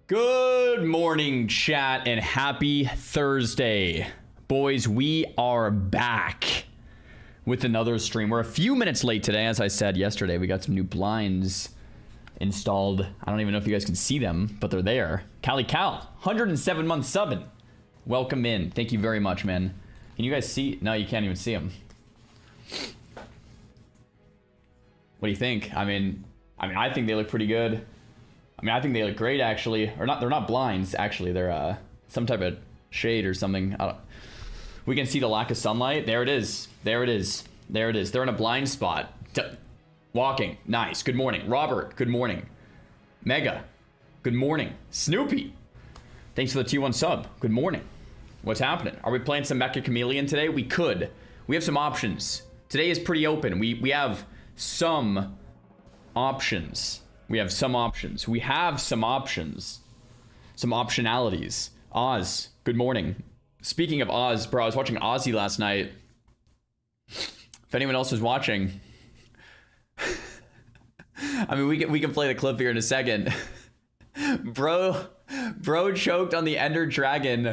Good morning, chat, and happy Thursday. Boys, we are back with another stream. We're a few minutes late today. As I said yesterday, we got some new blinds installed. I don't even know if you guys can see them, but they're there. Cali Cal, 107 month subbing. Welcome in. Thank you very much, man. Can you guys see? No, you can't even see them. What do you think? I mean, I think they look pretty good. I think they look great, actually. Or not? They're not blinds, actually. They're some type of shade or something. We can see the lack of sunlight. There it is. There it is. There it is. They're in a blind spot. Walking. Nice. Good morning. Robert. Good morning. Mega. Good morning. Snoopy. Thanks for the T1 sub. Good morning. What's happening? Are we playing some Mecha Chameleon today? We could. We have some options. Today is pretty open. We have some options. We have some options. We have some options. Some optionalities. Oz, good morning. Speaking of Oz, bro, I was watching Ozzy last night. If anyone else was watching. I mean, we can play the clip here in a second. Bro choked on the Ender Dragon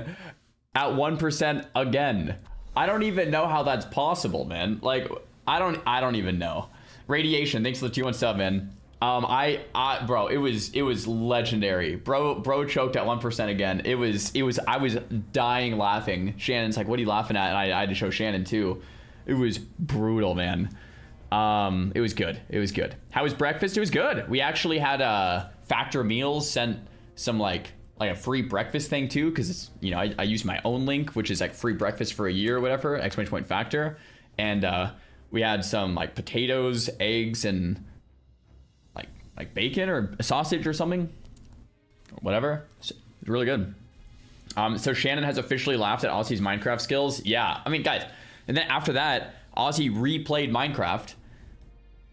at 1% again. I don't even know how that's possible, man. Like, I don't even know. Radiation, thanks for the 2-1 sub, man. Bro, it was legendary. Bro choked at 1% again. I was dying laughing. Shannon's like, what are you laughing at? And I had to show Shannon too. It was brutal, man. It was good. It was good. How was breakfast? It was good. We actually had Factor Meals sent some like a free breakfast thing too, because you know I used my own link, which is like free breakfast for a year or whatever, exclamation point Factor, and we had some like potatoes, eggs, and like bacon or a sausage or something, or whatever. It's really good. So Shannon has officially laughed at Ozzy's Minecraft skills. Yeah, I mean, guys, and then after that, Ozzy replayed Minecraft,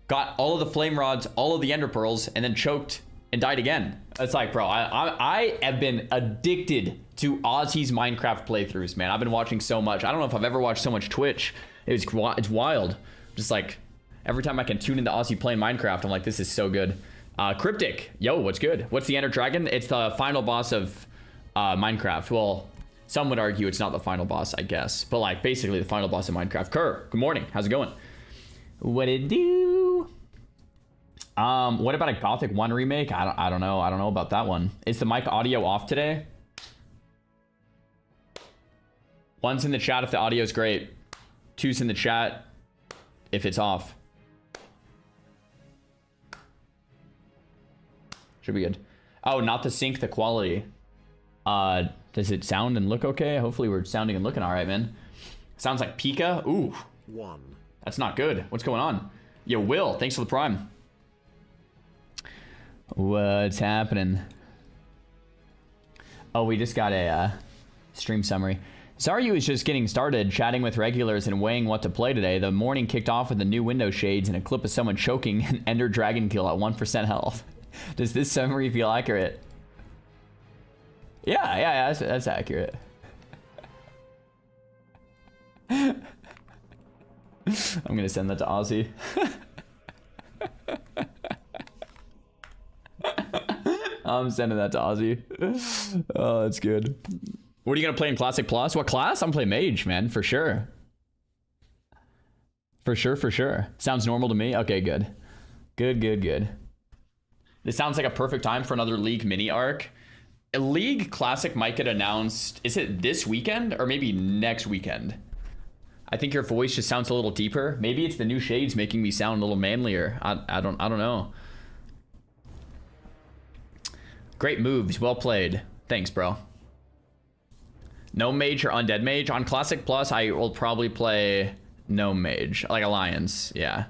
got all of the flame rods, all of the ender pearls, and then choked and died again. It's like, bro, I have been addicted to Ozzy's Minecraft playthroughs, man. I've been watching so much. I don't know if I've ever watched so much Twitch. It's wild. Just like every time I can tune into Ozzy playing Minecraft, I'm like, this is so good. Cryptic, yo, what's good? What's the Ender Dragon? It's the final boss of Minecraft. Well, some would argue it's not the final boss, I guess, but like basically the final boss of Minecraft. Kerr, good morning. How's it going? What it do? What about a Gothic 1 remake? I don't know. I don't know about that one. Is the mic audio off today? One's in the chat if the audio is great. Two's in the chat if it's off. Should be good. Oh, not to sync the quality. Does it sound and look okay? Hopefully we're sounding and looking all right, man. Sounds like Pika. Ooh. One. That's not good. What's going on? Yo, Will, thanks for the prime. What's happening? Oh, we just got a stream summary. Xaryu is just getting started, chatting with regulars and weighing what to play today. The morning kicked off with the new window shades and a clip of someone choking an Ender Dragon kill at 1% health. Does this summary feel accurate? Yeah, that's accurate. I'm gonna send that to Ozzy. I'm sending that to Ozzy. Oh, that's good. What are you gonna play in Classic Plus? What class? I'm playing Mage, man, for sure. For sure. Sounds normal to me. Okay, good. Good. This sounds like a perfect time for another League mini arc. A League Classic might get announced. Is it this weekend or maybe next weekend? I think your voice just sounds a little deeper. Maybe it's the new shades making me sound a little manlier. I don't know. Great moves. Well played. Thanks, bro. No Mage or Undead Mage. On Classic Plus, I will probably play No Mage. Like Alliance. Yeah.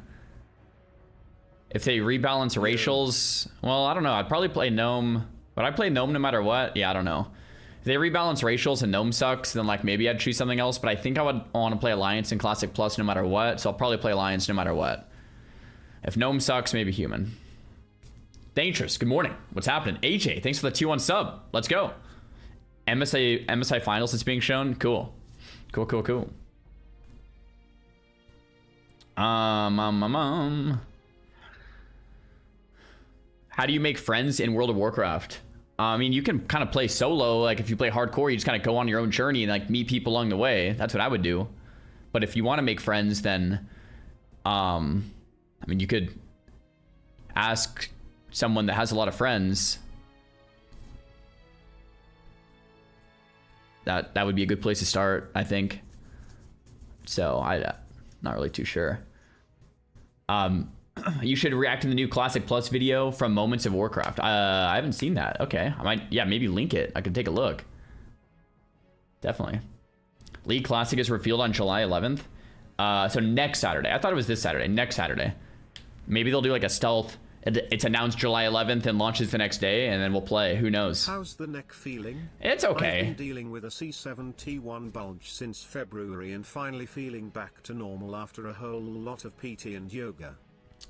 If they rebalance racials, well, I don't know. I'd probably play Gnome. But I play Gnome no matter what. Yeah, I don't know. If they rebalance racials and Gnome sucks, then like maybe I'd choose something else. But I think I would want to play Alliance in Classic Plus no matter what. So I'll probably play Alliance no matter what. If Gnome sucks, maybe Human. Dangerous, good morning. What's happening? AJ, thanks for the 2-1 sub. Let's go. MSI Finals is being shown. Cool. Cool. How do you make friends in World of Warcraft? I mean, you can kind of play solo. Like if you play hardcore, you just kind of go on your own journey and like meet people along the way. That's what I would do. But if you want to make friends, then, I mean, you could ask someone that has a lot of friends. That would be a good place to start, I think. So I not really too sure. You should react to the new Classic Plus video from Moments of Warcraft. I haven't seen that. Okay, I might, yeah, maybe link it. I could take a look. Definitely. League Classic is revealed on July 11th. So next Saturday. I thought it was this Saturday. Next Saturday. Maybe they'll do like a stealth. It's announced July 11th and launches the next day, and then we'll play. Who knows? How's the neck feeling? It's okay. I've been dealing with a C7T1 bulge since February and finally feeling back to normal after a whole lot of PT and yoga.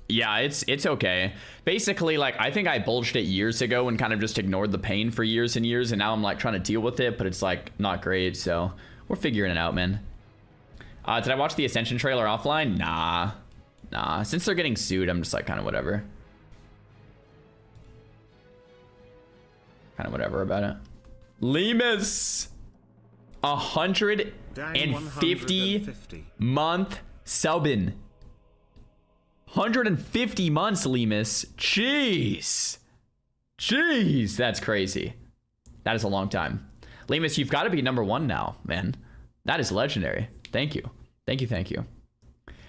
Yeah, it's okay. Basically, like, I think I bulged it years ago and kind of just ignored the pain for years and years, and now I'm like trying to deal with it, but it's like not great, so we're figuring it out, man. Did I watch the Ascension trailer offline? Nah. Since they're getting sued, I'm just like kind of whatever. Kind of whatever about it. Lemus! 150 month subbing. 150 months, Lemus. Jeez, that's crazy. That is a long time. Lemus, you've got to be #1 now, man. That is legendary. Thank you. Thank you.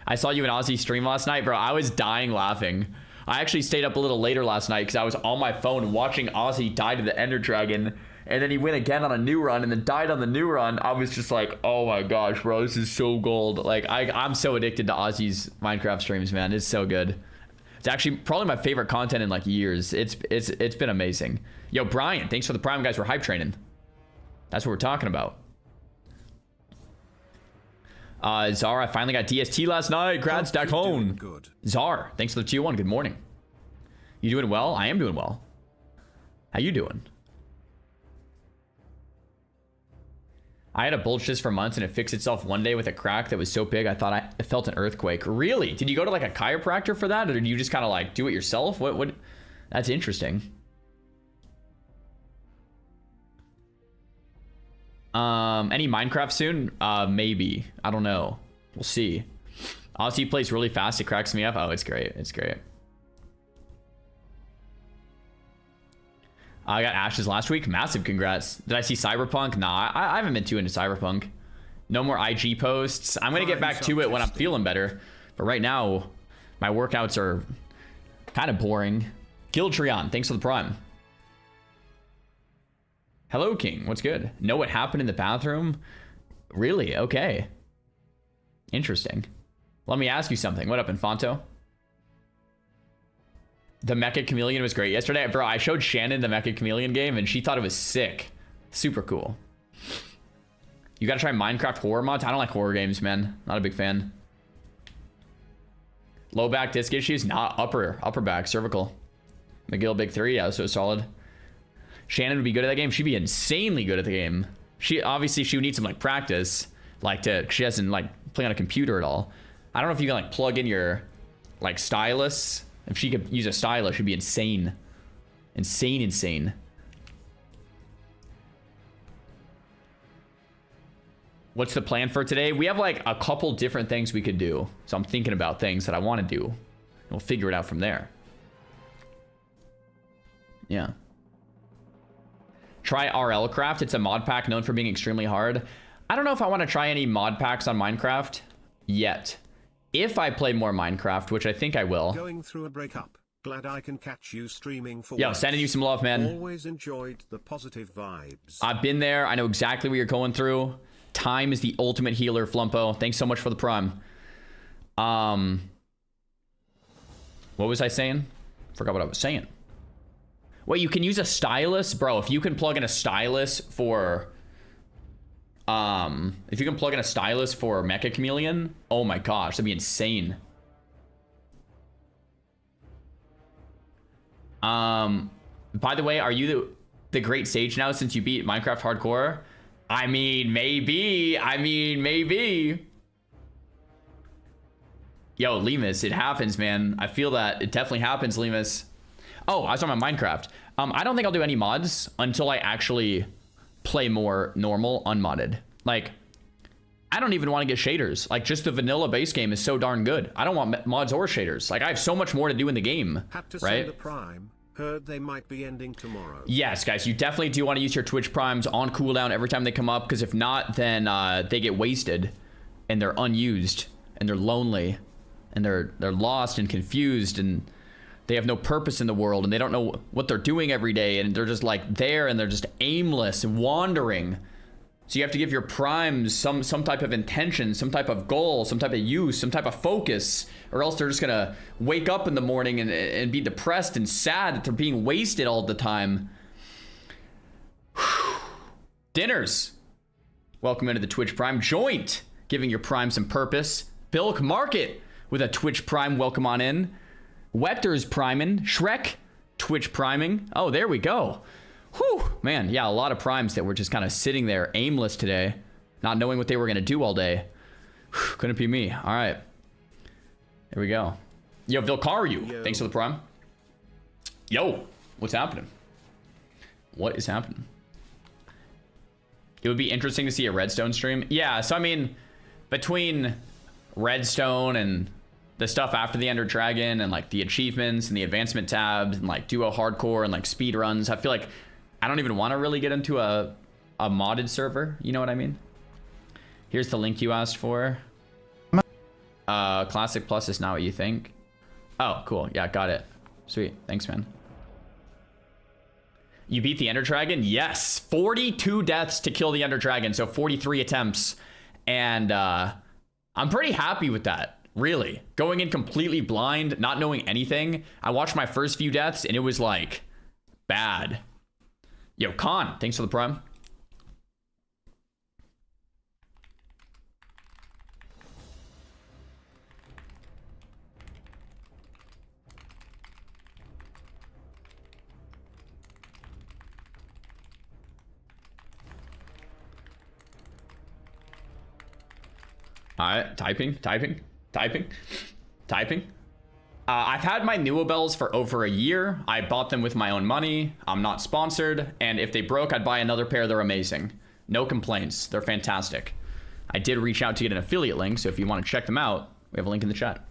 I saw you in Ozzy stream last night, bro. I was dying laughing. I actually stayed up a little later last night because I was on my phone watching Ozzy die to the Ender Dragon, and then he went again on a new run and then died on the new run. I was just like, oh my gosh, bro, this is so gold. Like, I'm so addicted to Ozzy's Minecraft streams, man. It's so good. It's actually probably my favorite content in like years. It's been amazing. Yo, Brian, thanks for the Prime, guys. We're hype training. That's what we're talking about. Zara, I finally got DST last night. Grad stack home. Zar, thanks for the tier 1. Good morning. You doing well? I am doing well. How you doing? I had a bulge cyst for months and it fixed itself one day with a crack that was so big I thought I felt an earthquake. Really? Did you go to like a chiropractor for that, or did you just kind of like do it yourself? What? That's interesting. Any Minecraft soon? Maybe. I don't know. We'll see. Ozzy plays really fast. It cracks me up. Oh, it's great. It's great. I got Ashes last week. Massive congrats. Did I see Cyberpunk? Nah, I haven't been too into Cyberpunk. No more IG posts. I'm going to get back to it when I'm feeling better. But right now, my workouts are kind of boring. Gildrion, thanks for the Prime. Hello, King. What's good? Know what happened in the bathroom? Really? Okay. Interesting. Let me ask you something. What up, Infanto? The Mecha Chameleon was great yesterday. Bro, I showed Shannon the Mecha Chameleon game, and she thought it was sick. Super cool. You gotta try Minecraft horror mods. I don't like horror games, man. Not a big fan. Low back disc issues? Not upper back, cervical. McGill Big 3, yeah, so solid. Shannon would be good at that game. She'd be insanely good at the game. She obviously she would need some like practice, like she doesn't like play on a computer at all. I don't know if you can like plug in your like stylus. If she could use a stylus, she'd be insane. Insane. What's the plan for today? We have like a couple different things we could do. So I'm thinking about things that I want to do. And we'll figure it out from there. Yeah. Try RL Craft. It's a mod pack known for being extremely hard. I don't know if I want to try any mod packs on Minecraft yet. If I play more Minecraft, which I think I will. Going through a breakup. Glad I can catch you streaming for Yo, sending you some love, man. Always enjoyed the positive vibes. I've been there. I know exactly what you're going through. Time is the ultimate healer, Flumpo. Thanks so much for the Prime. What was I saying? Forgot what I was saying. Wait, you can use a stylus? Bro, if you can plug in a stylus for... if you can plug in a stylus for Mecha Chameleon, oh my gosh, that'd be insane. By the way, are you the great sage now since you beat Minecraft Hardcore? I mean, maybe. Yo, Lemus, it happens, man. I feel that. It definitely happens, Lemus. Oh, I was talking about Minecraft. I don't think I'll do any mods until I actually play more normal unmodded. Like, I don't even want to get shaders. Like, just the vanilla base game is so darn good. I don't want mods or shaders. Like, I have so much more to do in the game, Had to right? send a prime. Heard they might be ending tomorrow. Yes, guys, you definitely do want to use your Twitch primes on cooldown every time they come up, because if not, then they get wasted, and they're unused, and they're lonely, and they're lost and confused, and they have no purpose in the world, and they don't know what they're doing every day, and they're just like there, and they're just aimless and wandering. So you have to give your primes some type of intention, some type of goal, some type of use, some type of focus, or else they're just gonna wake up in the morning and be depressed and sad that they're being wasted all the time. Dinners. Welcome into the Twitch Prime. Joint, giving your prime some purpose. Bilk Market with a Twitch Prime. Welcome on in. Wector's priming. Shrek, Twitch priming. Oh, there we go. Whew, man, yeah, a lot of primes that were just kind of sitting there aimless today, not knowing what they were going to do all day. Whew, couldn't be me. All right. There we go. Yo, Xaryu, thanks for the prime. Yo, what's happening? What is happening? It would be interesting to see a Redstone stream. Yeah, so I mean, between Redstone and the stuff after the Ender Dragon and like the achievements and the advancement tabs and like duo hardcore and like speed runs, I feel like I don't even want to really get into a modded server. You know what I mean? Here's the link you asked for. Classic Plus is not what you think. Oh, cool. Yeah, got it. Sweet. Thanks, man. You beat the Ender Dragon? Yes. 42 deaths to kill the Ender Dragon. So 43 attempts. And I'm pretty happy with that. Really. Going in completely blind, not knowing anything. I watched my first few deaths and it was like bad. Yo, Khan, thanks for the prime. All right, typing. I've had my Newabels for over a year. I bought them with my own money. I'm not sponsored. And if they broke, I'd buy another pair. They're amazing. No complaints. They're fantastic. I did reach out to get an affiliate link. So if you want to check them out, we have a link in the chat.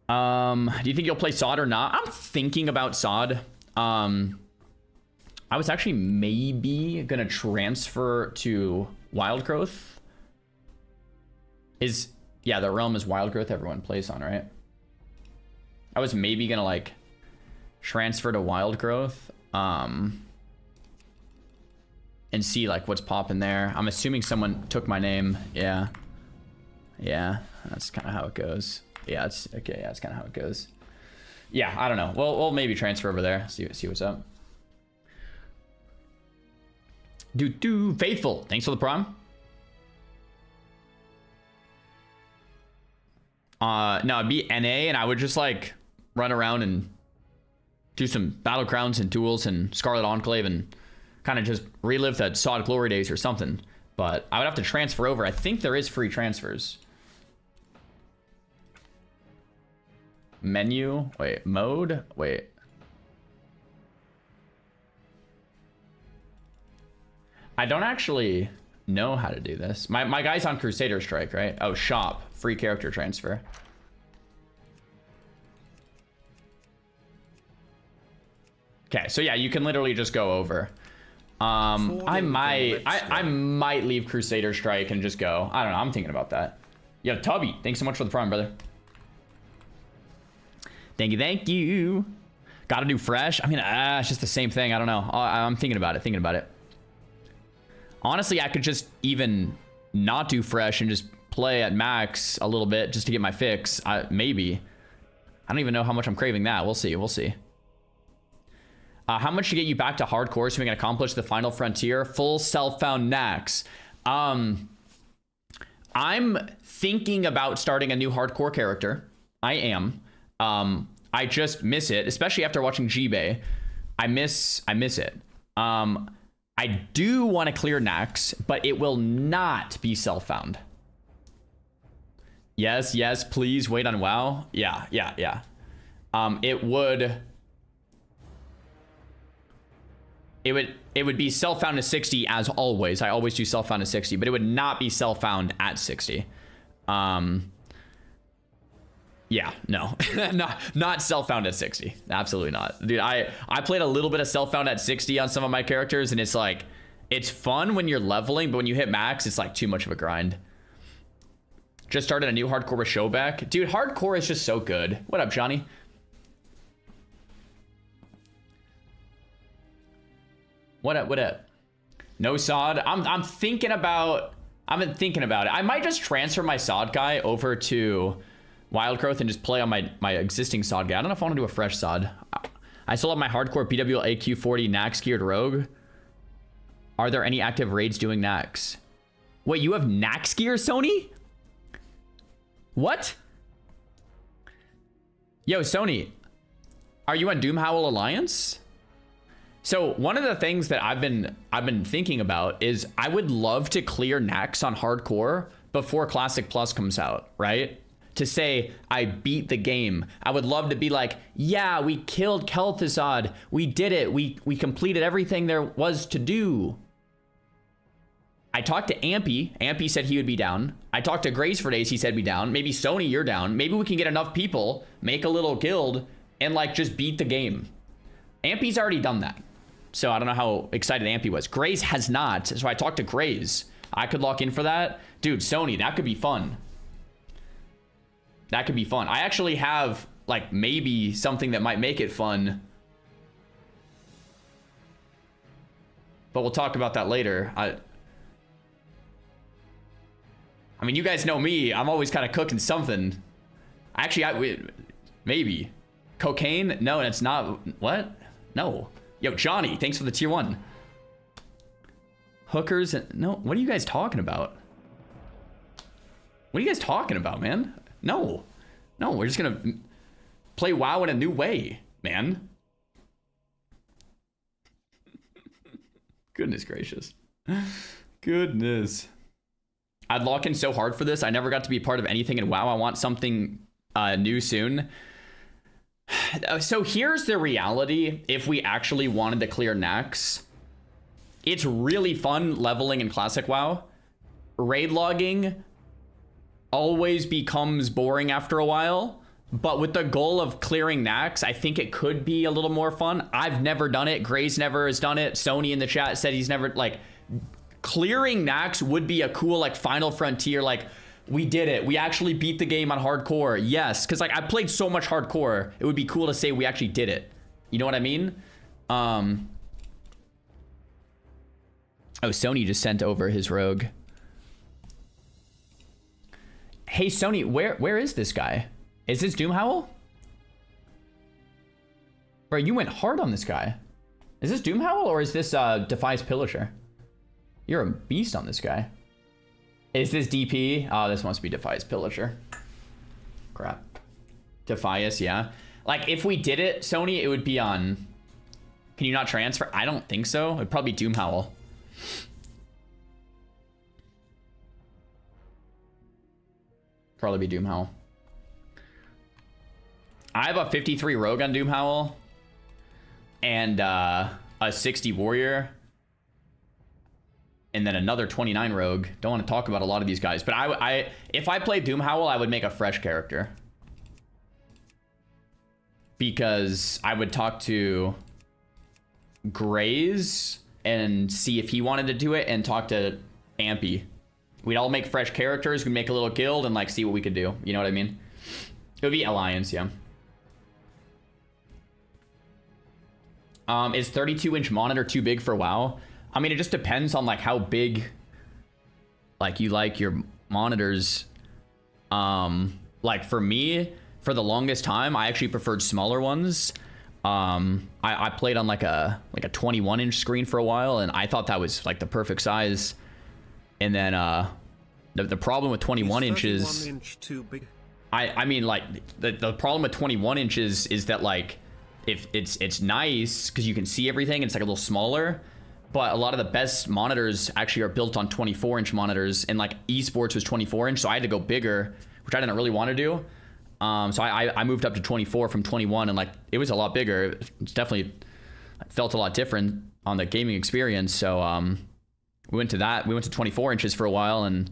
Do you think you'll play SOD or not? I'm thinking about SOD. I was actually maybe going to transfer to Wild Growth. Yeah, the realm is Wild Growth everyone plays on, right? I was maybe gonna like transfer to Wild Growth and see like what's popping there. I'm assuming someone took my name. Yeah, that's kind of how it goes. Yeah, it's okay. Yeah, that's kind of how it goes. Yeah, I don't know. We'll maybe transfer over there. See what's up. Faithful, thanks for the prime. No, it'd be NA, and I would just like run around and do some Battle Crowns and duels and Scarlet Enclave and kind of just relive that SOD glory days or something. But I would have to transfer over. I think there is free transfers. Menu, wait, mode, wait. I don't actually know how to do this. My guy's on Crusader Strike, right? Oh, shop, free character transfer. Okay, so yeah, you can literally just go over. I might leave Crusader Strike and just go. I don't know. I'm thinking about that. Yo, Tubby, thanks so much for the prime, brother. Thank you. Gotta do fresh. I mean, it's just the same thing. I don't know. I'm thinking about it. Honestly, I could just even not do fresh and just play at max a little bit just to get my fix. Maybe. I don't even know how much I'm craving that. We'll see. How much to get you back to hardcore so we can accomplish the final frontier? Full self-found Nax. I'm thinking about starting a new hardcore character. I am. I just miss it, especially after watching G-Bay. I miss it. I do want to clear Nax, but it will not be self-found. Yes, please wait on WoW. Yeah. It would it would be self-found to 60 as always. I always do self-found to 60, but it would not be self-found at 60. Yeah, no. not self-found at 60. Absolutely not. Dude, I played a little bit of self-found at 60 on some of my characters, and it's like, it's fun when you're leveling, but when you hit max, it's like too much of a grind. Just started a new hardcore with Showback. Dude, hardcore is just so good. What up, Johnny? What up? No sod. I'm thinking about, I've been thinking about it. I might just transfer my sod guy over to Wild Growth and just play on my existing sod guy. I don't know if I want to do a fresh sod. I still have my hardcore PWL AQ40 Nax geared rogue. Are there any active raids doing Nax? Wait, you have Nax gear, Sony? What? Yo, Sony, are you on Doomhowl Alliance? So one of the things that I've been thinking about is I would love to clear Nax on hardcore before Classic Plus comes out, right? To say I beat the game. I would love to be like, yeah, we killed Kel'Thuzad. We did it. We completed everything there was to do. I talked to Ampy. Ampy said he would be down. I talked to Grace for days. He said be down. Maybe Sony, you're down. Maybe we can get enough people, make a little guild, and like just beat the game. Ampy's already done that. So I don't know how excited Ampy was. Grace has not. So I talked to Grace. I could lock in for that. Dude, Sony, that could be fun. That could be fun. I actually have like maybe something that might make it fun. But we'll talk about that later. I mean, you guys know me. I'm always kind of cooking something. Actually, maybe. Cocaine? No, it's not. What? No. Yo, Johnny, thanks for the tier 1. Hookers? No, what are you guys talking about? What are you guys talking about, man? No. No, we're just going to play WoW in a new way, man. Goodness gracious. Goodness. I'd lock in so hard for this. I never got to be part of anything in WoW. I want something new soon. So here's the reality. If we actually wanted to clear Nax, it's really fun leveling in Classic WoW. Raid logging always becomes boring after a while. But with the goal of clearing Nax, I think it could be a little more fun. I've never done it. Gray's never has done it. Sony in the chat said he's never, like... Clearing Nax would be a cool like final frontier, like we did it, we actually beat the game on hardcore. Yes, because like I played so much hardcore, it would be cool to say we actually did it. You know what I mean? Oh, Sony just sent over his rogue. Hey Sony, where is this guy? Is this Doomhowl? Bro, you went hard on this guy. Is this Doomhowl or is this Defies Pillager? You're a beast on this guy. Is this DP? Oh, this must be Defias Pillager. Crap. Defias, yeah. Like, if we did it, Sony, it would be on... Can you not transfer? I don't think so. It'd probably be Doomhowl. Probably be Doomhowl. I have a 53 Rogue on Doomhowl. And a 60 Warrior. And then another 29 Rogue. Don't want to talk about a lot of these guys. But if I played Doomhowl, I would make a fresh character. Because I would talk to Graze and see if he wanted to do it, and talk to Ampy. We'd all make fresh characters. We'd make a little guild and like see what we could do. You know what I mean? It would be Alliance, yeah. Is 32-inch monitor too big for WoW? I mean, it just depends on like how big like you like your monitors. Like for me, for the longest time, I actually preferred smaller ones. I played on like a 21-inch screen for a while, and I thought that was like the perfect size. And then the problem with 21 inches, too big? I mean, like the problem with 21 inches is that like if it's nice because you can see everything, and it's like a little smaller. But a lot of the best monitors actually are built on 24-inch monitors, and like esports was 24-inch, so I had to go bigger, which I didn't really want to do. So I moved up to 24 from 21, and like it was a lot bigger. It's definitely it felt a lot different on the gaming experience. So we went to that. We went to 24 inches for a while, and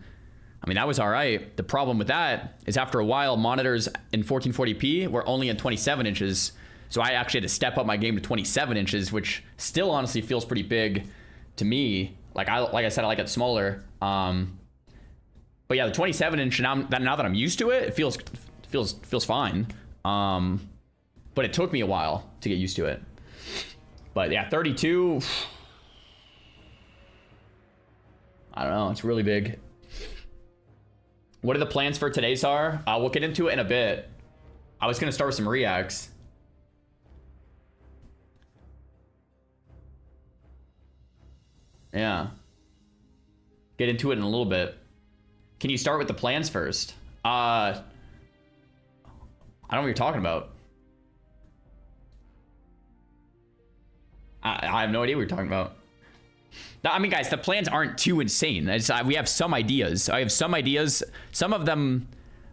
I mean, that was all right. The problem with that is after a while, monitors in 1440p were only in 27 inches. So I actually had to step up my game to 27 inches, which still honestly feels pretty big to me. Like I said, I like it smaller. But yeah, the 27 inch, now that I'm used to it, it feels fine. But it took me a while to get used to it. But yeah, 32, I don't know, it's really big. What are the plans for today, Sar? We'll get into it in a bit. I was gonna start with some reacts. Yeah. Get into it in a little bit. Can you start with the plans first? I don't know what you're talking about. I have no idea what you're talking about. I mean, guys, the plans aren't too insane. We have some ideas. I have some ideas. Some of them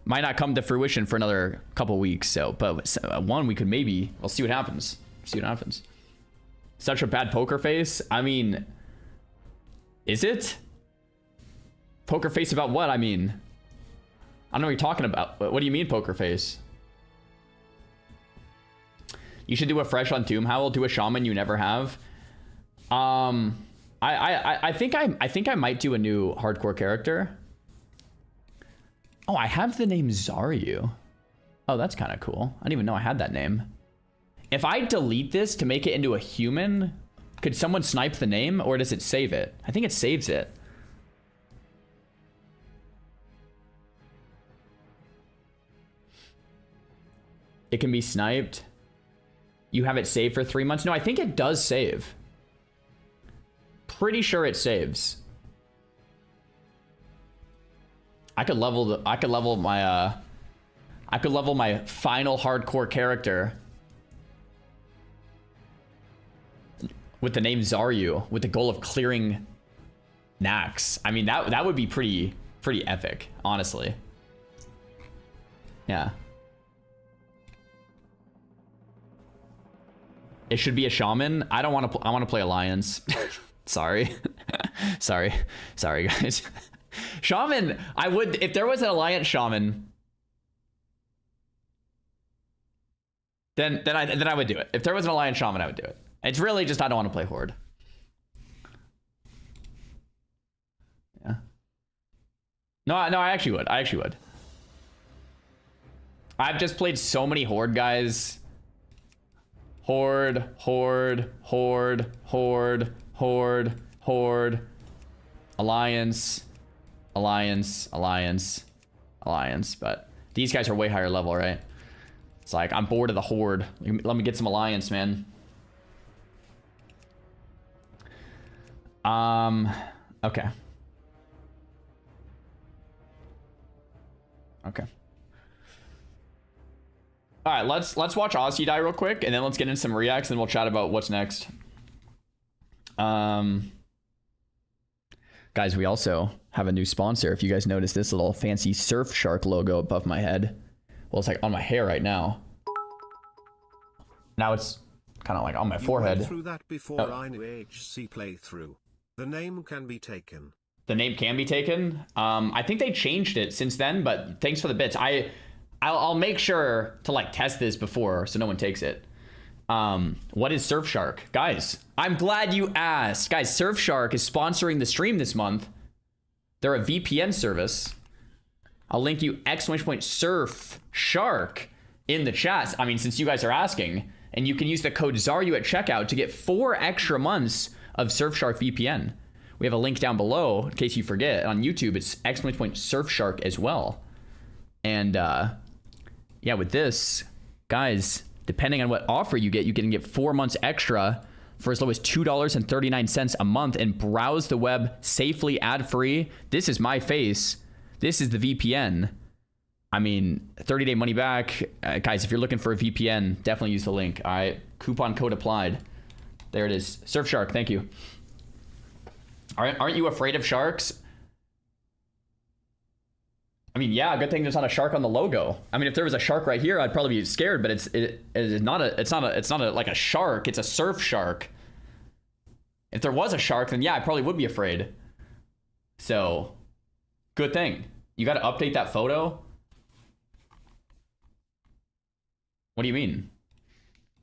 might not come to fruition for another couple weeks. So, but one we could maybe. We'll see what happens. See what happens. Such a bad poker face. I mean, is it? Poker face about what? I mean, I don't know what you're talking about. What do you mean poker face? You should do a fresh on Tomb Howl. Do a shaman you never have. I think I might do a new hardcore character. Oh, I have the name Xaryu. Oh, that's kind of cool. I didn't even know I had that name. If I delete this to make it into a human, could someone snipe the name, or does it save it? I think it saves it. It can be sniped. You have it saved for 3 months? No, I think it does save. Pretty sure it saves. I could level my final hardcore character with the name Xaryu, with the goal of clearing Nax. I mean, that would be pretty epic, honestly. Yeah. It should be a shaman. I don't want to. I want to play Alliance. Sorry. Sorry, guys. Shaman. I would, if there was an Alliance shaman. Then I would do it. If there was an Alliance shaman, I would do it. It's really just I don't want to play Horde. Yeah. No, I actually would. I've just played so many Horde guys. Horde. Alliance. But these guys are way higher level, right? It's like, I'm bored of the Horde. Let me get some Alliance, man. Okay. All right, let's watch Aussie die real quick, and then let's get into some reacts, and we'll chat about what's next. Guys, we also have a new sponsor. If you guys notice this little fancy Surfshark logo above my head, well, it's like on my hair right now. Now it's kind of like on my forehead. Went through that before I knew HC playthrough. The name can be taken. The name can be taken. I think they changed it since then, but thanks for the bits. I'll make sure to like test this before so no one takes it. What is Surfshark? Guys, I'm glad you asked. Guys, Surfshark is sponsoring the stream this month. They're a VPN service. I'll link you !Surfshark in the chat. I mean, since you guys are asking, and you can use the code Xaryu at checkout to get 4 extra months of Surfshark VPN. We have a link down below in case you forget. On YouTube, it's !Surfshark as well. And yeah, with this, guys, depending on what offer you can get 4 months extra for as low as $2.39 a month and browse the web safely ad-free. This is my face. This is the VPN. I mean, 30-day money back. Guys, if you're looking for a VPN, definitely use the link. All right, coupon code applied. There it is. Surfshark, thank you. Aren't you afraid of sharks? I mean, yeah, good thing there's not a shark on the logo. I mean, if there was a shark right here, I'd probably be scared, but it's not a like a shark, it's a surf shark. If there was a shark, then yeah, I probably would be afraid. So, good thing. You got to update that photo? What do you mean?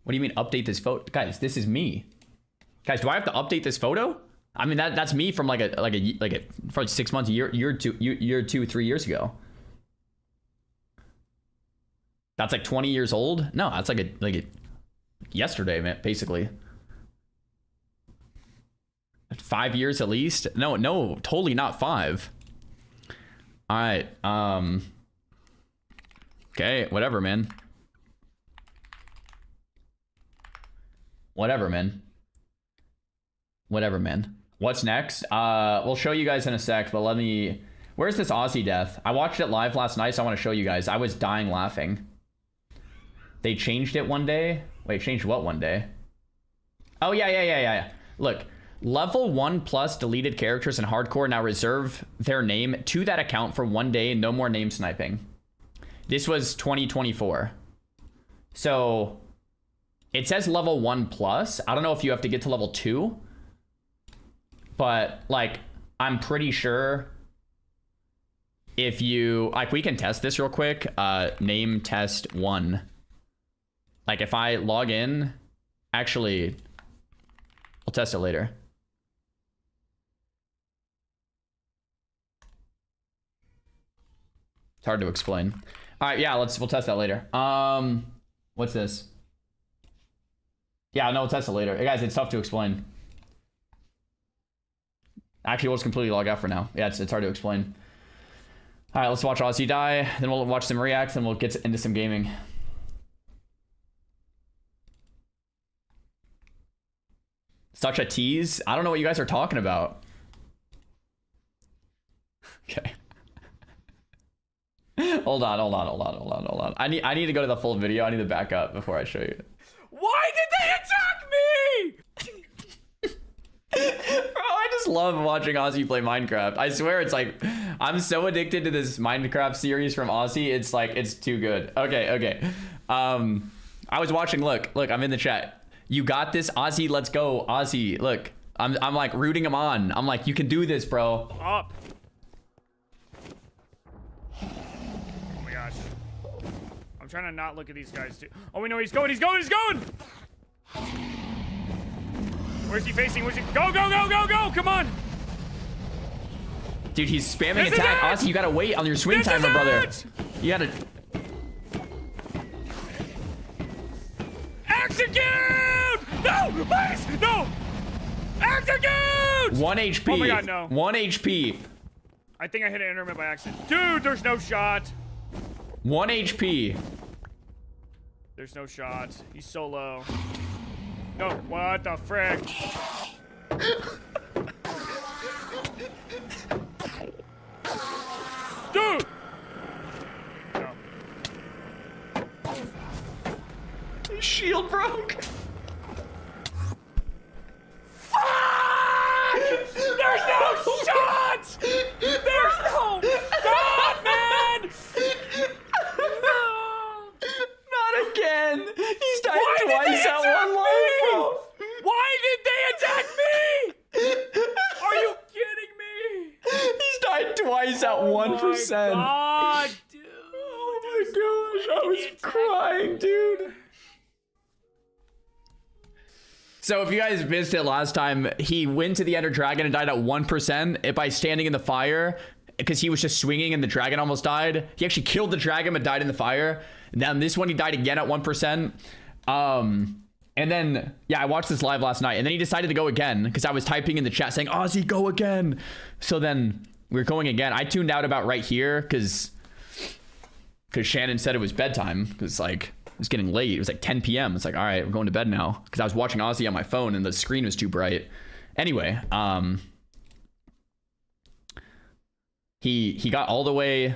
What do you mean update this photo? Guys, this is me. Guys, do I have to update this photo? I mean, that's me from like a probably 6 months, a year, 2, 3 years ago. That's like 20 years old? No, that's like a yesterday, man, basically. 5 years at least? No, totally not 5. All right. Okay, whatever, man. Whatever, man. What's next? We'll show you guys in a sec, but let me... Where's this Aussie death? I watched it live last night, so I want to show you guys. I was dying laughing. They changed it one day. Wait, changed what one day? Oh, yeah. Look, level 1+ deleted characters in hardcore now reserve their name to that account for 1 day. No more name sniping. This was 2024. So... It says level 1+. I don't know if you have to get to level 2. But, like, I'm pretty sure if you... Like, we can test this real quick. Name test 1. Like, if I log in... Actually, we'll test it later. It's hard to explain. All right, yeah, we'll test that later. What's this? Yeah, no, we'll test it later. Hey, guys, it's tough to explain. Actually, we'll just completely log out for now. Yeah, it's hard to explain. All right, let's watch Aussie die. Then we'll watch some reacts, and we'll get into some gaming. Such a tease. I don't know what you guys are talking about. Okay. Hold on. I need to go to the full video. I need to back up before I show you. Why did they attack me? Bro, I just love watching Aussie play Minecraft. I swear it's like, I'm so addicted to this Minecraft series from Aussie. It's like, it's too good. Okay. I was watching, look, I'm in the chat. You got this, Aussie, let's go, Aussie. Look, I'm like rooting him on. I'm like, you can do this, bro. Up. Oh my gosh. I'm trying to not look at these guys too. Oh, we know he's going. Where's he facing? Go! Come on! Dude, he's spamming attack. Aussie, you gotta wait on your swing timer, brother. You gotta... Execute! No, please! No! Execute! 1 HP. Oh my god, no. 1 HP. I think I hit an internet by accident. Dude, there's no shot. 1 HP. There's no shot. He's so low. No, what the frick? Dude! No. His shield broke. There's no shot! There's no shot, man! No! Not again. He's died twice at one life, bro. Why did they attack me? Are you kidding me? He's died twice at 1%. Oh my god, dude. Oh my gosh, I was crying, dude. So if you guys missed it last time, he went to the Ender Dragon and died at 1% by standing in the fire because he was just swinging and the dragon almost died. He actually killed the dragon but died in the fire. And then this one, he died again at 1%. And then, yeah, I watched this live last night. And then he decided to go again because I was typing in the chat saying, Aussie, go again. So then we were going again. I tuned out about right here because Shannon said it was bedtime because, like, it was getting late. It was like 10 p.m. It's like, all right, we're going to bed now because I was watching Aussie on my phone and the screen was too bright. Anyway, he got all the way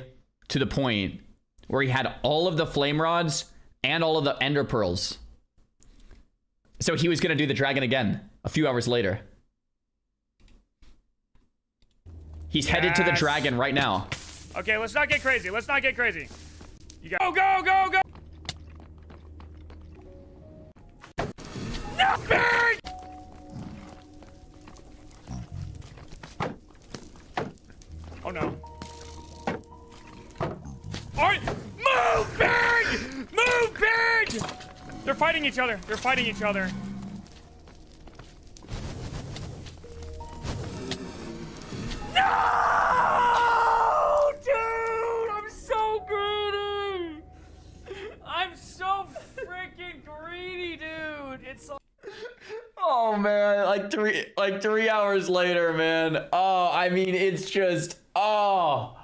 to the point where he had all of the flame rods and all of the ender pearls. So he was going to do the dragon again a few hours later. He's headed to the dragon right now. Okay, let's not get crazy. Let's not get crazy. You got. Go, go, go, go. No, Big! Oh no. Alright, move, Big! Move, Big! They're fighting each other. They're fighting each other. No! Dude, I'm so greedy! I'm so freaking greedy, dude. It's like... Oh man, like 3 hours later, man. Oh, I mean, it's just oh,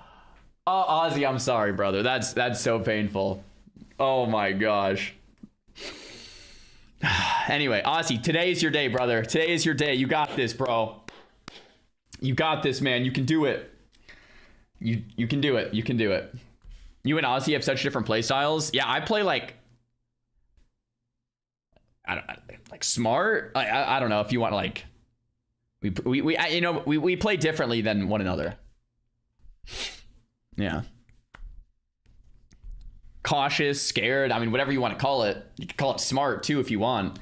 Ozzy, I'm sorry, brother. That's so painful. Oh my gosh. Anyway, Ozzy, today is your day, brother. Today is your day. You got this, bro. You got this, man. You can do it. You can do it. You can do it. You and Ozzy have such different play styles. Yeah, I play like I don't like smart. I don't know if you want like we play differently than one another. Yeah. Cautious, scared. I mean, whatever you want to call it. You can call it smart too if you want.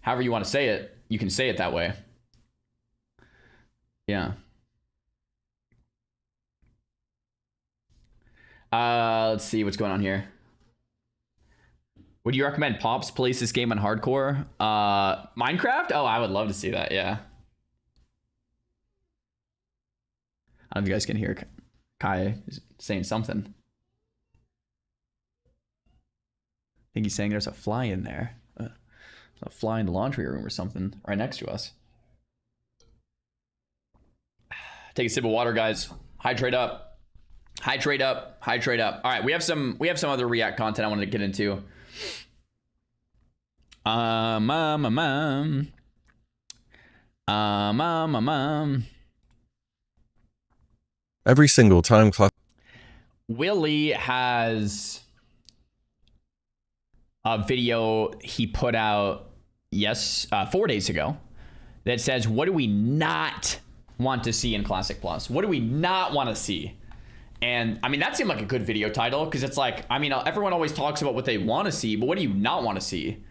However you want to say it, you can say it that way. Yeah. Let's see what's going on here. Would you recommend Pops plays this game on hardcore? Minecraft? Oh, I would love to see that, yeah. I don't know if you guys can hear Kai saying something. I think he's saying there's a fly in there. There's a fly in the laundry room or something right next to us. Take a sip of water, guys. Hydrate up. Hydrate up. Hydrate up. All right, we have some other React content I wanted to get into. Every single time class. Willie has a video he put out 4 days ago that says, what do we not want to see in Classic Plus? What do we not want to see? And I mean, that seemed like a good video title because it's like, I mean, everyone always talks about what they want to see, but what do you not want to see?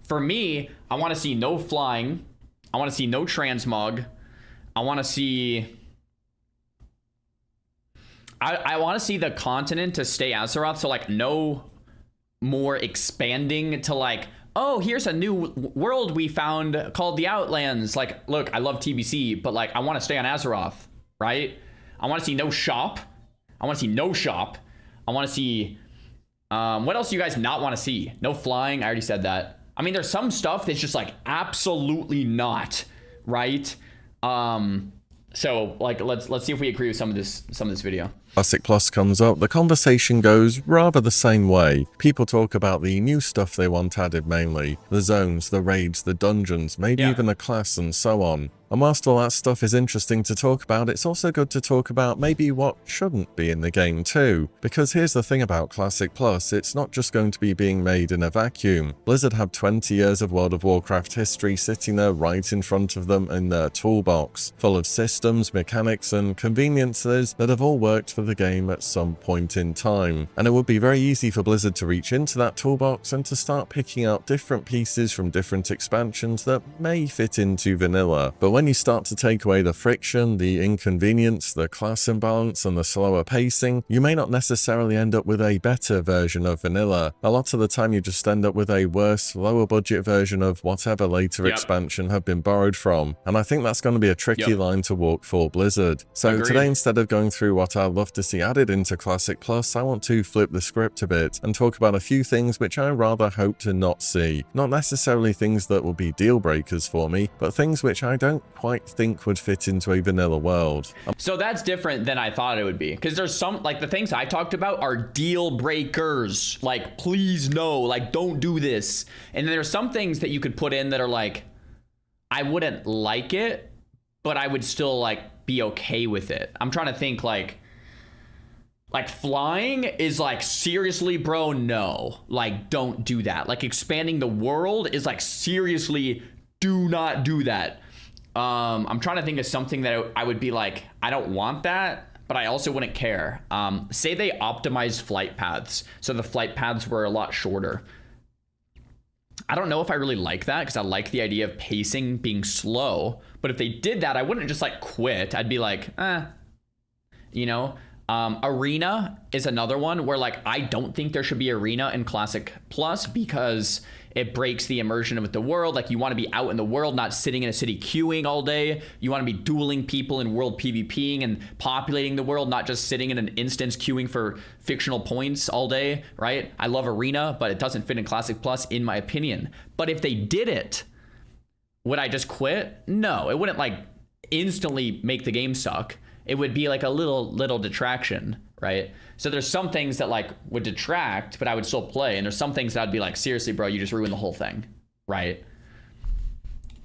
For me, I want to see no flying. I want to see no transmog. I want to see... I want to see the continent to stay Azeroth, so like no more expanding to like, oh, here's a new world we found called the Outlands. Like, look, I love TBC, but like I want to stay on Azeroth, right? I want to see no shop. I want to see no shop. I want to see... what else do you guys not want to see? No flying. I already said that. I mean, there's some stuff that's just like absolutely not, right? So like let's see if we agree with some of this video. Classic Plus comes up, the conversation goes rather the same way. People talk about the new stuff they want added mainly. The zones, the raids, the dungeons, maybe even a class and so on. And whilst all that stuff is interesting to talk about, it's also good to talk about maybe what shouldn't be in the game too. Because here's the thing about Classic Plus, it's not just going to be being made in a vacuum. Blizzard have 20 years of World of Warcraft history sitting there right in front of them in their toolbox, full of systems, mechanics and conveniences that have all worked for the game at some point in time. And it would be very easy for Blizzard to reach into that toolbox and to start picking out different pieces from different expansions that may fit into vanilla. But when you start to take away the friction, the inconvenience, the class imbalance and the slower pacing, you may not necessarily end up with a better version of vanilla. A lot of the time you just end up with a worse, lower budget version of whatever later expansion have been borrowed from. And I think that's going to be a tricky line to walk for Blizzard. So today, instead of going through what I'd love to see added into Classic Plus, I want to flip the script a bit and talk about a few things which I rather hope to not see. Not necessarily things that will be deal breakers for me, but things which I don't quite think would fit into a vanilla world. So that's different than I thought it would be, because there's some, like, the things I talked about are deal breakers. Like, please no, like, don't do this. And then there's some things that you could put in that are like, I wouldn't like it, but I would still like be okay with it. I'm trying to think, like flying is like, seriously, bro, no, like, don't do that. Like, expanding the world is like, seriously, do not do that. I'm trying to think of something that I would be like, I don't want that, but I also wouldn't care. Say they optimized flight paths, so the flight paths were a lot shorter. I don't know if I really like that, because I like the idea of pacing being slow. But if they did that, I wouldn't just like quit. I'd be like, you know. Arena is another one where like I don't think there should be arena in Classic Plus, because it breaks the immersion of the world. Like, you want to be out in the world, not sitting in a city queuing all day. You want to be dueling people in world PvPing and populating the world, not just sitting in an instance queuing for fictional points all day, right? I love arena, but it doesn't fit in Classic Plus in my opinion. But if they did it, would I just quit? No, it wouldn't like instantly make the game suck. It would be like a little detraction, right? So there's some things that like would detract, but I would still play. And there's some things that I'd be like, seriously, bro, you just ruined the whole thing, right?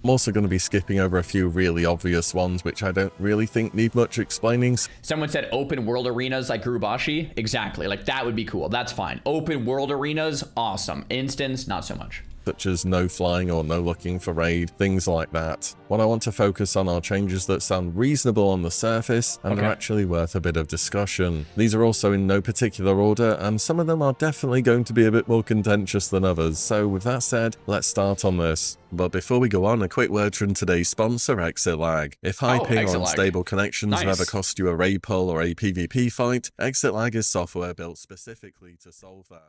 I'm also going to be skipping over a few really obvious ones, which I don't really think need much explaining. Someone said open world arenas like Gurubashi. Exactly, like that would be cool. That's fine. Open world arenas, awesome. Instance, not so much. Such as no flying or no looking for raid, things like that. What I want to focus on are changes that sound reasonable on the surface and are actually worth a bit of discussion. These are also in no particular order, and some of them are definitely going to be a bit more contentious than others. So with that said, let's start on this. But before we go on, a quick word from today's sponsor, Exit Lag. If high ping or unstable connections ever cost you a raid pull or a PvP fight, Exit Lag is software built specifically to solve that.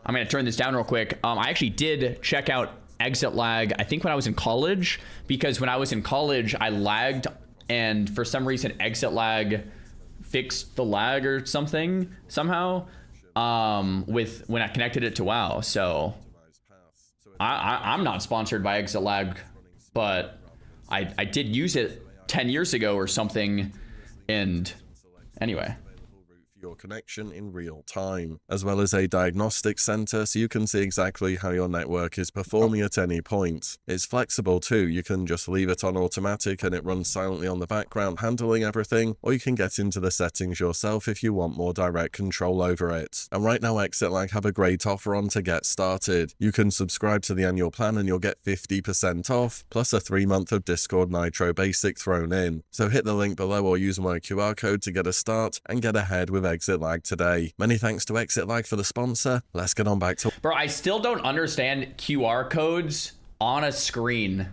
I'm going to turn this down real quick. I actually did check out Exit Lag, I think when I was in college, because when I was in college, I lagged, and for some reason, Exit Lag fixed the lag or something, somehow, with when I connected it to WoW. So I'm not sponsored by Exit Lag, but I did use it 10 years ago or something, and anyway. Your connection in real time, as well as a diagnostic center so you can see exactly how your network is performing at any point. It's flexible too, you can just leave it on automatic and it runs silently on the background handling everything, or you can get into the settings yourself if you want more direct control over it. And right now Exit Lag have a great offer on to get started. You can subscribe to the annual plan and you'll get 50% off, plus a 3-month of Discord Nitro Basic thrown in. So hit the link below or use my QR code to get a start and get ahead with Exit Lag today. Many thanks to Exit Lag for the sponsor. Let's get on back to... Bro, I still don't understand QR codes on a screen.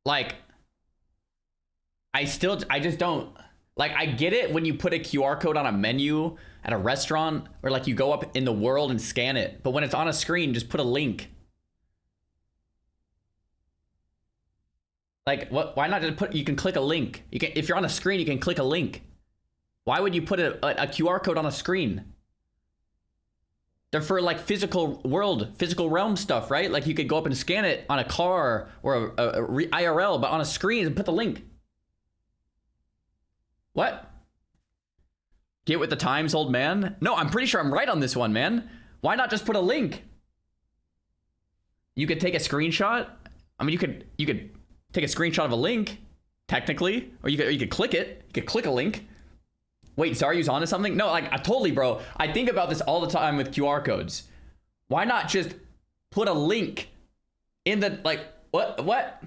Like, I just don't... Like, I get it when you put a QR code on a menu at a restaurant, or like you go up in the world and scan it. But when it's on a screen, just put a link. Like, what? Why not just put... You can click a link. You can, if you're on a screen, you can click a link. Why would you put a QR code on a screen? They're for like physical realm stuff, right? Like you could go up and scan it on a car or a IRL, but on a screen and put the link. What? Get with the times, old man? No, I'm pretty sure I'm right on this one, man. Why not just put a link? You could take a screenshot. I mean, you could take a screenshot of a link, technically, or you could click it. You could click a link. Wait, Xaryu's onto something? No, like, totally, bro. I think about this all the time with QR codes. Why not just put a link in the, like, what?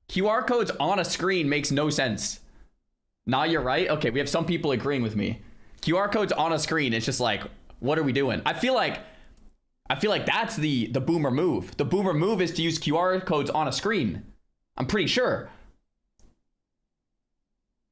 QR codes on a screen makes no sense. Nah, you're right. Okay, we have some people agreeing with me. QR codes on a screen, it's just like, what are we doing? I feel like that's the boomer move. The boomer move is to use QR codes on a screen. I'm pretty sure.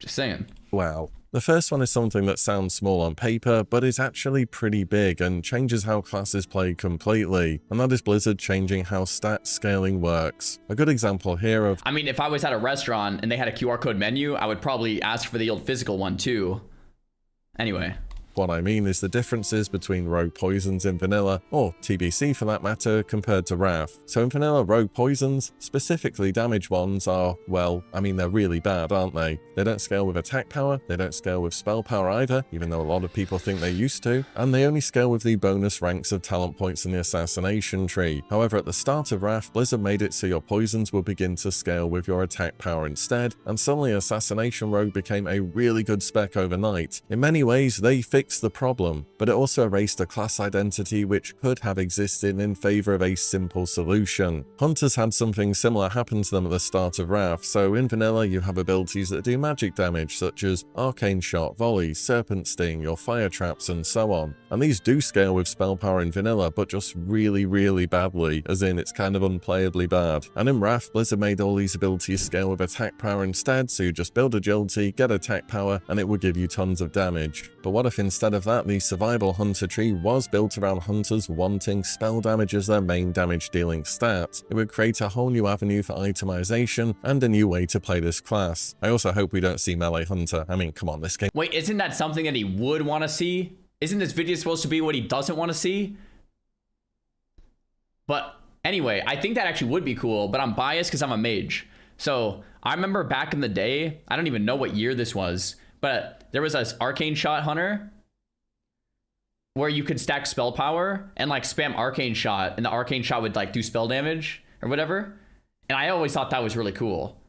Just saying. Wow. The first one is something that sounds small on paper, but is actually pretty big and changes how classes play completely, and that is Blizzard changing how stat scaling works. A good example here of... I mean, if I was at a restaurant and they had a QR code menu, I would probably ask for the old physical one too. Anyway. What I mean is the differences between rogue poisons in vanilla, or TBC for that matter, compared to Wrath. So in vanilla, rogue poisons, specifically damage ones, are, well, I mean they're really bad, aren't they? They don't scale with attack power, they don't scale with spell power either, even though a lot of people think they used to, and they only scale with the bonus ranks of talent points in the assassination tree. However, at the start of Wrath, Blizzard made it so your poisons will begin to scale with your attack power instead, and suddenly Assassination Rogue became a really good spec overnight. In many ways, they fixed fixed the problem, but it also erased a class identity which could have existed in favor of a simple solution. Hunters had something similar happen to them at the start of Wrath, so in vanilla you have abilities that do magic damage such as Arcane Shot, Volley, Serpent Sting, or Fire Traps, and so on. And these do scale with spell power in vanilla, but just really badly, as in it's kind of unplayably bad. And in Wrath, Blizzard made all these abilities scale with attack power instead, so you just build agility, get attack power, and it would give you tons of damage. But what if instead of that, the survival hunter tree was built around hunters wanting spell damage as their main damage dealing stat? It would create a whole new avenue for itemization and a new way to play this class. I also hope we don't see melee hunter. I mean, come on, this game. Wait, isn't that something that he would want to see? Isn't this video supposed to be what he doesn't want to see? But anyway, I think that actually would be cool, but I'm biased because I'm a mage. So I remember back in the day, I don't even know what year this was, but there was an arcane shot hunter where you could stack spell power and like spam arcane shot, and the arcane shot would like do spell damage or whatever. And I always thought that was really cool.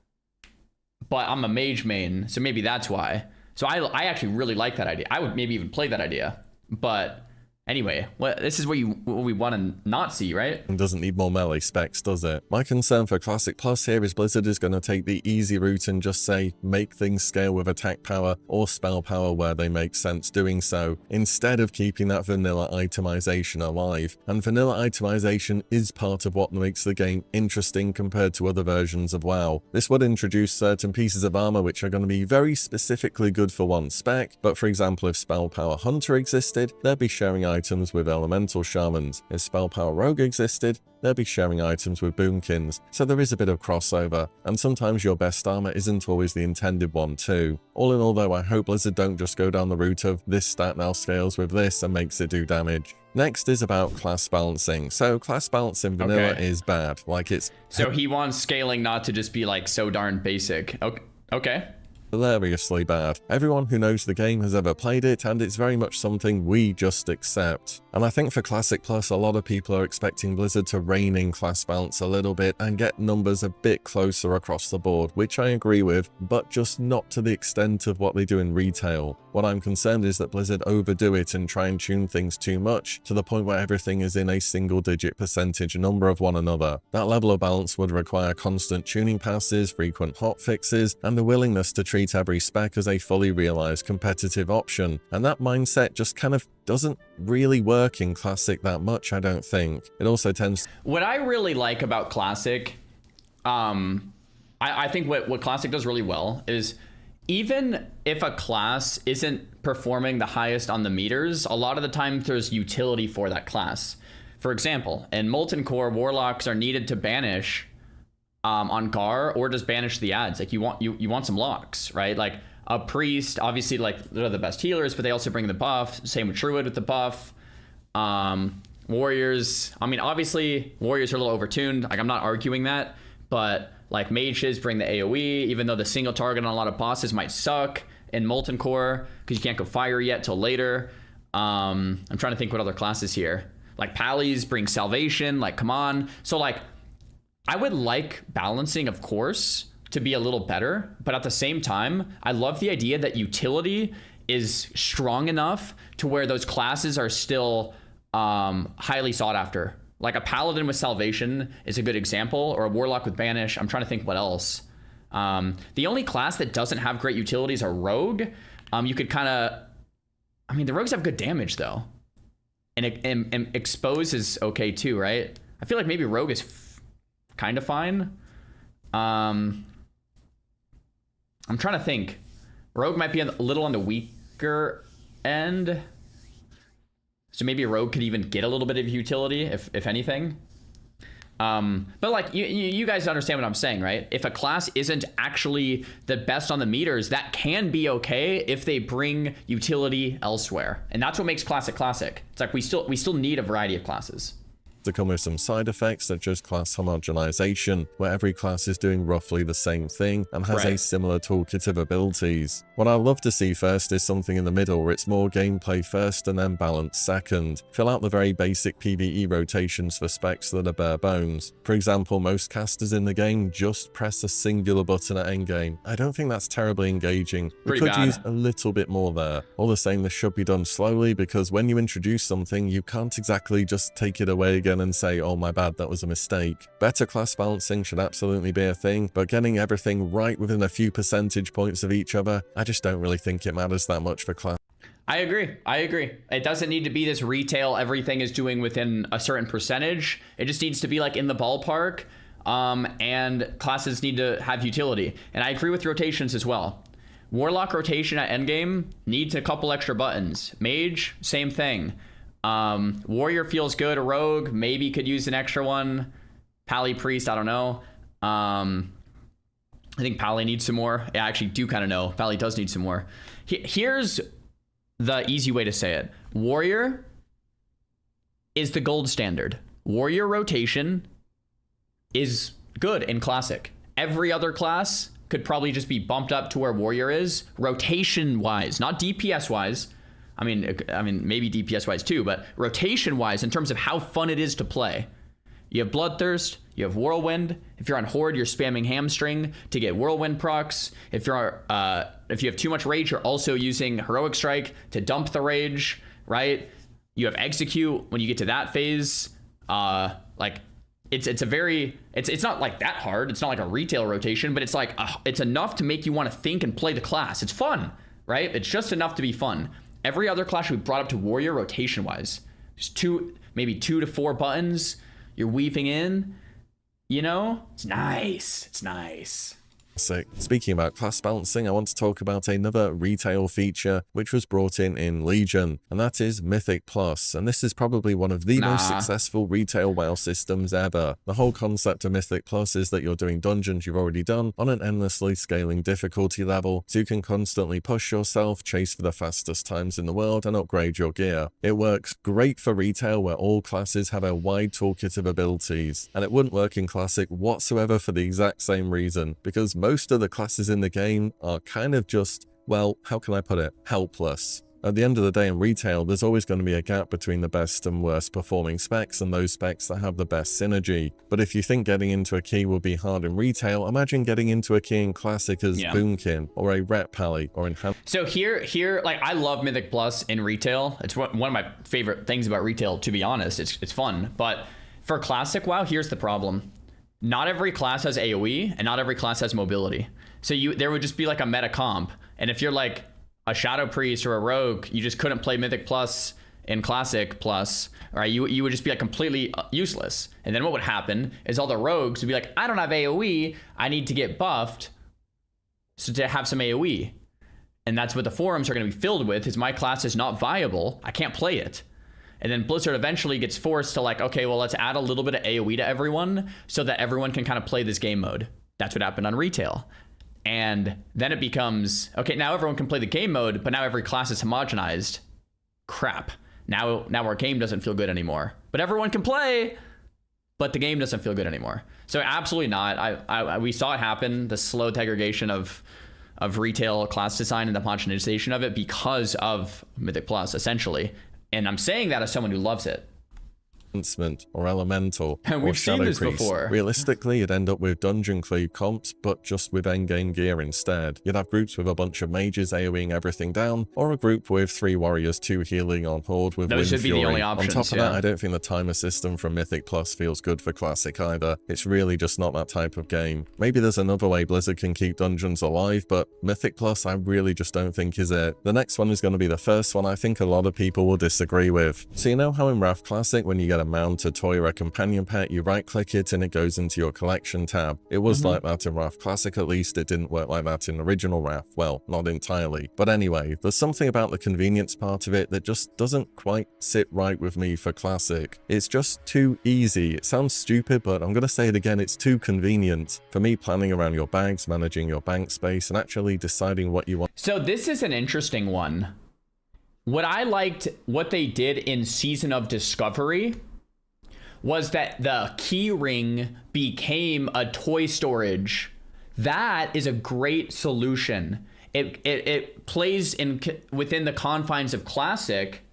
But I'm a mage main, so maybe that's why. So I actually really like that idea. I would maybe even play that idea. But anyway, this is what we want to not see, right? And doesn't need more melee specs, does it? My concern for Classic Plus here is Blizzard is going to take the easy route and just say, make things scale with attack power or spell power where they make sense doing so, instead of keeping that vanilla itemization alive. And vanilla itemization is part of what makes the game interesting compared to other versions of WoW. This would introduce certain pieces of armor which are going to be very specifically good for one spec, but for example, if Spell Power Hunter existed, they'd be sharing items with Elemental Shamans. If Spell Power Rogue existed, they'll be sharing items with Boomkins, so there is a bit of crossover, and sometimes your best armor isn't always the intended one too. All in all though, I hope Blizzard don't just go down the route of this stat now scales with this and makes it do damage. Next is about class balancing. So class balance in vanilla is bad, like it's... So he wants scaling not to just be like so darn basic. Okay. Hilariously bad. Everyone who knows the game has ever played it, and it's very much something we just accept. And I think for Classic Plus, a lot of people are expecting Blizzard to rein in class balance a little bit and get numbers a bit closer across the board, which I agree with, but just not to the extent of what they do in retail. What I'm concerned is that Blizzard overdo it and try and tune things too much, to the point where everything is in a single-digit percentage number of one another. That level of balance would require constant tuning passes, frequent hotfixes, and the willingness to treat every spec as a fully realized competitive option, and that mindset just kind of doesn't really work in Classic that much, I don't think. It also tends... What I really like about Classic, I think what Classic does really well is, even if a class isn't performing the highest on the meters, a lot of the time there's utility for that class. For example, in Molten Core, Warlocks are needed to banish on Gar, or just banish the ads. Like you want some locks, right? Like a priest, obviously, like they're the best healers, but they also bring the buff. Same with Druid with the buff. Warriors, I mean, obviously warriors are a little overtuned. Like I'm not arguing that, but like mages bring the AoE, even though the single target on a lot of bosses might suck in Molten Core because you can't go fire yet till later. I'm trying to think what other classes here. Like Pallies bring salvation. Like come on. So like, I would like balancing, of course, to be a little better, but at the same time, I love the idea that utility is strong enough to where those classes are still highly sought after. Like a Paladin with Salvation is a good example, or a Warlock with Banish. I'm trying to think what else. The only class that doesn't have great utilities are Rogue. You could kind of... I mean, the Rogues have good damage, though. And Expose is okay, too, right? I feel like maybe Rogue is... kind of fine. I'm trying to think. Rogue might be a little on the weaker end, so maybe Rogue could even get a little bit of utility, if anything. But like you guys understand what I'm saying, right? If a class isn't actually the best on the meters, that can be okay if they bring utility elsewhere, and that's what makes Classic classic. It's like we still need a variety of classes. to come with some side effects such as class homogenization, where every class is doing roughly the same thing and has a similar toolkit of abilities. What I'd love to see first is something in the middle where it's more gameplay first and then balance second. Fill out the very basic PvE rotations for specs that are bare bones. For example, most casters in the game just press a singular button at endgame. I don't think that's terribly engaging. We could use a little bit more there. All the same, this should be done slowly, because when you introduce something, you can't exactly just take it away again and say, oh my bad, that was a mistake. Better class balancing should absolutely be a thing, but getting everything right within a few percentage points of each other, I just don't really think it matters that much for class. I agree. It doesn't need to be this retail, everything is doing within a certain percentage. It just needs to be like in the ballpark, and classes need to have utility. And I agree with rotations as well. Warlock rotation at endgame needs a couple extra buttons. Mage, same thing. Warrior feels good. A rogue maybe could use an extra one. Pally priest, I don't know. I think Pally needs some more. Yeah, I actually do kind of know. Pally does need some more. Here's the easy way to say it. Warrior is the gold standard. Warrior rotation is good in classic. Every other class could probably just be bumped up to where warrior is, rotation wise, not DPS wise. I mean maybe DPS wise too, but rotation wise in terms of how fun it is to play. You have Bloodthirst, you have Whirlwind. If you're on Horde, you're spamming Hamstring to get Whirlwind procs. If you have too much rage, you're also using Heroic Strike to dump the rage, right? You have Execute when you get to that phase. Like it's not like that hard. It's not like a retail rotation, but it's like it's enough to make you want to think and play the class. It's fun, right? It's just enough to be fun. Every other class should be brought up to warrior rotation wise. Just maybe 2 to 4 buttons. You're weaving in, you know? It's nice. It's nice. Speaking about class balancing, I want to talk about another retail feature which was brought in Legion, and that is Mythic Plus, and this is probably one of the most successful retail WoW systems ever. The whole concept of Mythic Plus is that you're doing dungeons you've already done on an endlessly scaling difficulty level, so you can constantly push yourself, chase for the fastest times in the world, and upgrade your gear. It works great for retail where all classes have a wide toolkit of abilities, and it wouldn't work in Classic whatsoever for the exact same reason, because most of the classes in the game are kind of just, well, how can I put it, helpless. At the end of the day in retail, there's always going to be a gap between the best and worst performing specs and those specs that have the best synergy. But if you think getting into a key will be hard in retail, imagine getting into a key in Classic as Boomkin or a Rep Pally or in So here, like I love Mythic Plus in retail. It's one of my favorite things about retail, to be honest. It's fun. But for Classic WoW, here's the problem. Not every class has AoE and not every class has mobility. So there would just be like a meta comp. And if you're like a Shadow Priest or a Rogue, you just couldn't play Mythic Plus in Classic Plus, right? You would just be like completely useless. And then what would happen is all the rogues would be like, I don't have AoE, I need to get buffed so to have some AoE. And that's what the forums are going to be filled with, is my class is not viable, I can't play it. And then Blizzard eventually gets forced to like, okay, well, let's add a little bit of AoE to everyone so that everyone can kind of play this game mode. That's what happened on retail. And then it becomes, okay, now everyone can play the game mode, but now every class is homogenized. Crap. Now our game doesn't feel good anymore. But everyone can play, but the game doesn't feel good anymore. So absolutely not. We saw it happen, the slow degradation of retail class design and the homogenization of it because of Mythic Plus, essentially. And I'm saying that as someone who loves it. Or elemental or Shadow Priest. Before. Realistically, you'd end up with dungeon cleave comps, but just with endgame gear instead. You'd have groups with a bunch of mages AoEing everything down, or a group with 3 warriors, 2 healing on Horde with Those should be the only options. On top of that, I don't think the timer system from Mythic Plus feels good for Classic either. It's really just not that type of game. Maybe there's another way Blizzard can keep dungeons alive, but Mythic Plus I really just don't think is it. The next one is going to be the first one I think a lot of people will disagree with. So you know how in Wrath Classic, when you get a mount, a toy, or a companion pet, you right click it and it goes into your collection tab. It was like that in Wrath Classic, at least. It didn't work like that in original Wrath. Well, not entirely. But anyway, there's something about the convenience part of it that just doesn't quite sit right with me for Classic. It's just too easy. It sounds stupid, but I'm gonna say it again, it's too convenient. For me, planning around your bags, managing your bank space, and actually deciding what you want. So this is an interesting one. What I liked, what they did in Season of Discovery, was that the key ring became a toy storage. That is a great solution. It plays within the confines of classic,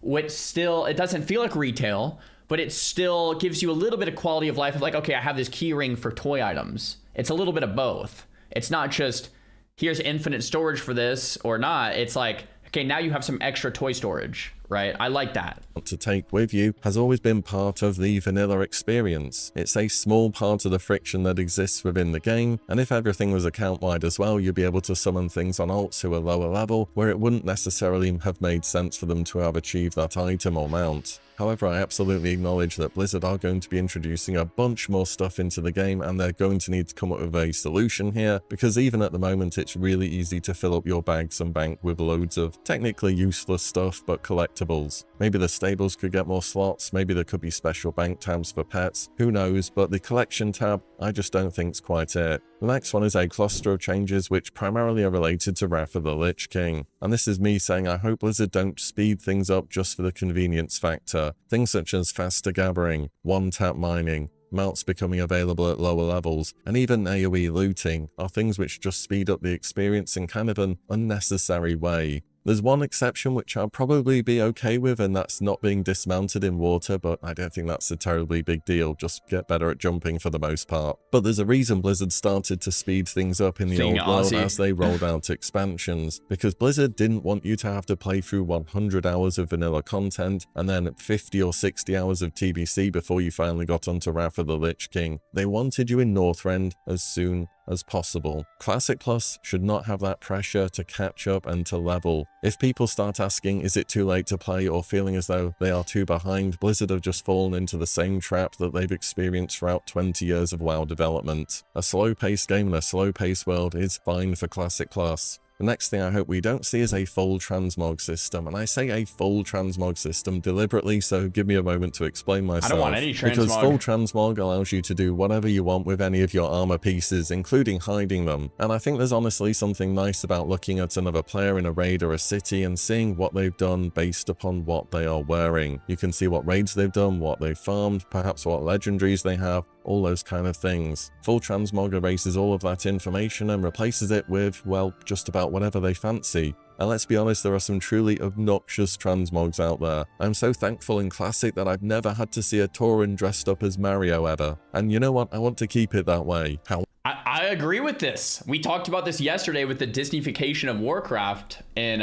which still, it doesn't feel like retail, but it still gives you a little bit of quality of life of like, okay, I have this key ring for toy items. It's a little bit of both. It's not just here's infinite storage for this or not. It's like, okay, now you have some extra toy storage, right? I like that. To take with you has always been part of the vanilla experience. It's a small part of the friction that exists within the game, and if everything was account-wide as well, you'd be able to summon things on alts who are lower level, where it wouldn't necessarily have made sense for them to have achieved that item or mount. However, I absolutely acknowledge that Blizzard are going to be introducing a bunch more stuff into the game, and they're going to need to come up with a solution here, because even at the moment it's really easy to fill up your bags and bank with loads of technically useless stuff but collectibles. Maybe the stables could get more slots, maybe there could be special bank tabs for pets, who knows, but the collection tab I just don't think's quite it. The next one is a cluster of changes which primarily are related to Wrath of the Lich King, and this is me saying I hope Blizzard don't speed things up just for the convenience factor. Things such as faster gathering, one-tap mining, mounts becoming available at lower levels, and even AoE looting are things which just speed up the experience in kind of an unnecessary way. There's one exception which I'll probably be okay with, and that's not being dismounted in water, but I don't think that's a terribly big deal. Just get better at jumping for the most part. But there's a reason Blizzard started to speed things up in the old world as they rolled out expansions, because Blizzard didn't want you to have to play through 100 hours of vanilla content and then 50 or 60 hours of TBC before you finally got onto Wrath of the Lich King. They wanted you in Northrend as soon as possible. Classic Plus should not have that pressure to catch up and to level. If people start asking, is it too late to play, or feeling as though they are too behind, Blizzard have just fallen into the same trap that they've experienced throughout 20 years of WoW development. A slow-paced game in a slow-paced world is fine for Classic Plus. The next thing I hope we don't see is a full transmog system, and I say a full transmog system deliberately, so give me a moment to explain myself. I don't want any transmog. Because full transmog allows you to do whatever you want with any of your armor pieces, including hiding them, and I think there's honestly something nice about looking at another player in a raid or a city and seeing what they've done based upon what they are wearing. You can see what raids they've done, what they've farmed, perhaps what legendaries they have, all those kind of things. Full transmog erases all of that information and replaces it with, well, just about whatever they fancy. And let's be honest, there are some truly obnoxious transmogs out there. I'm so thankful in Classic that I've never had to see a Tauren dressed up as Mario ever. And you know what? I want to keep it that way. I agree with this. We talked about this yesterday with the Disneyfication of Warcraft in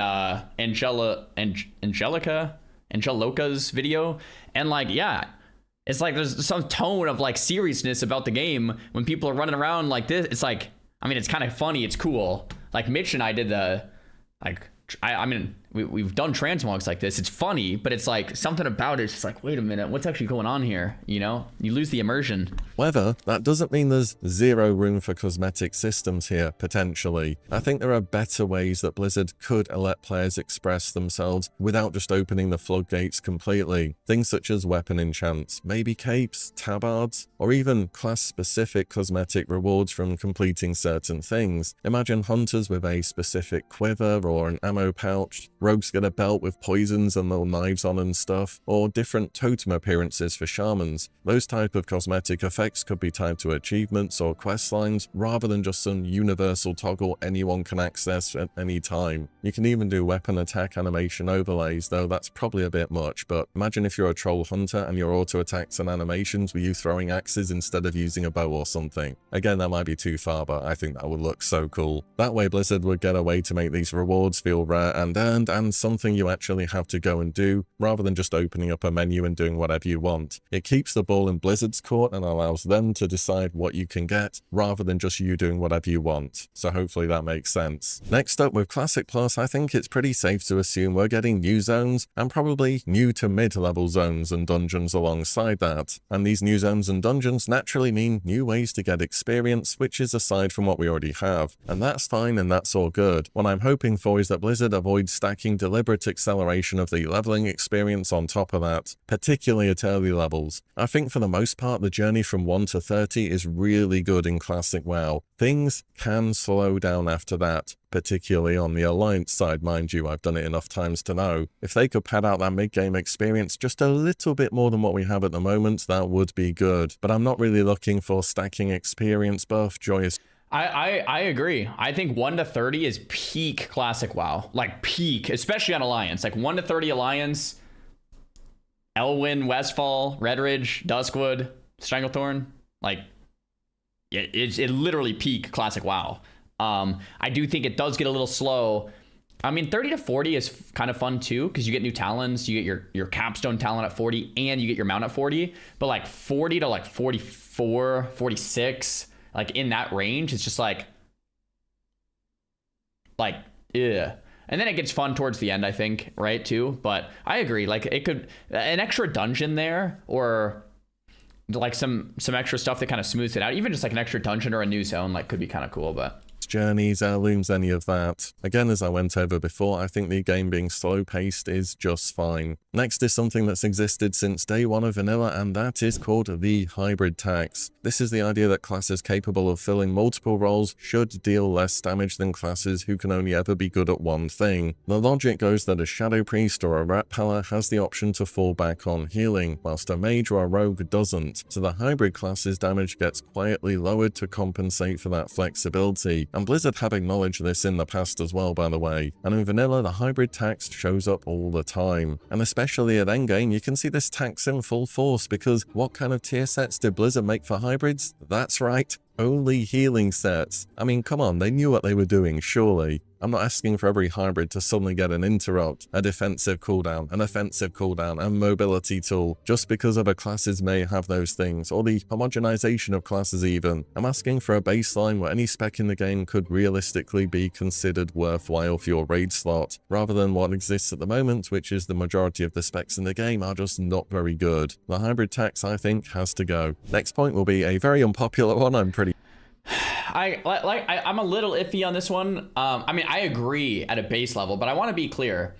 Angelica's video. And like, yeah, it's like there's some tone of like seriousness about the game when people are running around like this. It's like, I mean, it's kind of funny. It's cool. Like Mitch and I did the, like, I mean, we've done transmogs like this. It's funny, but it's like something about it. It's just like, wait a minute, what's actually going on here? You know, you lose the immersion. However, that doesn't mean there's zero room for cosmetic systems here, potentially. I think there are better ways that Blizzard could let players express themselves without just opening the floodgates completely. Things such as weapon enchants, maybe capes, tabards, or even class-specific cosmetic rewards from completing certain things. Imagine hunters with a specific quiver or an ammo pouch, rogues get a belt with poisons and little knives on and stuff, or different totem appearances for shamans. Those type of cosmetic effects could be tied to achievements or quest lines, rather than just some universal toggle anyone can access at any time. You can even do weapon attack animation overlays, though that's probably a bit much, but imagine if you're a troll hunter and your auto attacks and animations were you throwing axes instead of using a bow or something. Again, that might be too far, but I think that would look so cool. That way Blizzard would get a way to make these rewards feel rare and earned, and something you actually have to go and do, rather than just opening up a menu and doing whatever you want. It keeps the ball in Blizzard's court and allows them to decide what you can get, rather than just you doing whatever you want. So hopefully that makes sense. Next up, with Classic Plus, I think it's pretty safe to assume we're getting new zones, and probably new to mid-level zones and dungeons alongside that. And these new zones and dungeons naturally mean new ways to get experience, which is aside from what we already have. And that's fine and that's all good. What I'm hoping for is that Blizzard avoids stacking lacking deliberate acceleration of the leveling experience on top of that, particularly at early levels. I think for the most part the journey from 1 to 30 is really good in Classic WoW. Things can slow down after that, particularly on the Alliance side, mind you. I've done it enough times to know. If they could pad out that mid-game experience just a little bit more than what we have at the moment, that would be good. But I'm not really looking for stacking experience buff, joyous. I agree. I think 1 to 30 is peak Classic WoW. Like peak, especially on Alliance. Like 1 to 30 Alliance, Elwyn, Westfall, Redridge, Duskwood, Stranglethorn. Like, it's literally peak Classic WoW. I do think it does get a little slow. I mean, 30 to 40 is kind of fun too, because you get new talents, you get your capstone talent at 40, and you get your mount at 40. But like 40 to like 44, 46, like in that range, it's just like, yeah. And then it gets fun towards the end, I think, right, too? But I agree, like, it could, an extra dungeon there, or like some extra stuff that kind of smooths it out, even just like an extra dungeon or a new zone, like, could be kind of cool. But journeys, heirlooms, any of that. Again, as I went over before, I think the game being slow-paced is just fine. Next is something that's existed since day one of vanilla, and that is called the hybrid tax. This is the idea that classes capable of filling multiple roles should deal less damage than classes who can only ever be good at one thing. The logic goes that a Shadow Priest or a Rat Pala has the option to fall back on healing, whilst a Mage or a Rogue doesn't, so the hybrid class's damage gets quietly lowered to compensate for that flexibility. And Blizzard have acknowledged this in the past as well, by the way, and in vanilla the hybrid tax shows up all the time. And especially at endgame, you can see this tax in full force, because what kind of tier sets did Blizzard make for hybrids? That's right, only healing sets. I mean, come on, they knew what they were doing, surely. I'm not asking for every hybrid to suddenly get an interrupt, a defensive cooldown, an offensive cooldown, and mobility tool, just because other classes may have those things, or the homogenization of classes even. I'm asking for a baseline where any spec in the game could realistically be considered worthwhile for your raid slot, rather than what exists at the moment, which is the majority of the specs in the game are just not very good. The hybrid tax, I think, has to go. Next point will be a very unpopular one, I'm pretty I'm a little iffy on this one. I mean, I agree at a base level, but I want to be clear.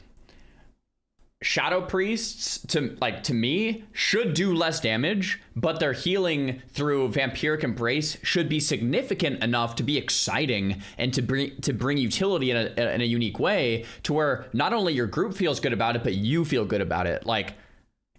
Shadow Priests, to me, should do less damage, but their healing through Vampiric Embrace should be significant enough to be exciting and to bring utility in a unique way, to where not only your group feels good about it, but you feel good about it. Like,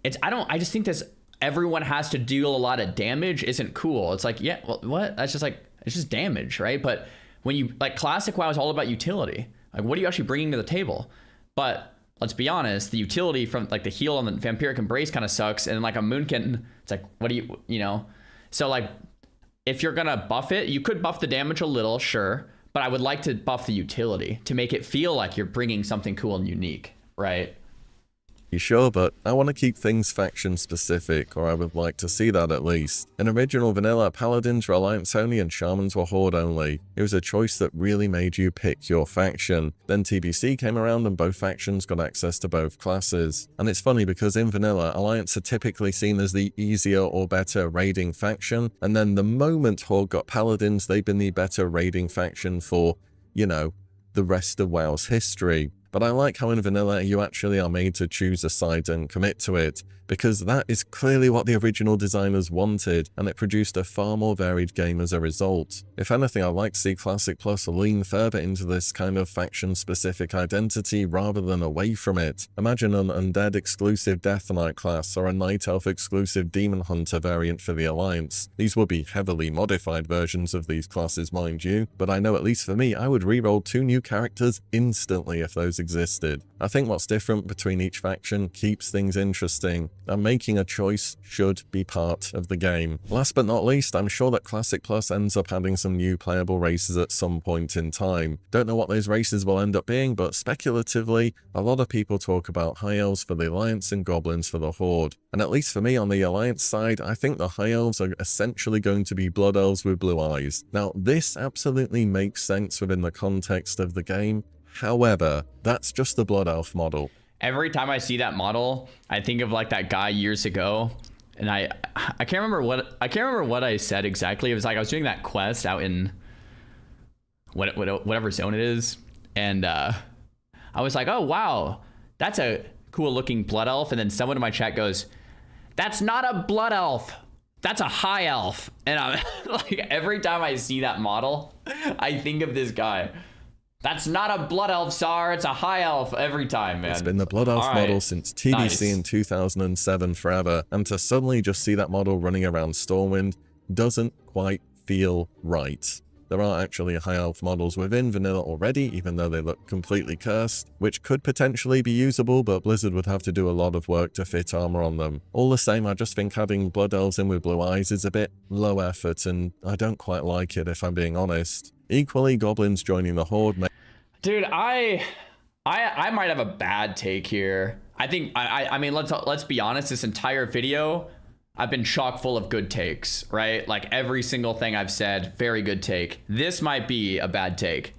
I just think this everyone has to deal a lot of damage isn't cool. It's like, yeah, well, what? That's just like, it's just damage, right? But when you, like, Classic WoW is all about utility. Like, what are you actually bringing to the table? But let's be honest, the utility from, like, the heal on the Vampiric Embrace kind of sucks. And like a Moonkin, it's like, what do you know? So, like, if you're gonna buff it, you could buff the damage a little, sure. But I would like to buff the utility to make it feel like you're bringing something cool and unique, right? Sure, but I want to keep things faction specific, or I would like to see that at least. In original vanilla, Paladins were Alliance only and Shamans were Horde only. It was a choice that really made you pick your faction. Then TBC came around and both factions got access to both classes. And it's funny because in vanilla, Alliance are typically seen as the easier or better raiding faction, and then the moment Horde got Paladins, they've been the better raiding faction for, you know, the rest of WoW's history. But I like how in vanilla you actually are made to choose a side and commit to it, because that is clearly what the original designers wanted, and it produced a far more varied game as a result. If anything, I'd like to see Classic Plus lean further into this kind of faction-specific identity rather than away from it. Imagine an Undead exclusive Death Knight class, or a Night Elf exclusive Demon Hunter variant for the Alliance. These would be heavily modified versions of these classes, mind you, but I know at least for me, I would reroll 2 new characters instantly if those existed. I think what's different between each faction keeps things interesting, and making a choice should be part of the game. Last but not least, I'm sure that Classic Plus ends up adding some new playable races at some point in time. Don't know what those races will end up being, but speculatively, a lot of people talk about High Elves for the Alliance and Goblins for the Horde. And at least for me on the Alliance side, I think the High Elves are essentially going to be Blood Elves with blue eyes. Now, this absolutely makes sense within the context of the game. However, that's just the Blood Elf model. Every time I see that model, I think of like that guy years ago, and I can't remember what I said exactly. It was like I was doing that quest out in whatever zone it is, and I I was like, oh, wow, that's a cool looking blood elf. And then someone in my chat goes, that's not a blood elf. That's a high elf. And I'm like, every time I see that model, I think of this guy. That's not a blood elf, Sar. It's a high elf every time, man. It's been the blood elf model since TDC in 2007 forever. And to suddenly just see that model running around Stormwind doesn't quite feel right. There are actually high elf models within vanilla already, even though they look completely cursed, which could potentially be usable, but Blizzard would have to do a lot of work to fit armor on them. All the same, I just think adding blood elves in with blue eyes is a bit low effort, and I don't quite like it if I'm being honest. Equally, goblins joining the horde. Dude, I might have a bad take here. I mean, let's be honest. This entire video, I've been chock full of good takes, right? Like every single thing I've said, very good take. This might be a bad take.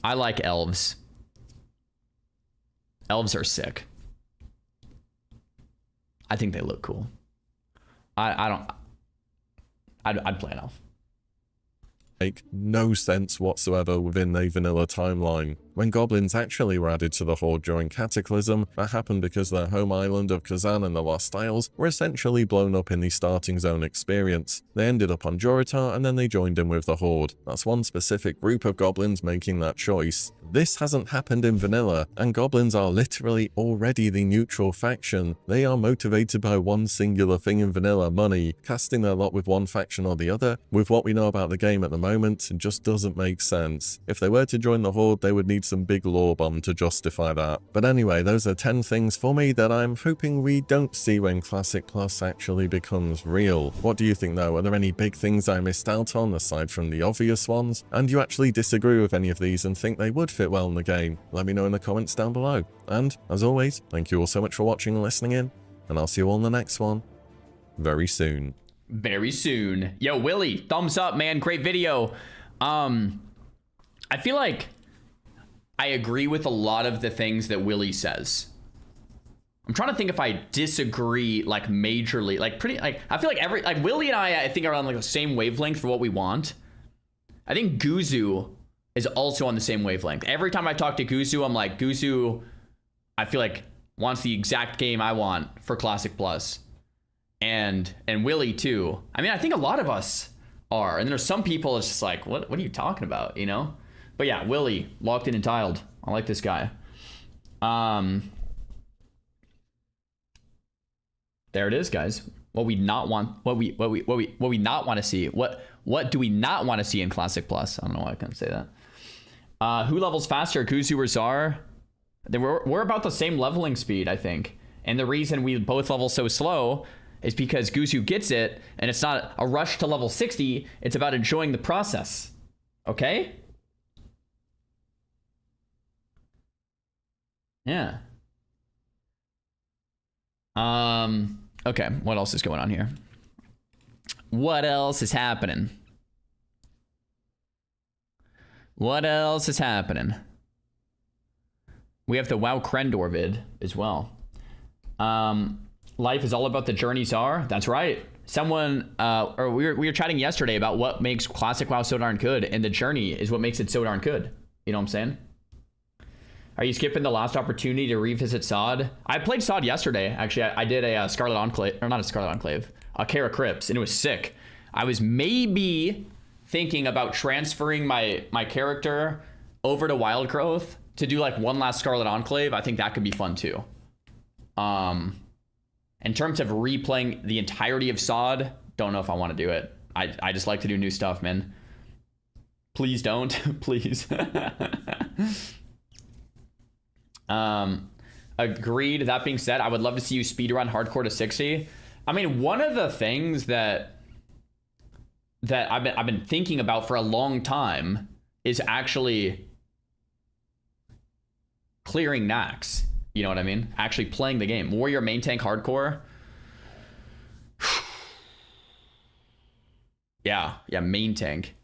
I like elves. Elves are sick. I think they look cool. I'd play an elf. Make no sense whatsoever within the vanilla timeline. When goblins actually were added to the horde during Cataclysm, that happened because their home island of Kazan and the Lost Isles were essentially blown up in the starting zone experience. They ended up on Joritar and then they joined in with the horde. That's one specific group of goblins making that choice. This hasn't happened in vanilla, and goblins are literally already the neutral faction. They are motivated by one singular thing in vanilla, money. Casting their lot with one faction or the other, with what we know about the game at the moment, just doesn't make sense. If they were to join the horde, they would need some big lore bomb to justify that. But anyway, those are 10 things for me that I'm hoping we don't see when Classic Plus actually becomes real. What do you think though? Are there any big things I missed out on aside from the obvious ones? And do you actually disagree with any of these and think they would fit well in the game? Let me know in the comments down below. And as always, thank you all so much for watching and listening in, and I'll see you all in the next one very soon. Very soon. Yo, Willie, thumbs up, man. Great video. I feel like I agree with a lot of the things that Willie says. I'm trying to think if I disagree like majorly, like pretty, like I feel like Willie and I think are on like the same wavelength for what we want. I think Guzu is also on the same wavelength. Every time I talk to Guzu, I'm like, Guzu, I feel like wants the exact game I want for Classic Plus. And Willie too. I mean, I think a lot of us are. And then there's some people it's just like, what are you talking about, you know? But yeah, Willie, locked in and tiled. I like this guy. There it is, guys. What we not want, what we not want to see. What do we not want to see in Classic Plus? I don't know why I couldn't say that. Who levels faster, Guzu or Zar? We're about the same leveling speed, I think. And the reason we both level so slow is because Guzu gets it, and it's not a rush to level 60, it's about enjoying the process. Okay? Yeah. Okay, what else is going on here? What else is happening? What else is happening? We have the WoW Krendor vid as well. Life is all about the journey, Czar. That's right. Someone, or we were chatting yesterday about what makes Classic WoW so darn good, and the journey is what makes it so darn good. You know what I'm saying? Are you skipping the last opportunity to revisit Sod? I played Sod yesterday. Actually, I did a Scarlet Enclave, or not a Scarlet Enclave, a Kara Crypts, and it was sick. I was maybe thinking about transferring my character over to Wild Growth to do like one last Scarlet Enclave. I think that could be fun too. In terms of replaying the entirety of Sod, don't know if I want to do it. I just like to do new stuff, man. Please don't. Please. Agreed. That being said, I would love to see you speedrun hardcore to 60. I mean, one of the things that I've been thinking about for a long time is actually clearing Nax. You know what I mean? Actually playing the game. Warrior main tank hardcore. Yeah, main tank.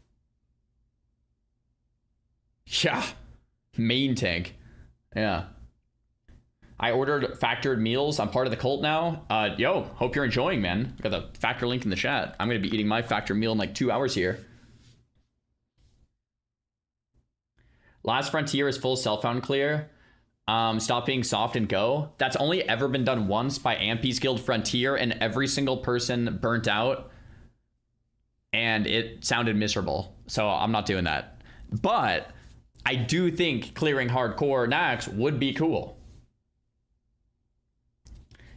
Yeah, main tank. Yeah. I ordered factored meals. I'm part of the cult now. Yo, hope you're enjoying, man. Got the factor link in the chat. I'm going to be eating my factor meal in like 2 hours here. Last Frontier is full self-found clear. Stop being soft and go. That's only ever been done once by Ampy's Guild Frontier, and every single person burnt out. And it sounded miserable. So I'm not doing that. But I do think clearing hardcore Nax would be cool.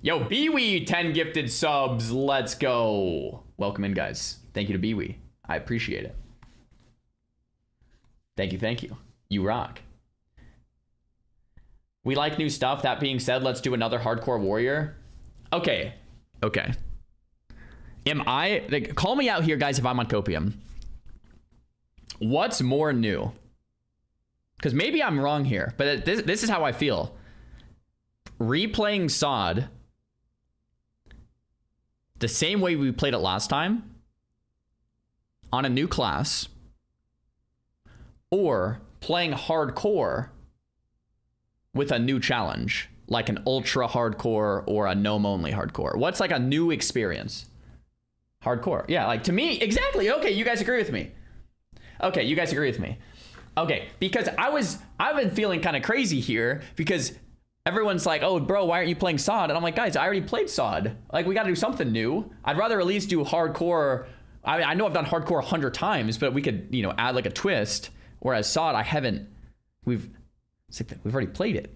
Yo, Biwi 10 gifted subs. Let's go. Welcome in, guys. Thank you to Biwi. I appreciate it. Thank you, thank you. You rock. We like new stuff. That being said, let's do another hardcore warrior. Okay. Okay. Am I... Like, call me out here, guys, if I'm on copium. What's more new? Because maybe I'm wrong here, but this is how I feel. Replaying SOD the same way we played it last time on a new class, or playing hardcore with a new challenge, like an ultra hardcore or a gnome only hardcore. What's like a new experience? Hardcore. Yeah, like to me, exactly. Okay, you guys agree with me. Okay, you guys agree with me. Okay, because I've been feeling kind of crazy here because everyone's like, oh, bro, why aren't you playing SOD? And I'm like, guys, I already played SOD. Like, we got to do something new. I'd rather at least do hardcore. I know I've done hardcore 100 times, but we could, you know, add like a twist. Whereas SOD, I haven't. We've already played it.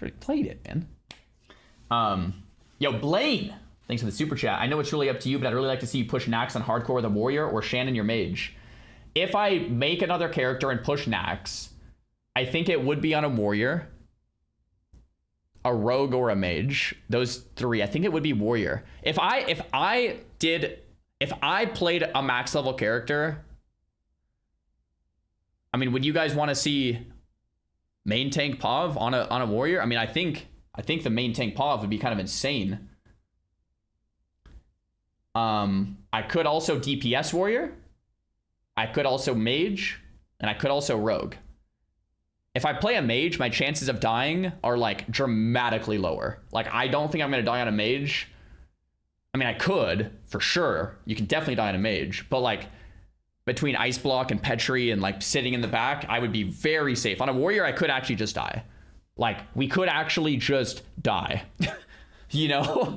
Already played it, man. Yo, Blaine, thanks for the super chat. I know it's really up to you, but I'd really like to see you push Nax on hardcore with a warrior or Shannon your mage. If I make another character and push Nax, I think it would be on a warrior, a rogue, or a mage. Those three. I think it would be warrior. If I played a max level character, I mean, would you guys want to see main tank Pav on a warrior? I mean, I think the main tank Pav would be kind of insane. I could also DPS warrior. I could also mage, and I could also rogue. If I play a mage, my chances of dying are like dramatically lower. Like, I don't think I'm going to die on a mage. I mean, I could for sure. You can definitely die on a mage, but like between ice block and Petri and like sitting in the back, I would be very safe. On a warrior, I could actually just die. Like, we could actually just die. You know?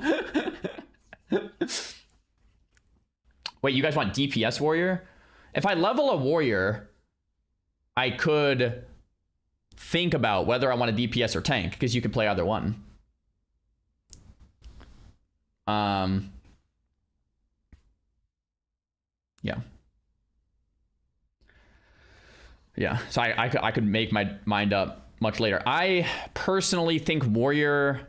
Wait, you guys want DPS warrior? If I level a warrior, I could think about whether I want a DPS or tank, because you can play either one. Yeah. Yeah, so I could make my mind up much later. I personally think warrior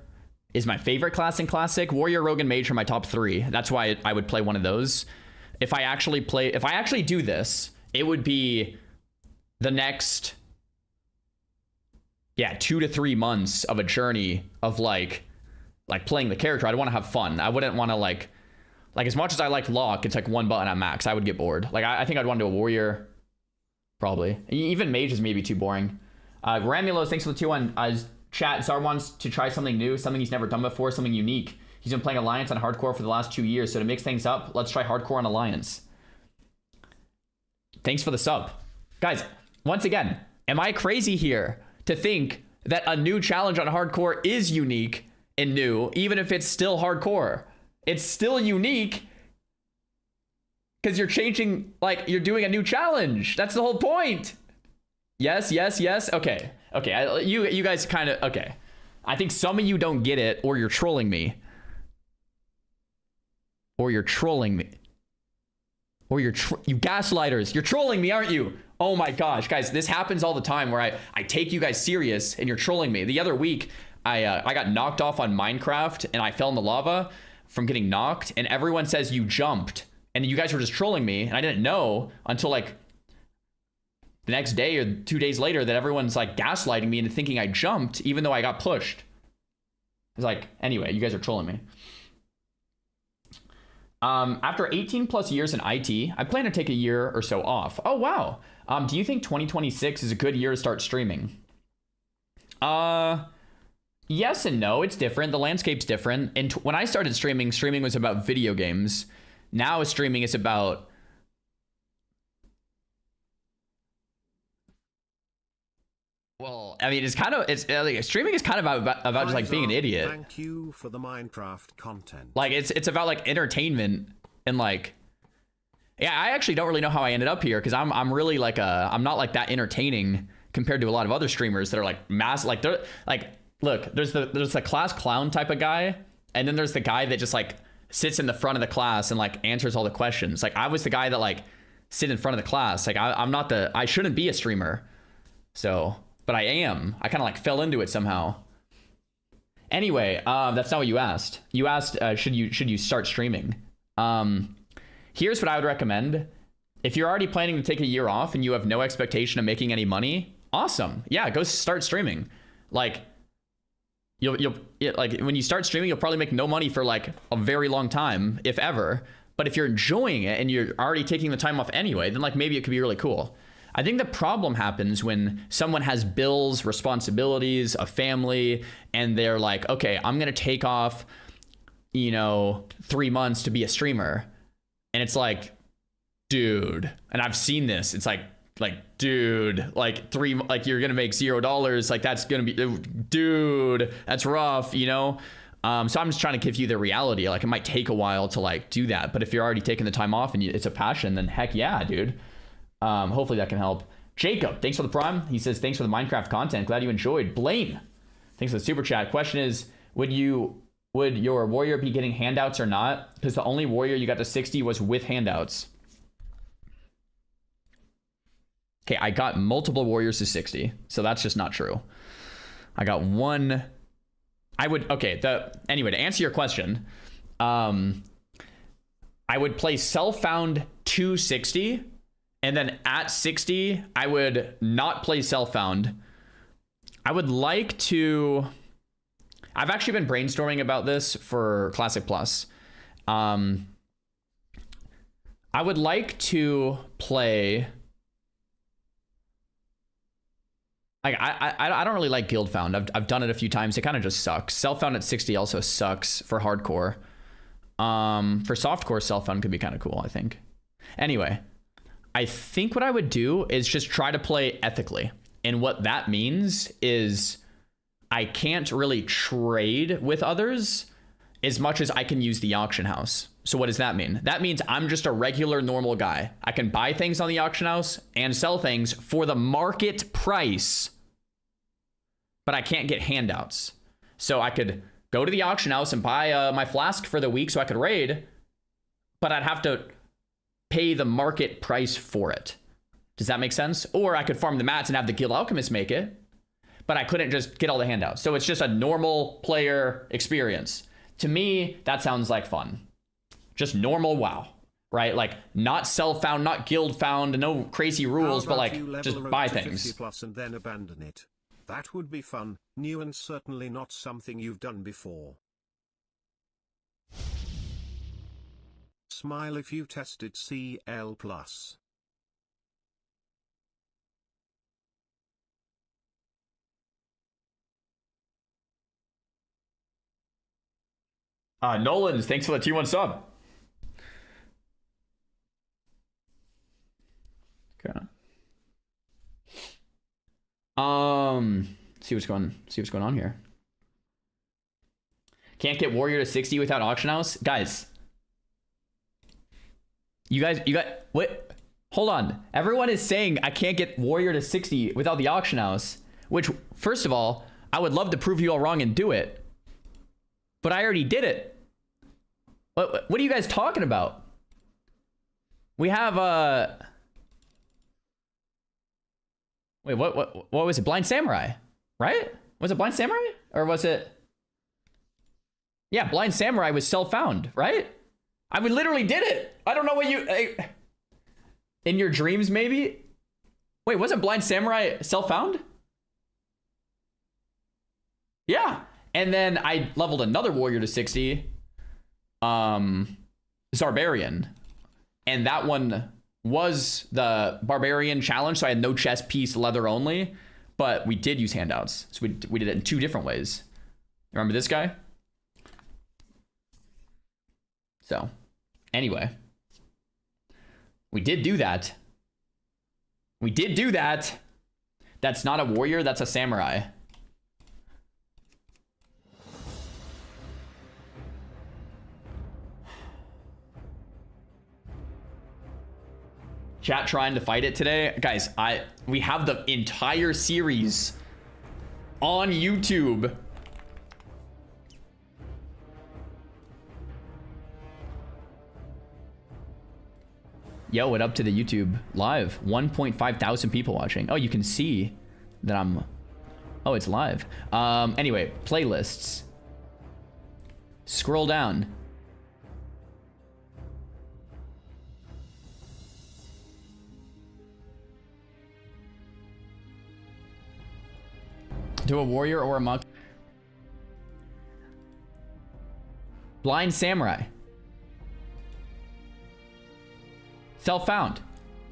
is my favorite class in Classic. Warrior, rogue, and mage are my top three. That's why I would play one of those. If I actually do this, it would be the next, 2 to 3 months of a journey of like playing the character. I'd want to have fun. I wouldn't want to like as much as I like Locke, it's like one button at max. I would get bored. Like, I think I'd want to do a warrior, probably. Even mage is maybe too boring. Ramulos, thanks for the 2-1. Chat, Zar wants to try something new, something he's never done before, something unique. He's been playing Alliance on hardcore for the last 2 years, so to mix things up, let's try hardcore on Alliance. Thanks for the sub. Guys, once again, am I crazy here to think that a new challenge on hardcore is unique and new, even if it's still hardcore? It's still unique because you're changing, like, you're doing a new challenge. That's the whole point. Yes, yes, yes. Okay, okay. You guys kind of, okay. I think some of you don't get it, or you're trolling me. Or you're trolling me. Or you gaslighters. You're trolling me, aren't you? Oh my gosh, guys, this happens all the time where I take you guys serious and you're trolling me. The other week, I got knocked off on Minecraft and I fell in the lava from getting knocked, and everyone says you jumped, and you guys were just trolling me, and I didn't know until like the next day or 2 days later that everyone's like gaslighting me into thinking I jumped even though I got pushed. It's like, anyway, you guys are trolling me. After 18 plus years in IT, I plan to take a year or so off. Oh, wow. Do you think 2026 is a good year to start streaming? Yes and no. It's different. The landscape's different. And when I started streaming, streaming was about video games. Now streaming is about, Well, I mean, it's kind of like streaming is kind of about just like being an idiot. Thank you for the Minecraft content. Like it's about like entertainment and like, yeah, I actually don't really know how I ended up here because I'm really like I'm not like that entertaining compared to a lot of other streamers that are like like they're like, look, there's the class clown type of guy, and then there's the guy that just like sits in the front of the class and like answers all the questions. Like I was the guy that like sit in front of the class. Like I'm not I shouldn't be a streamer. So, but I am. I kind of like fell into it somehow. Anyway, that's not what you asked. You asked, should you start streaming? Here's what I would recommend. If you're already planning to take a year off and you have no expectation of making any money, awesome. Yeah, go start streaming. Like you'll like when you start streaming, you'll probably make no money for like a very long time, if ever. But if you're enjoying it and you're already taking the time off anyway, then like maybe it could be really cool. I think the problem happens when someone has bills, responsibilities, a family, and they're like, okay, I'm going to take off, 3 months to be a streamer. And it's like, dude, and I've seen this. It's like, dude, like you're going to make $0. Like that's going to be, dude, that's rough, So I'm just trying to give you the reality. Like it might take a while to like do that. But if you're already taking the time off and it's a passion, then heck yeah, dude. Hopefully that can help. Jacob, thanks for the prime. He says, thanks for the Minecraft content. Glad you enjoyed. Blaine, thanks for the super chat. Question is, would your warrior be getting handouts or not? Because the only warrior you got to 60 was with handouts. Okay, I got multiple warriors to 60, so that's just not true. I got one. Anyway, to answer your question, I would play self-found to 60. And then at 60, I would not play self-found. I would like to... I've actually been brainstorming about this for Classic Plus. I would like to play... Like I don't really like guild found. I've done it a few times. It kind of just sucks. Self-found at 60 also sucks for hardcore. For softcore, self-found could be kind of cool, I think. Anyway... I think what I would do is just try to play ethically. And what that means is I can't really trade with others as much as I can use the auction house. So what does that mean? That means I'm just a regular normal guy. I can buy things on the auction house and sell things for the market price, but I can't get handouts. So I could go to the auction house and buy my flask for the week so I could raid, but I'd have to pay the market price for it. Does that make sense? Or I could farm the mats and have the guild alchemist make it, but I couldn't just get all the handouts. So it's just a normal player experience. To me, that sounds like fun. Just normal WoW, right? Like not self-found, not guild found, no crazy rules, but like just buy things. 50 plus and then abandon it. That would be fun, new and certainly not something you've done before. Smile if you tested CL+. Nolan's, thanks for the T1 sub. Okay. See what's going on here. Can't get warrior to 60 without auction house, guys. You got what? Hold on. Everyone is saying I can't get warrior to 60 without the auction house, which first of all, I would love to prove you all wrong and do it. But I already did it. What are you guys talking about? We have wait, what was it? Blind Samurai, right? Was it Blind Samurai or was it? Yeah, Blind Samurai was self-found, right? I literally did it. I don't know what you... in your dreams, maybe? Wait, wasn't Blind Samurai self-found? Yeah. And then I leveled another warrior to 60. Zarbarian. And that one was the Barbarian challenge, so I had no chest piece, leather only. But we did use handouts. So we did it in 2 different ways. Remember this guy? So, anyway, we did do that. We did do that. That's not a warrior, that's a samurai. Chat trying to fight it today. Guys, we have the entire series on YouTube. Yo, what up to the YouTube live? 1.5 thousand people watching. Oh, you can see that I'm... Oh, it's live. Anyway, playlists. Scroll down. To a warrior or a monk. Blind samurai. Self-found.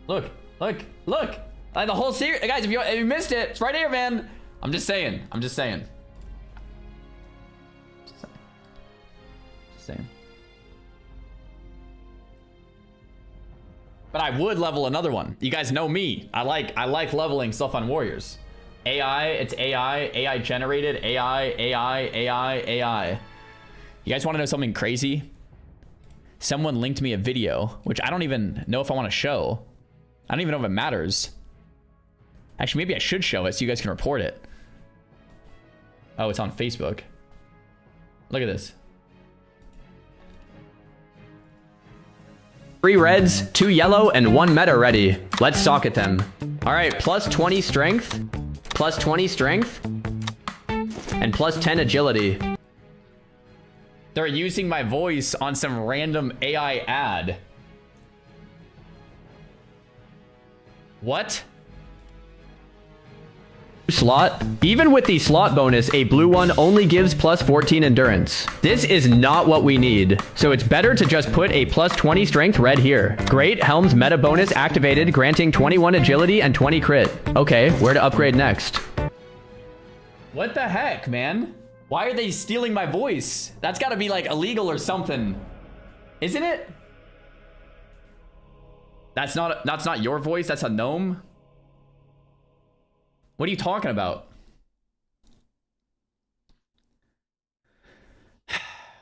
Look. The whole series. Guys, if you missed it, it's right here, man. I'm just saying. Just saying. But I would level another one. You guys know me. I like leveling stuff on warriors. AI, it's AI generated, AI. You guys want to know something crazy? Someone linked me a video, which I don't even know if I want to show. I don't even know if it matters. Actually, maybe I should show it so you guys can report it. Oh, it's on Facebook. Look at this. 3 reds, 2 yellow, and 1 meta ready. Let's socket them. All right, plus 20 strength. Plus 20 strength and plus 10 agility. They're using my voice on some random AI ad. What? Slot. Even with the slot bonus, a blue one only gives plus 14 endurance. This is not what we need. So it's better to just put a plus 20 strength red here. Great, Helm's meta bonus activated, granting 21 agility and 20 crit. Okay, where to upgrade next? What the heck, man? Why are they stealing my voice? That's gotta be like illegal or something. Isn't it? That's not your voice, that's a gnome? What are you talking about?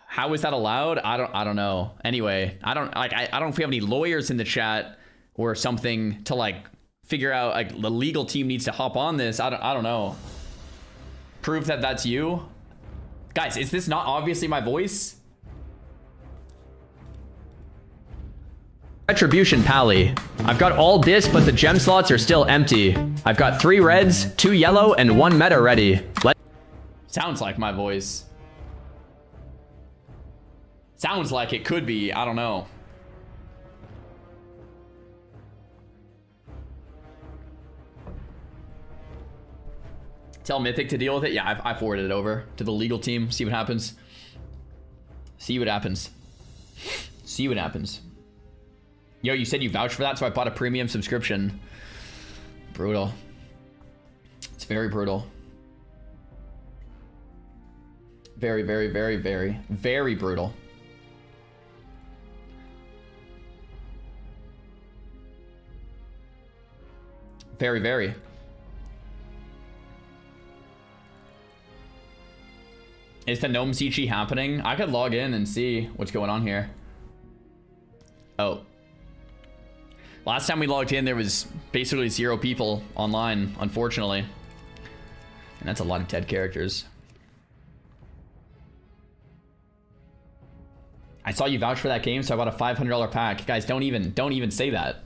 How is that allowed? I don't know. Anyway, I don't know if we have any lawyers in the chat or something to like figure out, like the legal team needs to hop on this. I don't know. Prove that that's you. Guys, is this not obviously my voice? Retribution Pally. I've got all this, but the gem slots are still empty. I've got 3 reds, 2 yellow, and 1 meta ready. Sounds like my voice. Sounds like it could be. I don't know. Tell Mythic to deal with it. Yeah, I forwarded it over to the legal team. See what happens. See what happens. See what happens. Yo, you said you vouched for that, so I bought a premium subscription. Brutal. It's very brutal. Very, very, very, very, very brutal. Very, very. Is the Gnome CG happening? I could log in and see what's going on here. Oh. Last time we logged in, there was basically 0 people online, unfortunately. And that's a lot of dead characters. I saw you vouch for that game, so I bought a $500 pack. Guys, don't even say that.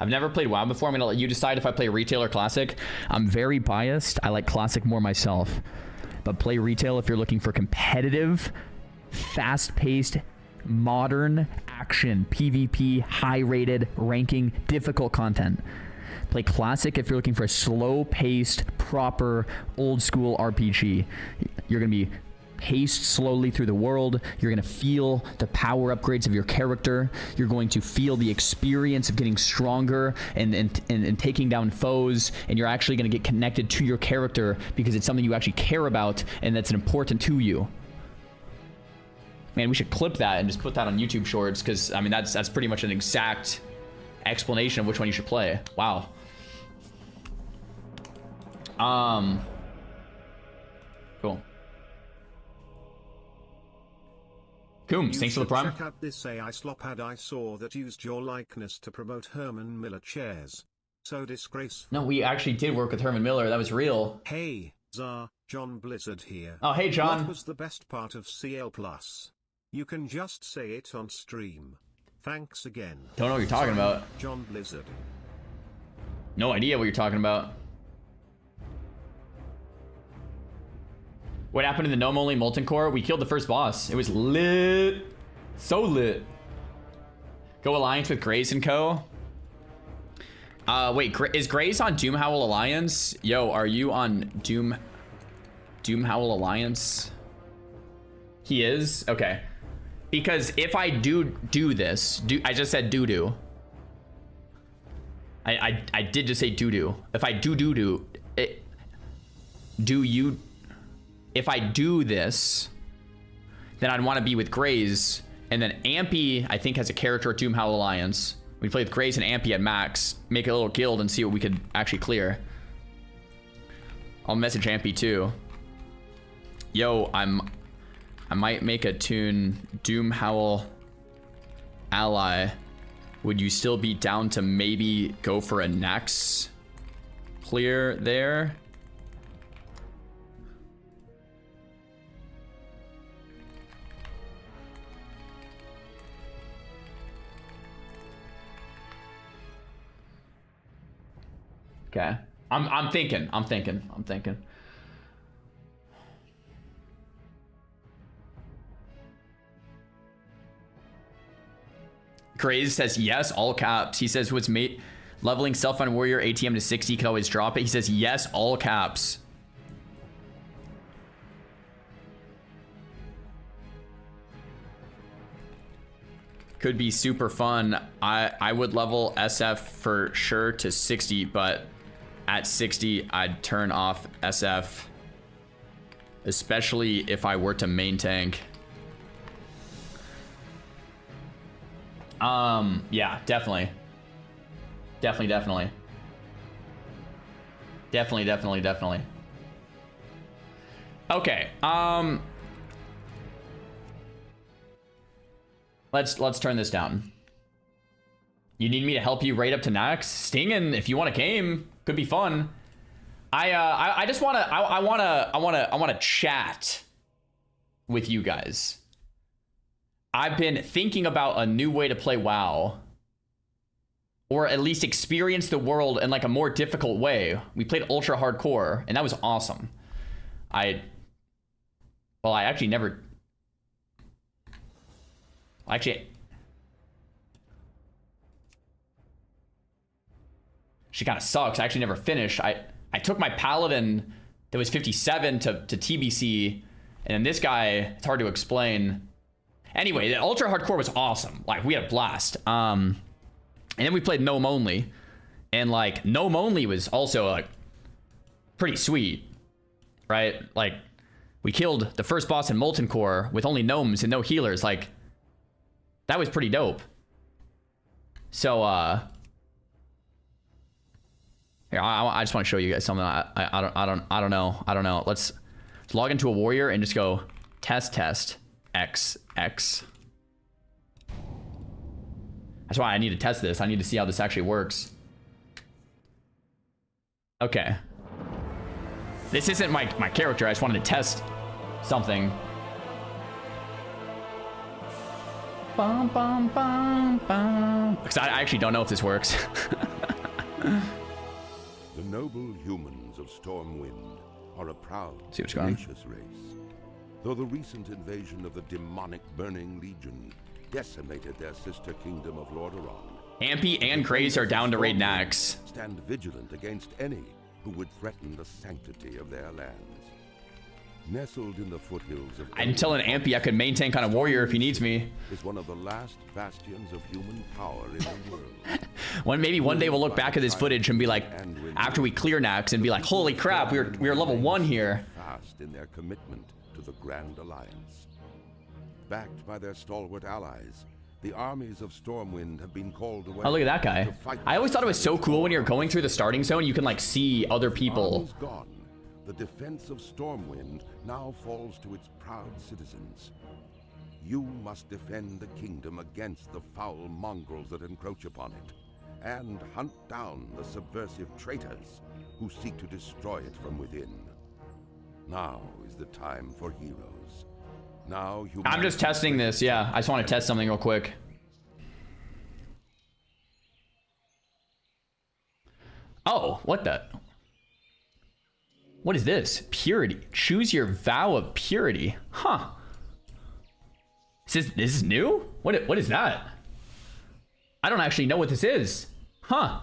I've never played WoW before. I'm gonna let you decide if I play retail or classic. I'm very biased. I like classic more myself. But play retail if you're looking for competitive, fast-paced, modern action, PvP, high-rated, ranking, difficult content. Play classic if you're looking for a slow-paced, proper, old-school RPG. You're gonna be paced slowly through the world. You're going to feel the power upgrades of your character. You're going to feel the experience of getting stronger and taking down foes. And you're actually going to get connected to your character because it's something you actually care about and that's important to you. Man, we should clip that and just put that on YouTube Shorts because, I mean, that's pretty much an exact explanation of which one you should play. Wow. Cool. Coom, thanks for the prime. Check out this AI slop ad I saw that used your likeness to promote Herman Miller chairs. So disgraceful. No, we actually did work with Herman Miller. That was real. Hey, Czar, John Blizzard here. Oh, hey, John. What was the best part of CL Plus? You can just say it on stream. Thanks again. Don't know what you're talking about. John Blizzard. No idea what you're talking about. What happened in the gnome only molten core? We killed the first boss. It was lit. So lit. Go alliance with Grace and Co. Wait, is Grace on Doomhowl Alliance? Yo, are you on Doomhowl Alliance? He is? Okay. Because if I do this, I just said doo-doo. I did just say doo-doo. If I do if I do this, then I'd want to be with Graze, and then Ampy, I think, has a character at Doomhowl Alliance. We play with Graze and Ampy at max, make a little guild and see what we could actually clear. I'll message Ampy too. Yo, I might make a tune Doomhowl Ally. Would you still be down to maybe go for a Nax clear there? Okay. I'm thinking. Graze says yes, all caps. He says what's mate leveling self-found warrior ATM to 60 could always drop it. He says yes, all caps. Could be super fun. I would level SF for sure to 60, but at 60 I'd turn off SF, especially if I were to main tank. Yeah, definitely. Definitely. Okay, let's turn this down. You need me to help you raid up to Nax? Stingin', if you want a game, could be fun. I just wanna I wanna chat with you guys. I've been thinking about a new way to play WoW, or at least experience the world in like a more difficult way. We played ultra hardcore, and that was awesome. I actually never. Actually, she kind of sucks. I actually never finished. I took my paladin that was 57 to TBC, and then this guy, it's hard to explain. Anyway, the ultra hardcore was awesome. Like, we had a blast. And then we played gnome only, and like gnome only was also like pretty sweet, right? Like, we killed the first boss in molten core with only gnomes and no healers. Like, that was pretty dope. So here, I just want to show you guys something. I don't know. Let's log into a warrior and just go test X. That's why I need to test this. I need to see how this actually works. Okay. This isn't my character. I just wanted to test something. Bum, bum, bum, bum. Because I actually don't know if this works. The noble humans of Stormwind are a proud, tenacious race. Though the recent invasion of the demonic Burning Legion decimated their sister kingdom of Lordaeron, Ampy and Grace are down to raid Nax. Stand vigilant against any who would threaten the sanctity of their lands. Nestled in the foothills of I'm telling Ampy I could main tank on a warrior if he needs me. Is one of the last bastions of human power in the world. Maybe one day we'll look back at this footage and be like, after we clear Nax, and be like, holy crap, we were level 1 here. Fast in their commitment to the Grand Alliance. Backed by their stalwart allies, The armies of Stormwind have been called away. Oh, look at that guy. I always thought it was so cool when you're going through the starting zone, you can like see other people. Armies gone. The defense of Stormwind now falls to its proud citizens. You must defend the kingdom against the foul mongrels that encroach upon it, and hunt down the subversive traitors who seek to destroy it from within. Now is the time for heroes. Now I'm just testing this, yeah. I just want to test something real quick. Oh, what the? What is this? Purity. Choose your vow of purity. Huh. This is new? What is that? I don't actually know what this is. Huh.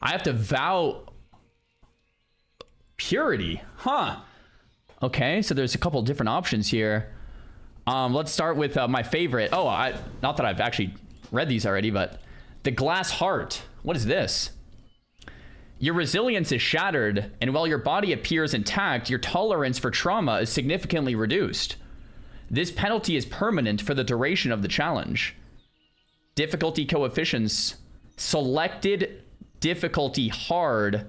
I have to vow purity. Huh. Okay, so there's a couple different options here. Let's start with my favorite. Oh, not that I've actually read these already, but the glass heart. What is this? Your resilience is shattered, and while your body appears intact, your tolerance for trauma is significantly reduced. This penalty is permanent for the duration of the challenge. Difficulty coefficients. Selected difficulty hard.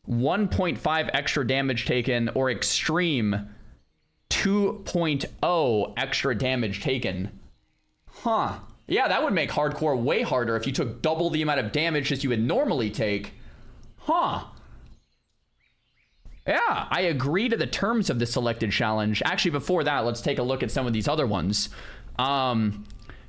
1.5 extra damage taken, or extreme 2.0 extra damage taken. Huh. Yeah, that would make hardcore way harder if you took double the amount of damage as you would normally take. Huh. Yeah, I agree to the terms of the selected challenge. Actually, before that, let's take a look at some of these other ones.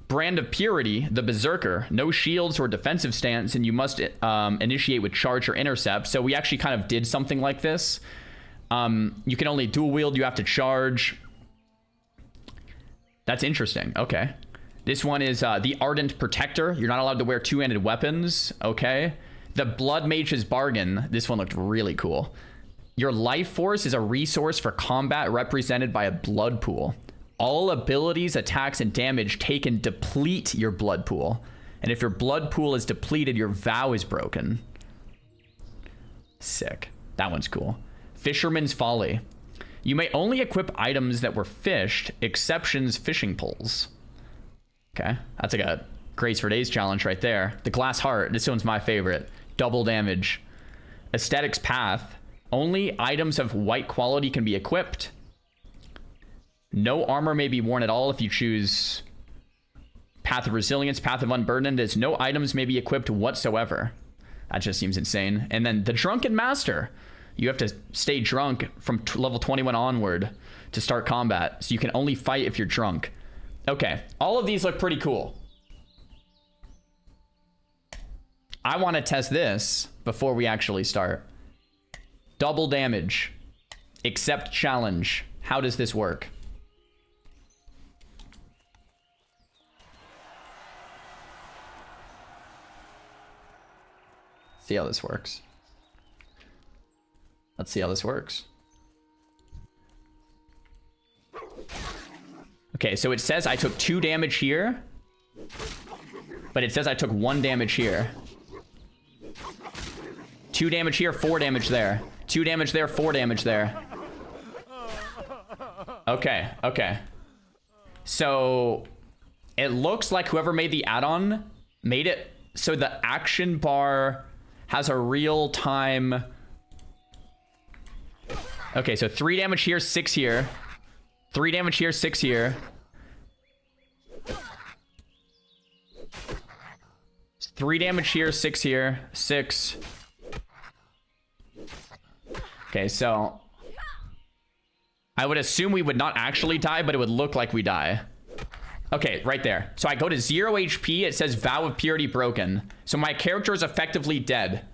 Brand of Purity, the Berserker. No shields or defensive stance, and you must initiate with charge or intercept. So we actually kind of did something like this. You can only dual wield, you have to charge. That's interesting. Okay. This one is the Ardent Protector. You're not allowed to wear two-handed weapons. Okay. The Blood Mage's Bargain. This one looked really cool. Your life force is a resource for combat represented by a blood pool. All abilities, attacks, and damage taken deplete your blood pool. And if your blood pool is depleted, your vow is broken. Sick. That one's cool. Fisherman's Folly. You may only equip items that were fished, exceptions fishing poles. Okay, that's like a Grace for Days challenge right there. The Glass Heart. This one's my favorite. Double damage. Aesthetics Path. Only items of white quality can be equipped. No armor may be worn at all if you choose Path of Resilience, Path of Unburdened. As no items may be equipped whatsoever. That just seems insane. And then the Drunken Master. You have to stay drunk from level 21 onward to start combat. So you can only fight if you're drunk. Okay, all of these look pretty cool. I want to test this before we actually start. Double damage. Accept challenge. How does this work? See how this works. Let's see how this works. Okay, so it says I took 2 damage here, but it says I took 1 damage here. 2 damage here, 4 damage there. 2 damage there, 4 damage there. Okay, okay. So it looks like whoever made the add-on made it so the action bar has a real-time... Okay, so 3 damage here, 6 here. 3 damage here, 6 here. 3 damage here, 6 here, 6. Okay, so I would assume we would not actually die, but it would look like we die. Okay, right there. So I go to 0 HP, it says Vow of Purity broken. So my character is effectively dead.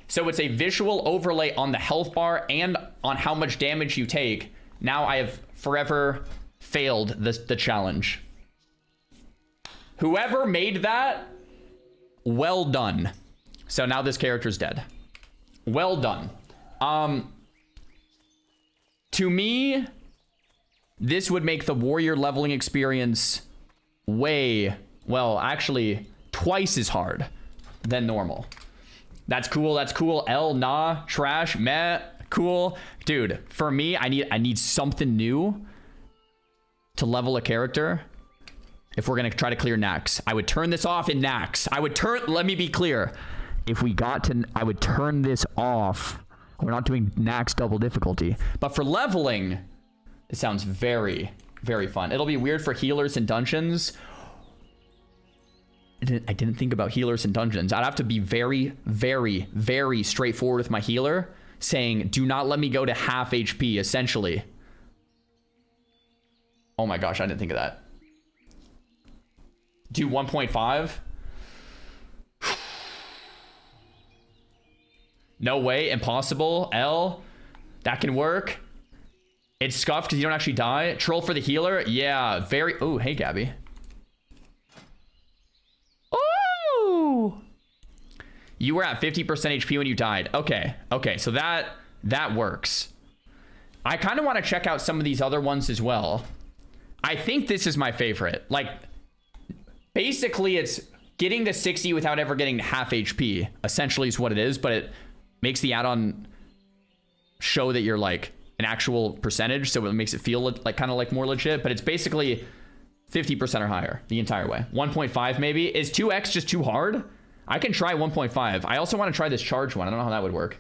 So it's a visual overlay on the health bar and on how much damage you take. Now I have forever failed the challenge. Whoever made that, well done. So now this character's dead. Well done. To me, this would make the warrior leveling experience way, well, actually twice as hard than normal. That's cool. That's cool. Nah, trash, meh, cool. Dude, for me, I need something new to level a character. If we're gonna try to clear Nax, I would turn this off in Nax. Let me be clear. If we got to, I would turn this off. We're not doing Nax double difficulty. But for leveling, it sounds very, very fun. It'll be weird for healers in dungeons. I didn't think about healers in dungeons. I'd have to be very, very, very straightforward with my healer, saying, do not let me go to half HP, essentially. Oh my gosh, I didn't think of that. Do 1.5? No way, impossible. L, that can work. It's scuffed because you don't actually die. Troll for the healer, yeah, very. Oh, hey, Gabby. Oh, you were at 50% HP when you died. Okay, so that works. I kind of want to check out some of these other ones as well. I think this is my favorite. Like, basically, it's getting to 60 without ever getting to half HP. Essentially, is what it is, but it makes the add-on show that you're like an actual percentage, so it makes it feel like kind of like more legit. But it's basically 50% or higher the entire way. 1.5 maybe. Is 2x just too hard? I can try 1.5. I also want to try this charge one. I don't know how that would work.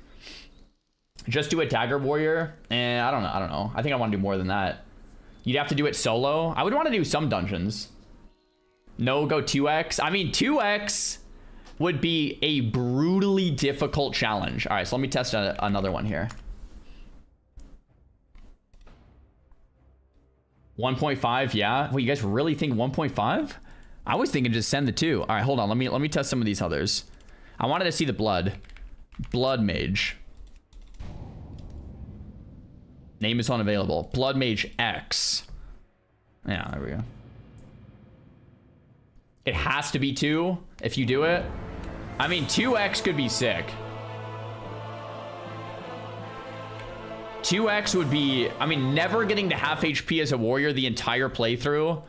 Just do a dagger warrior, and I don't know. I think I want to do more than that. You'd have to do it solo. I would want to do some dungeons. No, go 2x. I mean, 2x would be a brutally difficult challenge. All right, so let me test another one here. 1.5, yeah. Well, you guys really think 1.5? I was thinking just send the 2. All right, hold on. Let me test some of these others. I wanted to see the blood. Blood mage. Name is unavailable. Blood mage X. Yeah, there we go. It has to be 2 if you do it. I mean, 2x could be sick. 2x would be, I mean, never getting to half HP as a warrior the entire playthrough.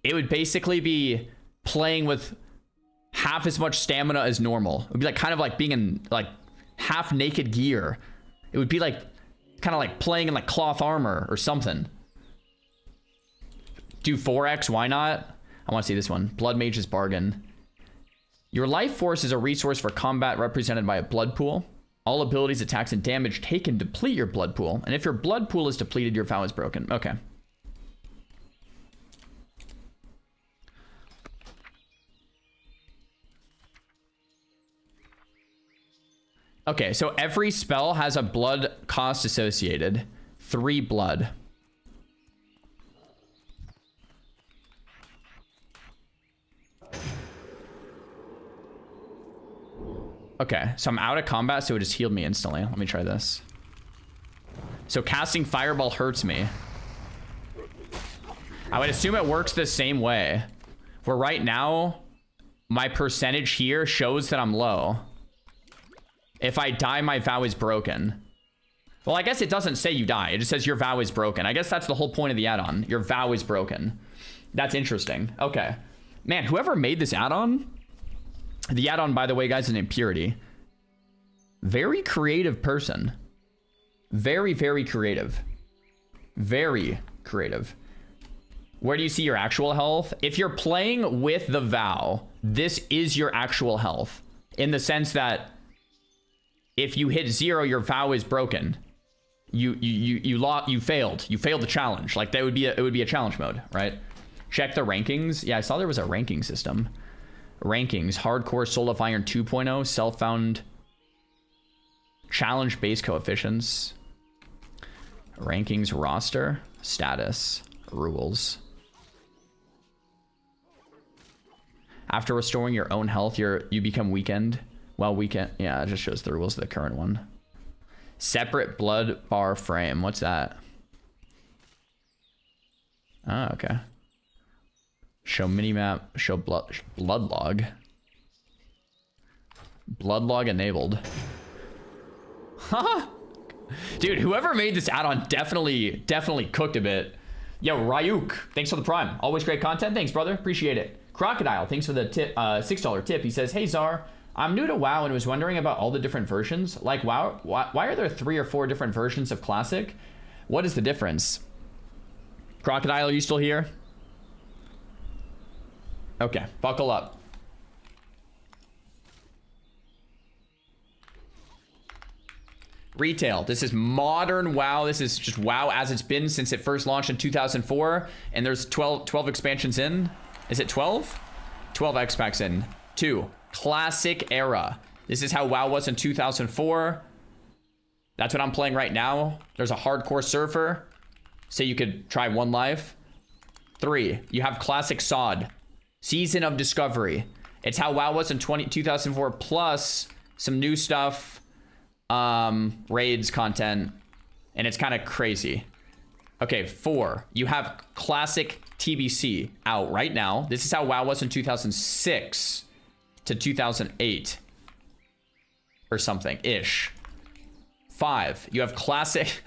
It would basically be playing with half as much stamina as normal. It would be like kind of like being in like half naked gear. It would be like kind of like playing in like cloth armor or something. Do 4x, why not? I want to see this one. Blood Mage's Bargain. Your life force is a resource for combat represented by a blood pool. All abilities, attacks, and damage taken deplete your blood pool. And if your blood pool is depleted, your vow is broken. Okay. Okay, so every spell has a blood cost associated. 3 blood. Okay, so I'm out of combat, so it just healed me instantly. Let me try this. So casting Fireball hurts me. I would assume it works the same way. Where right now, my percentage here shows that I'm low. If I die, my vow is broken. Well, I guess it doesn't say you die. It just says your vow is broken. I guess that's the whole point of the add-on. Your vow is broken. That's interesting. Okay. Man, whoever made this add-on... The add-on, by the way, guys, is an impurity. Very creative person. Very, very creative. Very creative. Where do you see your actual health? If you're playing with the vow, this is your actual health. In the sense that if you hit 0, your vow is broken. You failed. You failed the challenge. Like that would be it would be a challenge mode, right? Check the rankings. Yeah, I saw there was a ranking system. Rankings, hardcore, Soul of Iron 2.0, self-found, challenge base coefficients, rankings, roster, status, rules. After restoring your own health, you become weakened. Well, weakened, yeah, it just shows the rules of the current one. Separate blood bar frame, what's that? Oh, okay. Show minimap, show blood log. Blood log enabled. Huh? Dude, whoever made this add-on definitely cooked a bit. Yo, Ryuk, thanks for the prime. Always great content. Thanks, brother. Appreciate it. Crocodile, thanks for the tip, $6 tip. He says, hey, Czar, I'm new to WoW and was wondering about all the different versions. Like, WoW, why are there 3 or 4 different versions of Classic? What is the difference? Crocodile, are you still here? Okay, buckle up. Retail. This is modern WoW. This is just WoW as it's been since it first launched in 2004. And there's 12 expansions in. Is it 12? 12 X packs in. 2. Classic era. This is how WoW was in 2004. That's what I'm playing right now. There's a hardcore surfer. So you could try 1 life. 3. You have classic SOD. Season of Discovery. It's how WoW was in 2004 plus some new stuff. Raids content, and it's kind of crazy. Okay, 4. You have classic TBC out right now. This is how WoW was in 2006 to 2008 or something ish. 5. You have classic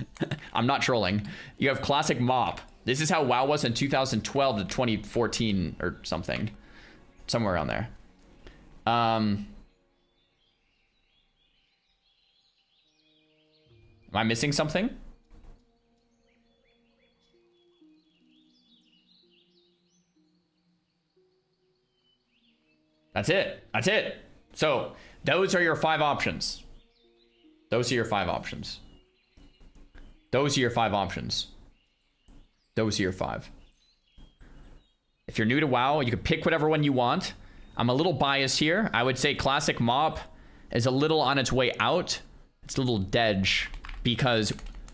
I'm not trolling. You have classic MOP. This is how WoW was in 2012 to 2014 or something, somewhere around there. Am I missing something? That's it. That's it. So those are your 5 options. Those are your 5 options. Those are your 5 options. Those are your 5. If you're new to WoW, you can pick whatever one you want. I'm a little biased here. I would say Classic MOP is a little on its way out. It's a little dead. Because,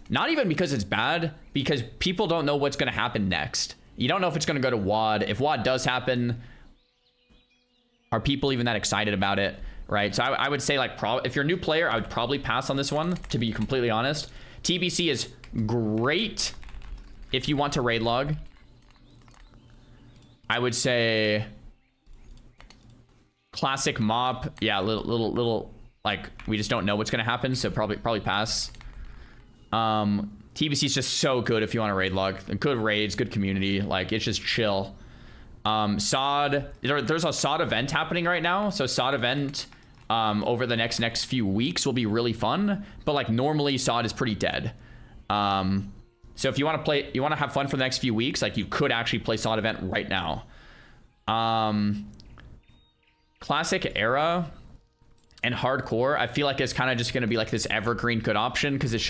not even because it's bad, because people don't know what's going to happen next. You don't know if it's going to go to WoD. If WoD does happen, are people even that excited about it, right? So I would say, like, if you're a new player, I would probably pass on this one, to be completely honest. TBC is great if you want to raid log. I would say classic MOP, yeah, little, like, we just don't know what's going to happen, so probably pass. TBC is just so good if you want to raid log. Good raids, good community, like it's just chill. SOD, there's a SOD event happening right now, so SOD event over the next few weeks will be really fun, but like normally SOD is pretty dead. So if you want to have fun for the next few weeks, like you could actually play SOD event right now. Classic era and hardcore, I feel like it's kind of just going to be like this evergreen good option because it's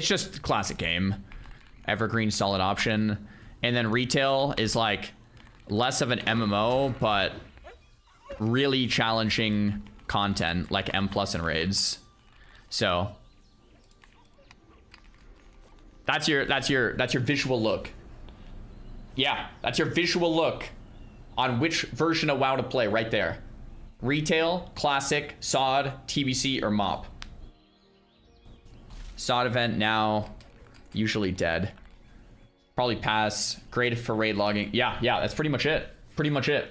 just classic game. Evergreen solid option. And then retail is like less of an MMO, but really challenging content like M+ and raids. So that's your visual look. Yeah, that's your visual look on which version of WoW to play right there. Retail, classic, SOD, TBC, or MOP. SOD event now, usually dead. Probably pass. Great for raid logging. Yeah, that's pretty much it. Pretty much it.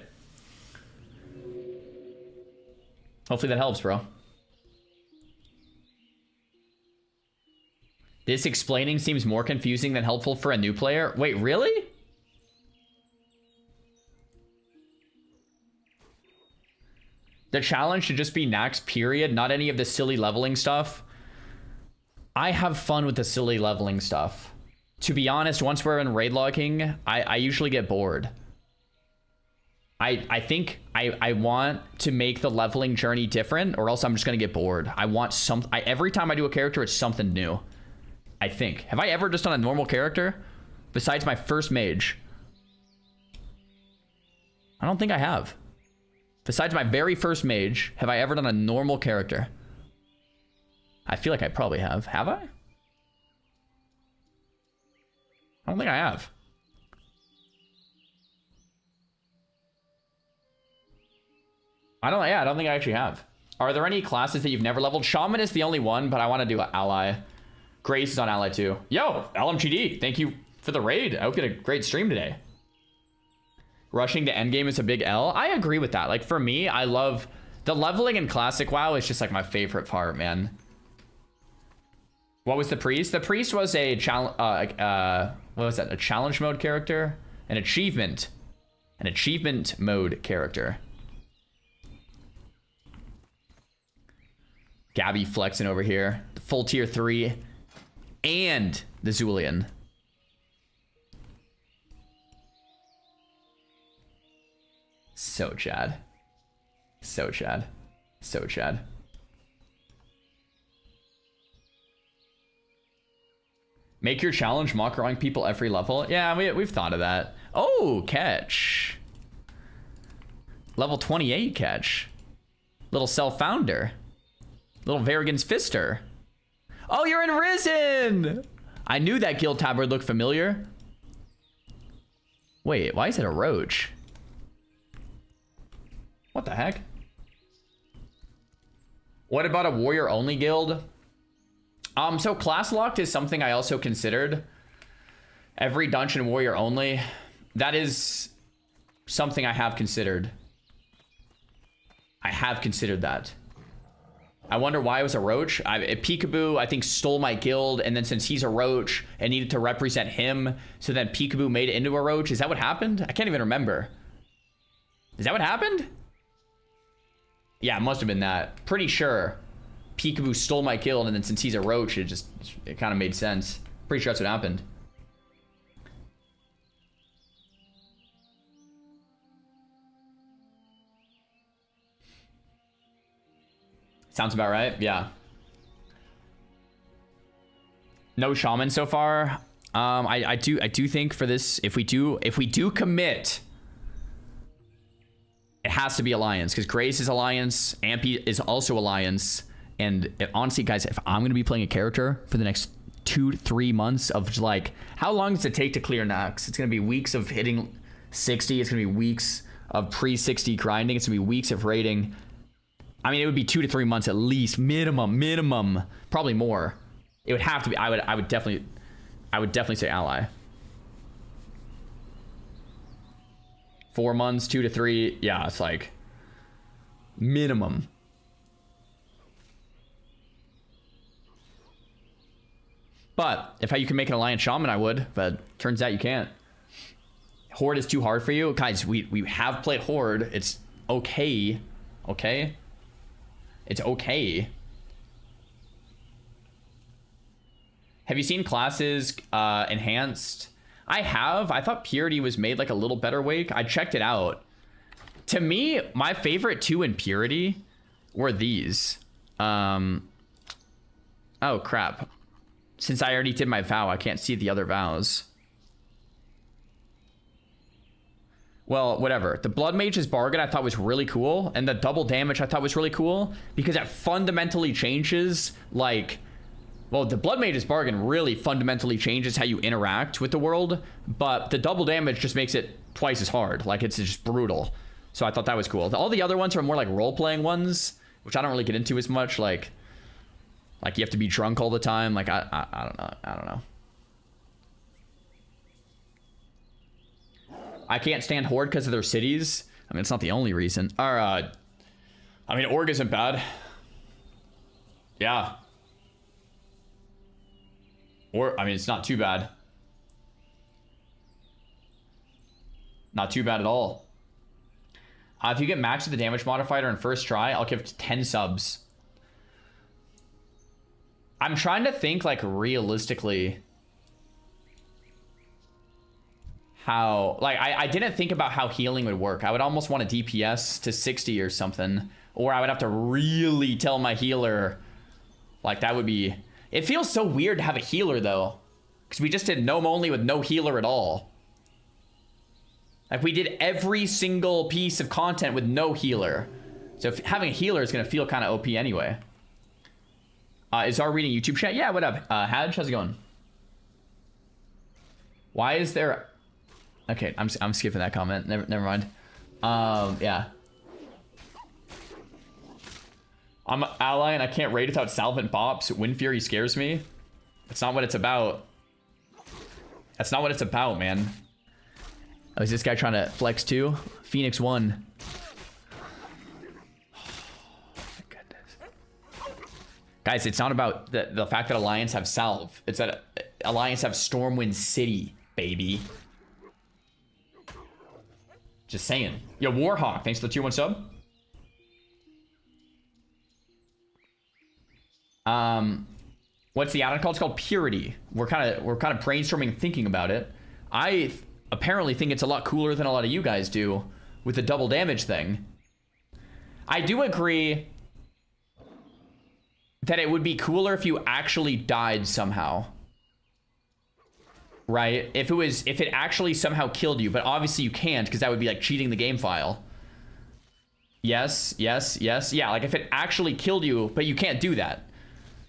Hopefully that helps, bro. This explaining seems more confusing than helpful for a new player. Wait, really? The challenge should just be Nax, period. Not any of the silly leveling stuff. I have fun with the silly leveling stuff. To be honest, once we're in raid logging, I usually get bored. I think I want to make the leveling journey different, or else I'm just gonna get bored. I want every time I do a character, it's something new. I think. Have I ever just done a normal character? Besides my first mage? I don't think I have. Besides my very first mage, have I ever done a normal character? I feel like I probably have. Have I? I don't think I have. I don't think I actually have. Are there any classes that you've never leveled? Shaman is the only one, but I want to do an ally. Grace is on ally too. Yo, LMGD, thank you for the raid. I hope you had a great stream today. Rushing to endgame is a big L. I agree with that. Like for me, I love the leveling in classic WoW is just like my favorite part, man. What was the priest? The priest was a challenge. What was that? A challenge mode character, an achievement mode character. Gabby flexing over here. The full tier 3 and the Zulian. So Chad. So Chad. So Chad. Make your challenge mock drawing people every level. Yeah, we've thought of that. Oh, catch. Level 28 catch. Little self-founder. Little Varigan's Fister. Oh, you're in Risen! I knew that guild tab would look familiar. Wait, why is it a roach? What the heck? What about a warrior only guild? So class locked is something I also considered. Every dungeon warrior only. That is something I have considered. I have considered that. I wonder why it was a roach. Peekaboo, I think, stole my guild, and then since he's a roach, it needed to represent him, so then Peekaboo made it into a roach. Is that what happened? I can't even remember. Is that what happened? Yeah, it must have been that. Pretty sure Peekaboo stole my guild, and then since he's a roach, it kind of made sense. Pretty sure that's what happened. Sounds about right. Yeah. No shaman so far. I do think for this, if we do commit, it has to be Alliance, because Grace is Alliance, Ampy is also Alliance, and honestly, guys, if I'm gonna be playing a character for the next 2 to 3 months of like, how long does it take to clear Nox? It's gonna be weeks of hitting 60. It's gonna be weeks of pre-60 grinding. It's gonna be weeks of raiding. I mean, it would be 2 to 3 months at least, minimum, probably more. It would have to be. I would definitely say ally. 4 months, 2 to 3. Yeah, it's like minimum. But if you can make an alliance shaman, I would. But turns out you can't. Horde is too hard for you, guys. We have played Horde. It's okay. Okay. It's okay. Have you seen classes enhanced? I have. I thought Purity was made like a little better wake. I checked it out. To me, my favorite 2 in Purity were these. Oh, crap. Since I already did my vow, I can't see the other vows. Well, whatever. The Blood Mage's Bargain I thought was really cool, and the double damage I thought was really cool, because it fundamentally changes, like... Well, the Blood Mage's Bargain really fundamentally changes how you interact with the world, but the double damage just makes it twice as hard. Like, it's just brutal. So I thought that was cool. All the other ones are more like role-playing ones, which I don't really get into as much, like you have to be drunk all the time. Like, I don't know. I can't stand Horde because of their cities. I mean, it's not the only reason. Or, I mean, Org isn't bad. Yeah. Or, I mean, it's not too bad. Not too bad at all. If you get max of the damage modifier in first try, I'll give 10 subs. I'm trying to think, like, realistically... how, like, I didn't think about how healing would work. I would almost want a DPS to 60 or something, or I would have to really tell my healer, like, that would be, it feels so weird to have a healer though, because we just did gnome only with no healer at all. Like, we did every single piece of content with no healer, so if having a healer is going to feel kind of OP anyway. Is our reading YouTube chat? Yeah, what up, Hadge, how's it going? Why is there... Okay, I'm skipping that comment. Never mind. Yeah. I'm an ally and I can't raid without Salvant Bops. Wind Fury scares me. That's not what it's about. That's not what it's about, man. Oh, is this guy trying to flex too? Phoenix 1. Oh, my goodness. Guys, it's not about the fact that Alliance have Salve. It's that Alliance have Stormwind City, baby. Just saying. Yo, Warhawk, thanks for the 2-1 sub. What's the add-on called? It's called Purity. We're kind of brainstorming, thinking about it. I apparently think it's a lot cooler than a lot of you guys do, with the double damage thing. I do agree that it would be cooler if you actually died somehow. Right? If it actually somehow killed you, but obviously you can't because that would be like cheating the game file. Yes. Yeah, like if it actually killed you, but you can't do that.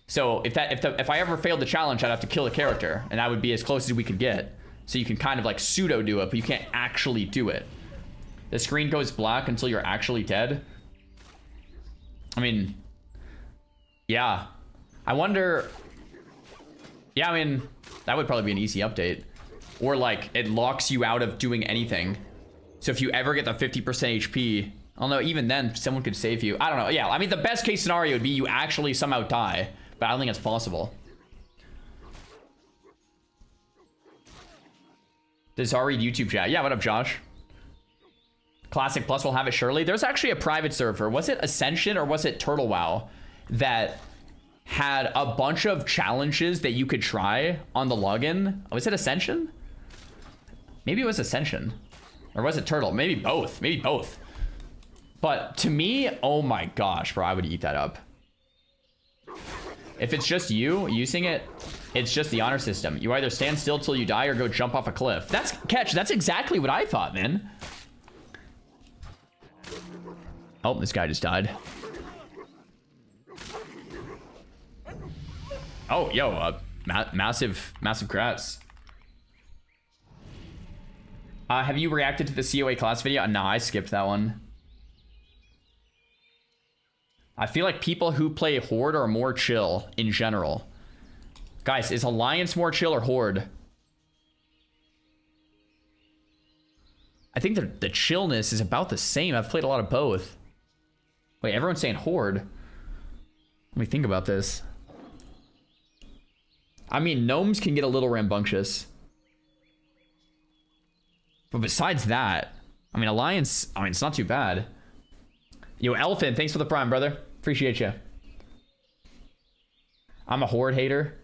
So if I ever failed the challenge, I'd have to kill a character, and that would be as close as we could get. So you can kind of like pseudo do it, but you can't actually do it. The screen goes black until you're actually dead. I mean, yeah. I wonder. Yeah, I mean, that would probably be an easy update. Or like it locks you out of doing anything. So if you ever get the 50% HP, I don't know, even then someone could save you. I don't know. Yeah, I mean, the best case scenario would be you actually somehow die, but I don't think it's possible. Does Xaryu YouTube chat? Yeah, what up, Josh? Classic Plus will have it surely. There's actually a private server. Was it Ascension or was it Turtle WoW that had a bunch of challenges that you could try on the login? Was it Ascension? Maybe it was Ascension. Or was it Turtle? Maybe both. Maybe both. But to me, oh my gosh, bro, I would eat that up. If it's just you using it, it's just the honor system. You either stand still till you die or go jump off a cliff. That's catch. That's exactly what I thought, man. Oh, this guy just died. Oh, yo, massive crats. Have you reacted to the COA class video? Nah, I skipped that one. I feel like people who play Horde are more chill in general. Guys, is Alliance more chill or Horde? I think the chillness is about the same. I've played a lot of both. Wait, everyone's saying Horde. Let me think about this. I mean, gnomes can get a little rambunctious. But besides that, I mean, Alliance, I mean, it's not too bad. Yo, Elephant, thanks for the prime, brother. Appreciate you. I'm a Horde hater.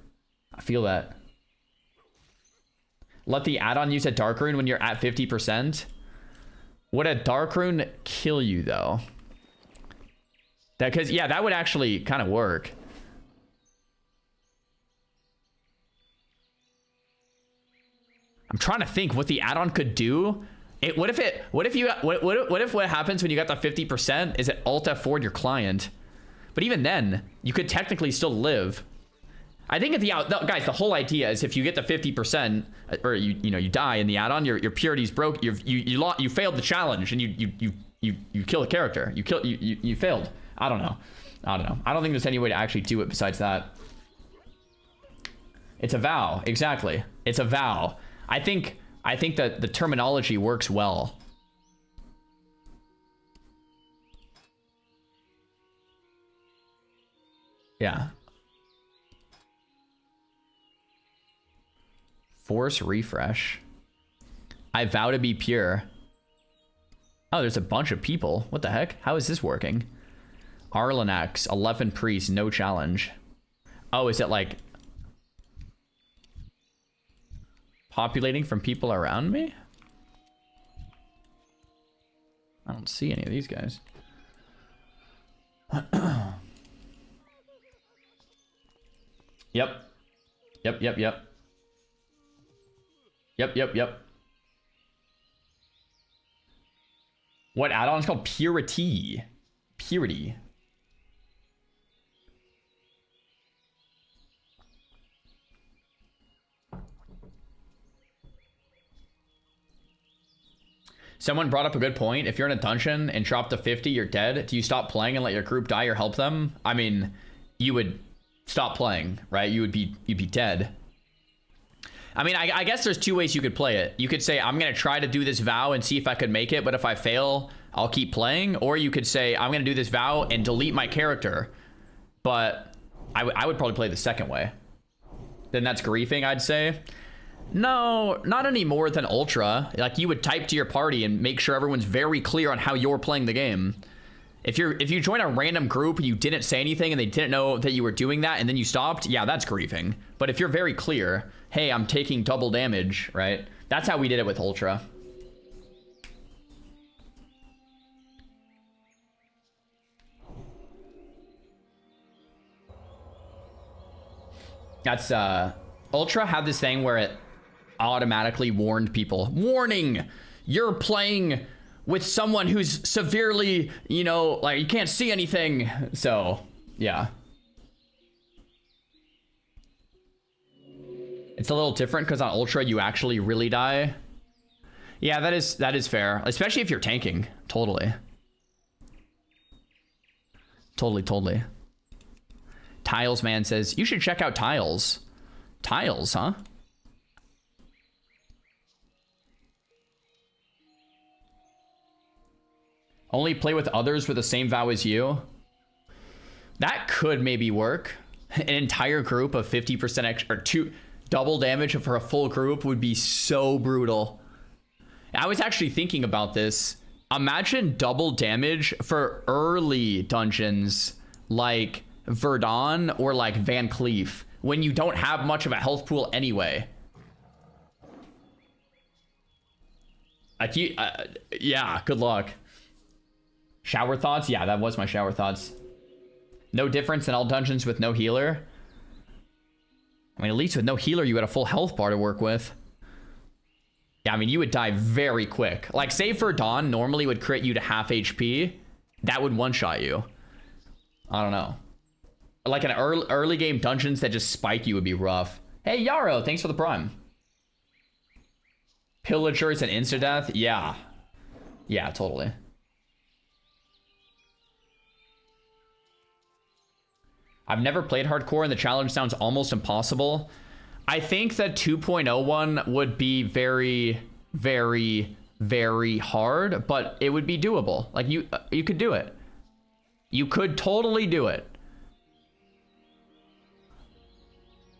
I feel that. Let the add-on use a Dark Rune when you're at 50%. Would a Dark Rune kill you, though? Because, yeah, that would actually kind of work. I'm trying to think what the add-on could do. What if what happens when you got the 50% is it Alt F4 your client? But even then, you could technically still live. I think guys, the whole idea is if you get the 50% or you die in the add-on, your purity's broke. You failed the challenge and you kill a character. You failed. I don't know. I don't think there's any way to actually do it besides that. It's a vow. Exactly. It's a vow. I think that the terminology works well. Yeah. Force refresh. I vow to be pure. Oh, there's a bunch of people. What the heck? How is this working? Arlanax, 11 priests, no challenge. Oh, is it like populating from people around me? I don't see any of these guys. Yep. What add-on is called Purity? Purity. Someone brought up a good point. If you're in a dungeon and drop to 50, you're dead. Do you stop playing and let your group die or help them? I mean, you would stop playing, right? You'd be dead. I mean, I guess there's two ways you could play it. You could say, I'm going to try to do this vow and see if I could make it, but if I fail, I'll keep playing. Or you could say, I'm going to do this vow and delete my character. But I would probably play the second way. Then that's griefing, I'd say. No, not any more than Ultra. Like, you would type to your party and make sure everyone's very clear on how you're playing the game. If you join a random group and you didn't say anything and they didn't know that you were doing that and then you stopped, yeah, that's griefing. But if you're very clear, hey, I'm taking double damage, right? That's how we did it with Ultra. That's Ultra had this thing where it automatically warned people. Warning! You're playing with someone who's severely, you know, like you can't see anything. So, yeah. It's a little different because on Ultra you actually really die. Yeah, that is fair. Especially if you're tanking. Totally. Totally. Tiles Man says, you should check out Tiles. Tiles, huh? Only play with others with the same vow as you. That could maybe work. An entire group of 50% extra, or double damage for a full group would be so brutal. I was actually thinking about this. Imagine double damage for early dungeons like Verdun or like Van Cleef when you don't have much of a health pool anyway. Like yeah, good luck. Shower thoughts? Yeah, that was my shower thoughts. No difference in all dungeons with no healer. I mean, at least with no healer, you had a full health bar to work with. Yeah, I mean, you would die very quick. Like, say for Dawn, normally would crit you to half HP. That would one-shot you. I don't know. Like, an early game dungeons that just spike you would be rough. Hey, Yarrow, thanks for the prime. Pillagers and insta-death? Yeah. Yeah, totally. I've never played hardcore and the challenge sounds almost impossible. I think that 2.01 would be very, very, very hard, but it would be doable. Like you could do it. You could totally do it.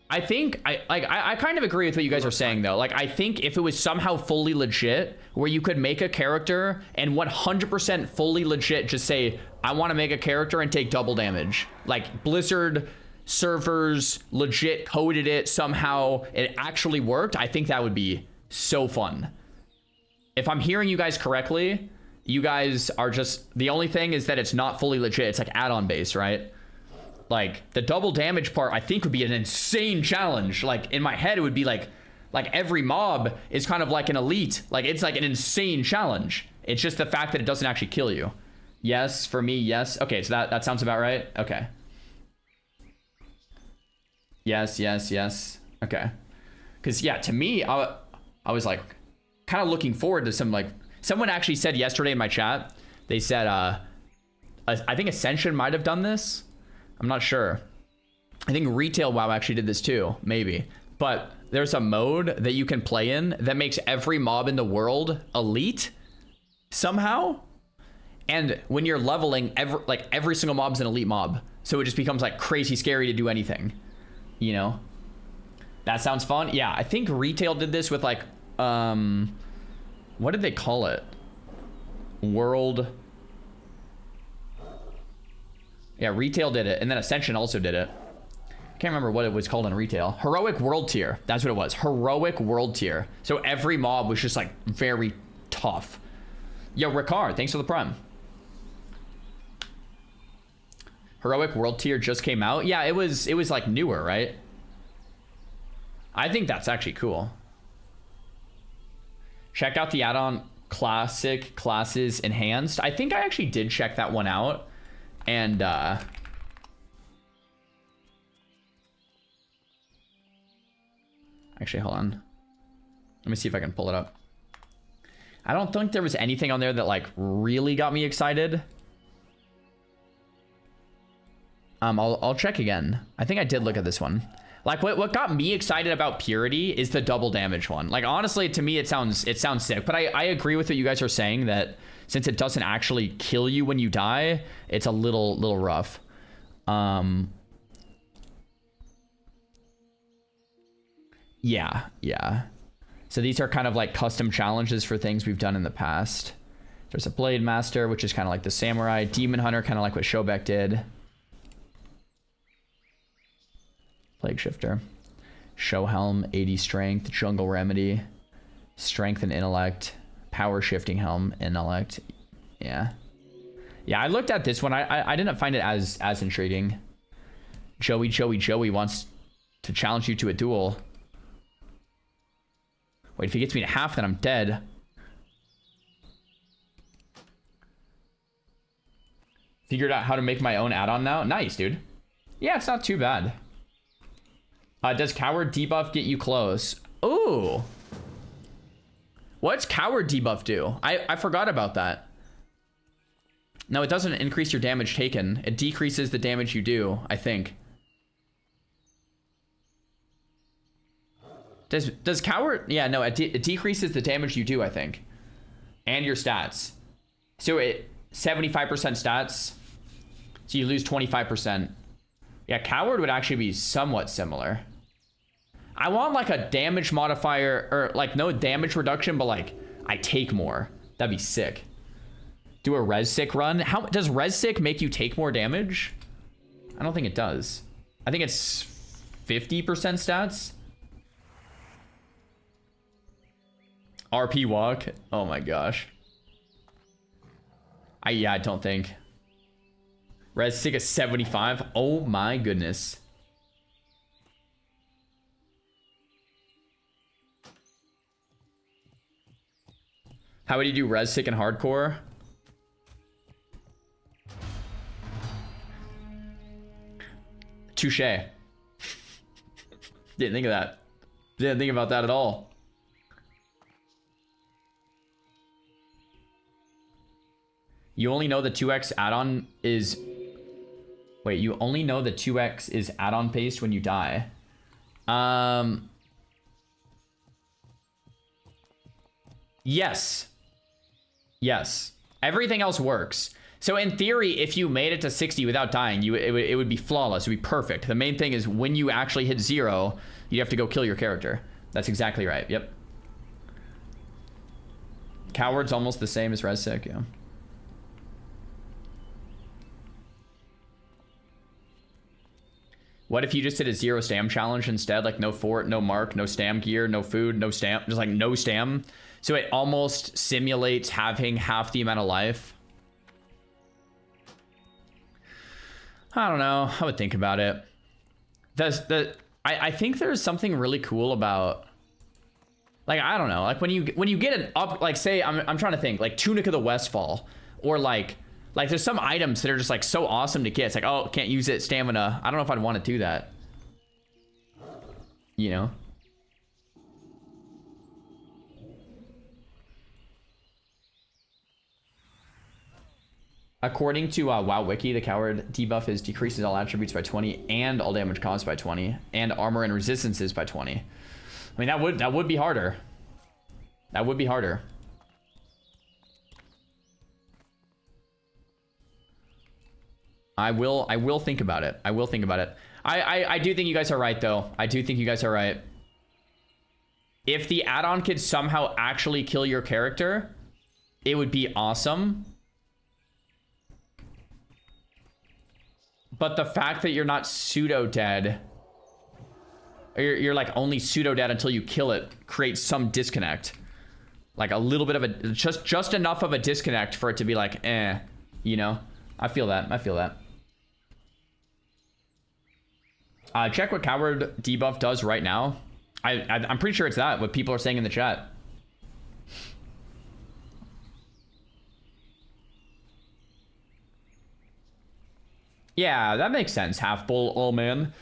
I think I kind of agree with what you guys are saying though. Like I think if it was somehow fully legit, where you could make a character and 100% fully legit, just say, I want to make a character and take double damage. Like Blizzard servers legit coded it somehow, it actually worked. I think that would be so fun. If I'm hearing you guys correctly, you guys are just, the only thing is that it's not fully legit. It's like add-on base, right? Like the double damage part I think would be an insane challenge. Like in my head it would be like every mob is kind of like an elite. Like it's like an insane challenge. It's just the fact that it doesn't actually kill you. Yes, for me, yes. Okay, so that sounds about right. Okay. Yes. Okay. Because yeah, to me, I was like kind of looking forward to some, like, someone actually said yesterday in my chat, they said I think Ascension might have done this. I'm not sure. I think Retail WoW actually did this too, maybe. But there's a mode that you can play in that makes every mob in the world elite somehow. And when you're leveling, every single mob's an elite mob. So it just becomes like crazy scary to do anything, you know? That sounds fun. Yeah, I think Retail did this with like, what did they call it? World. Yeah, Retail did it, and then Ascension also did it. I can't remember what it was called in Retail. Heroic World Tier. That's what it was. Heroic World Tier. So every mob was just like very tough. Yo, Ricard, thanks for the prime. Heroic World Tier just came out. Yeah, it was like newer, right? I think that's actually cool. Check out the add-on Classic Classes Enhanced. I think I actually did check that one out. And actually, hold on. Let me see if I can pull it up. I don't think there was anything on there that like really got me excited. I'll check again. I think I did look at this one. Like what got me excited about Purity is the double damage one. Like honestly, to me it sounds sick, but I agree with what you guys are saying that since it doesn't actually kill you when you die, it's a little rough. Yeah. So these are kind of like custom challenges for things we've done in the past. There's a Blade Master, which is kind of like the Samurai. Demon Hunter, kind of like what Shobek did. Plague Shifter. Show Helm, 80 Strength. Jungle Remedy. Strength and Intellect. Power Shifting Helm, Intellect. Yeah, I looked at this one. I didn't find it as intriguing. Joey wants to challenge you to a duel. Wait, if he gets me to half, then I'm dead. Figured out how to make my own add-on now. Nice, dude. Yeah, it's not too bad. Does coward debuff get you close? Ooh. What's coward debuff do? I forgot about that. No, it doesn't increase your damage taken. It decreases the damage you do, I think. Does coward? Yeah, no, it decreases the damage you do, I think. And your stats. So it 75% stats. So you lose 25%. Yeah, coward would actually be somewhat similar. I want like a damage modifier, or like no damage reduction, but like I take more. That'd be sick. Do a res sick run. How does res sick make you take more damage? I don't think it does. I think it's 50% stats. RP walk. Oh my gosh. Yeah, I don't think. Res sick is 75. Oh my goodness. How would you do res sick and hardcore? Touche. Didn't think of that. Didn't think about that at all. You only know the 2x add-on is... Wait, you only know the 2x is add-on based when you die. Yes. Yes. Everything else works. So in theory, if you made it to 60 without dying, it would be flawless. It would be perfect. The main thing is when you actually hit 0, you have to go kill your character. That's exactly right. Yep. Coward's almost the same as res sick, yeah. What if you just did a 0 stam challenge instead? Like no fort, no mark, no stam gear, no food, no stam. Just like no stam. So it almost simulates having half the amount of life. I don't know. I would think about it. I think there's something really cool about... Like, I don't know. Like when you get an up... Like say, I'm trying to think. Like Tunic of the Westfall. Or like there's some items that are just like so awesome to get. It's like, oh, can't use it, stamina. I don't know if I'd want to do that. You know? According to WoW Wiki, the coward debuff is decreases all attributes by 20 and all damage caused by 20 and armor and resistances by 20. I mean, that would be harder. That would be harder. I will think about it. I will think about it. I do think you guys are right, though. I do think you guys are right. If the add-on could somehow actually kill your character, it would be awesome. But the fact that you're not pseudo-dead, or you're like only pseudo-dead until you kill it, creates some disconnect. Like a little bit of a, just enough of a disconnect for it to be like, eh, you know? I feel that. I feel that. Check what coward debuff does right now. I'm pretty sure it's that, what people are saying in the chat. Yeah, that makes sense, half bull, all man.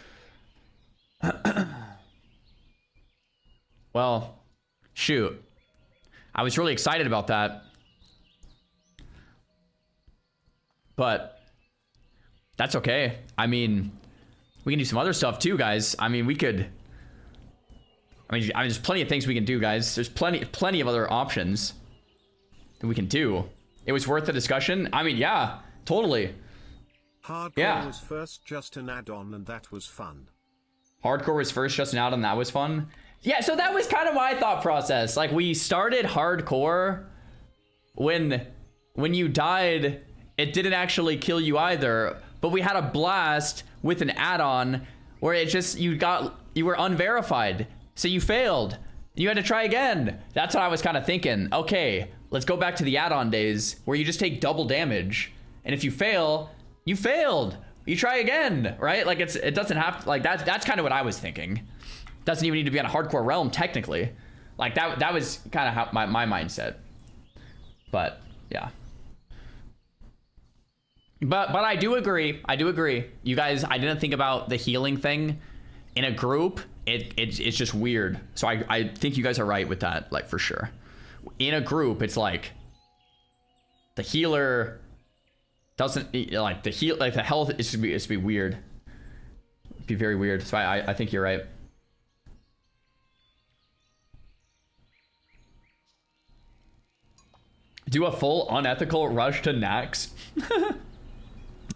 Well, shoot. I was really excited about that. But that's okay. I mean, we can do some other stuff too, guys. I mean, we could... I mean, there's plenty of things we can do, guys. There's plenty of other options that we can do. It was worth the discussion. I mean, yeah, totally. Hardcore was first just an add-on and that was fun. Hardcore was first just an add-on and that was fun? Yeah, so that was kind of my thought process. Like, we started hardcore when you died, it didn't actually kill you either, but we had a blast with an add-on where it just, you were unverified, so you failed. You had to try again. That's what I was kind of thinking. Okay, let's go back to the add-on days where you just take double damage, and if you fail, you failed. You try again, right? Like it doesn't have to, like that's kind of what I was thinking. Doesn't even need to be on a hardcore realm technically. Like that was kind of how my mindset. But yeah. But I do agree. I do agree. You guys, I didn't think about the healing thing in a group. It's just weird. So I think you guys are right with that, like for sure. In a group, it's like the healer doesn't like the health. It's to be weird. It'd be very weird. So I think you're right. Do a full unethical rush to Nax.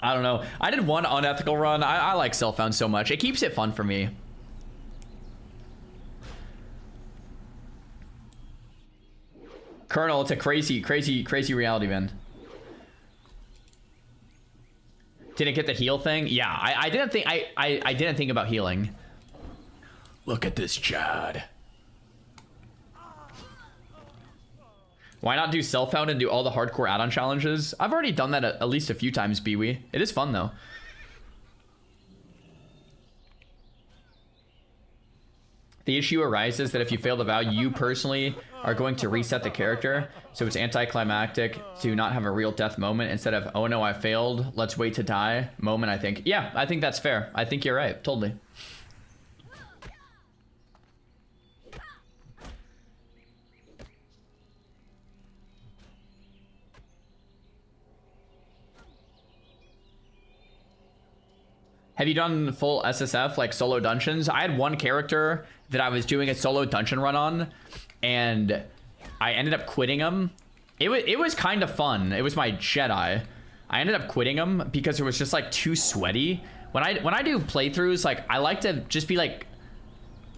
I don't know. I did one unethical run. I like Self-Found so much. It keeps it fun for me. Colonel, it's a crazy reality, man. Didn't get the heal thing? Yeah, I didn't think I didn't think about healing. Look at this Chad. Why not do Self-Found and do all the hardcore add-on challenges? I've already done that at least a few times, Biwi. It is fun, though. The issue arises that if you fail the vow, you personally are going to reset the character. So it's anticlimactic to not have a real death moment instead of, oh no, I failed, let's wait to die moment, I think. Yeah, I think that's fair. I think you're right. Totally. Have you done full SSF, like solo dungeons? I had one character that I was doing a solo dungeon run on, and I ended up quitting him. It was kind of fun. It was my Jedi. I ended up quitting him because it was just like too sweaty. When I do playthroughs, like I like to just be like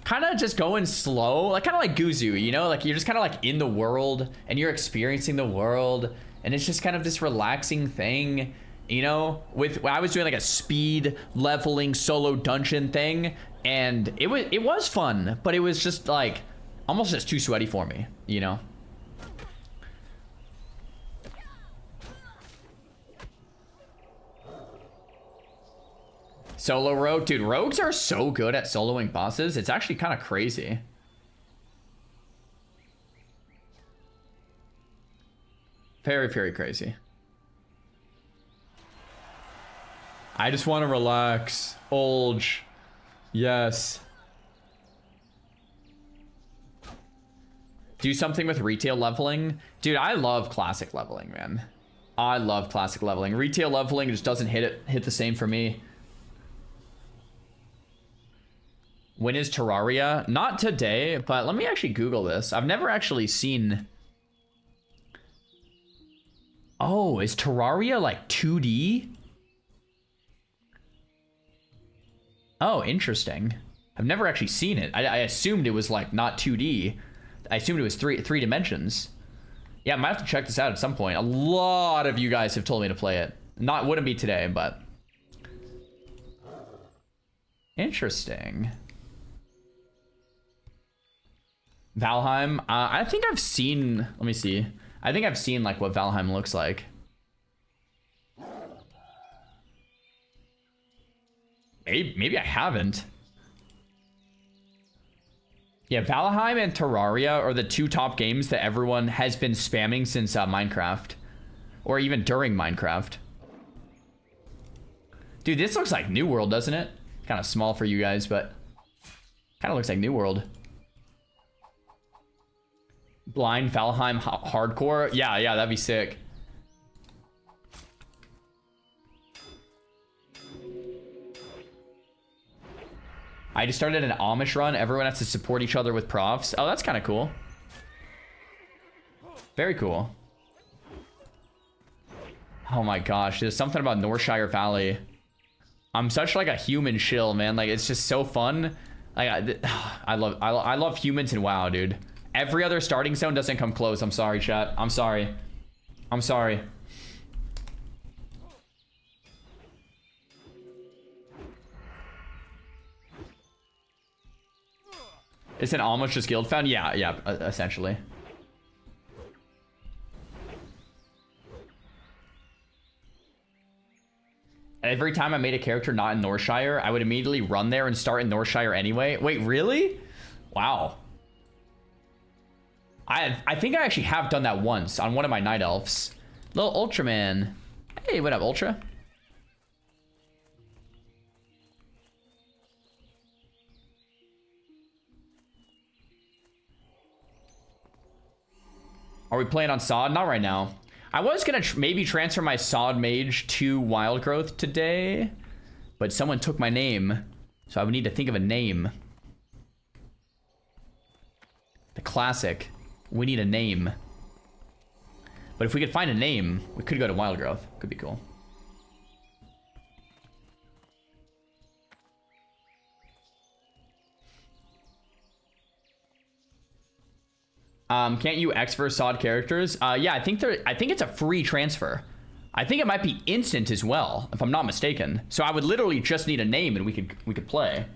kind of just going slow, like kind of like Guzu, you know, like you're just kind of like in the world and you're experiencing the world, and it's just kind of this relaxing thing. You know, I was doing like a speed leveling solo dungeon thing, and it was fun, but it was just like almost just too sweaty for me, you know. Solo rogue, dude, rogues are so good at soloing bosses. It's actually kind of crazy. Very, very crazy. I just want to relax. Olge. Yes. Do something with retail leveling. Dude, I love classic leveling, man. I love classic leveling. Retail leveling just doesn't hit the same for me. When is Terraria? Not today, but let me actually Google this. I've never actually seen... Oh, is Terraria like 2D? Oh, interesting. I've never actually seen it. I assumed it was like not 2D. I assumed it was three dimensions. Yeah, I might have to check this out at some point. A lot of you guys have told me to play it. Wouldn't be today, but interesting. Valheim. I think I've seen. Let me see. I think I've seen like what Valheim looks like. Maybe I haven't. Yeah, Valheim and Terraria are the two top games that everyone has been spamming since Minecraft. Or even during Minecraft. Dude, this looks like New World, doesn't it? Kind of small for you guys, but kind of looks like New World. Blind Valheim hardcore? Yeah, that'd be sick. I just started an Amish run. Everyone has to support each other with profs. Oh, that's kind of cool. Very cool. Oh my gosh, there's something about Northshire Valley. I'm such like a human shill, man. Like it's just so fun. Like I love humans in WoW, dude. Every other starting zone doesn't come close. I'm sorry, chat. I'm sorry. I'm sorry. It's an almost just guild found? Yeah, essentially. every time I made a character not in Northshire, I would immediately run there and start in Northshire anyway. Wait, really? Wow. I think I actually have done that once on one of my Night Elves. Little Ultraman. Hey, what up, Ultra? Are we playing on Sod? Not right now. I was gonna maybe transfer my Sod Mage to Wild Growth today, but someone took my name, so I would need to think of a name. The classic. We need a name. But if we could find a name, we could go to Wild Growth. Could be cool. Can't you X for Sod characters? Yeah, I think it's a free transfer. I think it might be instant as well, if I'm not mistaken. So I would literally just need a name and we could play.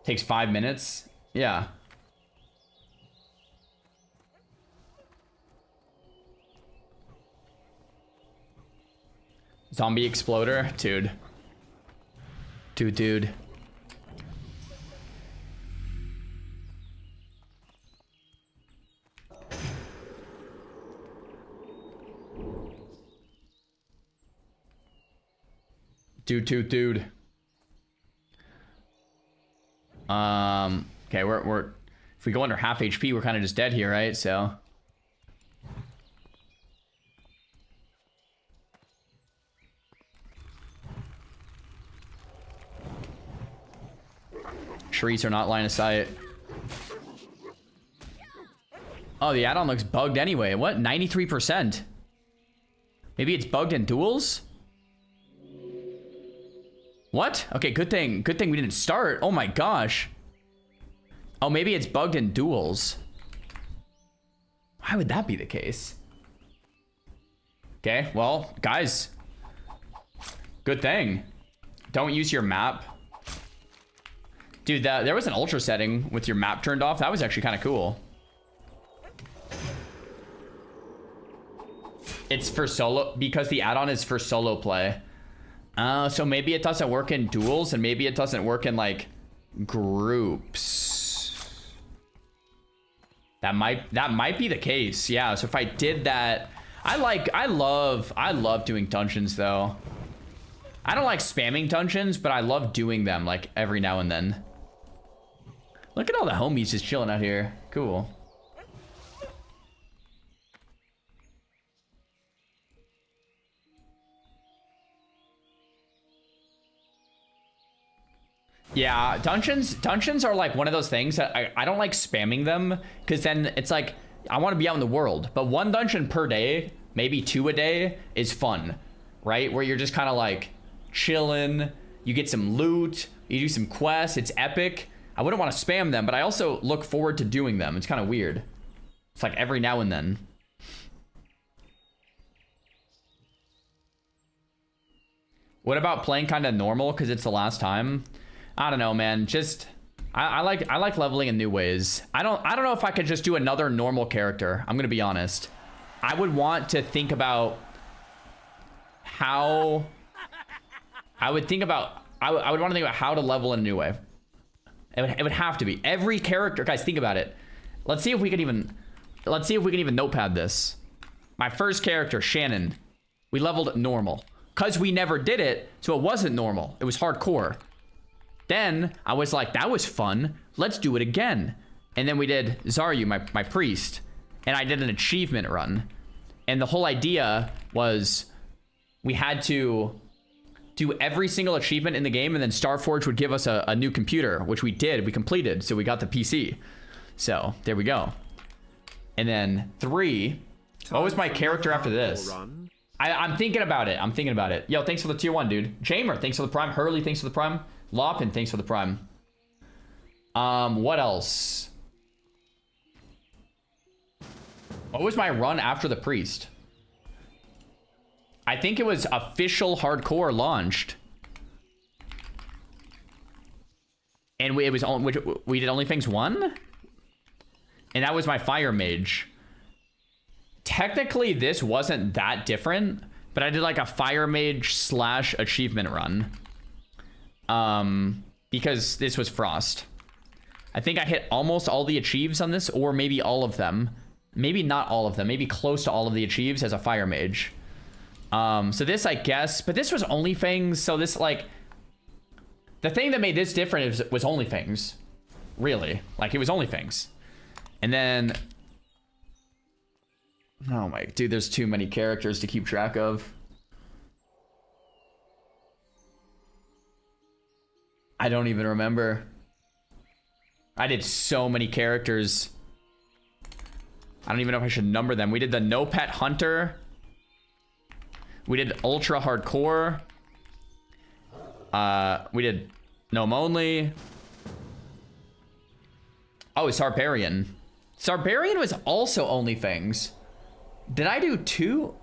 Takes 5 minutes. Yeah. Zombie Exploder, dude. Dude. Dude. Okay, we're if we go under half HP, we're kind of just dead here, right? So trees are not line of sight. Oh, the add-on looks bugged anyway. What? 93%? Maybe it's bugged in duels? What? Okay, good thing we didn't start. Oh my gosh. Oh, maybe it's bugged in duels. Why would that be the case? Okay, well, guys. Good thing. Don't use your map. Dude, there was an ultra setting with your map turned off. That was actually kind of cool. It's for solo, because the add-on is for solo play. So maybe it doesn't work in duels, and maybe it doesn't work in, like, groups. That might be the case, yeah. So if I did that, I love doing dungeons, though. I don't like spamming dungeons, but I love doing them, like, every now and then. Look at all the homies just chilling out here. Cool. Yeah, dungeons are like one of those things that I don't like spamming them, because then it's like I want to be out in the world, but one dungeon per day, maybe 2 a day, is fun, right? Where you're just kind of like chilling, you get some loot, you do some quests, it's epic. I wouldn't want to spam them, but I also look forward to doing them. It's kind of weird. It's like every now and then. What about playing kind of normal because it's the last time? I don't know, man. Just I like leveling in new ways. I don't know if I could just do another normal character. I'm gonna be honest. I would want to think about how I would want to think about how to level in a new way. It would have to be every character. Guys, think about it. Let's see if we can even notepad this. My first character, Shannon. We leveled normal because we never did it, so it wasn't normal. It was hardcore. Then I was like, that was fun. Let's do it again. And then we did Xaryu, my priest, and I did an achievement run. And the whole idea was we had to do every single achievement in the game, and then Starforge would give us a new computer, which we did. We completed, so we got the PC. So there we go. And then 3. What was my character after this? I'm thinking about it. Yo, thanks for the tier 1, dude. Jamer, thanks for the prime. Hurley, thanks for the prime. Lopin, thanks for the prime. What else? What was my run after the priest? I think it was official hardcore launched. And we did only things 1? And that was my fire mage. technically this wasn't that different, but I did like a fire mage slash achievement run. Because this was Frost. I think I hit almost all the achieves on this, or maybe all of them. Maybe not all of them, maybe close to all of the achieves as a fire mage. So this, I guess, but this was OnlyFans, so this, like, the thing that made this different was OnlyFans. Really. Like, it was OnlyFans. And then... Oh my... Dude, there's too many characters to keep track of. I don't even remember. I did so many characters. I don't even know if I should number them. We did the No Pet Hunter. We did Ultra Hardcore. We did Gnome Only. Oh, Sarbarian. Sarbarian was also OnlyFans. Did I do 2?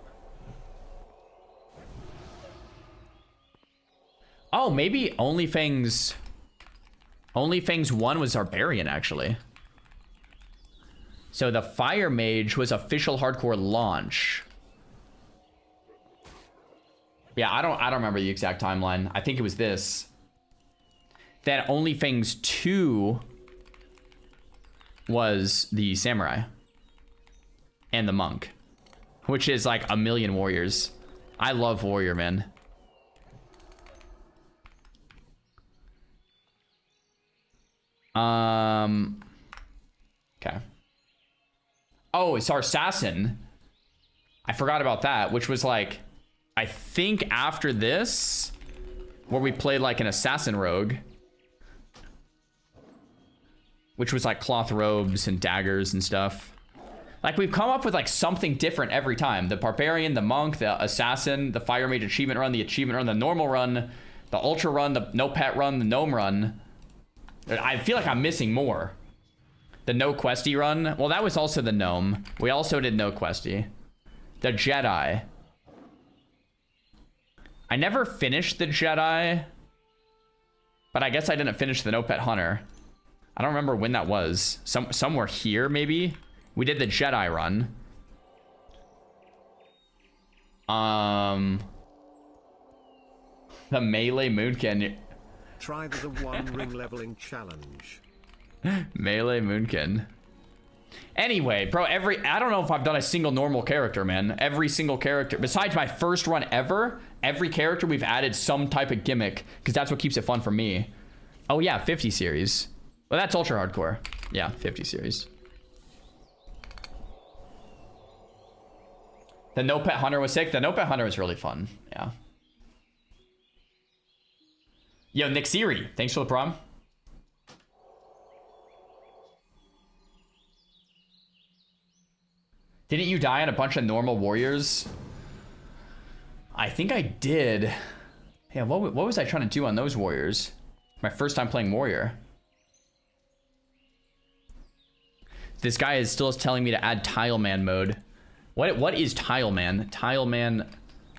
Oh, maybe OnlyFans 1 was Sarbarian, actually. So the Fire Mage was official hardcore launch. Yeah, I don't remember the exact timeline. I think it was this. Then OnlyFans 2 was the Samurai and the Monk, which is like a million warriors. I love warrior, man. Okay. Oh, it's our assassin. I forgot about that, which was like, I think after this, where we played like an assassin rogue, which was like cloth robes and daggers and stuff. Like, we've come up with like something different every time. The barbarian, the monk, the assassin, the fire mage achievement run, the normal run, the ultra run, the no pet run, the gnome run. I feel like I'm missing more. The no questy run. Well, that was also the gnome. We also did no questy. The Jedi. I never finished the Jedi, but I guess I didn't finish the no pet hunter. I don't remember when that was. Somewhere here, maybe. We did the Jedi run. The melee moonkin. Try the one ring leveling challenge. Melee moonkin. Anyway, bro, I don't know if I've done a single normal character, man. Every single character, besides my first run ever, every character we've added some type of gimmick, because that's what keeps it fun for me. Oh yeah, 50 series. Well, that's ultra hardcore. Yeah, 50 series. The no pet hunter was sick. The no pet hunter was really fun. Yeah. Yo, Nick Siri, thanks for the prom. Didn't you die on a bunch of normal warriors? I think I did. Yeah, what was I trying to do on those warriors? My first time playing warrior. This guy is still telling me to add Tileman mode. What is Tileman? Tileman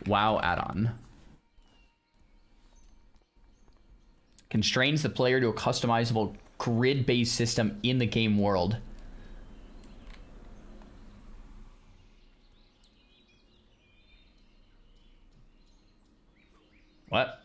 WoW add-on. Constrains the player to a customizable grid-based system in the game world. What?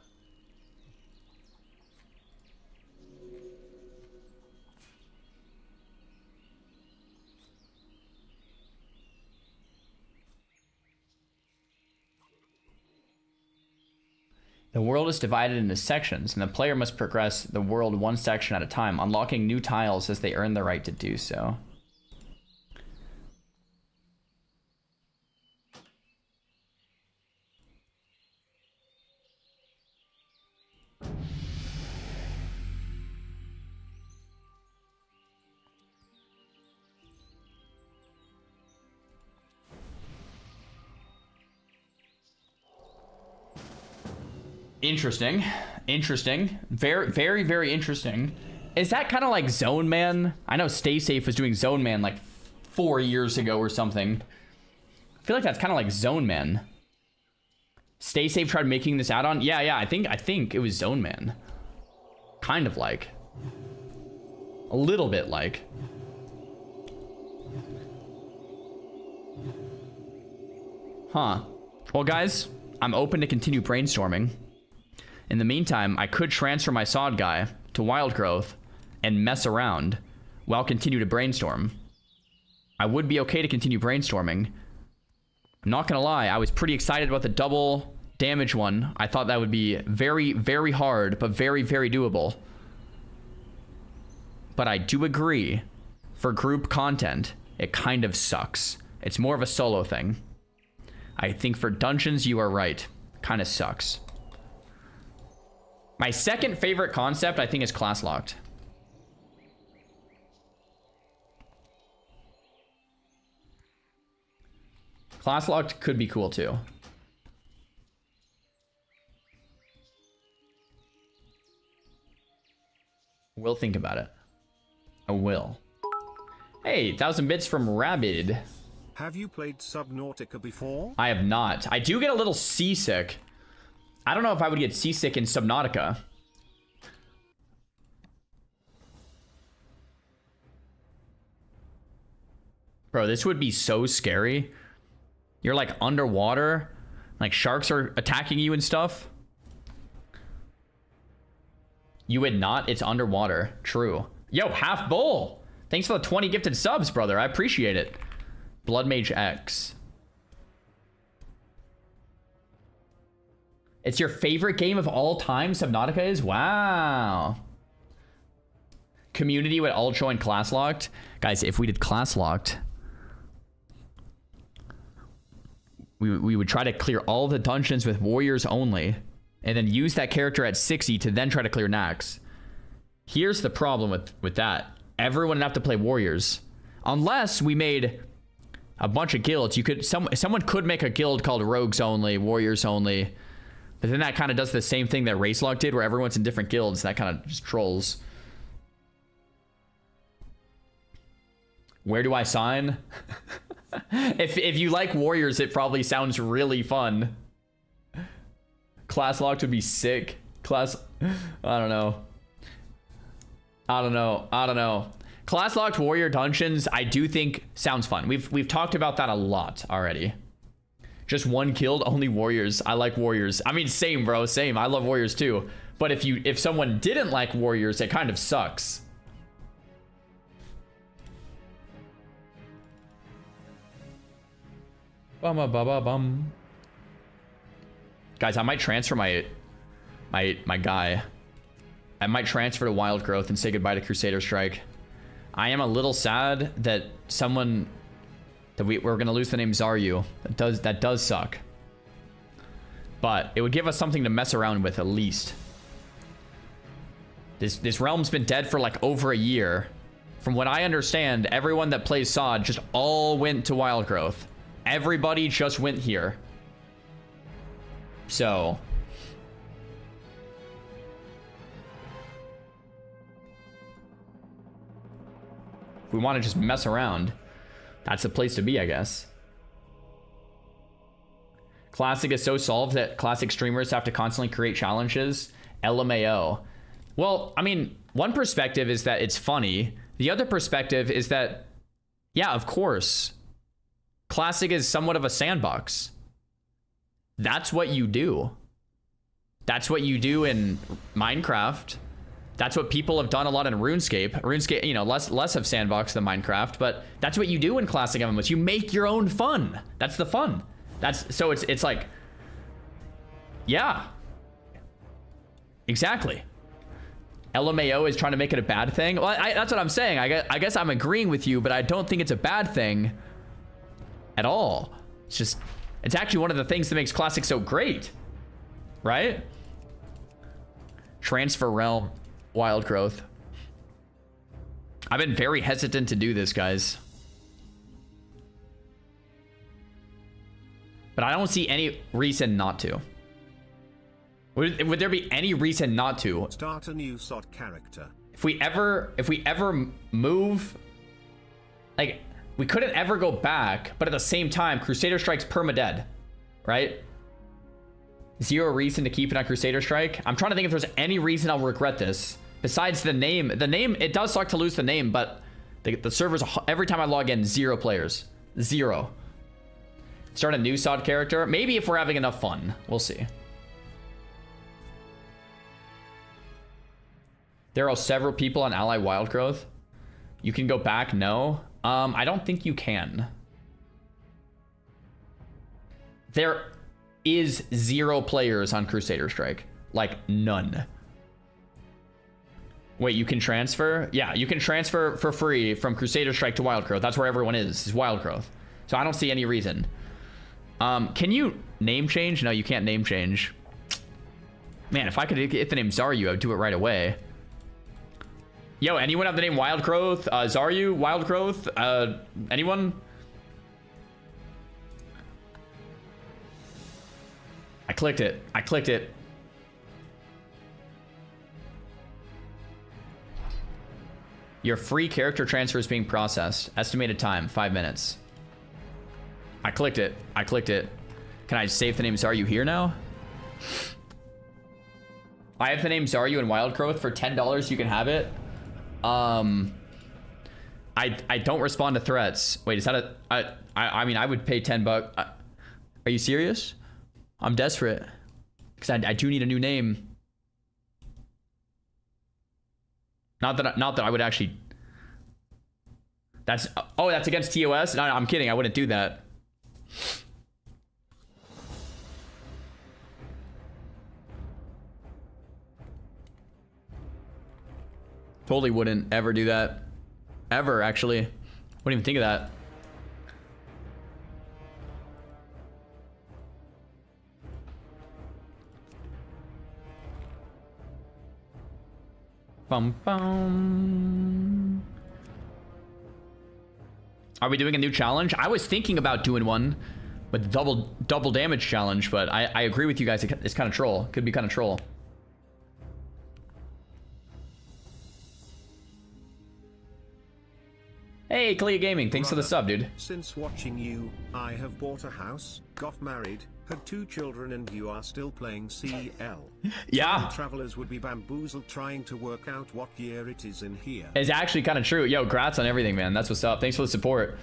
The world is divided into sections, and the player must progress the world one section at a time, unlocking new tiles as they earn the right to do so. Interesting. Interesting. Very, very, very interesting. Is that kind of like Zone Man? I know Stay Safe was doing Zone Man like 4 years ago or something. I feel like that's kind of like Zone Man. Stay Safe tried making this add-on. Yeah, I think it was Zone Man. Kind of like. A little bit like. Huh. Well, guys, I'm open to continue brainstorming. In the meantime, I could transfer my sod guy to wild growth and mess around while continue to brainstorm. I would be okay to continue brainstorming. I'm not gonna lie, I was pretty excited about the double damage one. I thought that would be very, very hard, but very, very doable. But I do agree, for group content, it kind of sucks. It's more of a solo thing. I think for dungeons, you are right. Kind of sucks. My second favorite concept, I think, is class locked. Class locked could be cool too. We'll think about it. I will. Hey, 1,000 bits from Rabid. Have you played Subnautica before? I have not. I do get a little seasick. I don't know if I would get seasick in Subnautica. Bro, this would be so scary. You're like underwater. Like sharks are attacking you and stuff. You would not. It's underwater. True. Yo, Half Bull. Thanks for the 20 gifted subs, brother. I appreciate it. Blood Mage X. It's your favorite game of all time, Subnautica is? Wow. Community would all join class locked. Guys, if we did class locked, we would try to clear all the dungeons with warriors only, and then use that character at 60 to then try to clear Nax. Here's the problem with that. Everyone would have to play warriors. Unless we made a bunch of guilds. You could someone could make a guild called rogues only, warriors only. But then that kind of does the same thing that Racelock did, where everyone's in different guilds. That kind of just trolls. Where do I sign? If you like warriors, it probably sounds really fun. Class locked would be sick. Class, I don't know. I don't know. Class locked warrior dungeons, I do think sounds fun. We've talked about that a lot already. Just one killed, only warriors. I like warriors. I mean, same, bro, same. I love warriors too. But if someone didn't like warriors, it kind of sucks. Bum. Guys, I might transfer my guy. I might transfer to Wild Growth and say goodbye to Crusader Strike. I am a little sad that we're gonna lose the name Xaryu. That does suck. But it would give us something to mess around with at least. This realm's been dead for like over a year. From what I understand, everyone that plays SOD just all went to Wild Growth. Everybody just went here. So if we want to just mess around, that's the place to be, I guess. Classic is so solved that classic streamers have to constantly create challenges. LMAO. Well, I mean, one perspective is that it's funny. The other perspective is that, yeah, of course, classic is somewhat of a sandbox. That's what you do. That's what you do in Minecraft. That's what people have done a lot in RuneScape. RuneScape, you know, less of sandbox than Minecraft, but that's what you do in classic MMOs. You make your own fun. That's the fun. So it's like, yeah, exactly. LMAO is trying to make it a bad thing. Well, that's what I'm saying. I guess I'm agreeing with you, but I don't think it's a bad thing at all. It's actually one of the things that makes classic so great, right? Transfer realm, Wild Growth. I've been very hesitant to do this, guys. But I don't see any reason not to. Would there be any reason not to? Start a new SOD character. If we ever move, like, we couldn't ever go back, but at the same time, Crusader Strike's permadead, right? Zero reason to keep it on Crusader Strike. I'm trying to think if there's any reason I'll regret this. Besides the name. The name, it does suck to lose the name, but the servers, every time I log in, 0 players. 0. Start a new SOD character. Maybe if we're having enough fun. We'll see. There are several people on Ally Wildgrowth. You can go back? No. I don't think you can. There is 0 players on Crusader Strike. Like, none. Wait, you can transfer? Yeah, you can transfer for free from Crusader Strike to Wildgrowth. That's where everyone is Wildgrowth. So I don't see any reason. Can you name change? No, you can't name change. Man, if I could get the name Xaryu, I would do it right away. Yo, anyone have the name Wildgrowth? Xaryu, Wildgrowth? Anyone? I clicked it. I clicked it. Your free character transfer is being processed. Estimated time, 5 minutes. I clicked it. I clicked it. Can I save the name Xaryu here now? I have the name Xaryu in Wildgrowth for $10. You can have it. I don't respond to threats. Wait, is that a... I mean, I would pay 10 bucks. Are you serious? I'm desperate. Because I do need a new name. Not that I would actually... That's... Oh, that's against TOS? No, I'm kidding. I wouldn't do that. Totally wouldn't ever do that. Ever, actually. Wouldn't even think of that. Bum bum. Are we doing a new challenge? I was thinking about doing one with double damage challenge, but I agree with you guys. It's kind of troll. Could be kind of troll. Hey, Kalia Gaming, thanks for the sub, dude. Since watching you, I have bought a house, got married, had 2 children, and you are still playing CL. Yeah. Some travelers would be bamboozled trying to work out what year it is in here. It's actually kind of true. Yo, grats on everything, man. That's what's up. Thanks for the support.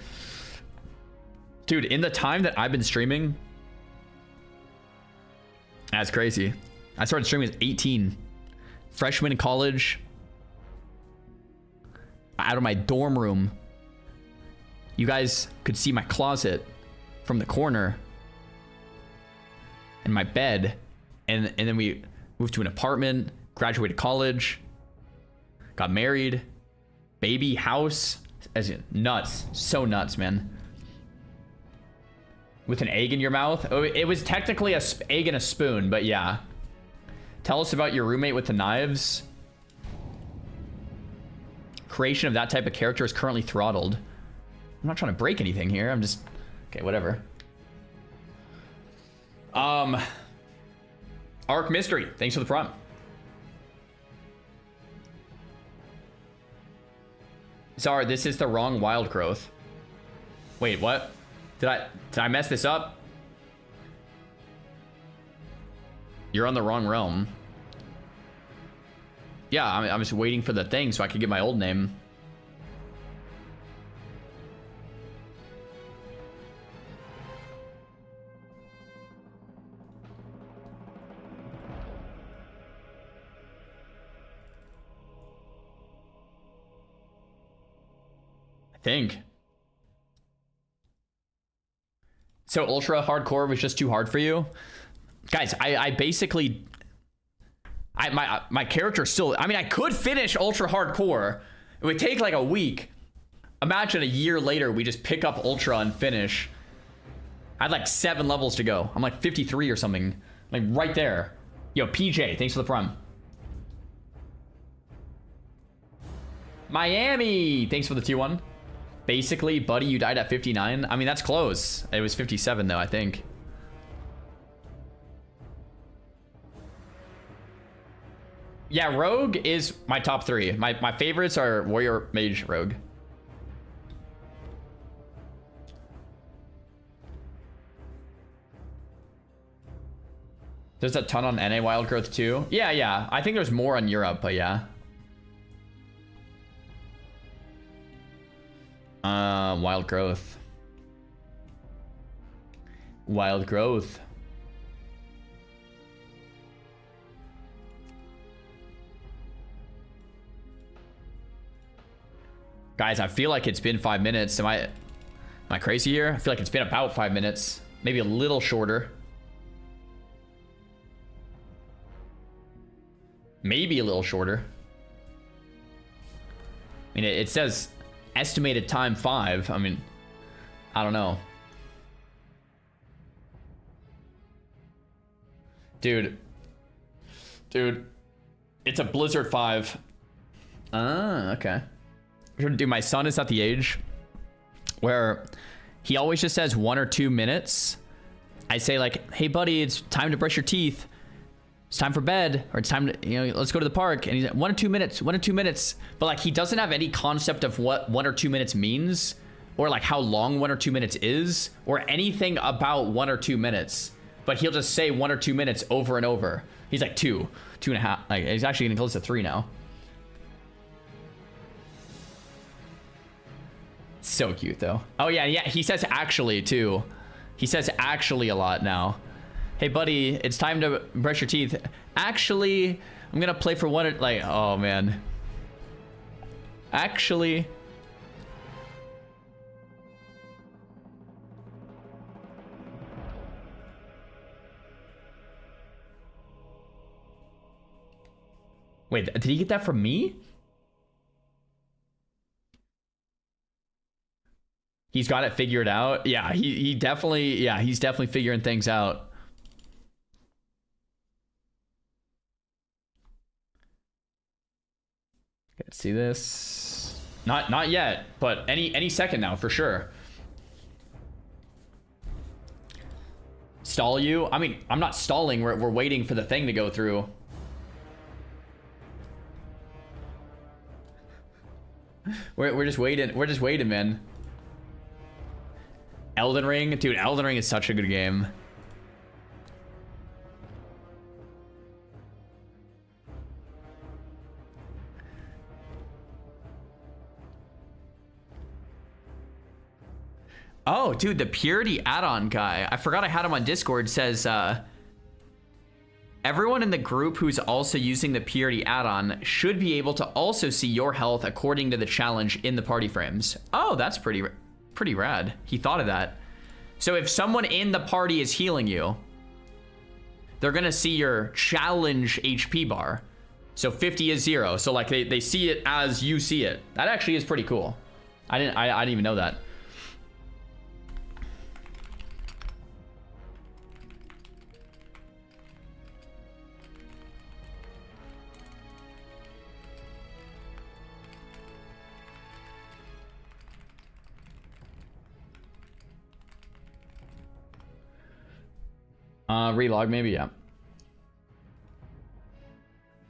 Dude, in the time that I've been streaming, that's crazy. I started streaming at 18. Freshman in college. Out of my dorm room. You guys could see my closet from the corner. And my bed. And then we moved to an apartment. Graduated college. Got married. Baby, house. As in, nuts. So nuts, man. With an egg in your mouth. Oh, it was technically a egg in a spoon, but yeah. Tell us about your roommate with the knives. Creation of that type of character is currently throttled. I'm not trying to break anything here. I'm just... Okay, whatever. Arc Mystery. Thanks for the prompt. Sorry, this is the wrong wild growth. Wait, what? Did I mess this up? You're on the wrong realm. Yeah, I'm just waiting for the thing so I can get my old name. I think. So ultra hardcore was just too hard for you? Guys, I basically... My character still... I mean, I could finish ultra hardcore. It would take like a week. Imagine a year later, we just pick up ultra and finish. I had like 7 levels to go. I'm like 53 or something. Like right there. Yo, PJ, thanks for the prime. Miami, thanks for the tier 1. Basically, buddy, you died at 59. I mean, that's close. It was 57 though, I think. Yeah, Rogue is my top 3. My favorites are Warrior, Mage, Rogue. There's a ton on NA Wild Growth too. Yeah. I think there's more on Europe, but yeah. Wild Growth. Wild growth. Guys, I feel like it's been 5 minutes. Am I crazy here? I feel like it's been about 5 minutes. Maybe a little shorter. Maybe a little shorter. I mean, it says estimated time 5. I mean, I don't know. Dude, it's a Blizzard 5. Ah, okay. Dude, my son is at the age where he always just says 1 or 2 minutes. I say like, hey buddy, it's time to brush your teeth. It's time for bed, or it's time to, you know, let's go to the park. And he's like, 1 or 2 minutes, 1 or 2 minutes. But like, he doesn't have any concept of what 1 or 2 minutes means, or like how long 1 or 2 minutes is, or anything about 1 or 2 minutes. But he'll just say 1 or 2 minutes over and over. He's like 2, 2.5. Like, he's actually getting close to 3 now. So cute though. Oh yeah, he says actually too. He says actually a lot now. Hey buddy, it's time to brush your teeth. Actually, I'm gonna play for 1, like, oh man. Actually. Wait, did he get that from me? He's got it figured out. Yeah, he definitely, yeah, he's definitely figuring things out. Let's see this. Not yet, but any second now for sure. Stall you? I mean, I'm not stalling. We're waiting for the thing to go through. We're just waiting. We're just waiting, man. Elden Ring, dude. Elden Ring is such a good game. Oh, dude, the Purity add-on guy. I forgot I had him on Discord. Says, everyone in the group who's also using the Purity add-on should be able to also see your health according to the challenge in the party frames. Oh, that's pretty rad. He thought of that. So if someone in the party is healing you, they're gonna see your challenge HP bar. So 50 is 0. So like they see it as you see it. That actually is pretty cool. I didn't even know that. Relog maybe, yeah.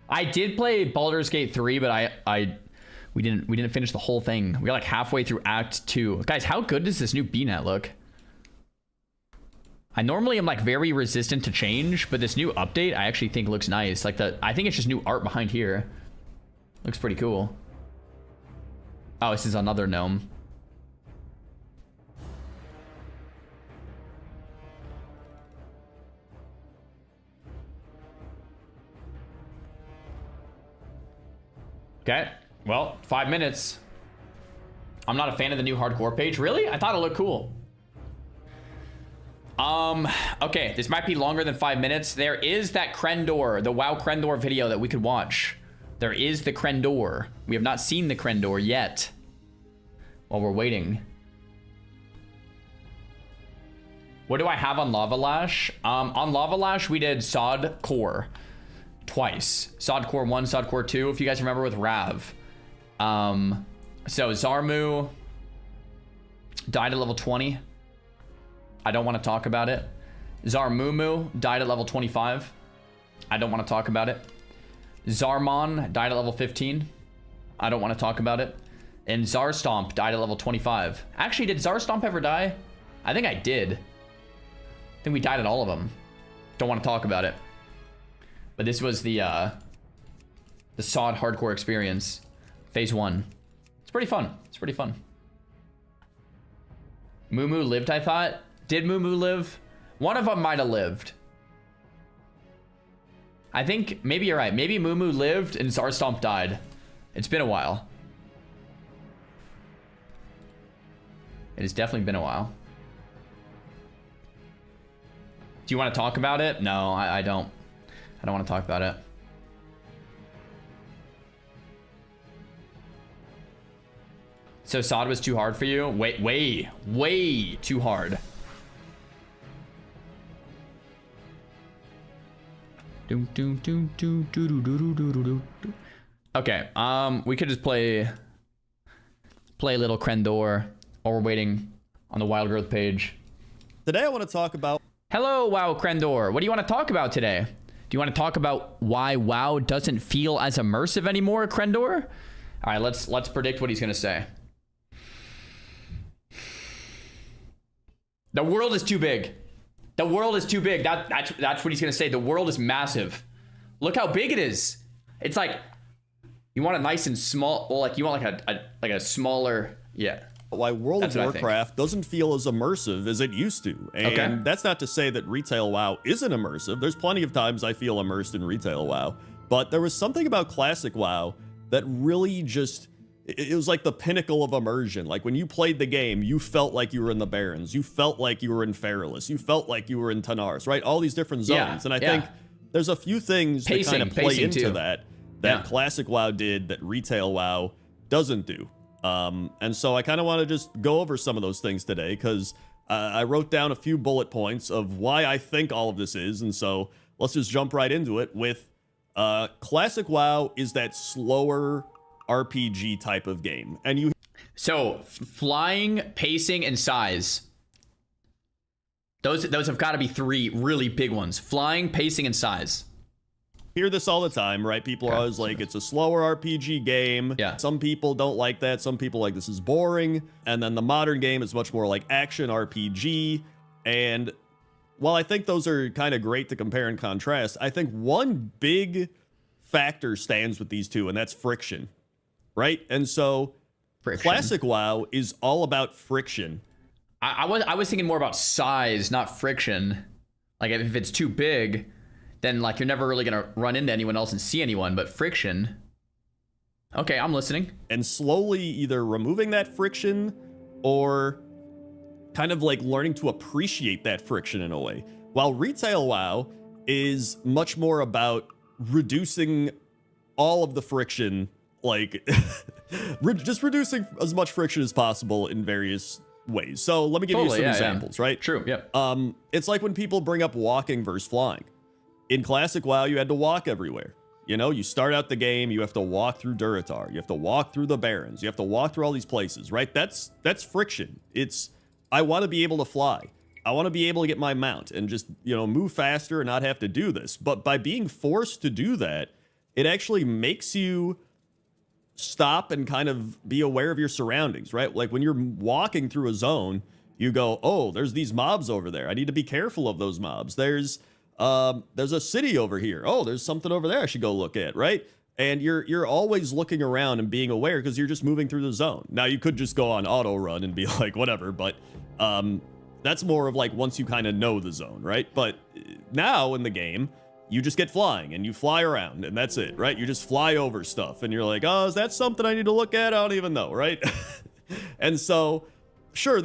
I did play Baldur's Gate 3, but we didn't finish the whole thing. We got like halfway through Act 2. Guys, how good does this new BNet look? I normally am like very resistant to change, but this new update I actually think looks nice. Like I think it's just new art behind here. Looks pretty cool. Oh, this is another gnome. Okay, well, 5 minutes. I'm not a fan of the new hardcore page. Really? I thought it looked cool. Okay, this might be longer than 5 minutes. There is that Krendor, the WoW Krendor video that we could watch. There is the Krendor. We have not seen the Krendor yet. While we're waiting. What do I have on Lava Lash? On Lava Lash, we did Sod Core. Twice. Sod Core 1, Sod Core 2, if you guys remember, with Rav. So Zarmu died at level 20. I don't want to talk about it. Zarmumu died at level 25. I don't want to talk about it. Zarmon died at level 15. I don't want to talk about it. And Zarstomp died at level 25. Actually, did Zarstomp ever die? I think I did. I think we died at all of them. Don't want to talk about it. But this was the Sod hardcore experience, phase 1. It's pretty fun. It's pretty fun. Moo lived, I thought. Did Moo live? One of them might have lived. I think maybe you're right. Maybe Moo Moo lived and Zarstomp died. It's been a while. It has definitely been a while. Do you want to talk about it? No, I don't. I don't want to talk about it. So SOD was too hard for you? Way too hard. Okay, we could just play a little Krendor while we're waiting on the Wild Growth page. Today I want to talk about... Hello, WoW Krendor. What do you want to talk about today? Do you want to talk about why WoW doesn't feel as immersive anymore, Krendor? All right, let's predict what he's gonna say. The world is too big. The world is too big. That's what he's gonna say. The world is massive. Look how big it is. It's like you want a nice and small. Well, like you want like a smaller. Yeah. Why World of Warcraft doesn't feel as immersive as it used to. And that's not to say that retail WoW isn't immersive. There's plenty of times I feel immersed in retail WoW. But there was something about classic WoW that really just... It was like the pinnacle of immersion. Like when you played the game, you felt like you were in the Barrens. You felt like you were in Feralus. You felt like you were in Tanars, right? All these different zones. And I think there's a few things that kind of play into that classic WoW did that retail WoW doesn't do. And so I kind of want to just go over some of those things today because I wrote down a few bullet points of why I think all of this is. And so let's just jump right into it with classic WoW is that slower RPG type of game. And you... So flying, pacing, and size. Those have got to be three really big ones. Flying, pacing, and size. Hear this all the time, right? People are always like, it's a slower RPG game. Yeah. Some people don't like that. Some people like this is boring. And then the modern game is much more like action RPG. And while I think those are kind of great to compare and contrast, I think one big factor stands with these two, and that's friction, right? And so classic WoW is all about friction. I was thinking more about size, not friction. Like if it's too big, then like you're never really gonna run into anyone else and see anyone, but friction. Okay, I'm listening. And slowly either removing that friction or kind of like learning to appreciate that friction in a way. While retail WoW is much more about reducing all of the friction, like just reducing as much friction as possible in various ways. So let me give you some examples, right? True, yeah. It's like when people bring up walking versus flying. In classic WoW, you had to walk everywhere. You know, you start out the game, you have to walk through Durotar, you have to walk through the Barrens, you have to walk through all these places, right? That's friction. It's, I want to be able to fly. I want to be able to get my mount and just, you know, move faster and not have to do this. But by being forced to do that, it actually makes you stop and kind of be aware of your surroundings, right? Like when you're walking through a zone, you go, oh, there's these mobs over there. I need to be careful of those mobs. There's a city over here. Oh, there's something over there I should go look at, right? And you're always looking around and being aware because you're just moving through the zone. Now, you could just go on auto run and be like, whatever, but that's more of like once you kind of know the zone, right? But now in the game, you just get flying and you fly around and that's it, right? You just fly over stuff and you're like, oh, is that something I need to look at? I don't even know, right? And so... Sure,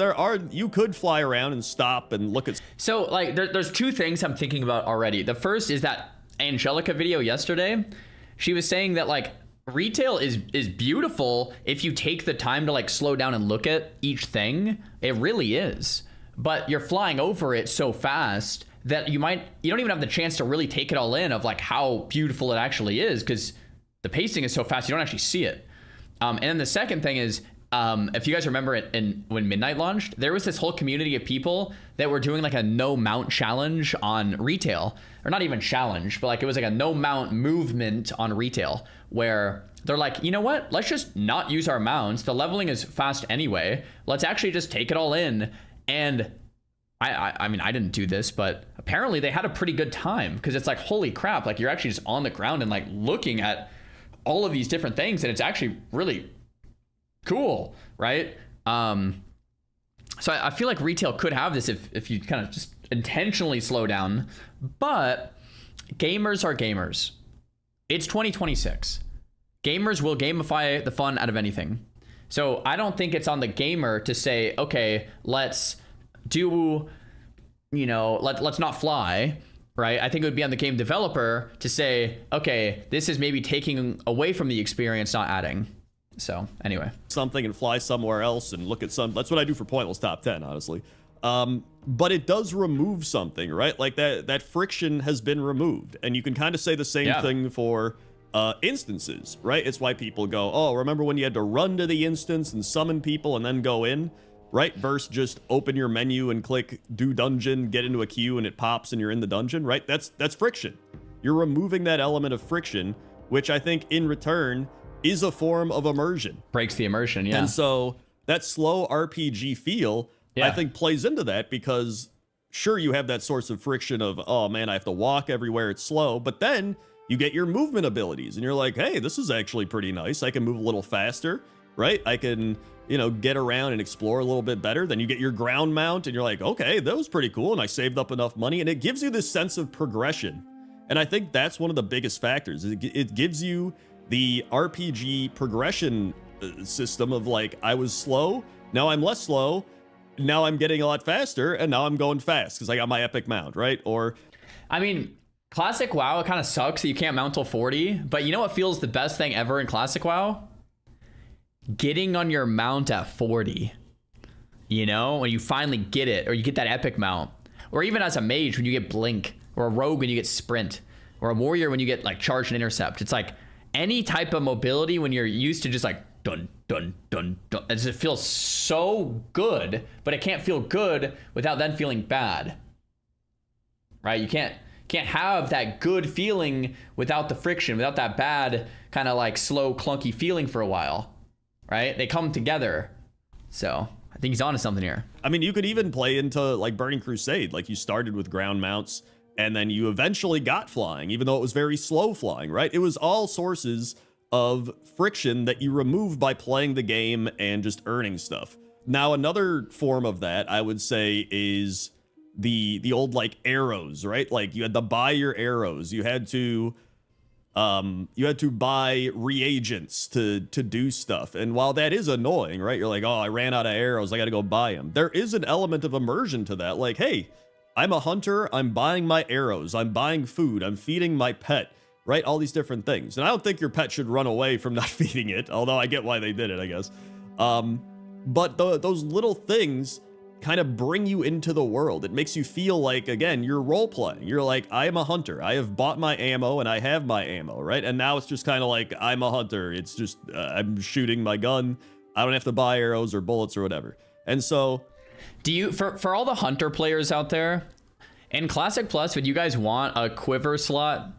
you could fly around and stop and look at... So, like, there's two things I'm thinking about already. The first is that Angelica video yesterday. She was saying that, like, retail is beautiful if you take the time to, like, slow down and look at each thing. It really is. But you're flying over it so fast that you don't even have the chance to really take it all in of, like, how beautiful it actually is because the pacing is so fast you don't actually see it. And then the second thing is... if you guys remember when Midnight launched, there was this whole community of people that were doing like a no mount challenge on retail, or not even challenge, but like it was like a no mount movement on retail where they're like, you know what? Let's just not use our mounts. The leveling is fast anyway. Let's actually just take it all in. And I mean, I didn't do this, but apparently they had a pretty good time because it's like, holy crap, like you're actually just on the ground and like looking at all of these different things. And it's actually really cool, right? So I feel like retail could have this if you kind of just intentionally slow down, but gamers are gamers. It's 2026. Gamers will gamify the fun out of anything. So I don't think it's on the gamer to say, okay, let's do, you know, let's not fly, right? I think it would be on the game developer to say, okay, this is maybe taking away from the experience, not adding. So anyway, something and fly somewhere else and look at some. That's what I do for pointless top 10, honestly. But it does remove something, right? Like that friction has been removed, and you can kind of say the same thing for instances, right? It's why people go, oh, remember when you had to run to the instance and summon people and then go in, right? Versus just open your menu and click do dungeon, get into a queue, and it pops and you're in the dungeon, right? That's friction. You're removing that element of friction, which I think in return is a form of immersion. Breaks the immersion, yeah. And so that slow RPG feel, I think, plays into that, because sure, you have that source of friction of, oh man, I have to walk everywhere, it's slow, but then you get your movement abilities and you're like, hey, this is actually pretty nice. I can move a little faster, right? I can, you know, get around and explore a little bit better. Then you get your ground mount and you're like, okay, that was pretty cool, and I saved up enough money, and it gives you this sense of progression. And I think that's one of the biggest factors. It gives you the RPG progression system of like, I was slow, now I'm less slow, now I'm getting a lot faster, and now I'm going fast because I got my epic mount, right? Or, I mean, Classic WoW, it kind of sucks that you can't mount till 40, but you know what feels the best thing ever in Classic WoW? Getting on your mount at 40. You know, when you finally get it, or you get that epic mount, or even as a mage when you get blink, or a rogue when you get sprint, or a warrior when you get like charge and intercept. It's like any type of mobility when you're used to just like dun dun dun dun. It just feels so good, but it can't feel good without then feeling bad, right? You can't have that good feeling without the friction, without that bad kind of like slow clunky feeling for a while, right? They come together. So I think he's onto something here. I mean, you could even play into like Burning Crusade, like you started with ground mounts and then you eventually got flying, even though it was very slow flying, right? It was all sources of friction that you remove by playing the game and just earning stuff. Now, another form of that, I would say, is the old like arrows, right? Like you had to buy your arrows. You had to buy reagents to do stuff. And while that is annoying, right? You're like, oh, I ran out of arrows, I got to go buy them. There is an element of immersion to that. Like, hey, I'm a hunter, I'm buying my arrows, I'm buying food, I'm feeding my pet, right? All these different things. And I don't think your pet should run away from not feeding it, although I get why they did it, I guess. But those little things kind of bring you into the world. It makes you feel like, again, you're role playing. You're like, I am a hunter. I have bought my ammo and I have my ammo, right? And now it's just kind of like, I'm a hunter. It's just, I'm shooting my gun. I don't have to buy arrows or bullets or whatever. And so... Do you, for all the hunter players out there, in Classic Plus, would you guys want a quiver slot?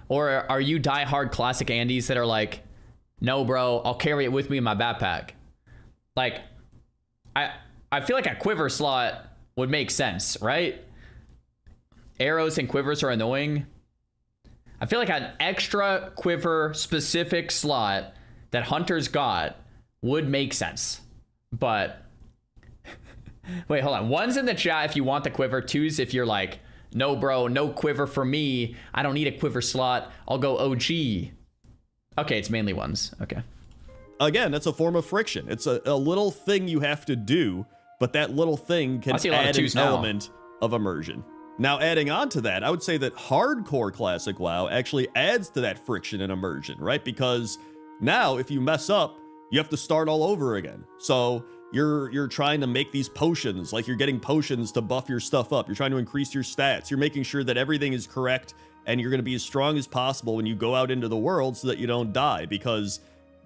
Or are you diehard Classic Andys that are like, no, bro, I'll carry it with me in my backpack? Like, I feel like a quiver slot would make sense, right? Arrows and quivers are annoying. I feel like an extra quiver specific slot that hunters got would make sense. But wait, hold on. One's in the chat if you want the quiver. Two's if you're like, no, bro, no quiver for me. I don't need a quiver slot. I'll go OG. Okay, it's mainly ones. Okay. Again, that's a form of friction. It's a little thing you have to do, but that little thing can add an element of immersion. Now, adding on to that, I would say that hardcore Classic WoW actually adds to that friction and immersion, right? Because now, if you mess up, you have to start all over again. So you're trying to make these potions, like you're getting potions to buff your stuff up. You're trying to increase your stats. You're making sure that everything is correct, and you're going to be as strong as possible when you go out into the world so that you don't die, because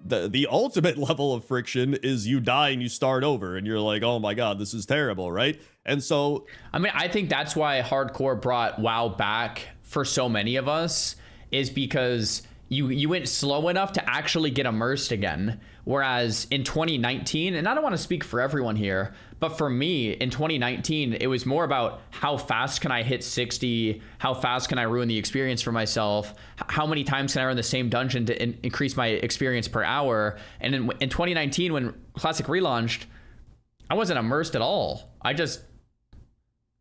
the ultimate level of friction is you die and you start over and you're like, oh my god, this is terrible, right? And so I mean, I think that's why hardcore brought WoW back for so many of us, is because you went slow enough to actually get immersed again. Whereas in 2019, and I don't want to speak for everyone here, but for me in 2019, it was more about how fast can I hit 60, how fast can I ruin the experience for myself, how many times can I run the same dungeon to increase my experience per hour. And in 2019, when Classic relaunched, I wasn't immersed at all. I just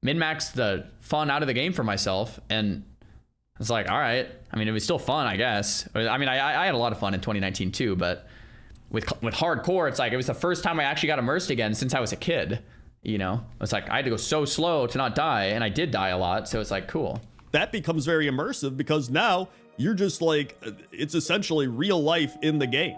min-max the fun out of the game for myself, and it's like, all right. I mean, it was still fun, I guess. I mean, I had a lot of fun in 2019 too, but with hardcore, it's like it was the first time I actually got immersed again since I was a kid. You know, it's like I had to go so slow to not die, and I did die a lot, so it's like cool. That becomes very immersive because now you're just like, it's essentially real life in the game.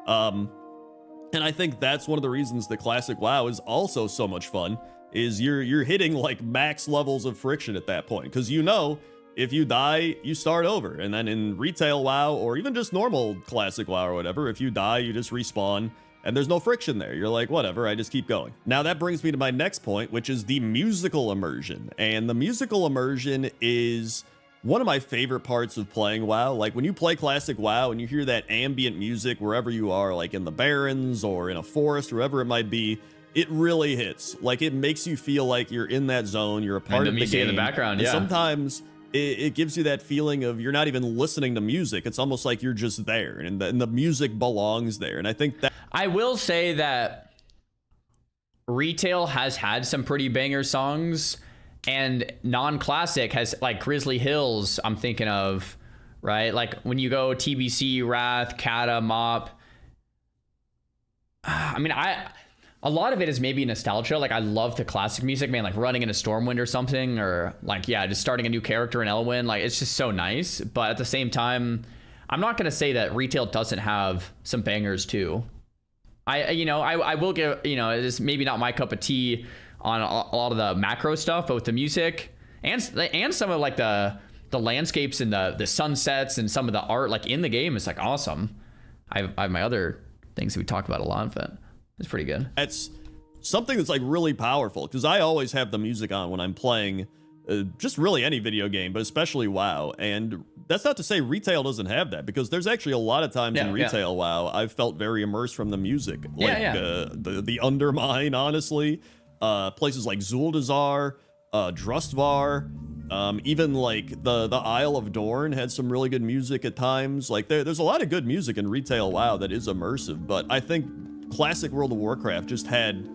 And I think that's one of the reasons that Classic WoW is also so much fun, is you're hitting like max levels of friction at that point, because you know, if you die, you start over. And then in retail WoW, or even just normal Classic WoW or whatever, if you die, you just respawn, and there's no friction there. You're like, whatever, I just keep going. Now that brings me to my next point, which is the musical immersion. And the musical immersion is one of my favorite parts of playing WoW. Like when you play Classic WoW and you hear that ambient music wherever you are, like in the Barrens or in a forest, wherever it might be, it really hits. Like it makes you feel like you're in that zone, you're a part of the game. In the background, yeah. And sometimes it gives you that feeling of you're not even listening to music. It's almost like you're just there, and the music belongs there. And I think that... I will say that retail has had some pretty banger songs, and non-classic has, like Grizzly Hills, I'm thinking of, right? Like when you go TBC, Wrath, Kata, Mop. I mean, a lot of it is maybe nostalgia. Like I love the classic music, man, like running into Stormwind or something, or like, yeah, just starting a new character in Elwyn. Like it's just so nice. But at the same time, I'm not going to say that retail doesn't have some bangers too. I will give, it's maybe not my cup of tea on a lot of the macro stuff, but with the music and some of like the landscapes and the sunsets and some of the art like in the game is like awesome. I have my other things that we talk about a lot, but it's pretty good. It's something that's like really powerful, because I always have the music on when I'm playing just really any video game, but especially WoW. And that's not to say retail doesn't have that, because there's actually a lot of times in retail WoW I've felt very immersed from the music. Like the Undermine, honestly. Places like Zuldazar, Drustvar, even like the Isle of Dorn had some really good music at times. Like there's a lot of good music in retail WoW that is immersive, but I think Classic World of Warcraft just had,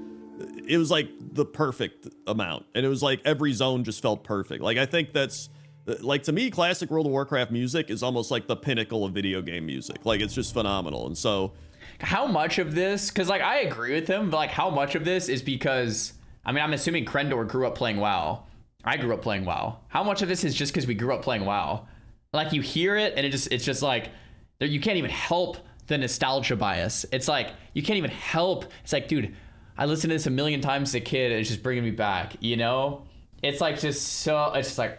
it was like the perfect amount, and it was like every zone just felt perfect. Like I think that's, like to me, Classic World of Warcraft music is almost like the pinnacle of video game music. Like it's just phenomenal. And so how much of this, because like I agree with him, but like how much of this is because, I mean, I'm assuming Krendor grew up playing WoW. I grew up playing WoW. How much of this is just because we grew up playing WoW? Like you hear it and it's just like, you can't even help the nostalgia bias. It's like, you can't even help. It's like, dude, I listened to this a million times as a kid and it's just bringing me back, you know? It's like just so, it's just like,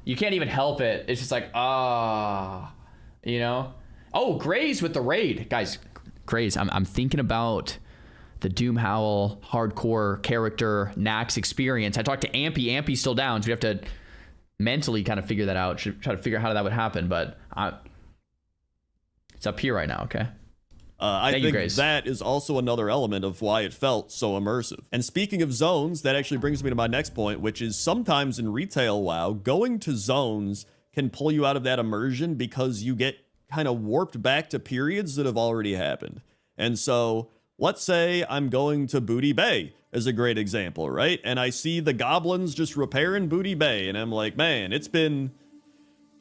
you can't even help it. It's just like, you know? Oh, Graze with the raid. Guys, Graze, I'm thinking about the Doom Howl hardcore character Nax experience. I talked to Ampy. Ampy's still down, so we have to mentally kind of figure that out. Should try to figure out how that would happen, but it's up here right now, okay? I think that is also another element of why it felt so immersive. And speaking of zones, that actually brings me to my next point, which is sometimes in retail WoW, going to zones can pull you out of that immersion because you get kind of warped back to periods that have already happened. And so let's say I'm going to Booty Bay as a great example, right? And I see the goblins just repairing Booty Bay, and I'm like, man, it's been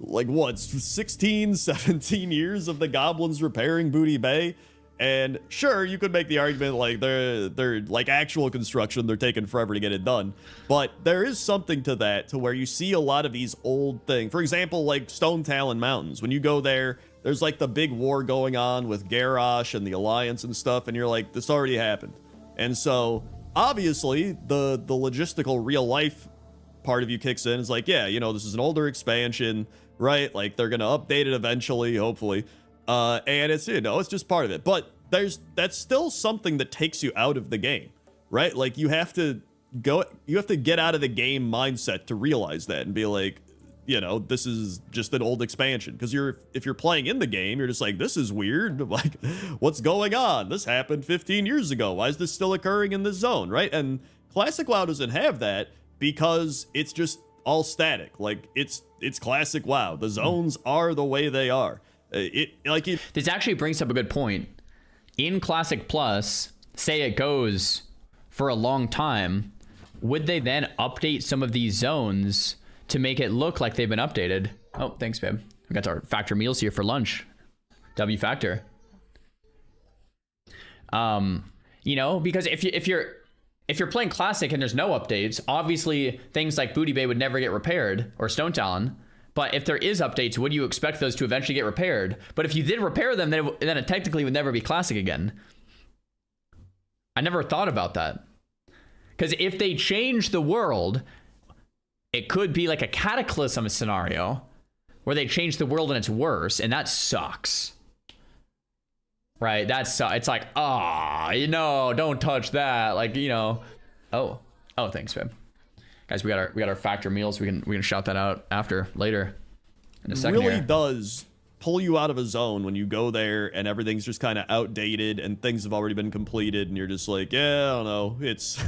like what, 16, 17 years of the goblins repairing Booty Bay. And sure, you could make the argument like they're like actual construction, they're taking forever to get it done, but there is something to that, to where you see a lot of these old things. For example, like Stone Talon Mountains, when you go there, there's like the big war going on with Garrosh and the Alliance and stuff, and you're like, this already happened. And so obviously the logistical real life part of you kicks in. It's like, yeah, you know, this is an older expansion, right? Like they're gonna update it eventually, hopefully, and it's, you know, it's just part of it. But that's still something that takes you out of the game, right? Like you have to get out of the game mindset to realize that and be like, you know, this is just an old expansion. Because if you're playing in the game, you're just like, this is weird. Like, what's going on? This happened 15 years ago. Why is this still occurring in this zone, right? And Classic WoW doesn't have that because it's just all static. Like, it's Classic WoW. The zones are the way they are. This actually brings up a good point. In Classic Plus, say it goes for a long time, would they then update some of these zones to make it look like they've been updated? Oh, thanks, babe. We got our Factor meals here for lunch. W Factor. You know, because if you're playing Classic and there's no updates, obviously things like Booty Bay would never get repaired, or Stone Talon. But if there is updates, would you expect those to eventually get repaired? But if you did repair them, then it technically would never be Classic again. I never thought about that. Because if they change the world, it could be like a Cataclysm scenario where they change the world and it's worse, and that sucks. Right? It's like, you know, don't touch that. Like, you know. Oh, thanks, babe. Guys, we got our Factor meals. We can shout that out later in a second. It really here. does pull you out of a zone when you go there and everything's just kind of outdated and things have already been completed and you're just like, yeah, I don't know. It's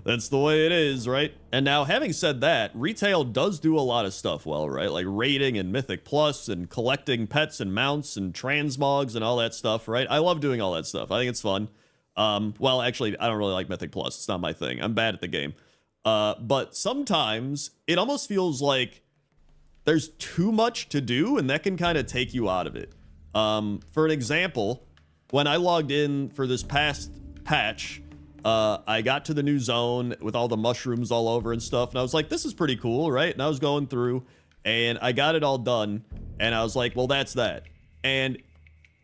that's the way it is, right? And now, having said that, retail does do a lot of stuff well, right? Like raiding and Mythic Plus and collecting pets and mounts and transmogs and all that stuff, right? I love doing all that stuff. I think it's fun. Well, actually, I don't really like Mythic Plus. It's not my thing. I'm bad at the game. But sometimes it almost feels like there's too much to do, and that can kind of take you out of it. For an example, when I logged in for this past patch, I got to the new zone with all the mushrooms all over and stuff, and I was like, this is pretty cool, right? And I was going through, and I got it all done, and I was like, well, that's that. And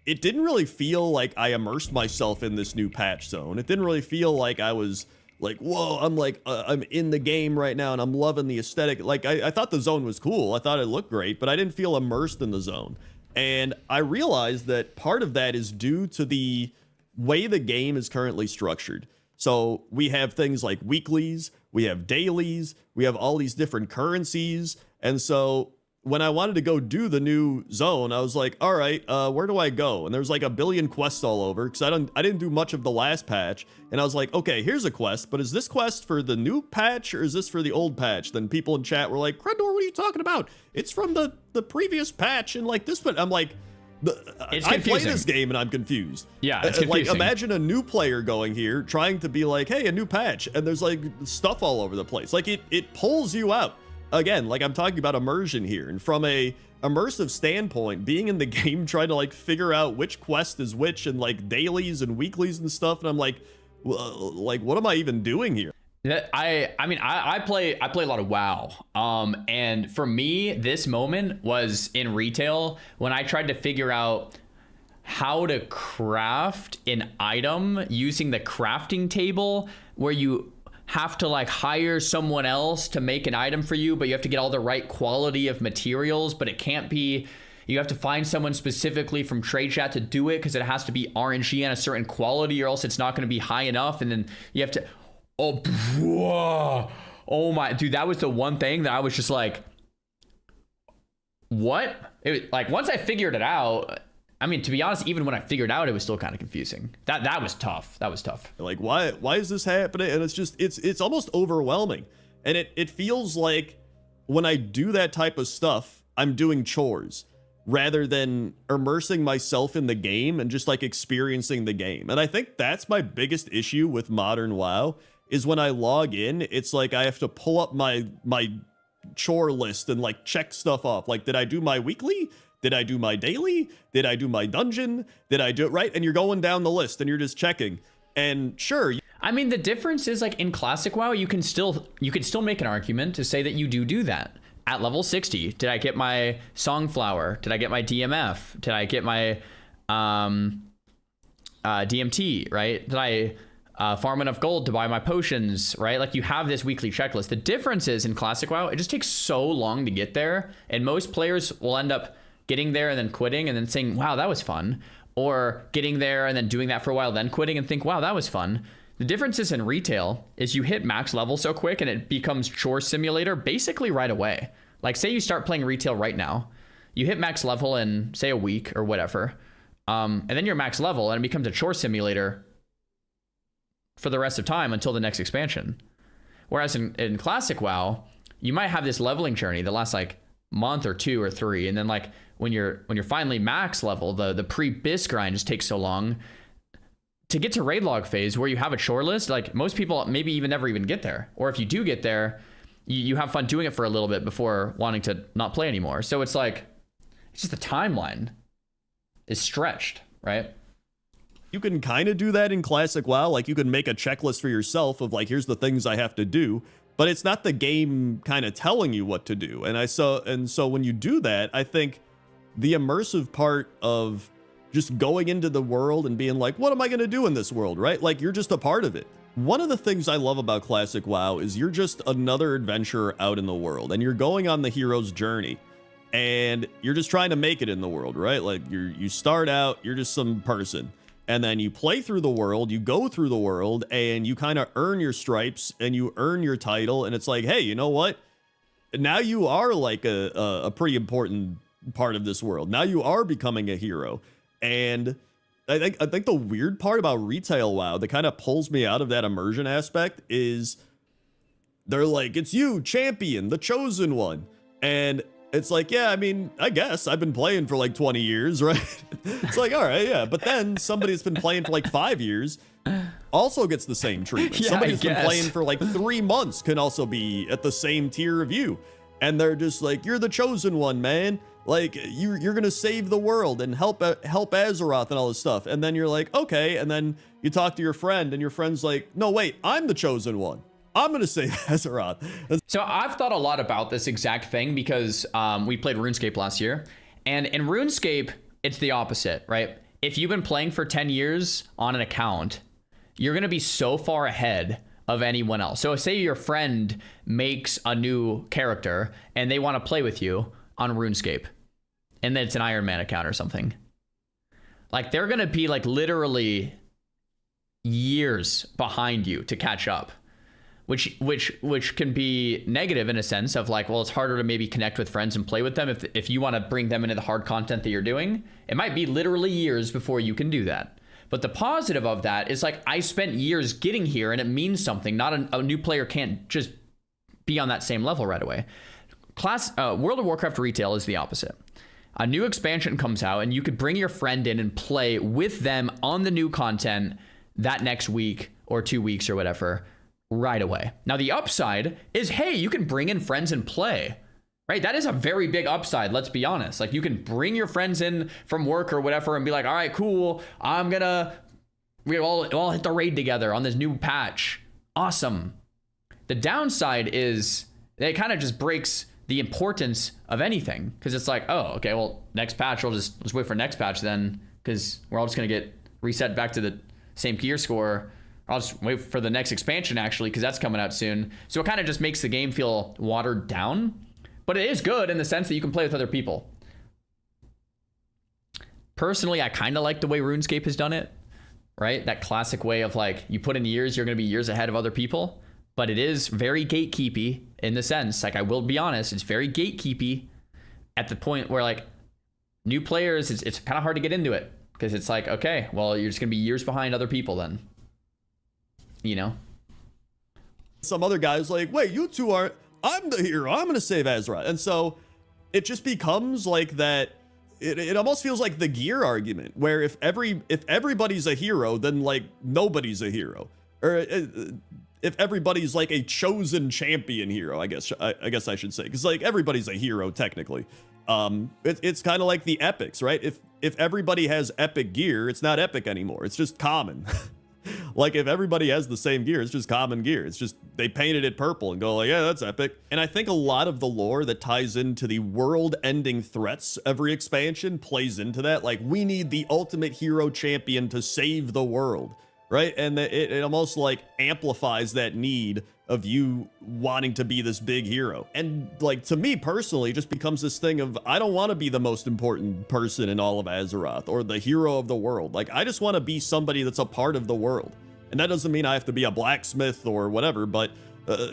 it didn't really feel like I immersed myself in this new patch zone. It didn't really feel like I was like, whoa, I'm in the game right now and I'm loving the aesthetic. Like, I thought the zone was cool. I thought it looked great, but I didn't feel immersed in the zone. And I realized that part of that is due to the way the game is currently structured. So we have things like weeklies, we have dailies, we have all these different currencies. And so when I wanted to go do the new zone, I was like, all right, where do I go? And there's like a billion quests all over because I didn't do much of the last patch. And I was like, okay, here's a quest, but is this quest for the new patch or is this for the old patch? Then people in chat were like, Crendor, what are you talking about? It's from the previous patch and like this, but I'm like, I play this game and I'm confused. Yeah, it's confusing. Like, imagine a new player going here trying to be like, hey, a new patch, and there's like stuff all over the place. Like it pulls you out. Again, like I'm talking about immersion here, and from a immersive standpoint, being in the game, trying to like figure out which quest is which, and like dailies and weeklies and stuff, and I'm like what am I even doing here? I play a lot of WoW, and for me, this moment was in retail when I tried to figure out how to craft an item using the crafting table, where you have to like hire someone else to make an item for you, but you have to get all the right quality of materials, but it can't be, you have to find someone specifically from trade chat to do it because it has to be RNG and a certain quality or else it's not going to be high enough. And then you have to, oh my, dude, that was the one thing that I was just like, what? Like once I figured it out, I mean, to be honest, even when I figured out, it was still kind of confusing. That was tough. That was tough. Like, why is this happening? And it's just, it's almost overwhelming. And it feels like when I do that type of stuff, I'm doing chores rather than immersing myself in the game and just like experiencing the game. And I think that's my biggest issue with modern WoW is when I log in, it's like I have to pull up my chore list and like check stuff off. Like, did I do my weekly? Did I do my daily? Did I do my dungeon? Did I do it right? And you're going down the list and you're just checking. And sure. I mean, the difference is like in classic WoW, you can still make an argument to say that you do that. At level 60, did I get my Songflower? Did I get my DMF? Did I get my DMT, right? Did I farm enough gold to buy my potions, right? Like you have this weekly checklist. The difference is in classic WoW, it just takes so long to get there. And most players will end up getting there and then quitting and then saying, wow, that was fun. Or getting there and then doing that for a while, then quitting and think, wow, that was fun. The difference is in retail is you hit max level so quick and it becomes chore simulator basically right away. Like say you start playing retail right now, you hit max level in say a week or whatever. And then you're max level and it becomes a chore simulator for the rest of time until the next expansion. Whereas in classic WoW, you might have this leveling journey that lasts like month or 2 or 3. And then like when you're finally max level, the pre-bis grind just takes so long to get to raid log phase where you have a chore list, like most people maybe even never even get there. Or if you do get there, you have fun doing it for a little bit before wanting to not play anymore. So it's like, it's just the timeline is stretched, right? You can kind of do that in Classic WoW. Like, you can make a checklist for yourself of like, here's the things I have to do, but it's not the game kind of telling you what to do. And so when you do that, I think the immersive part of just going into the world and being like, what am I going to do in this world, right? Like, you're just a part of it. One of the things I love about Classic WoW is you're just another adventurer out in the world, and you're going on the hero's journey, and you're just trying to make it in the world, right? Like, you start out, you're just some person, and then you play through the world, you go through the world, and you kind of earn your stripes, and you earn your title, and it's like, hey, you know what? Now you are like a pretty important part of this world. Now you are becoming a hero. And I think the weird part about retail WoW that kind of pulls me out of that immersion aspect is they're like, it's you, champion, the chosen one. And it's like, yeah, I mean, I guess I've been playing for like 20 years, right? It's like, all right, yeah. But then somebody that's been playing for like 5 years also gets the same treatment. Yeah, Somebody that's been playing for like 3 months can also be at the same tier of you. And they're just like, you're the chosen one, man. Like, you're gonna save the world and help Azeroth and all this stuff. And then you're like, okay. And then you talk to your friend, and your friend's like, no, wait, I'm the chosen one. I'm gonna save Azeroth. So I've thought a lot about this exact thing because we played RuneScape last year, and in RuneScape, it's the opposite, right? If you've been playing for 10 years on an account, you're gonna be so far ahead of anyone else. So say your friend makes a new character and they want to play with you on RuneScape, and then it's an Iron Man account or something. Like, they're gonna be like literally years behind you to catch up, which can be negative in a sense of like, well, it's harder to maybe connect with friends and play with them if you want to bring them into the hard content that you're doing. It might be literally years before you can do that. But the positive of that is like, I spent years getting here, and it means something. Not a new player can't just be on that same level right away. World of Warcraft retail is the opposite. A new expansion comes out, and you could bring your friend in and play with them on the new content that next week or 2 weeks or whatever right away. Now, the upside is, hey, you can bring in friends and play, right? That is a very big upside, let's be honest. Like, you can bring your friends in from work or whatever and be like, all right, cool, we all hit the raid together on this new patch. Awesome. The downside is it kind of just breaks the importance of anything, because it's like, oh, okay, well, next patch, let's wait for next patch then, because we're all just going to get reset back to the same gear score. I'll just wait for the next expansion, actually, because that's coming out soon. So it kind of just makes the game feel watered down, but it is good in the sense that you can play with other people. Personally, I kind of like the way RuneScape has done it, right? That classic way of like, you put in years, you're going to be years ahead of other people. But it is very gatekeepy in the sense, like, I will be honest, it's very gatekeepy at the point where like new players, it's kind of hard to get into it, because it's like, okay, well, you're just gonna be years behind other people then, you know? Some other guy's like, wait, you two aren't, I'm the hero, I'm gonna save Azeroth. And so it just becomes like that. It almost feels like the gear argument, where if everybody's a hero, then like nobody's a hero. Or if everybody's like a chosen champion hero, I guess I should say, because like everybody's a hero technically. It's kind of like the epics, right? If everybody has epic gear, it's not epic anymore. It's just common. Like, if everybody has the same gear, it's just common gear. It's just they painted it purple and go like, yeah, that's epic. And I think a lot of the lore that ties into the world-ending threats every expansion plays into that. Like, we need the ultimate hero champion to save the world, right? And it almost like amplifies that need of you wanting to be this big hero. And like, to me personally, it just becomes this thing of, I don't want to be the most important person in all of Azeroth or the hero of the world. Like, I just want to be somebody that's a part of the world. And that doesn't mean I have to be a blacksmith or whatever, but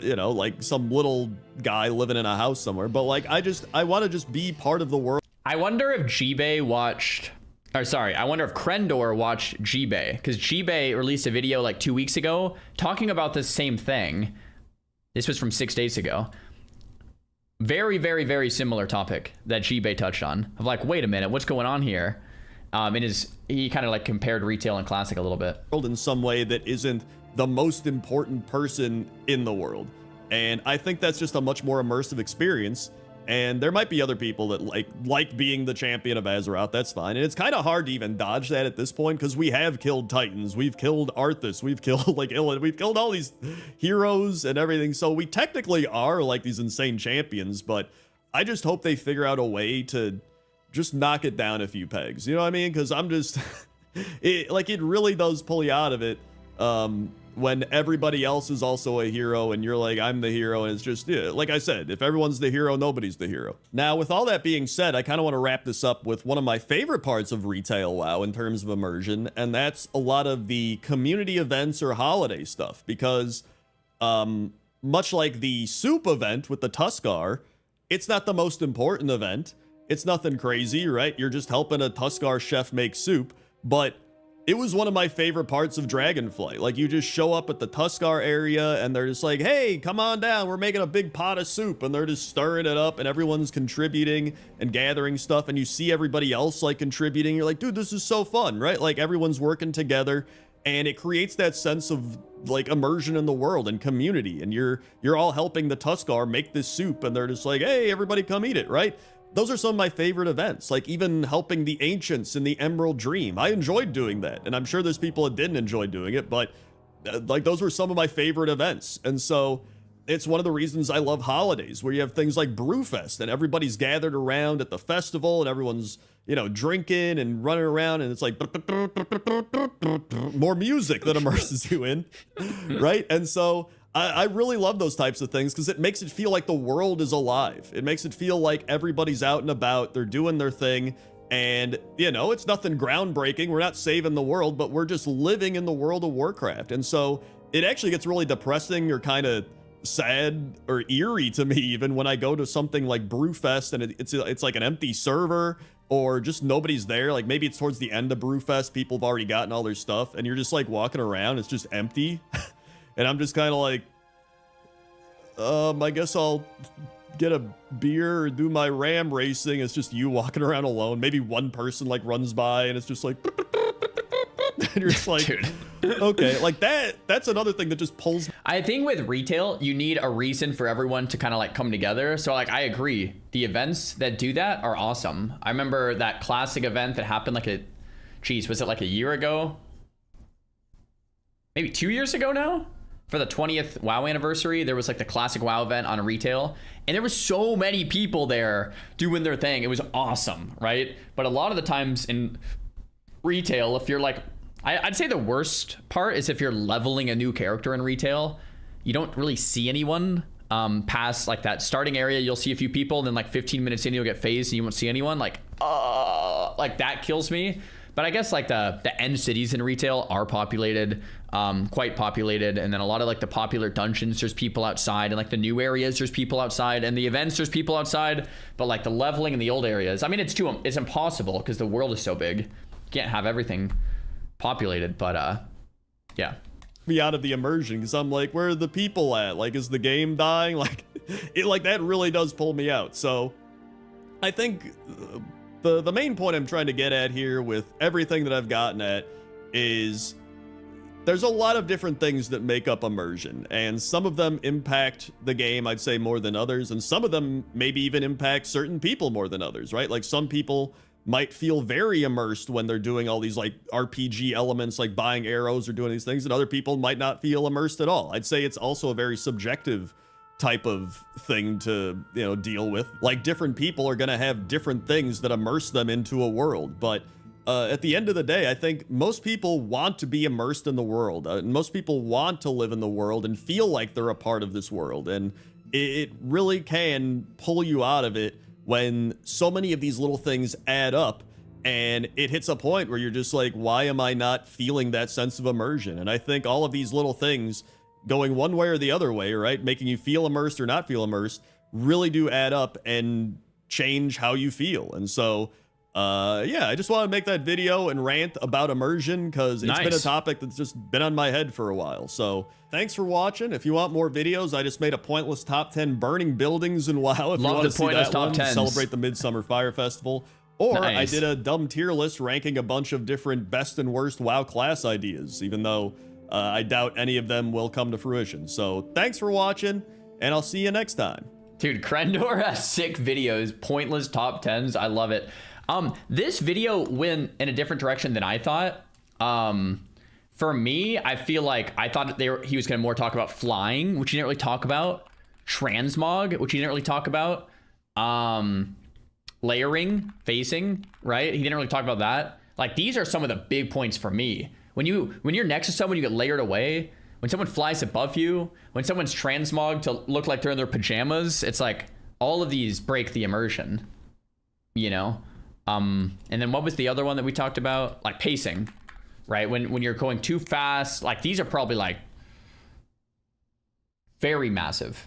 you know, like some little guy living in a house somewhere. But like, I want to just be part of the world. I wonder if I wonder if Krendor watched G-Bay, because G-Bay released a video like 2 weeks ago talking about this same thing. This was from 6 days ago. Very, very, very similar topic that G-Bay touched on, of like, wait a minute, what's going on here? he kind of like compared retail and classic a little bit. In some way that isn't the most important person in the world. And I think that's just a much more immersive experience. And there might be other people that like being the champion of Azeroth. That's fine. And it's kind of hard to even dodge that at this point, because we have killed Titans, we've killed Arthas, we've killed like Illidan, we've killed all these heroes and everything. So we technically are like these insane champions, but I just hope they figure out a way to just knock it down a few pegs. You know what I mean? Because I'm just, it really does pull you out of it. When everybody else is also a hero and you're like, I'm the hero, and it's just, yeah, like I said, if everyone's the hero, nobody's the hero. Now, with all that being said, I kind of want to wrap this up with one of my favorite parts of retail WoW in terms of immersion, and that's a lot of the community events or holiday stuff, because much like the soup event with the Tuskar, it's not the most important event. It's nothing crazy, right? You're just helping a Tuskar chef make soup, but it was one of my favorite parts of Dragonflight. Like, you just show up at the Tuskar area and they're just like, hey, come on down, we're making a big pot of soup, and they're just stirring it up and everyone's contributing and gathering stuff, and you see everybody else like contributing. You're like, dude, this is so fun, right? Like, everyone's working together, and it creates that sense of like immersion in the world and community, and you're all helping the Tuskar make this soup, and they're just like, hey, everybody come eat it, right? Those are some of my favorite events, like even helping the Ancients in the Emerald Dream. I enjoyed doing that, and I'm sure there's people that didn't enjoy doing it, but like those were some of my favorite events. And so it's one of the reasons I love holidays, where you have things like Brewfest, and everybody's gathered around at the festival, and everyone's, you know, drinking and running around, and it's like more music that immerses you in, right? And so I really love those types of things, because it makes it feel like the world is alive. It makes it feel like everybody's out and about, they're doing their thing, and, you know, it's nothing groundbreaking. We're not saving the world, but we're just living in the world of Warcraft. And so it actually gets really depressing or kind of sad or eerie to me even when I go to something like Brewfest and it's like an empty server, or just nobody's there. Like, maybe it's towards the end of Brewfest, people have already gotten all their stuff, and you're just like walking around, it's just empty. And I'm just kind of like, I guess I'll get a beer or do my ram racing. It's just you walking around alone. Maybe one person like runs by and it's just like, and you're just like, dude. Okay, like that's another thing that just pulls. I think with retail, you need a reason for everyone to kind of like come together. So like, I agree. The events that do that are awesome. I remember that classic event that happened like was it like a year ago? Maybe 2 years ago now? For the 20th WoW anniversary, there was like the classic WoW event on retail, and there was so many people there doing their thing. It was awesome, right? But a lot of the times in retail, if you're like, I'd say the worst part is if you're leveling a new character in retail, you don't really see anyone past like that starting area. You'll see a few people, and then like 15 minutes in, you'll get phased and you won't see anyone. Like that kills me. But I guess like the end cities in retail are populated, quite populated. And then a lot of like the popular dungeons, there's people outside, and like the new areas, there's people outside, and the events, there's people outside. But like the leveling in the old areas, I mean, it's impossible because the world is so big. You can't have everything populated, but yeah. Me out of the immersion, because I'm like, where are the people at? Like, is the game dying? Like, that really does pull me out. So I think the main point I'm trying to get at here with everything that I've gotten at is there's a lot of different things that make up immersion, and some of them impact the game, I'd say, more than others, and some of them maybe even impact certain people more than others, right? Like, some people might feel very immersed when they're doing all these like RPG elements, like buying arrows or doing these things, and other people might not feel immersed at all. I'd say it's also a very subjective type of thing to, you know, deal with. Like, different people are going to have different things that immerse them into a world, but at the end of the day, I think most people want to be immersed in the world. Most people want to live in the world and feel like they're a part of this world, and it really can pull you out of it when so many of these little things add up, and it hits a point where you're just like, why am I not feeling that sense of immersion? And I think all of these little things going one way or the other way, right, making you feel immersed or not feel immersed, really do add up and change how you feel. And so yeah, I just want to make that video and rant about immersion, because it's been a topic that's just been on my head for a while. So thanks for watching. If you want more videos, I just made a pointless top 10 burning buildings in WoW. If you want to see that one, celebrate the Midsummer Fire Festival. Or Nice. I did a dumb tier list ranking a bunch of different best and worst WoW class ideas, even though I doubt any of them will come to fruition. So thanks for watching, and I'll see you next time. Dude, Krendor has sick videos, pointless top 10s. I love it. This video went in a different direction than I thought. For me, I feel like I thought he was going to more talk about flying, which he didn't really talk about. Transmog, which he didn't really talk about. Layering, facing, right? He didn't really talk about that. Like, these are some of the big points for me. When you're next to someone, you get layered away. When someone flies above you, when someone's transmogged to look like they're in their pajamas, it's like all of these break the immersion, you know? And then what was the other one that we talked about? Like pacing, right? When you're going too fast, like these are probably like very massive.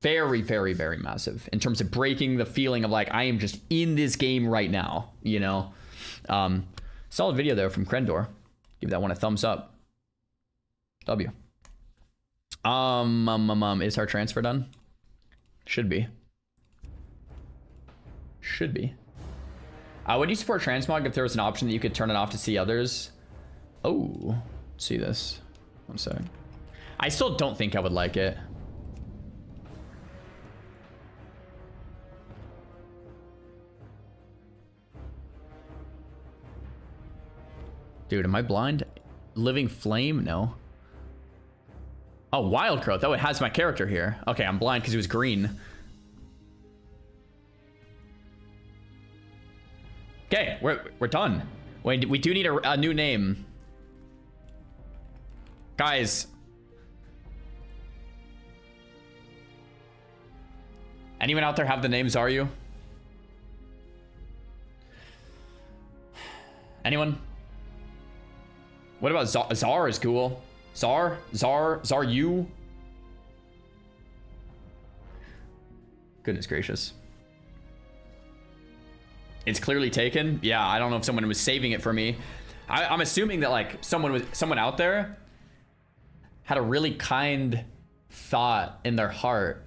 Very, very, very massive in terms of breaking the feeling of like, I am just in this game right now, you know? Solid video there from Krendor. Give that one a thumbs up. W. Is our transfer done? Should be. Should be. Would you support transmog if there was an option that you could turn it off to see others? Oh, let's see this. One second. I still don't think I would like it. Dude, am I blind? Living Flame? No. Oh, Wild Growth. Oh, it has my character here. Okay, I'm blind because he was green. Okay, we're done. We do need a new name. Guys. Anyone out there have the name Xaryu? Anyone? What about Zar is cool. Xaryu. Goodness gracious. It's clearly taken. Yeah, I don't know if someone was saving it for me. I'm assuming that like someone out there had a really kind thought in their heart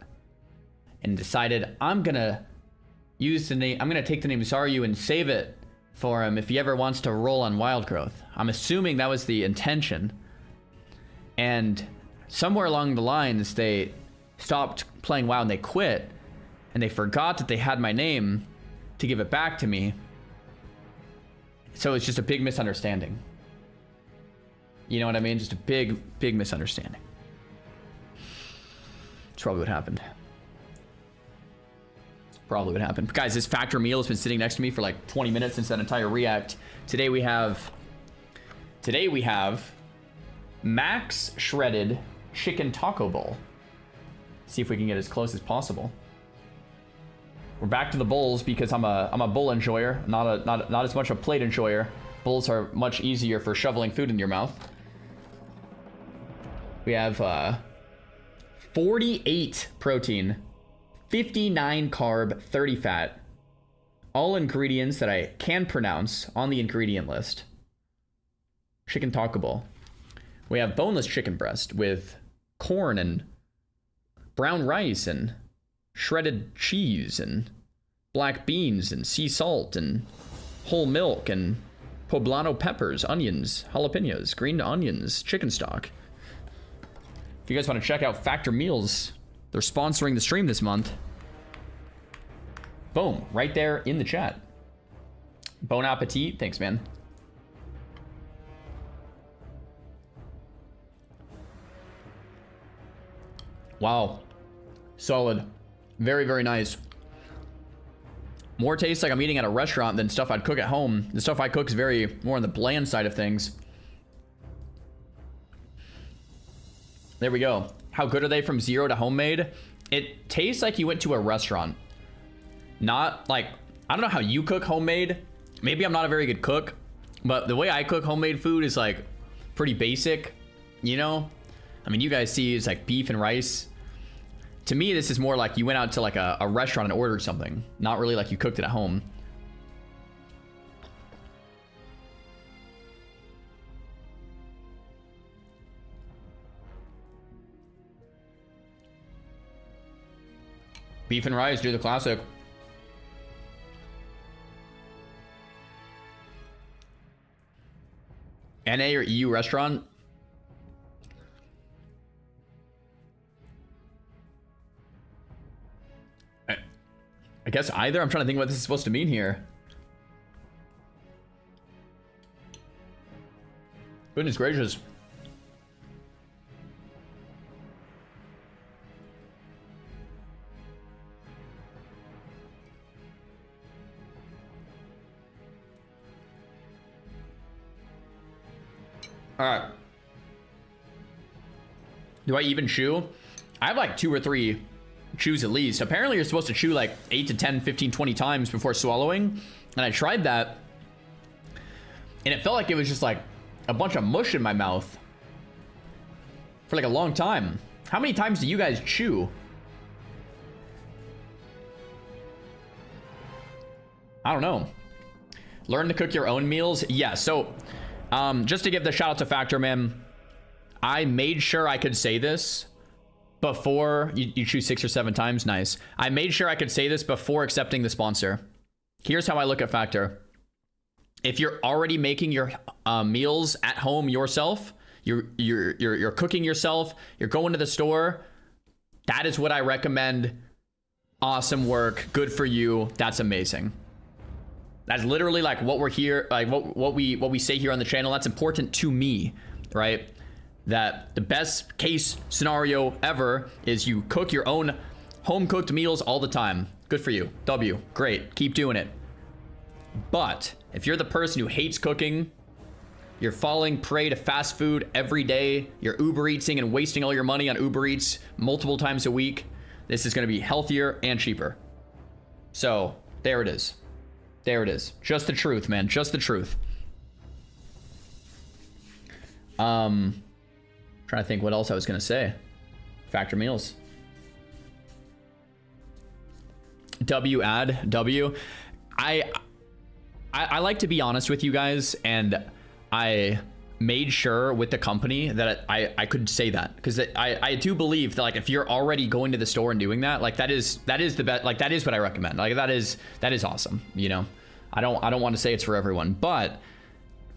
and decided, I'm gonna use the name, I'm gonna take the name Xaryu and save it for him if he ever wants to roll on Wild Growth. I'm assuming that was the intention. And somewhere along the lines, they stopped playing WoW and they quit. And they forgot that they had my name to give it back to me. So it's just a big misunderstanding. You know what I mean? Just a big, big misunderstanding. That's probably what happened. Probably what happened. Guys, this Factor meal has been sitting next to me for like 20 minutes since that entire react. Today we have Max Shredded Chicken Taco Bowl. See if we can get as close as possible. We're back to the bowls because I'm a bowl enjoyer, not as much a plate enjoyer. Bowls are much easier for shoveling food in your mouth. We have 48 protein, 59 carb, 30 fat. All ingredients that I can pronounce on the ingredient list. Chicken Taco Bowl. We have boneless chicken breast with corn and brown rice and shredded cheese and black beans and sea salt and whole milk and poblano peppers, onions, jalapenos, green onions, chicken stock. If you guys want to check out Factor Meals, they're sponsoring the stream this month. Boom, right there in the chat. Bon appetit. Thanks, man. Wow. Solid. Very, very nice. More tastes like I'm eating at a restaurant than stuff I'd cook at home. The stuff I cook is very more on the bland side of things. There we go. How good are they from zero to homemade? It tastes like you went to a restaurant. Not like, I don't know how you cook homemade. Maybe I'm not a very good cook, but the way I cook homemade food is like pretty basic, you know? I mean, you guys see it's like beef and rice. To me, this is more like you went out to like a restaurant and ordered something. Not really like you cooked it at home. Beef and rice, do the classic. NA or EU restaurant? I guess either. I'm trying to think what this is supposed to mean here. Goodness gracious. All right. Do I even chew? I have like 2 or 3 chews at least. Apparently you're supposed to chew like 8 to 10, 15, 20 times before swallowing. And I tried that. And it felt like it was just like a bunch of mush in my mouth for like a long time. How many times do you guys chew? I don't know. Learn to cook your own meals. Yeah, so just to give the shout out to Factor, man, I made sure I could say this before you chew 6 or 7 times. Nice. I made sure I could say this before accepting the sponsor. Here's how I look at Factor. If you're already making your meals at home yourself, you're cooking yourself, you're going to the store, that is what I recommend. Awesome work. Good for you. That's amazing. That's literally like what we're here, like what we say here on the channel. That's important to me, right? That the best case scenario ever is you cook your own home cooked meals all the time. Good for you. W. Great. Keep doing it. But if you're the person who hates cooking, you're falling prey to fast food every day, you're Uber Eatsing and wasting all your money on Uber Eats multiple times a week, this is going to be healthier and cheaper. So there it is. There it is. Just the truth, man. Just the truth. Trying to think what else I was gonna say. Factor meals. W ad W. I like to be honest with you guys, and I made sure with the company that I could say that, because I do believe that, like, if you're already going to the store and doing that, like, that is the best, like, that is what I recommend. Like, that is awesome, you know. I don't want to say it's for everyone, but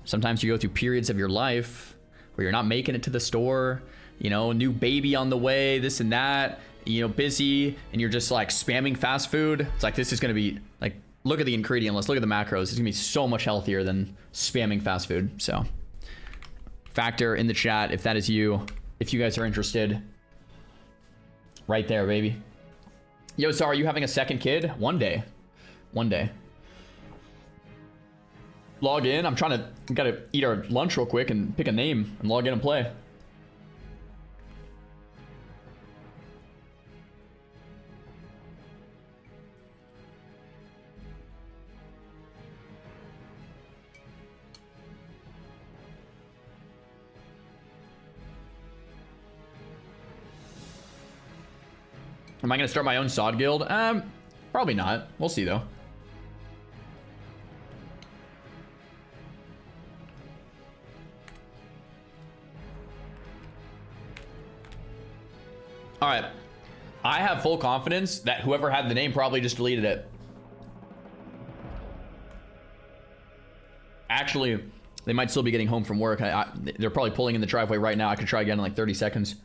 sometimes you go through periods of your life where you're not making it to the store, you know, new baby on the way, this and that, you know, busy, and you're just like spamming fast food. It's like, this is going to be like, look at the ingredient list, look at the macros. It's gonna be so much healthier than spamming fast food. So Factor in the chat if that is you, if you guys are interested. Right there, baby. Yo, so are you having a second kid? One day. Log in. I'm trying to, gotta eat our lunch real quick and pick a name and log in and play. Am I gonna start my own SOD guild? Probably not. We'll see though. All right. I have full confidence that whoever had the name probably just deleted it. Actually, they might still be getting home from work. They're probably pulling in the driveway right now. I could try again in like 30 seconds.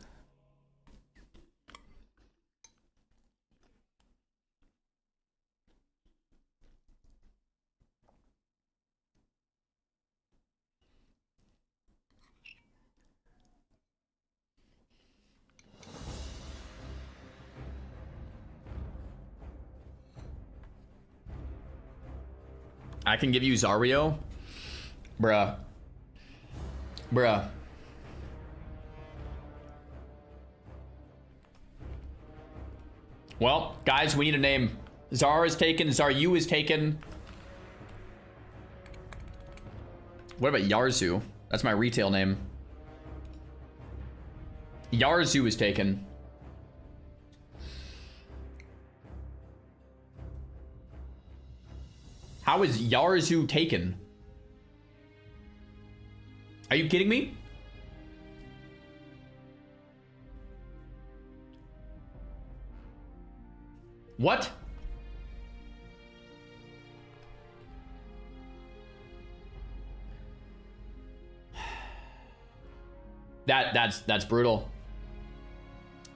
I can give you Xaryu. Bruh. Well, guys, we need a name. Zar is taken. Xaryu is taken. What about Yarzu? That's my retail name. Yarzu is taken. How is Yarzu taken? Are you kidding me? What? That's brutal.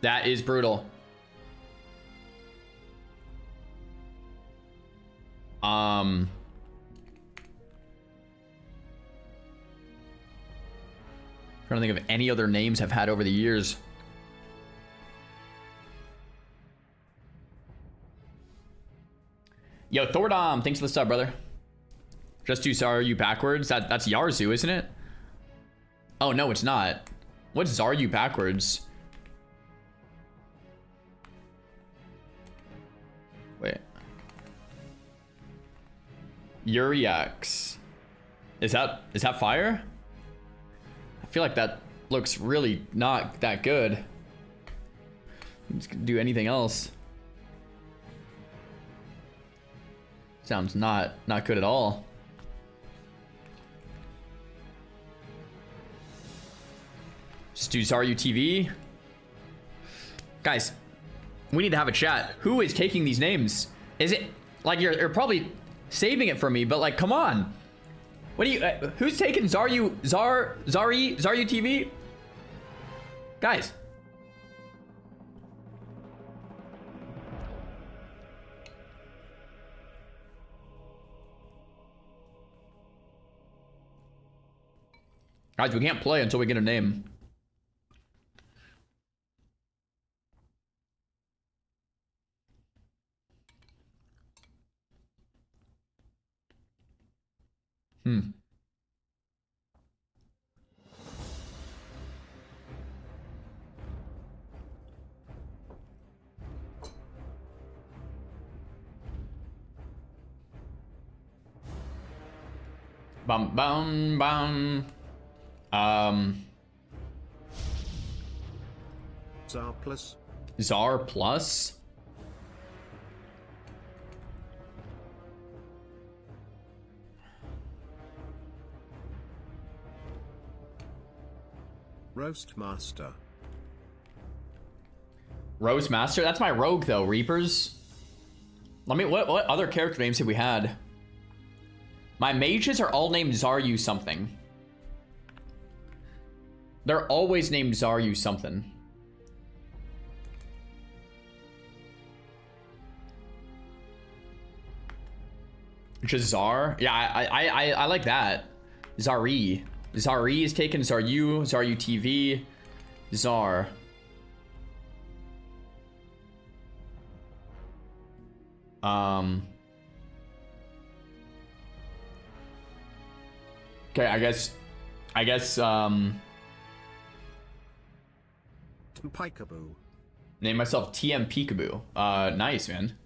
That is brutal. Trying to think of any other names I've had over the years. Yo, Thordom, thanks for the sub, brother. Just do Xaryu backwards. That's Yarzu, isn't it? Oh no, it's not. What's Xaryu backwards? Wait. Uriax. Is that fire? I feel like that looks really not that good. Just do anything else. Sounds not good at all. Just do Xaryu TV. Guys, we need to have a chat. Who is taking these names? Is it like you're probably saving it for me, but like, come on. What do you? Who's taking Xaryu TV? Guys. Guys, we can't play until we get a name. Bum bum bum. Zar plus. Zar plus. Roast Master. Rose Master? That's my rogue though, Reapers. Let me what other character names have we had? My mages are all named Xaryu something. They're always named Xaryu something. Jazar? Yeah, I like that. Zari. Zari is taken. Xaryu. Xaryu TV. Zar. Okay, I guess Peekaboo. name myself TM Peekaboo. Nice, man.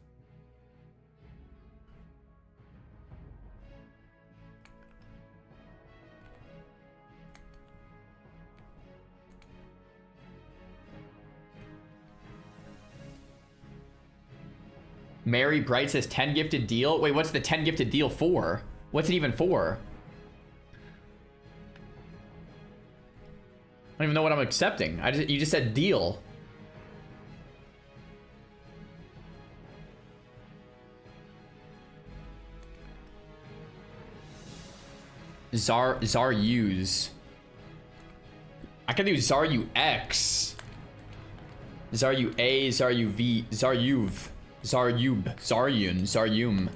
Mary Bright says 10 gifted deal. Wait, what's the 10 gifted deal for? What's it even for? I don't even know what I'm accepting. You just said deal. Xaryus. I can do Xaryu X. Xaryu A, Xaryu V, Xaryuv. Xaryub, Xaryun, Xaryum,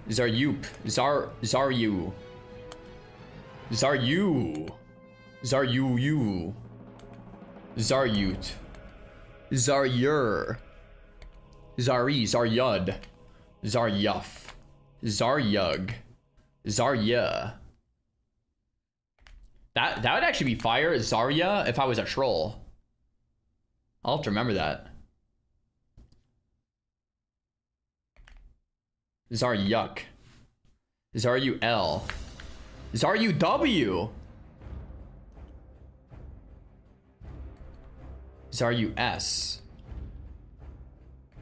Xaryup, Xaryu, Xaryu, Xaryu, Xaryut, Xaryur, Zari, Zaryud, Zaryuf, Zaryug, Zarya. That would actually be fire, Zarya, if I was a troll. I'll have to remember that. Zaryuk. Zaryu L. Zaryu W. Xaryu S.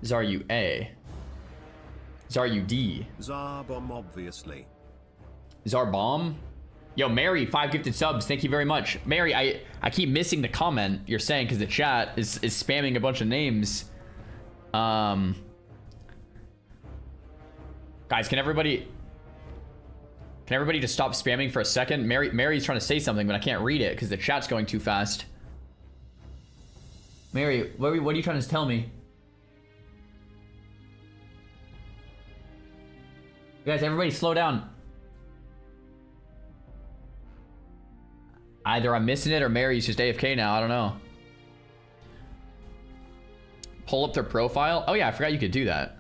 Xaryu A. Xaryu D. Zarbomb, obviously. Zarbomb? Yo, Mary, 5 gifted subs. Thank you very much. Mary, I keep missing the comment you're saying because the chat is spamming a bunch of names. Guys, can everybody just stop spamming for a second? Mary's trying to say something, but I can't read it because the chat's going too fast. Mary, what are you trying to tell me? Guys, everybody slow down. Either I'm missing it or Mary's just AFK now. I don't know. Pull up their profile. Oh yeah, I forgot you could do that.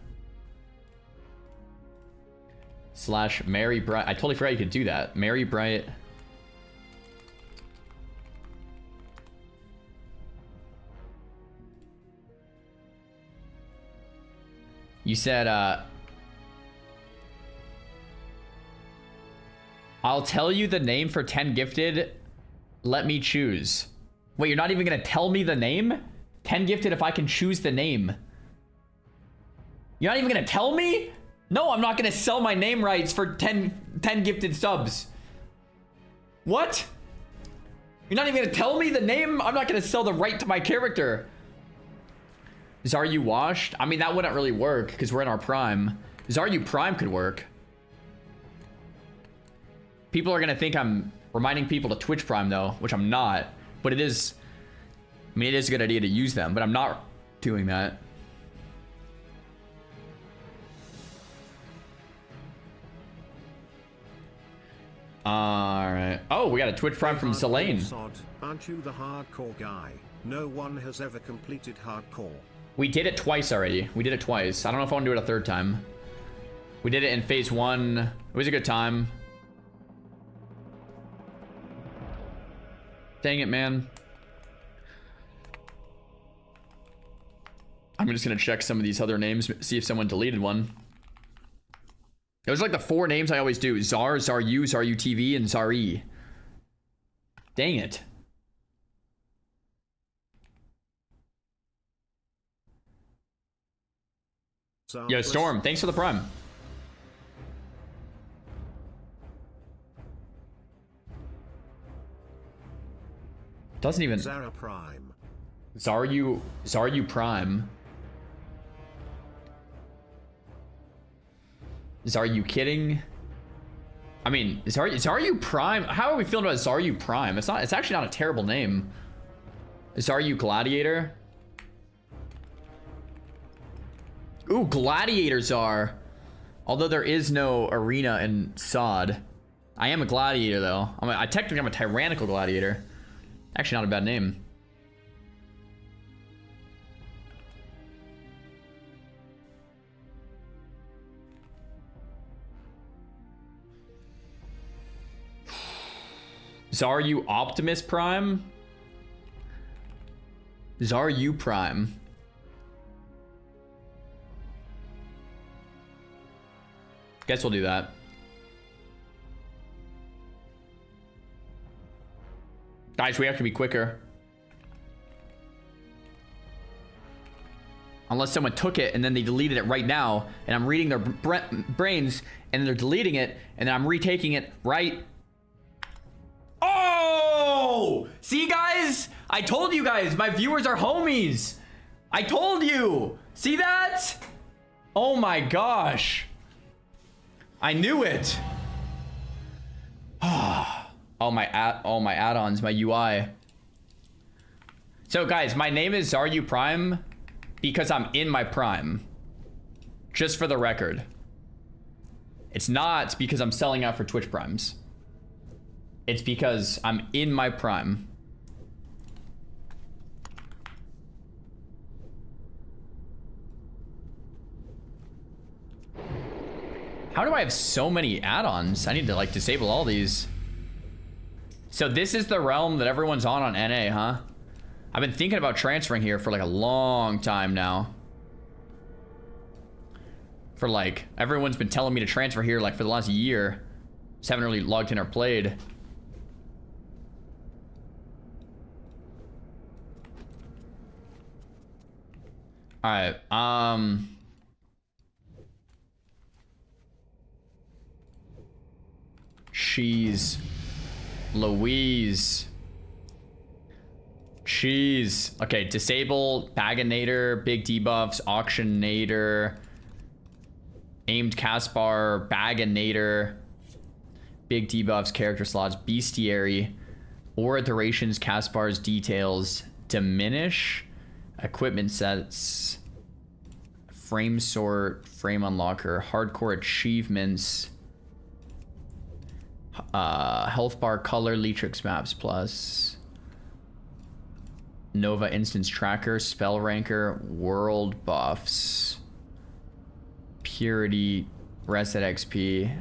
/ Mary Bright. I totally forgot you could do that. Mary Bright. You said, I'll tell you the name for 10 gifted. Let me choose. Wait, you're not even gonna tell me the name? 10 gifted if I can choose the name. You're not even gonna tell me? No, I'm not gonna sell my name rights for 10 gifted subs. What? You're not even gonna tell me the name? I'm not gonna sell the right to my character. Xaryu washed? I mean, that wouldn't really work because we're in our prime. Xaryu Prime could work. People are gonna think I'm reminding people to Twitch Prime though, which I'm not. But it is, I mean, it is a good idea to use them, but I'm not doing that. Alright. Oh, we got a Twitch Prime from Selene. Aren't you the hardcore guy? No one has ever completed hardcore. We did it twice already. We did it twice. I don't know if I want to do it a third time. We did it in phase 1. It was a good time. Dang it, man. I'm just gonna check some of these other names, see if someone deleted one. Those are like the 4 names I always do. Zar, Xaryu, Xaryu TV, and Zari. Dang it. Yo, Storm, thanks for the prime. Doesn't even... Zara Prime. Xaryu Prime. Xaryu kidding? I mean, Xaryu Prime? How are we feeling about Xaryu Prime? It's actually not a terrible name. Xaryu Gladiator? Ooh, Gladiators are. Although there is no arena in SOD. I am a gladiator though. I technically I'm a tyrannical gladiator. Actually not a bad name. Xaryu Optimus Prime? Xaryu Prime. Guess we'll do that. Guys, we have to be quicker. Unless someone took it and then they deleted it right now, and I'm reading their brains, and then they're deleting it, and then I'm retaking it right. Oh! See, guys? I told you guys, my viewers are homies. I told you. See that? Oh my gosh. I knew it. all my add-ons, my UI. So guys, my name is Xaryu Prime because I'm in my prime. Just for the record. It's not because I'm selling out for Twitch Primes. It's because I'm in my prime. How do I have so many add-ons? I need to like disable all these. So this is the realm that everyone's on NA, huh? I've been thinking about transferring here for like a long time now. For like, everyone's been telling me to transfer here like for the last year. Just haven't really logged in or played. Alright, Cheese. Louise. Cheese. Okay, disable Baginator, big debuffs, Auctionator, aimed Caspar, Baginator, big debuffs, character slots, Bestiary, Aura durations, Caspar's details, diminish, Equipment sets. Frame sort. Frame unlocker. Hardcore achievements. Health bar color. Leatrix maps plus. Nova instance tracker. Spell ranker. World buffs. Purity. Reset XP.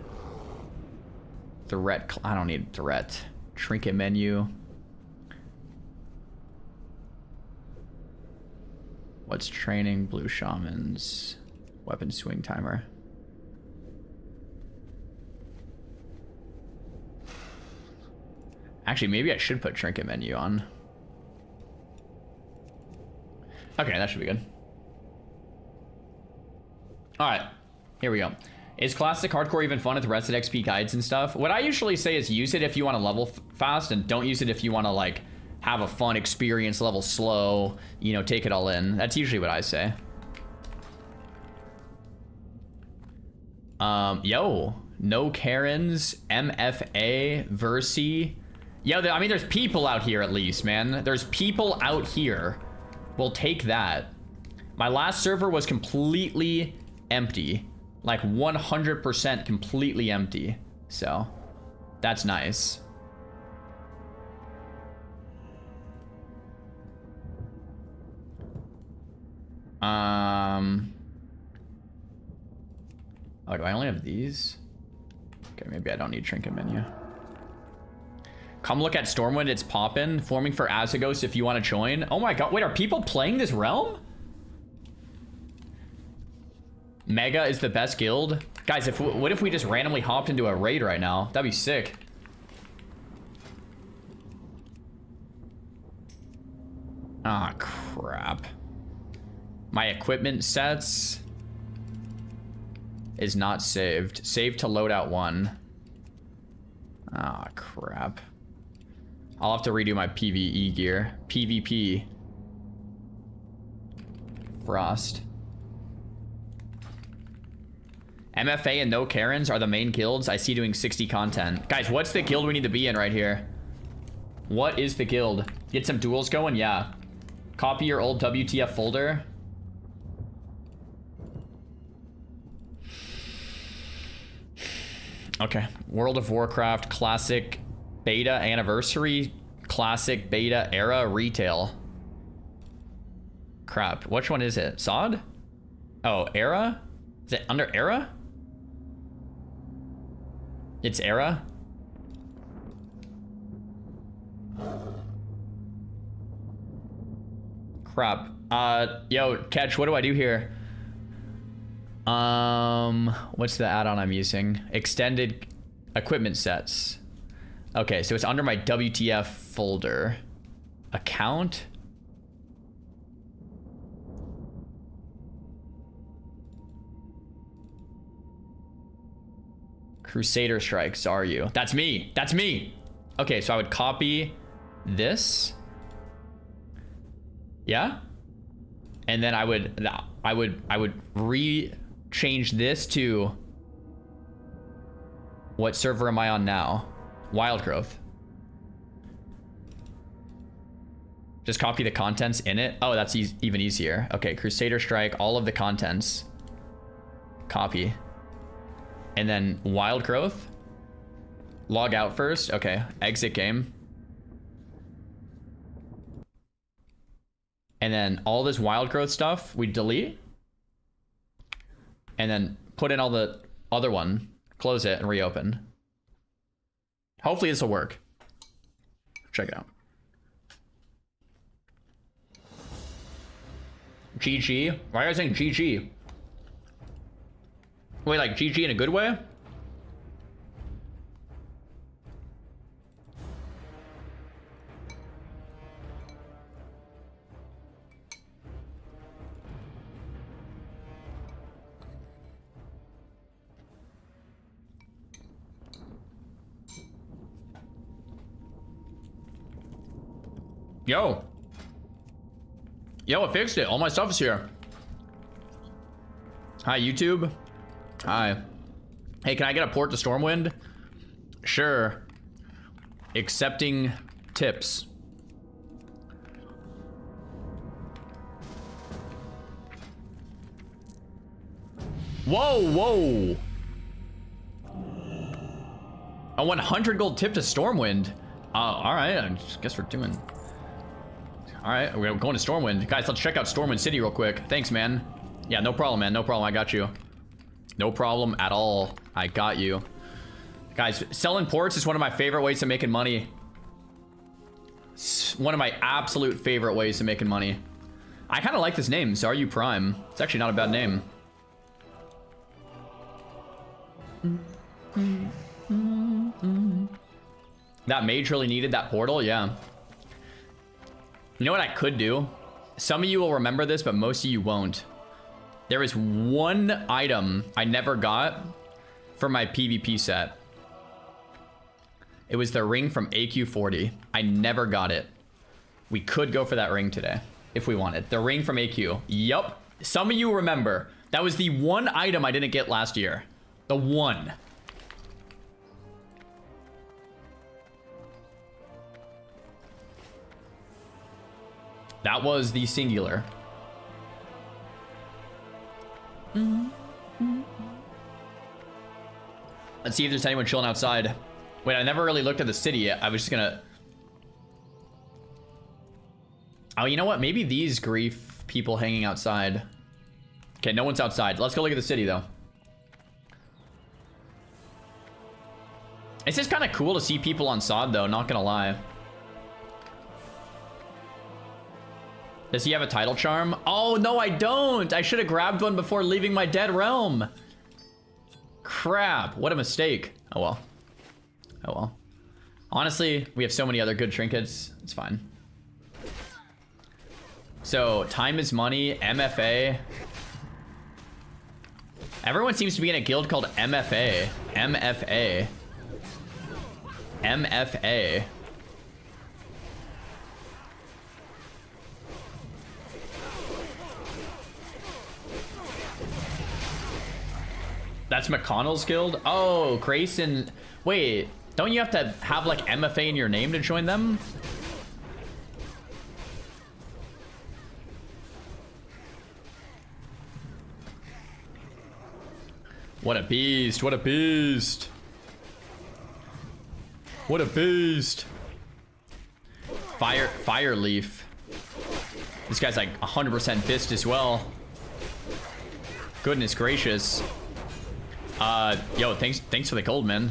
Threat. I don't need threat. Trinket menu. What's training? Blue shamans. Weapon swing timer. Actually, maybe I should put trinket menu on. Okay, that should be good. Alright, here we go. Is classic hardcore even fun with reset XP guides and stuff? What I usually say is use it if you want to level fast, and don't use it if you want to like have a fun experience, level slow, you know, take it all in. That's usually what I say. Yo, no Karens, MFA, Versi. Yo, I mean, there's people out here at least, man. There's people out here. We'll take that. My last server was completely empty. Like 100% completely empty. So, that's nice. Oh, do I only have these? Okay, maybe I don't need trinket menu. Come look at Stormwind, it's poppin'. Forming for Azagos if you want to join. Oh my god, wait, are people playing this realm? Mega is the best guild. Guys, what if we just randomly hopped into a raid right now? That'd be sick. Ah, crap. My equipment sets is not saved. Save to loadout 1. Ah, crap. I'll have to redo my PvE gear. PvP. Frost. MFA and no Karens are the main guilds I see doing 60 content. Guys, what's the guild we need to be in right here? What is the guild? Get some duels going? Yeah. Copy your old WTF folder. Okay. World of Warcraft Classic Beta Anniversary Classic Beta Era Retail. Crap. Which one is it? SOD? Oh, Era? Is it under Era? It's Era? Crap. Yo, Catch, what do I do here? What's the add-on I'm using? Extended equipment sets. Okay, so it's under my WTF folder. Account? Crusader Strike, Xaryu. That's me. That's me. Okay, so I would copy this. Yeah? And then I would change this to what server am I on now? Wild Growth. Just copy the contents in it. Oh, that's even easier. Okay, Crusader Strike, all of the contents. Copy. And then Wild Growth. Log out first. Okay, exit game. And then all this Wild Growth stuff we delete. And then put in all the other one. Close it and reopen. Hopefully this will work. Check it out. GG? Why are you saying GG? Wait, like GG in a good way? Yo. Yo, I fixed it. All my stuff is here. Hi, YouTube. Hi. Hey, can I get a port to Stormwind? Sure. Accepting tips. Whoa, whoa. A 100 gold tip to Stormwind. All right, I guess we're doing... All right, we're going to Stormwind. Guys, let's check out Stormwind City real quick. Thanks, man. Yeah, no problem, man. No problem. I got you. No problem at all. I got you. Guys, selling ports is one of my favorite ways of making money. It's one of my absolute favorite ways of making money. I kind of like this name, Xaryu Prime. It's actually not a bad name. That mage really needed that portal, yeah. You know what I could do? Some of you will remember this, but most of you won't. There is one item I never got for my PvP set. It was the ring from AQ40. I never got it. We could go for that ring today if we wanted. The ring from AQ. Yup. Some of you remember. That was the one item I didn't get last year. The one. That was the singular. Let's see if there's anyone chilling outside. Wait, I never really looked at the city yet. I was just gonna... Oh, you know what? Maybe these grief people hanging outside. Okay, no one's outside. Let's go look at the city, though. It's just kind of cool to see people on SOD, though. Not gonna lie. Does he have a title charm? Oh, no, I don't. I should have grabbed one before leaving my dead realm. Crap. What a mistake. Oh, well. Oh, well. Honestly, we have so many other good trinkets. It's fine. So, time is money. MFA. Everyone seems to be in a guild called MFA. MFA. MFA. That's McConnell's guild? Oh, Grayson. Wait, don't you have to have like MFA in your name to join them? What a beast. What a beast. What a beast. Fire leaf. This guy's like 100% bist as well. Goodness gracious. Yo, thanks for the gold, man.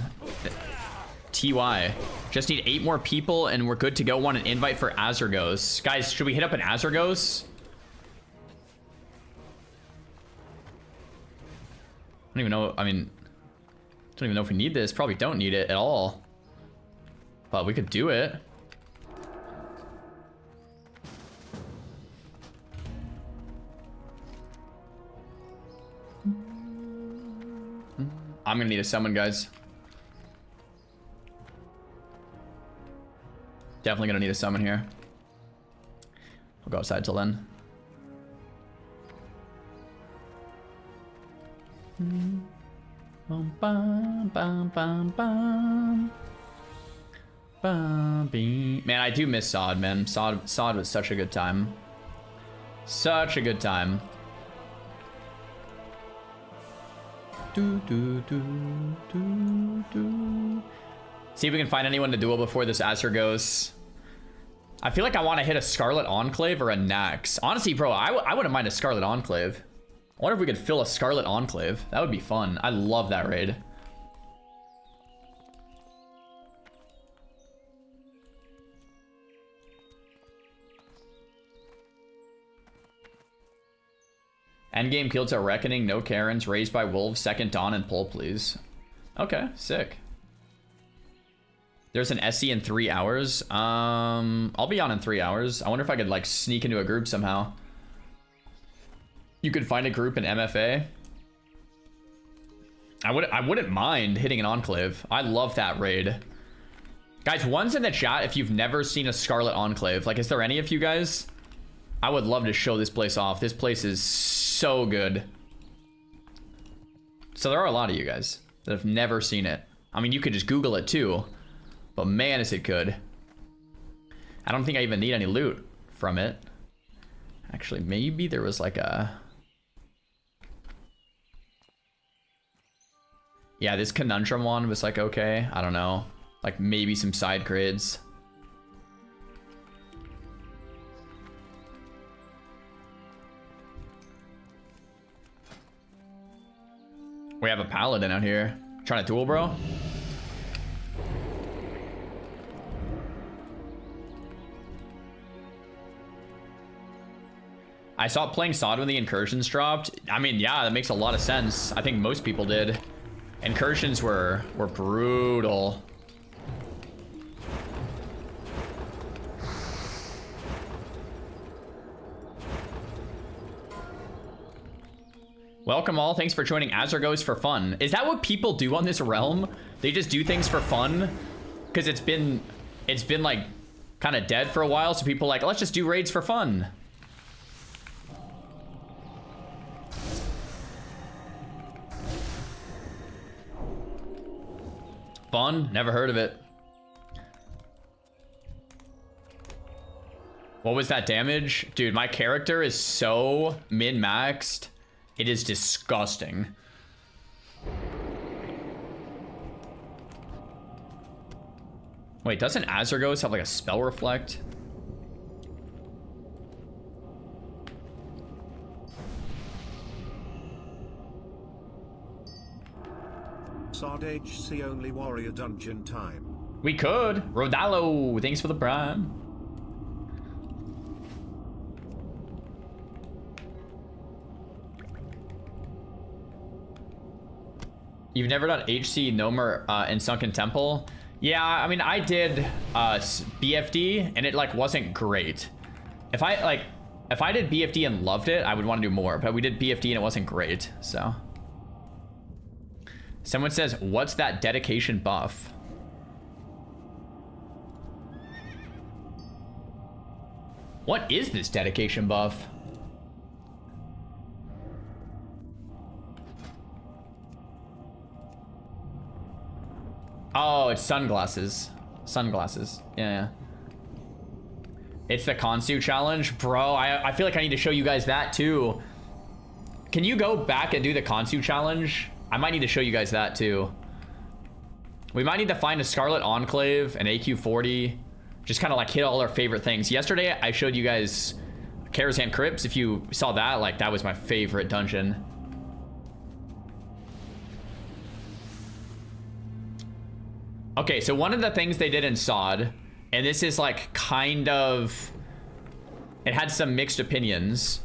TY. Just need 8 more people and we're good to go. Want an invite for Azergos. Guys, should we hit up an Azergos? I don't even know, I mean, don't even know if we need this. Probably don't need it at all. But we could do it. I'm gonna need a summon, guys. Definitely gonna need a summon here. I'll go outside till then. Man, I do miss SOD, man. SOD was such a good time. Such a good time. See if we can find anyone to duel before this Acer goes. I feel like I want to hit a Scarlet Enclave or a Nax. Honestly, bro, I wouldn't mind a Scarlet Enclave. I wonder if we could fill a Scarlet Enclave. That would be fun. I love that raid. Endgame Guilds are Reckoning, no Karens, Raised by Wolves, Second Dawn, and Pull, please. Okay, sick. There's an SE in 3 hours. I'll be on in 3 hours. I wonder if I could like sneak into a group somehow. You could find a group in MFA. I wouldn't mind hitting an Enclave. I love that raid. Guys, one's in the chat if you've never seen a Scarlet Enclave. Like, is there any of you guys? I would love to show this place off. This place is so good. So there are a lot of you guys that have never seen it. I mean, you could just Google it too. But man, is it good. I don't think I even need any loot from it. Actually, maybe there was like a... Yeah, this Conundrum one was like, okay, I don't know. Like maybe some side grids. We have a paladin out here. Trying to duel, bro? I stopped playing SOD when the incursions dropped. I mean, yeah, that makes a lot of sense. I think most people did. Incursions were brutal. Welcome all. Thanks for joining Azergoes for fun. Is that what people do on this realm? They just do things for fun? Because it's been like kind of dead for a while, so people are like, let's just do raids for fun. Fun? Never heard of it. What was that damage? Dude, my character is so min-maxed. It is disgusting. Wait, doesn't Azergoes have like a spell reflect? Sod HC only warrior dungeon time. We could. Rodalo, thanks for the prime. You've never done HC Nomer in Sunken Temple? Yeah, I mean, I did BFD and it like wasn't great. If I did BFD and loved it, I would want to do more, but we did BFD and it wasn't great, so. Someone says, what's that dedication buff? What is this dedication buff? Oh, it's sunglasses. Sunglasses. Yeah. It's the Konsu challenge. Bro, I feel like I need to show you guys that too. Can you go back and do the Konsu challenge? I might need to show you guys that too. We might need to find a Scarlet Enclave, an AQ40. Just kind of like hit all our favorite things. Yesterday, I showed you guys Karazhan Crypts. If you saw that, like that was my favorite dungeon. Okay, so one of the things they did in SOD, and this is like kind of, it had some mixed opinions,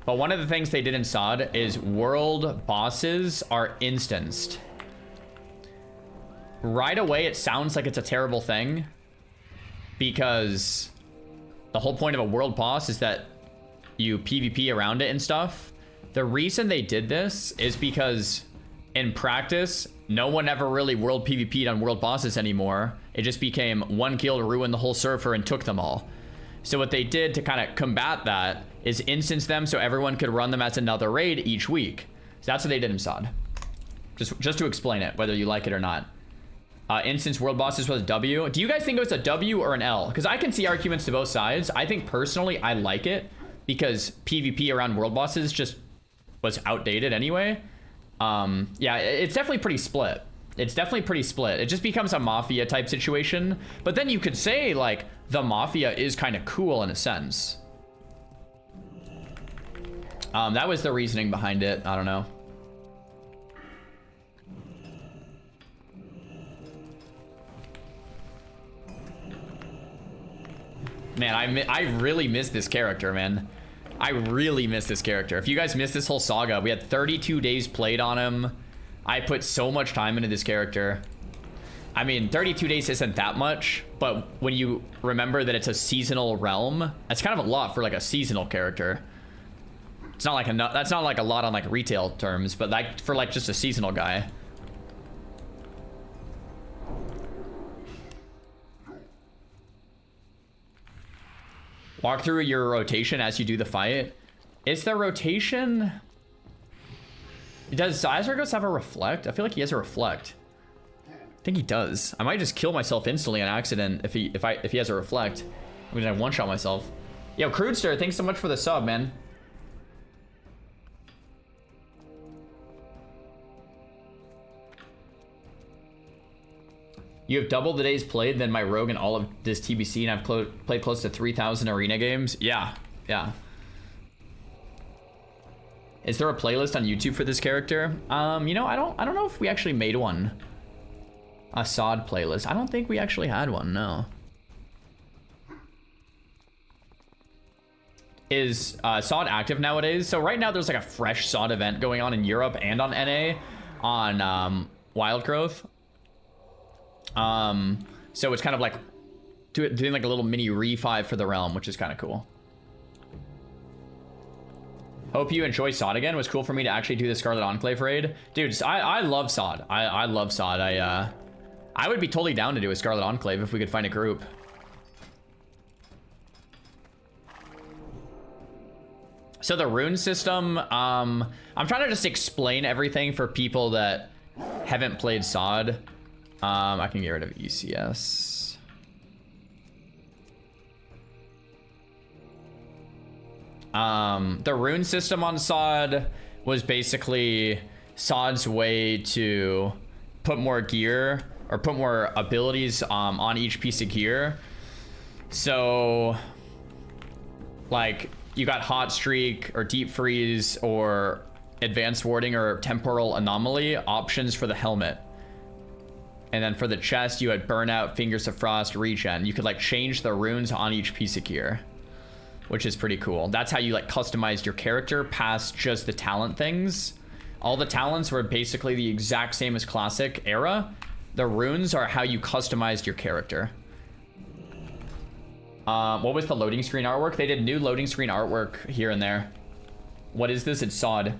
but one of the things they did in SOD is world bosses are instanced. Right away, it sounds like it's a terrible thing because the whole point of a world boss is that you PvP around it and stuff. The reason they did this is because in practice, no one ever really world PvP'd on world bosses anymore. It just became one kill to ruin the whole server and took them all. So what they did to kind of combat that is instance them so everyone could run them as another raid each week. So that's what they did in SOD. Just to explain it, whether you like it or not. Instance world bosses was a W. Do you guys think it was a W or an L? Because I can see arguments to both sides. I think personally I like it because PvP around world bosses just was outdated anyway. Yeah, it's definitely pretty split. It's definitely pretty split. It just becomes a Mafia type situation. But then you could say like the Mafia is kind of cool in a sense. That was the reasoning behind it. I don't know. Man, I really miss this character, man. I really miss this character. If you guys missed this whole saga, we had 32 days played on him. I put so much time into this character. I mean, 32 days isn't that much, but when you remember that it's a seasonal realm, that's kind of a lot for like a seasonal character. It's not like that's not like a lot on like retail terms, but like for like just a seasonal guy. Walk through your rotation as you do the fight. Is there rotation? Does Xaryu have a reflect? I feel like he has a reflect. I think he does. I might just kill myself instantly on accident if he has a reflect. I'm gonna one-shot myself. Yo, Crudester, thanks so much for the sub, man. You have double the days played than my rogue in all of this TBC, and I've played close to 3,000 arena games. Yeah, yeah. Is there a playlist on YouTube for this character? You know, I don't know if we actually made one. A SOD playlist. I don't think we actually had one, no. Is SOD active nowadays? So right now there's like a fresh SOD event going on in Europe and on NA on Wild Growth. So it's kind of like doing like a little mini refi for the realm, which is kind of cool. Hope you enjoy SOD again. It was cool for me to actually do the Scarlet Enclave raid. Dude, I love SOD. I love SOD. I would be totally down to do a Scarlet Enclave if we could find a group. So the rune system, I'm trying to just explain everything for people that haven't played SOD. I can get rid of ECS. The rune system on SOD was basically SOD's way to put more gear or put more abilities on each piece of gear. So like you got hot streak or deep freeze or advanced warding or temporal anomaly options for the helmet. And then for the chest, you had burnout, fingers of frost, regen. You could like change the runes on each piece of gear, which is pretty cool. That's how you like customized your character past just the talent things. All the talents were basically the exact same as classic era. The runes are how you customized your character. What was the loading screen artwork? They did new loading screen artwork here and there. What is this? It's SOD.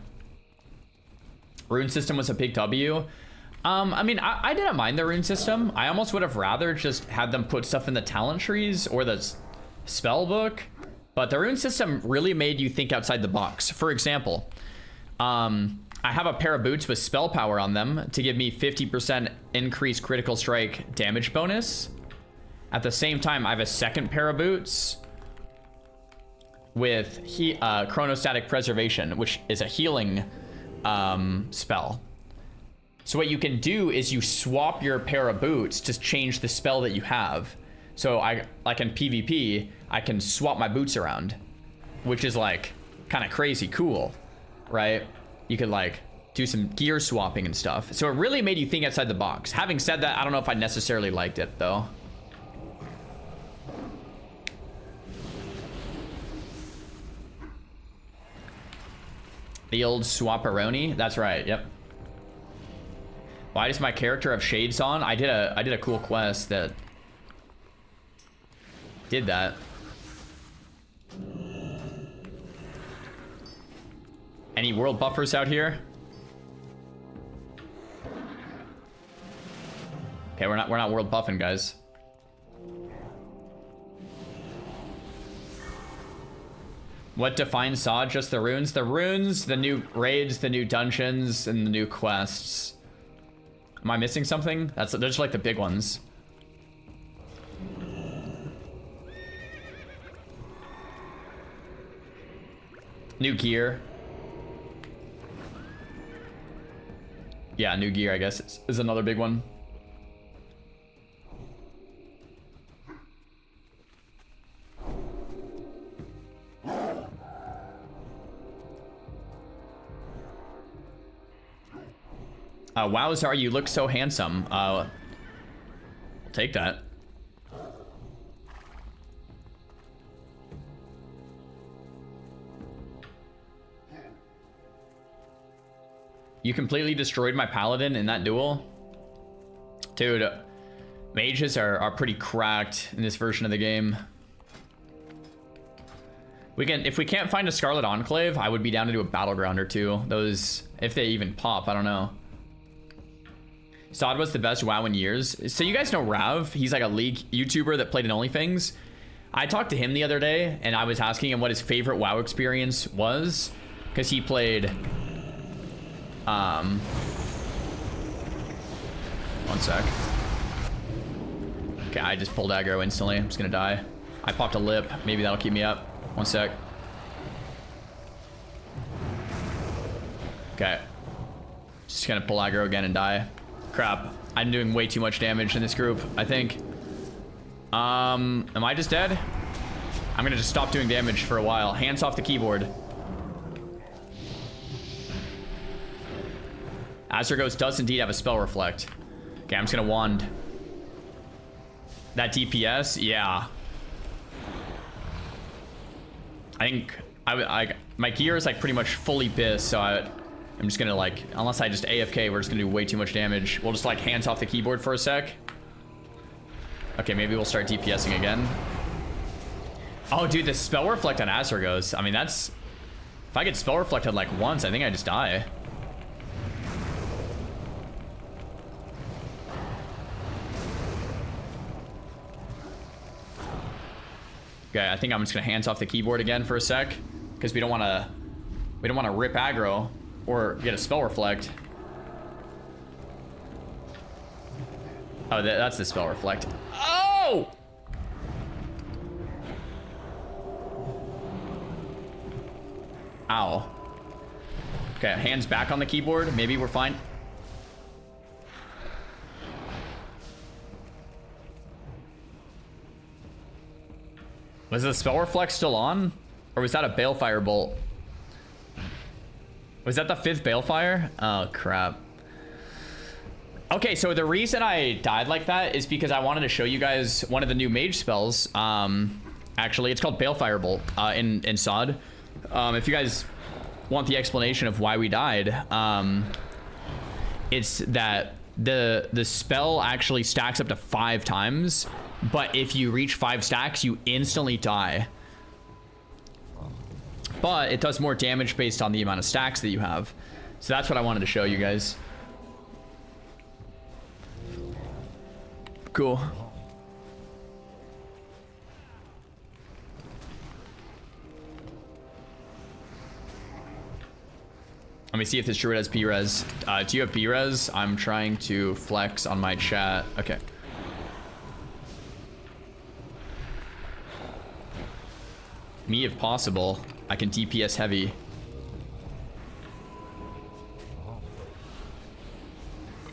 Rune system was a big W. I mean, I didn't mind the rune system. I almost would have rather just had them put stuff in the talent trees or the spell book. But the rune system really made you think outside the box. For example, I have a pair of boots with spell power on them to give me 50% increased critical strike damage bonus. At the same time, I have a second pair of boots with chronostatic preservation, which is a healing spell. So what you can do is you swap your pair of boots to change the spell that you have. So like in PvP, I can swap my boots around, which is like kind of crazy cool, right? You could like do some gear swapping and stuff. So it really made you think outside the box. Having said that, I don't know if I necessarily liked it though. The old swapperoni. That's right. Yep. Why does my character have shades on? I did a cool quest that did that. Any world buffers out here? Okay, we're not world buffing, guys. What defines SOD? Just the runes? The runes, the new raids, the new dungeons, and the new quests. Am I missing something? Those are like the big ones. New gear. Yeah, new gear, I guess, is another big one. Wow, Xaryu, you look so handsome. I'll take that. You completely destroyed my paladin in that duel? Dude, mages are pretty cracked in this version of the game. If we can't find a Scarlet Enclave, I would be down to do a battleground or two. Those, if they even pop, I don't know. SOD was the best WoW in years. So you guys know Rav? He's like a League YouTuber that played in OnlyFans. I talked to him the other day, and I was asking him what his favorite WoW experience was, because he played... One sec. Okay, I just pulled aggro instantly. I'm just gonna die. I popped a lip. Maybe that'll keep me up. One sec. Okay. Just gonna pull aggro again and die. Crap. I'm doing way too much damage in this group, I think. Am I just dead? I'm gonna just stop doing damage for a while. Hands off the keyboard. Azurgos does indeed have a spell reflect. Okay, I'm just gonna wand. That DPS, yeah. I think my gear is like pretty much fully bis, so I'm just gonna like, unless I just AFK, we're just gonna do way too much damage. We'll just like hands off the keyboard for a sec. Okay, maybe we'll start DPSing again. Oh, dude, the spell reflect on Azurgos. I mean, that's... If I get spell reflected like once, I think I just die. Okay, I think I'm just gonna hands off the keyboard again for a sec, because we don't want to rip aggro or get a spell reflect. Oh, that's the spell reflect. Oh! Ow. Okay, hands back on the keyboard. Maybe we're fine. Was the spell reflect still on? Or was that a balefire bolt? Was that the 5th balefire? Oh, crap. Okay, so the reason I died like that is because I wanted to show you guys one of the new mage spells. Actually, it's called balefire bolt in SOD. If you guys want the explanation of why we died, it's that the spell actually stacks up to 5 times, but if you reach 5 stacks, you instantly die. But it does more damage based on the amount of stacks that you have. So that's what I wanted to show you guys. Cool. Let me see if this druid has B-res. Do you have B-res? I'm trying to flex on my chat. Okay. Me, if possible. I can DPS heavy.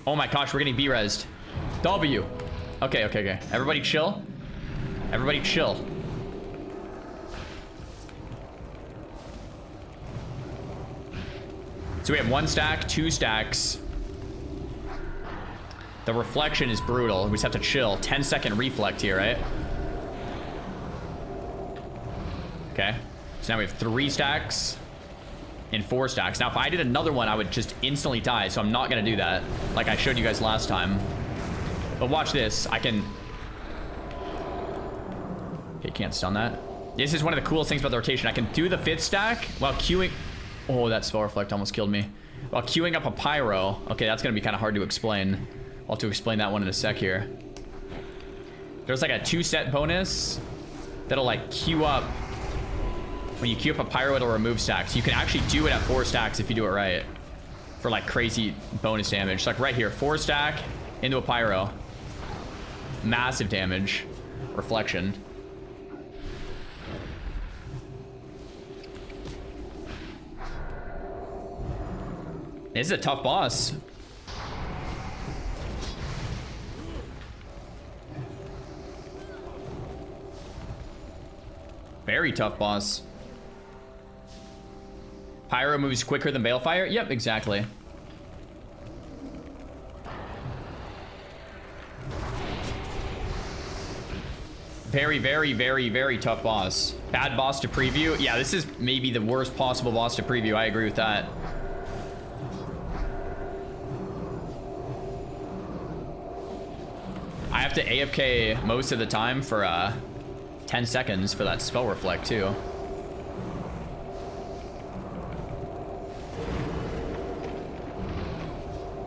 Oh my gosh, we're getting B-resed. W. Okay, okay, okay. Everybody chill. Everybody chill. So we have 1 stack, 2 stacks. The reflection is brutal. We just have to chill. 10-second reflect here, right? Okay. So now we have 3 stacks and 4 stacks. Now, if I did another one, I would just instantly die. So I'm not going to do that like I showed you guys last time. But watch this. I can... Okay, can't stun that. This is one of the coolest things about the rotation. I can do the 5th stack while queuing... Oh, that spell reflect almost killed me. While queuing up a pyro. Okay, that's going to be kind of hard to explain. I'll have to explain that one in a sec here. There's like a 2-set bonus that'll like queue up. When you queue up a pyro, it'll remove stacks. You can actually do it at 4 stacks if you do it right. For like crazy bonus damage. So like right here, 4 stack into a pyro. Massive damage. Reflection. This is a tough boss. Very tough boss. Pyro moves quicker than Balefire? Yep, exactly. Very, very, very, very tough boss. Bad boss to preview. Yeah, this is maybe the worst possible boss to preview. I agree with that. I have to AFK most of the time for 10 seconds for that spell reflect too.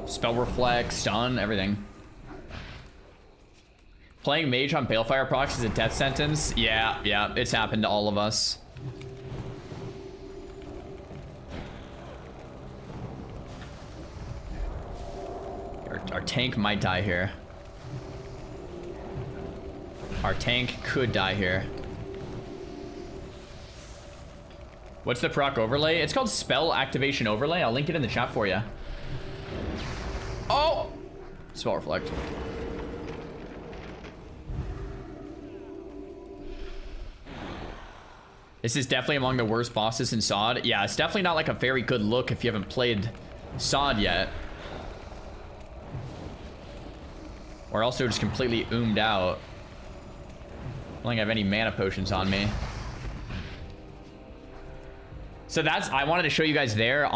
Spell reflect, stun, everything. Playing mage on Balefire procs is a death sentence. Yeah, it's happened to all of us. Our tank might die here. Our tank could die here. What's the proc overlay? It's called Spell Activation Overlay. I'll link it in the chat for you. Oh! Spell Reflect. This is definitely among the worst bosses in SOD. Yeah, it's definitely not like a very good look if you haven't played SOD yet. Or else they're just completely oomed out. I don't think I have any mana potions on me. So that's, I wanted to show you guys there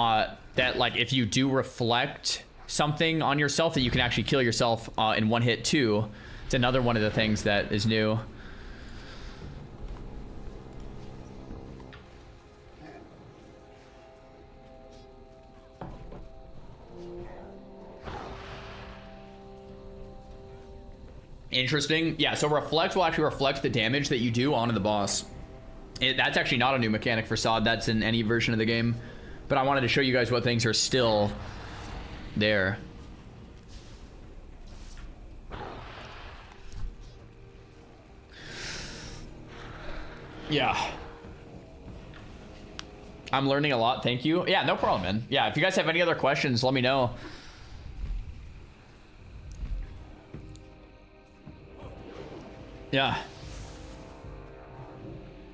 that like if you do reflect something on yourself, that you can actually kill yourself in one hit too. It's another one of the things that is new. Interesting. Yeah, so reflect will actually reflect the damage that you do onto the boss. That's actually not a new mechanic for SOD. That's in any version of the game. But I wanted to show you guys what things are still there. Yeah. I'm learning a lot. Thank you. Yeah, no problem, man. Yeah, if you guys have any other questions, let me know. Yeah.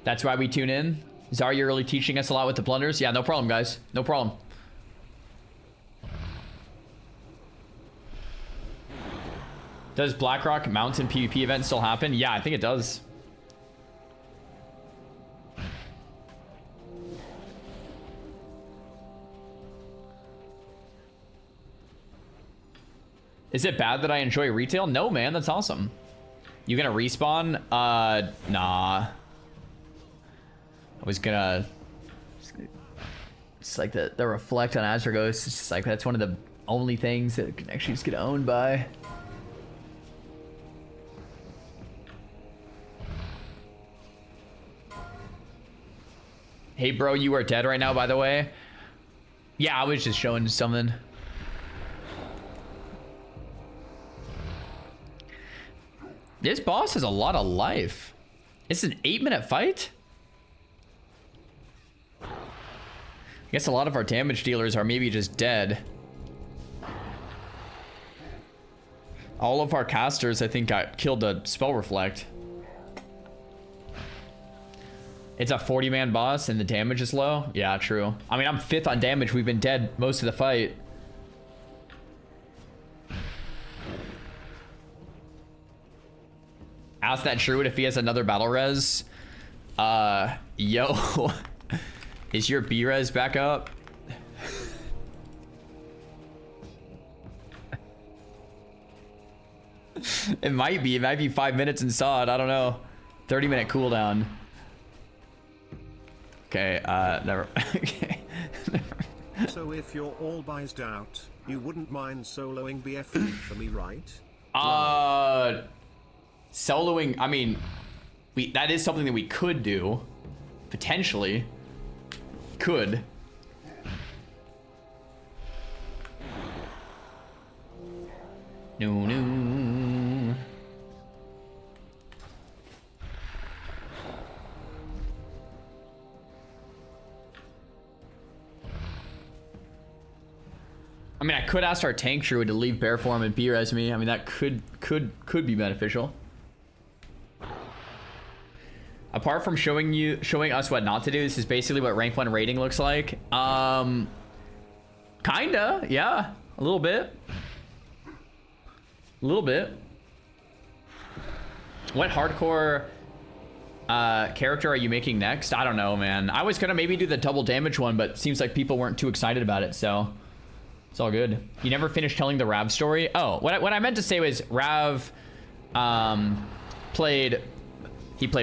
That's why we tune in. Xaryu really teaching us a lot with the blunders. Yeah, no problem, guys. No problem. Does Blackrock Mountain PvP event still happen? Yeah, I think it does. Is it bad that I enjoy retail? No, man, that's awesome. You gonna respawn? Nah. I was gonna... It's like the reflect on Azure Ghost. It's just like, that's one of the only things that can actually just get owned by. Hey, bro, you are dead right now, by the way. Yeah, I was just showing something. This boss has a lot of life. It's an 8-minute fight? I guess a lot of our damage dealers are maybe just dead. All of our casters, I think, got killed to Spell Reflect. It's a 40-man boss and the damage is low? Yeah, true. I mean, I'm 5th on damage. We've been dead most of the fight. Ask that Druid if he has another battle res. Yo. Is your B-res back up? It might be. It might be 5 minutes in SOD. I don't know. 30-minute cooldown. Okay, never. Okay. So if you're all bized out, you wouldn't mind soloing BFE for me, right? Soloing, I mean, that is something that we could do. Potentially. Could. No. I mean, I could ask our tank druid to leave bear form and B-res me. I mean, that could be beneficial. Apart from showing us what not to do, this is basically what rank 1 rating looks like. Kinda, yeah. A little bit. A little bit. What hardcore character are you making next? I don't know, man. I was gonna maybe do the double damage one, but seems like people weren't too excited about it, so it's all good. You never finished telling the Rav story? Oh, what I meant to say was Rav played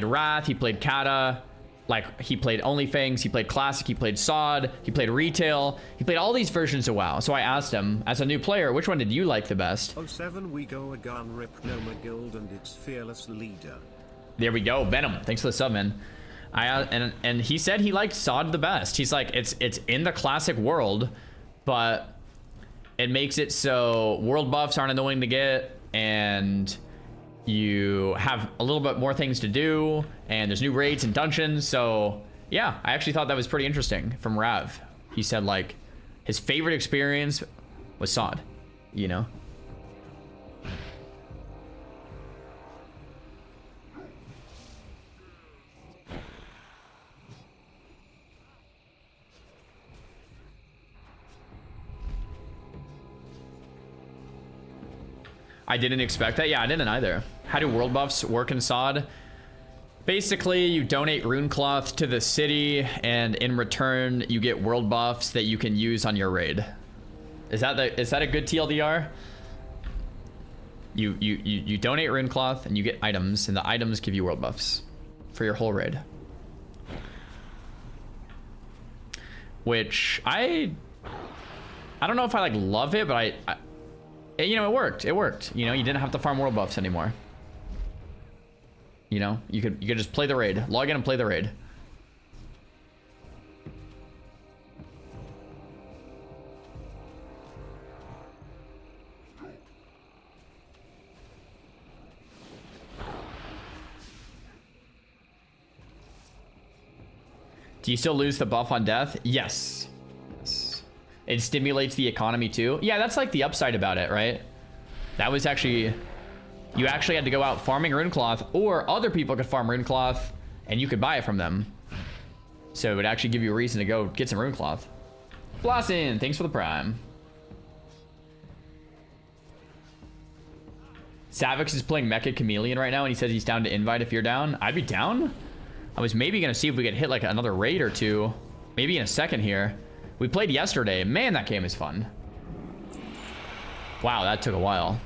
Wrath, he played Kata, like he played OnlyFangs, he played Classic, he played SOD, he played Retail, he played all these versions of WoW. So I asked him, as a new player, which one did you like the best? 07 we go again, Rip Noma Guild and its fearless leader. There we go, Venom. Thanks for the sub, man. And he said he liked SOD the best. He's like, it's in the Classic world, but it makes it so world buffs aren't annoying to get, and you have a little bit more things to do, and there's new raids and dungeons. So yeah, I actually thought that was pretty interesting from Rav. He said like his favorite experience was SOD, you know. I didn't expect that. Yeah, I didn't either. How do world buffs work in SOD? Basically, you donate rune cloth to the city, and in return, you get world buffs that you can use on your raid. Is that a good TLDR? You donate rune cloth and you get items, and the items give you world buffs for your whole raid. Which I don't know if I like love it, but you know, it worked. It worked. You know, you didn't have to farm world buffs anymore. You know, you could just play the raid, log in and play the raid. Do you still lose the buff on death? Yes. Yes. It stimulates the economy too. Yeah, that's like the upside about it, right? That was actually, you actually had to go out farming rune cloth, or other people could farm rune cloth and you could buy it from them. So it would actually give you a reason to go get some rune cloth. Flossin, thanks for the prime. Savix is playing Mecha Chameleon right now, and he says he's down to invite if you're down. I'd be down. I was maybe gonna see if we could hit like another raid or two, maybe in a second here. We played yesterday. Man, that game is fun. Wow, that took a while.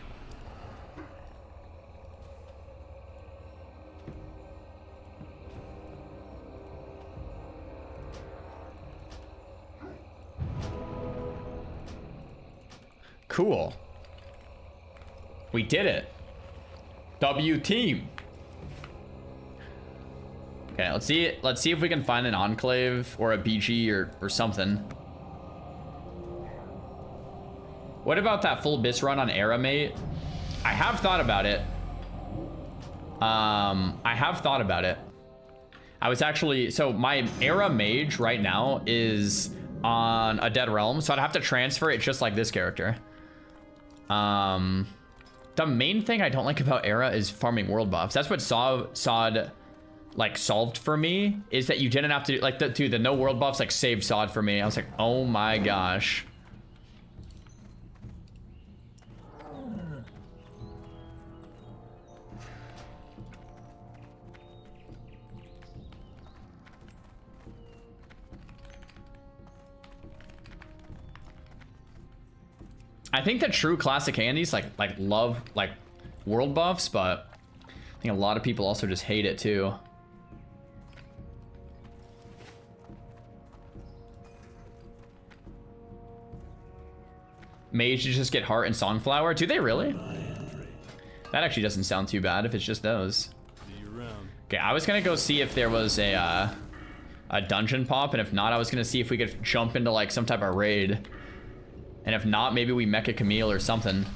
Cool. We did it. W team. Okay, let's see if we can find an enclave or a BG or something. What about that full bis run on Era, mate? I have thought about it. I was actually, so my Era mage right now is on a dead realm, so I'd have to transfer it just like this character. The main thing I don't like about Era is farming world buffs. That's what SOD like solved for me, is that you didn't have to like the no world buffs like saved SOD for me. I was like, oh my gosh. I think the true classic Andes like love like world buffs, but I think a lot of people also just hate it too. Mages just get heart and songflower. Do they really? That actually doesn't sound too bad if it's just those. Okay, I was gonna go see if there was a dungeon pop, and if not, I was gonna see if we could jump into like some type of raid. And if not, maybe we Mecha Camille or something.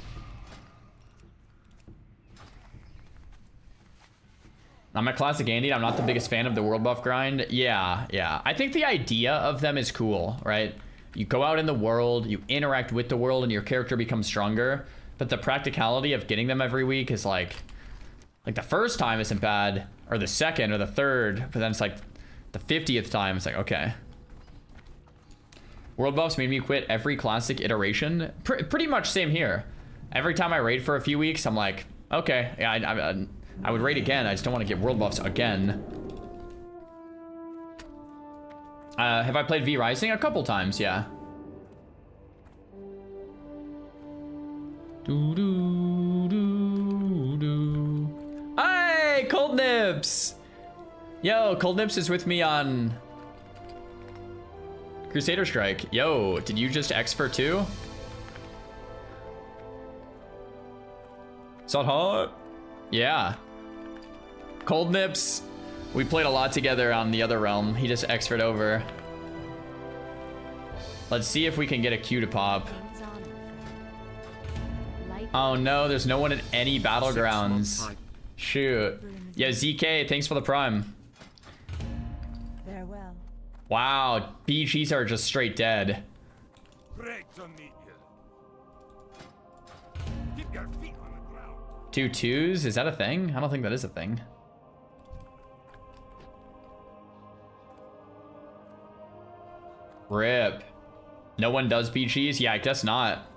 I'm a classic Andy. I'm not the biggest fan of the world buff grind. Yeah. I think the idea of them is cool, right? You go out in the world, you interact with the world, and your character becomes stronger. But the practicality of getting them every week is like the first time isn't bad, or the second, or the third, but then it's like the 50th time, it's like, okay. World buffs made me quit every classic iteration. Pretty much same here. Every time I raid for a few weeks, I'm like, okay, yeah, I would raid again. I just don't want to get world buffs again. Have I played V Rising? A couple times, yeah. Hey, Cold Nips! Yo, Cold Nips is with me on Crusader Strike. Yo, did you just X for 2? Is that hot? Yeah. Cold Nips. We played a lot together on the other realm. He just X-ed over. Let's see if we can get a Q to pop. Oh no, there's no one in any battlegrounds. Shoot. Yeah, ZK, thanks for the prime. Farewell. Wow, BGs are just straight dead. Keep your feet on the ground. 2 2s? Is that a thing? I don't think that is a thing. Rip. No one does BGs? Yeah, I guess not.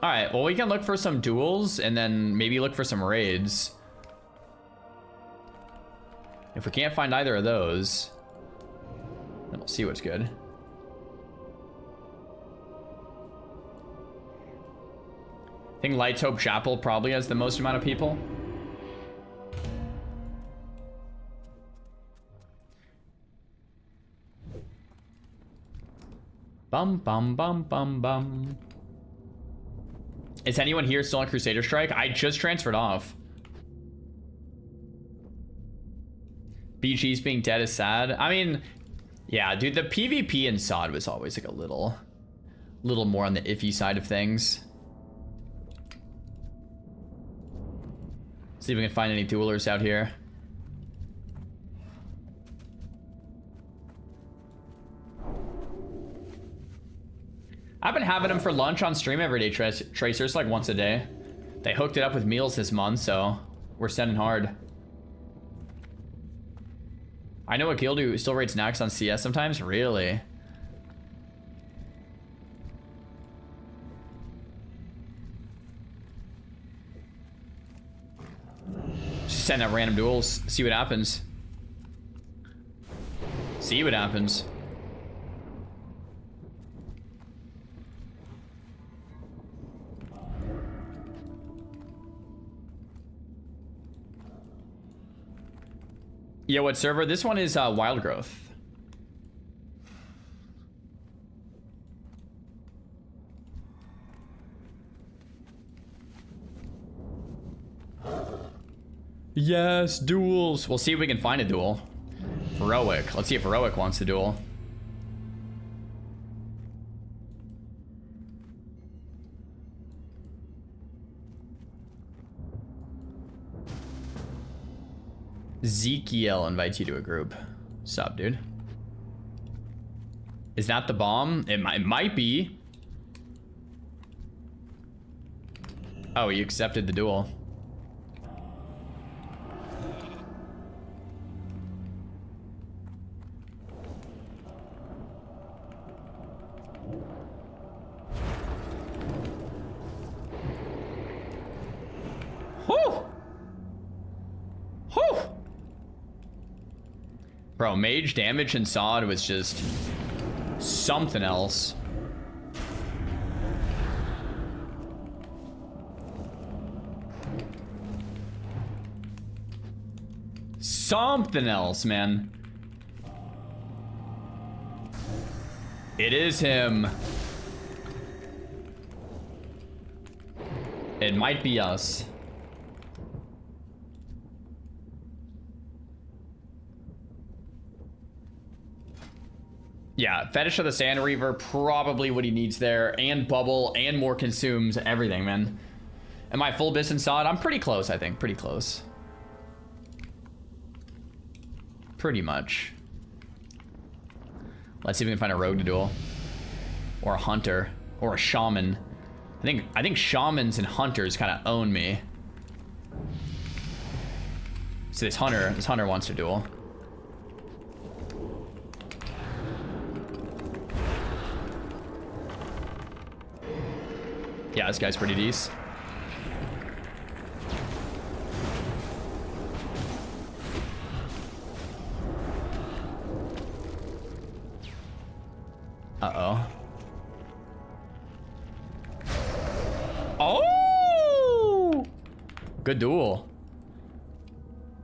All right, well, we can look for some duels and then maybe look for some raids. If we can't find either of those, then we'll see what's good. I think Lights Hope Chapel probably has the most amount of people. Bum, bum, bum, bum, bum. Is anyone here still on Crusader Strike? I just transferred off. BG's being dead is sad. I mean, yeah, dude, the PvP in SOD was always like a little more on the iffy side of things. See if we can find any duelers out here. I've been having them for lunch on stream every day, Tracers, like once a day. They hooked it up with meals this month, so we're sending hard. I know a guild who still rates snacks on CS sometimes. Really? Just send out random duels. See what happens. See what happens. Yeah, what server? This one is Wild Growth. Yes, duels. We'll see if we can find a duel. Heroic. Let's see if Heroic wants to duel. Ezekiel invites you to a group. Sup, dude? Is that the bomb? It might be. Oh, he accepted the duel. Whew! Whew! Bro, mage damage in SOD was just something else. Something else, man. It is him. It might be us. Yeah, Fetish of the Sand Reaver, probably what he needs there, and Bubble, and more consumes everything, man. Am I full bis and SOD? I'm pretty close, I think. Pretty close. Pretty much. Let's see if we can find a rogue to duel. Or a hunter. Or a shaman. I think shamans and hunters kind of own me. So this hunter wants to duel. Yeah, this guy's pretty decent. Uh-oh. Oh! Good duel.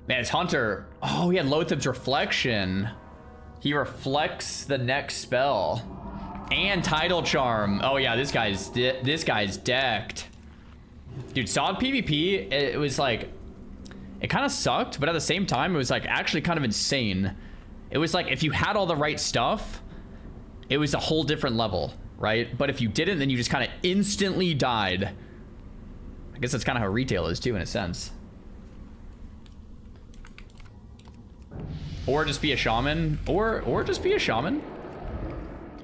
Man, it's Hunter. Oh, he had Lothab's Reflection. He reflects the next spell. And Tidal Charm. Oh yeah, this guy's decked. Dude, SOD PvP, it was like, it kind of sucked, but at the same time, it was like actually kind of insane. It was like, if you had all the right stuff, it was a whole different level, right? But if you didn't, then you just kind of instantly died. I guess that's kind of how retail is too, in a sense. Or just be a shaman, or just be a shaman.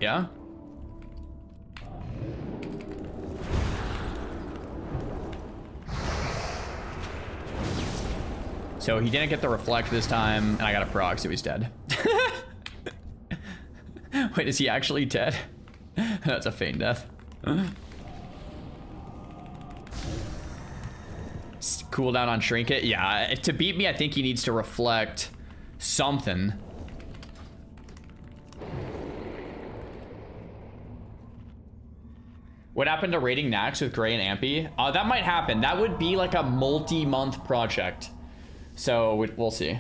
Yeah. So he didn't get the reflect this time, and I got a proc, so he's dead. Wait, is he actually dead? That's a feign death. Cooldown on Trinket. Yeah, to beat me, I think he needs to reflect something. What happened to raiding Nax with Gray and Ampy? That might happen. That would be like a multi-month project. So we'll see.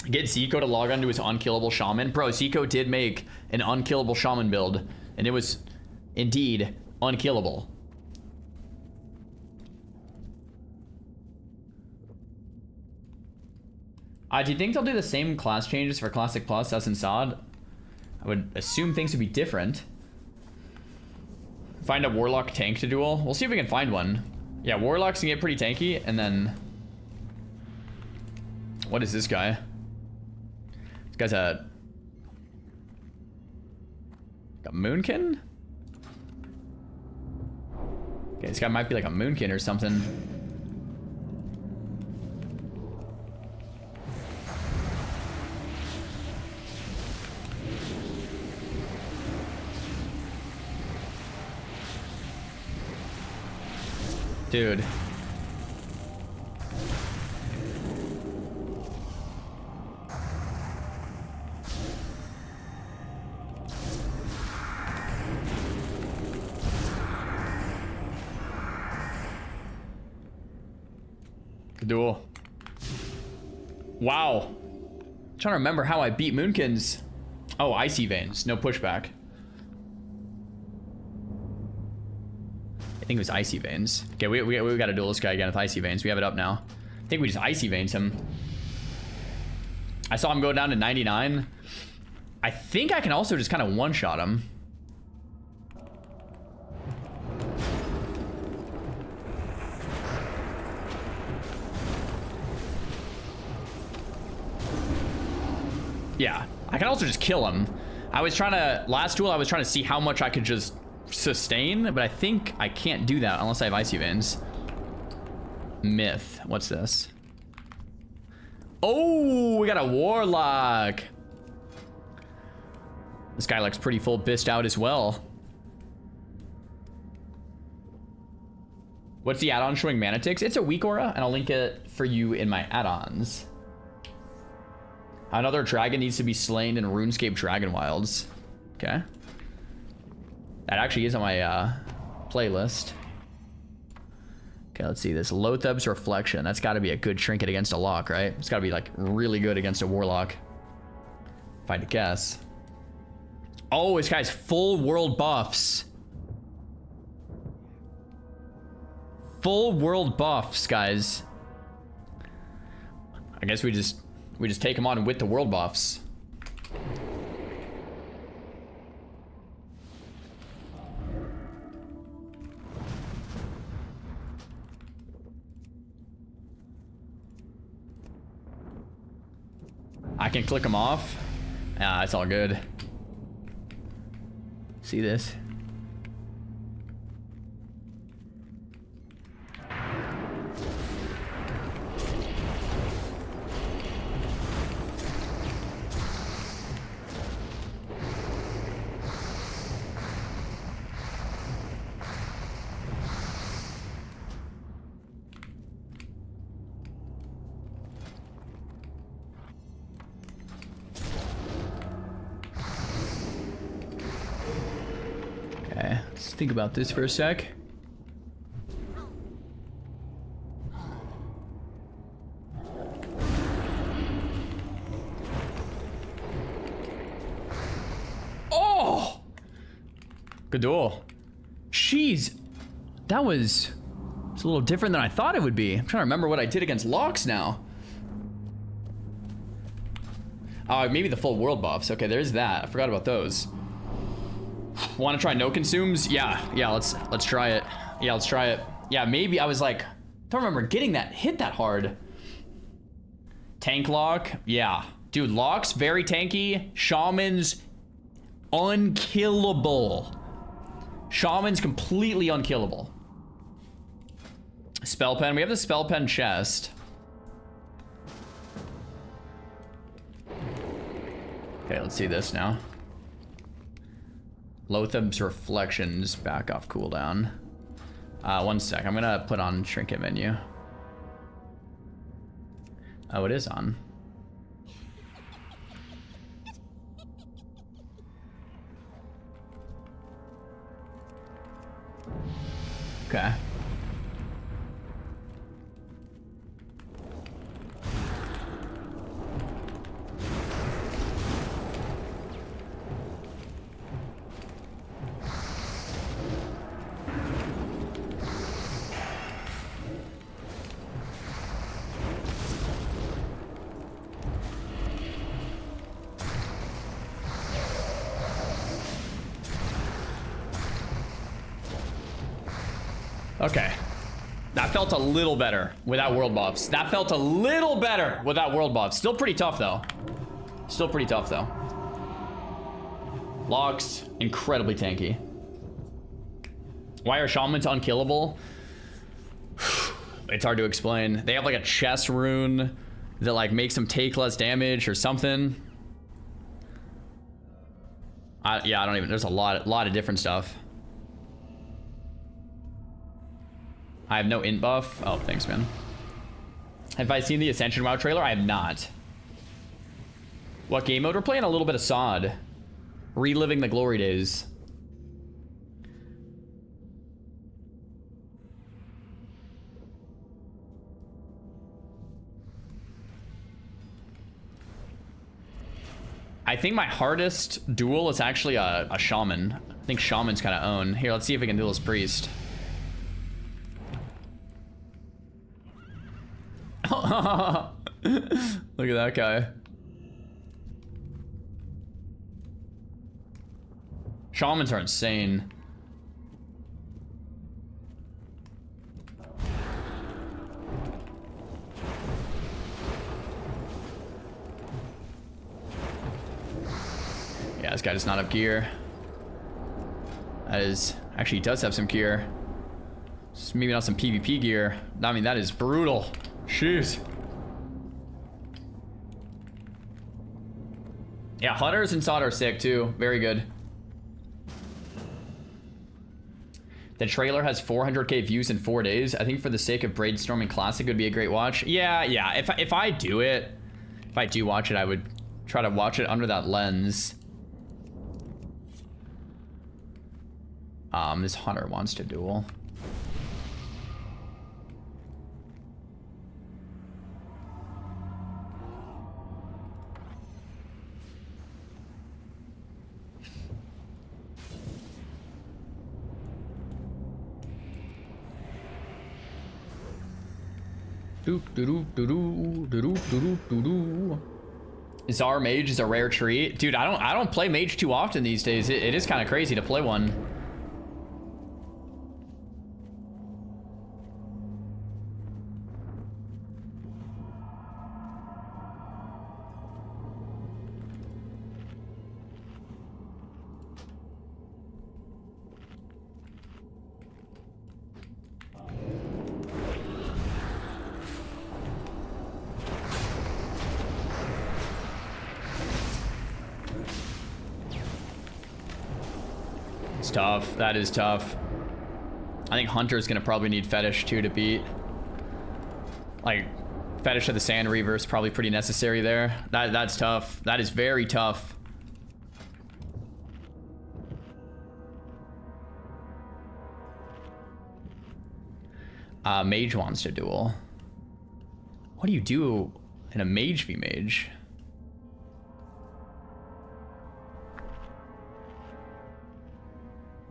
Get Zico to log on to his unkillable shaman. Bro, Zico did make an unkillable shaman build, and it was indeed unkillable. Do you think they'll do the same class changes for Classic Plus as in SOD? I would assume things would be different. Find a Warlock tank to duel. We'll see if we can find one. Yeah, Warlocks can get pretty tanky, and then... What is this guy? This guy's a Moonkin? Okay, this guy might be like a Moonkin or something. Dude. Good duel. Wow. I'm trying to remember how I beat Moonkins. Oh, Icy Veins. No pushback. I think it was Icy Veins. Okay, we got to duel this guy again with Icy Veins. We have it up now. I think we just Icy Veins him. I saw him go down to 99. I think I can also just kind of one-shot him. Yeah, I can also just kill him. I was trying to, last duel I was trying to see how much I could just sustain, but I think I can't do that unless I have Icy Veins. Myth. What's this? Oh, we got a Warlock. This guy looks pretty full bissed out as well. What's the add-on showing Manatix? It's a weak aura, and I'll link it for you in my add-ons. Another dragon needs to be slain in RuneScape Dragon Wilds. Okay. That actually is on my playlist. Okay, let's see this. Lotheb's Reflection. That's got to be a good trinket against a lock, right? It's got to be like really good against a warlock, if I had to guess. Oh, this guy's full world buffs. Full world buffs, guys. I guess we just take him on with the world buffs. I can click them off. Ah, it's all good. See this? Think about this for a sec. Oh! Good duel. Jeez. That was... It's a little different than I thought it would be. I'm trying to remember what I did against Locks now. Oh, maybe the full world buffs. Okay, there's that. I forgot about those. Want to try no consumes? Yeah, let's try it. Yeah, let's try it. Yeah, maybe I was like, don't remember getting that hit that hard. Tank lock, yeah. Dude, Locks very tanky. Shaman's unkillable. Shaman's completely unkillable. Spell pen, we have the spell pen chest. Okay, let's see this now. Lotheb's Reflections back off cooldown. One sec. I'm gonna put on trinket menu. Oh, it is on. Okay. Okay. That felt a little better without world buffs. That felt a little better without world buffs. Still pretty tough, though. Still pretty tough, though. Locks, incredibly tanky. Why are shamans unkillable? It's hard to explain. They have like a chest rune that like makes them take less damage or something. Yeah, I don't even. There's a lot of different stuff. I have no int buff. Oh, thanks, man. Have I seen the Ascension WoW trailer? I have not. What game mode? We're playing a little bit of SOD. Reliving the glory days. I think my hardest duel is actually a shaman. I think shaman's kind of own. Here, let's see if we can duel as priest. Look at that guy. Shamans are insane. Yeah, this guy does not have gear. That is... Actually, he does have some gear. Just maybe not some PvP gear. I mean, that is brutal. Jeez. Yeah, hunters and SOD are sick too. Very good. The trailer has 400k views in 4 days. I think for the sake of Brainstorming Classic, it would be a great watch. Yeah. If I do it, if I do watch it, I would try to watch it under that lens. This hunter wants to duel. Czar Mage is a rare treat. Dude, I don't play Mage too often these days. It is kind of crazy to play one. Tough. That is tough. I think Hunter's gonna probably need Fetish too to beat. Like, Fetish of the Sand Reaver is probably pretty necessary there. That's tough. That is very tough. Mage wants to duel. What do you do in a Mage v Mage?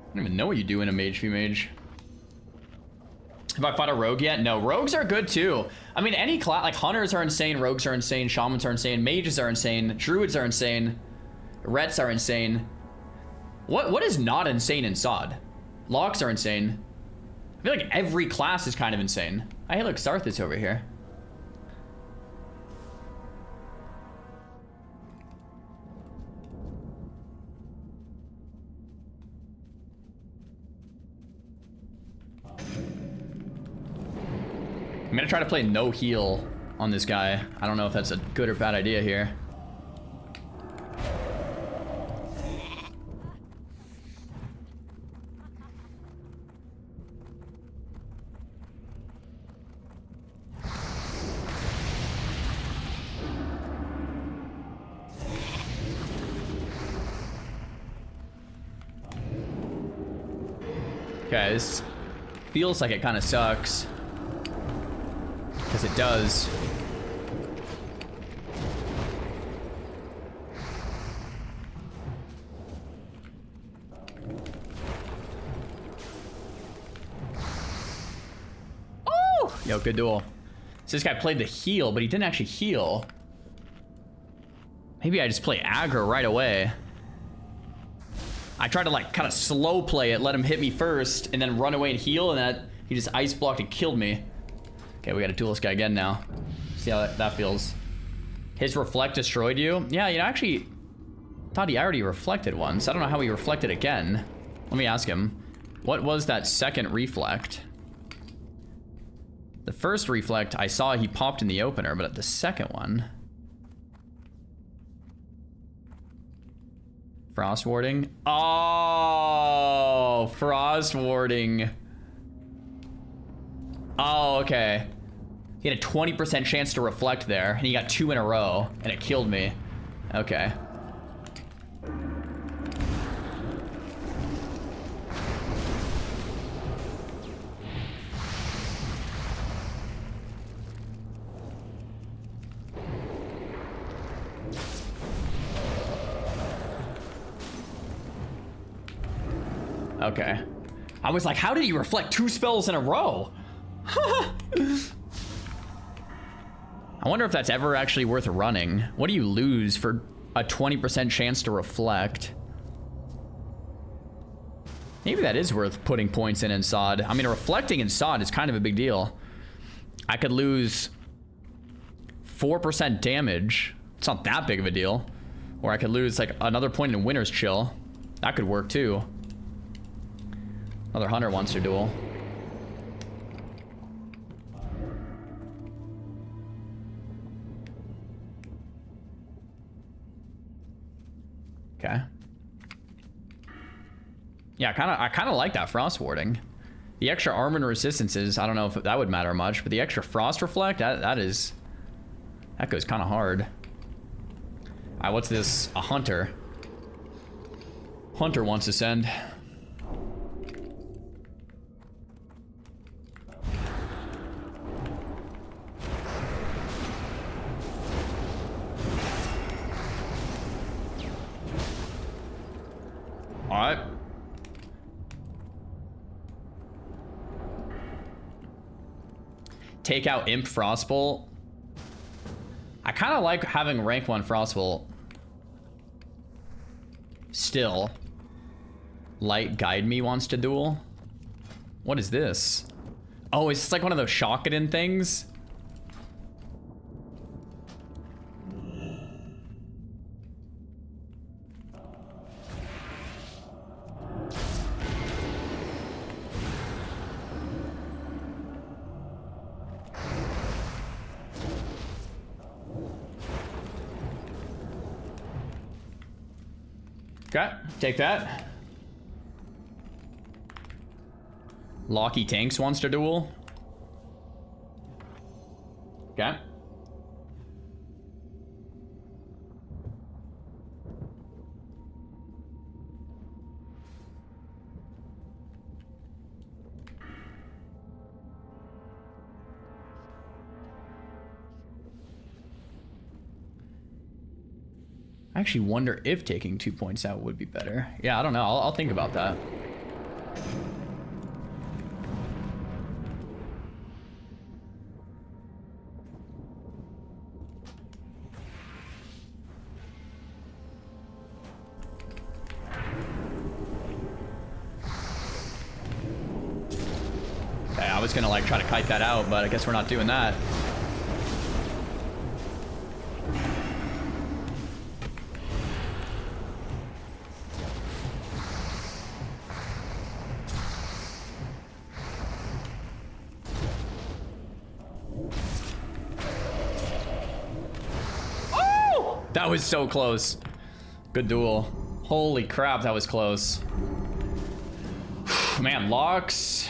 I don't even know what you do in a Mage v Mage. Have I fought a Rogue yet? No, Rogues are good too. I mean, any class, like Hunters are insane, Rogues are insane, Shamans are insane, Mages are insane, Druids are insane, Rets are insane. What is not insane in SOD? Locks are insane. I feel like every class is kind of insane. Hey, look, Sarthis over here. I'm gonna try to play no heal on this guy. I don't know if that's a good or bad idea here. Okay, this feels like it kind of sucks. Because it does. Oh! Yo, good duel. So this guy played the heal, but he didn't actually heal. Maybe I just play aggro right away. I tried to like kind of slow play it, let him hit me first, and then run away and heal, and that he just ice blocked and killed me. Okay, we gotta duel this guy again now. See how that feels. His reflect destroyed you? Yeah, you know, actually, thought he already reflected once. I don't know how he reflected again. Let me ask him. What was that second reflect? The first reflect, I saw he popped in the opener, but the second one... Frost warding? Oh, frost warding. Oh, okay. He had a 20% chance to reflect there, and he got 2 in a row, and it killed me. Okay. Okay. I was like, how did he reflect 2 spells in a row? I wonder if that's ever actually worth running. What do you lose for a 20% chance to reflect? Maybe that is worth putting points in Sod. I mean, reflecting in Sod is kind of a big deal. I could lose 4% damage. It's not that big of a deal. Or I could lose like another point in Winter's Chill. That could work too. Another hunter wants to duel. Okay. Yeah, I kind of like that frost warding. The extra armor and resistances, I don't know if that would matter much, but the extra frost reflect, that goes kind of hard. All right, what's this? A hunter. Hunter wants to send. All right. Take out Imp Frostbolt. I kind of like having rank 1 Frostbolt. Still. Light Guide Me wants to duel. What is this? Oh, it's like one of those Shockedin things. Okay, take that. Locky Tanks wants to duel. Okay. I actually wonder if taking 2 points out would be better. Yeah, I don't know. I'll think about that. Okay, I was gonna like try to kite that out, but I guess we're not doing that. That was so close. Good duel. Holy crap, that was close. Man, Locks.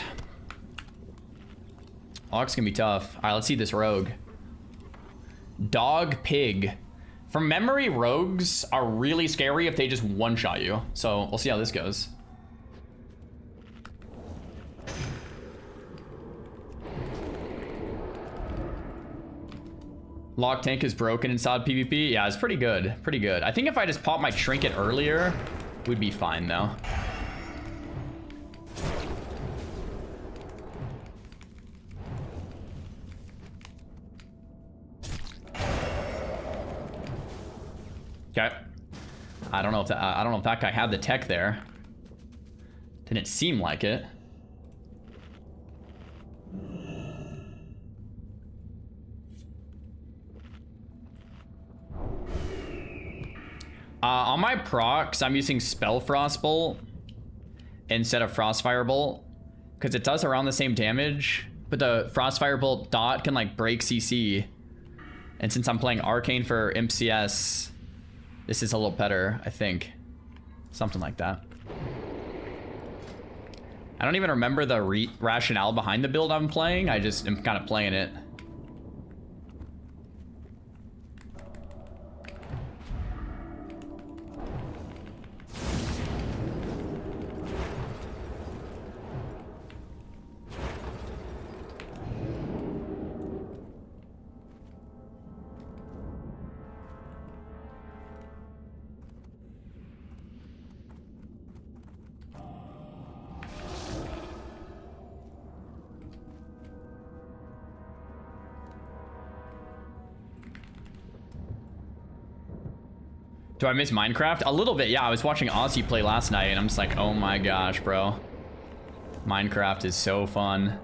Locks can be tough. All right, let's see this rogue. Dog Pig. From memory, rogues are really scary if they just one-shot you. So we'll see how this goes. Lock tank is broken inside PvP. Yeah, it's pretty good. Pretty good. I think if I just pop my trinket earlier, we'd be fine though. Okay. I don't know if that guy had the tech there. Didn't seem like it. On my procs, I'm using Spell Frostbolt instead of Frostfire Bolt because it does around the same damage, but the Frostfire Bolt dot can like break CC. And since I'm playing Arcane for MCS, this is a little better, I think. Something like that. I don't even remember the rationale behind the build I'm playing. I just am kind of playing it. Do I miss Minecraft? A little bit, yeah. I was watching Aussie play last night, and I'm just like, oh my gosh, bro. Minecraft is so fun.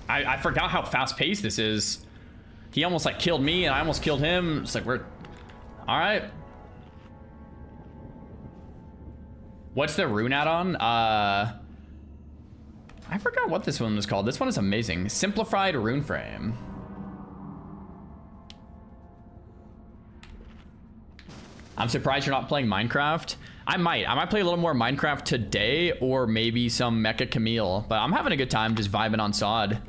I forgot how fast-paced this is. He almost, like, killed me, and I almost killed him. It's like, we're... All right. What's the rune add-on? I forgot what this one was called. This one is amazing. Simplified rune frame. I'm surprised you're not playing Minecraft. I might play a little more Minecraft today, or maybe some Mecha Camille. But I'm having a good time just vibing on SOD.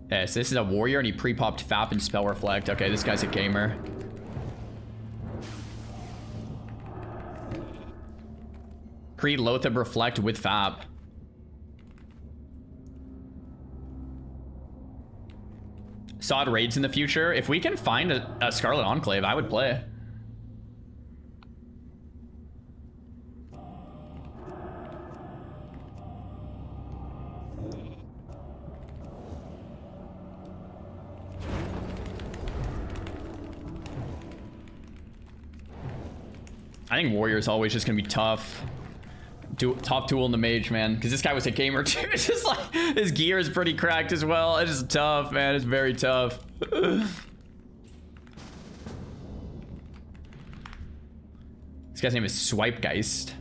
Okay, so this is a warrior, and he pre-popped FAP and Spell Reflect. Okay, this guy's a gamer. Pre-Loatheb Reflect with FAP. SOD raids in the future. If we can find a Scarlet Enclave, I would play. I think Warrior's always just gonna be tough. Top tool in the mage, man, because this guy was a gamer too. It's just like his gear is pretty cracked as well. It's just tough, man. It's very tough. This guy's name is Swipegeist.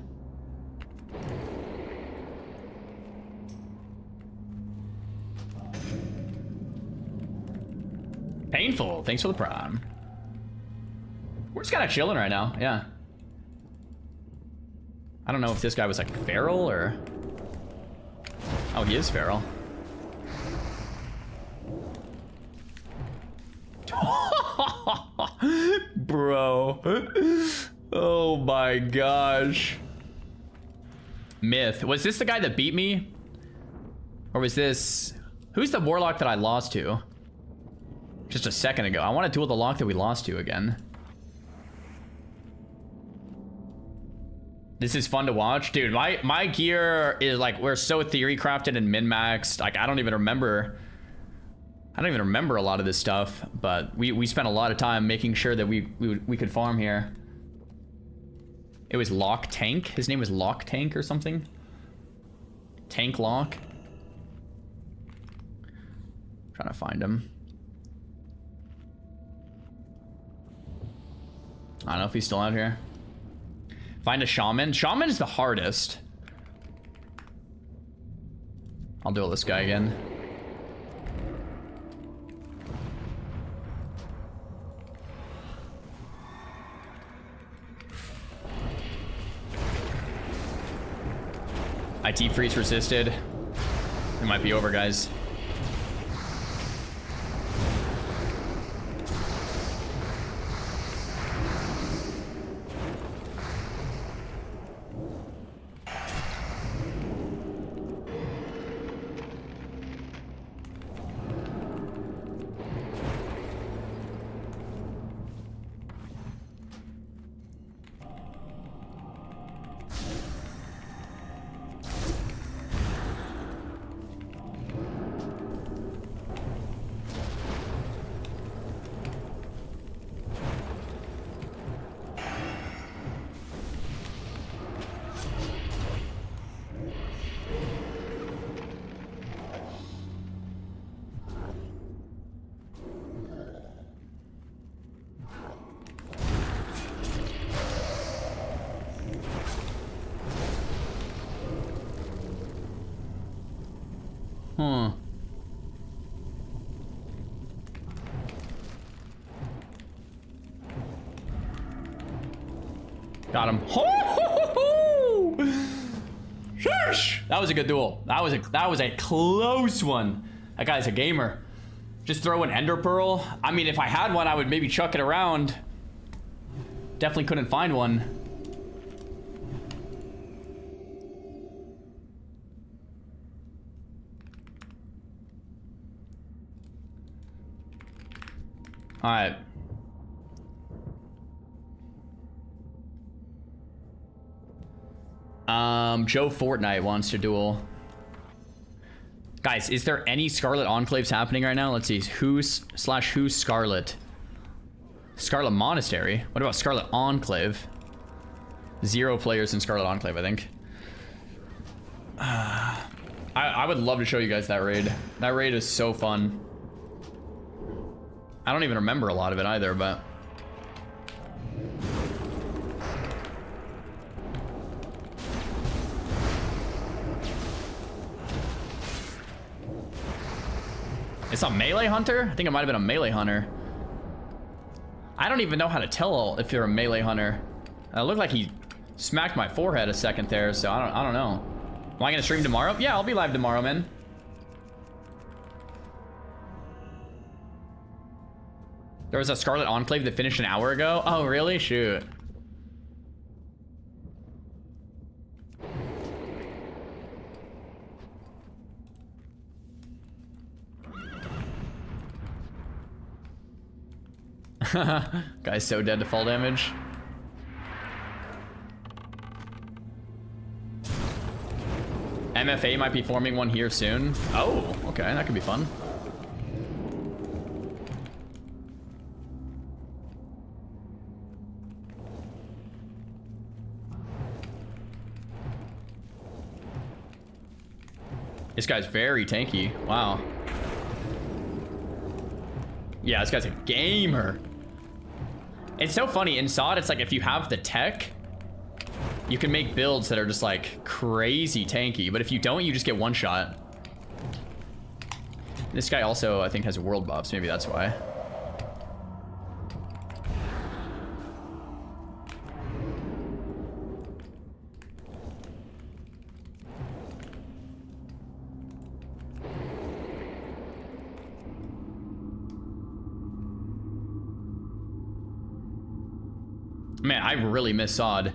Painful. Thanks for the prime. We're just kind of chilling right now. Yeah. I don't know if this guy was like feral or... Oh, he is feral. Bro. Oh my gosh. Myth. Was this the guy that beat me? Or was this... Who's the warlock that I lost to? Just a second ago. I want to duel the lock that we lost to again. This is fun to watch. Dude, my gear is like, we're so theory crafted and min-maxed. Like, I don't even remember a lot of this stuff, but we spent a lot of time making sure that we could farm here. It was Lock Tank. His name was Lock Tank or something. Tank Lock. Trying to find him. I don't know if he's still out here. Find a shaman. Shaman is the hardest. I'll duel this guy again. IT freeze resisted. It might be over, guys. Huh. Got him. Sheesh! That was a good duel. That was a close one. That guy's a gamer. Just throw an ender pearl. I mean, if I had one, I would maybe chuck it around. Definitely couldn't find one. All right. Joe Fortnite wants to duel. Guys, is there any Scarlet Enclaves happening right now? Let's see. Who's Scarlet? Scarlet Monastery? What about Scarlet Enclave? 0 players in Scarlet Enclave, I think. I would love to show you guys that raid. That raid is so fun. I don't even remember a lot of it either, but... It's a melee hunter? I think it might have been a melee hunter. I don't even know how to tell if you're a melee hunter. It looked like he smacked my forehead a second there, so I don't know. Am I gonna stream tomorrow? Yeah, I'll be live tomorrow, man. There was a Scarlet Enclave that finished an hour ago? Oh, really? Shoot. Guy's so dead to fall damage. MFA might be forming one here soon. Oh, okay, that could be fun. This guy's very tanky. Wow. Yeah, this guy's a gamer. It's so funny. In SOD, it's like if you have the tech, you can make builds that are just like crazy tanky. But if you don't, you just get one shot. This guy also, I think, has world buffs. Maybe that's why. Man, I really miss SOD.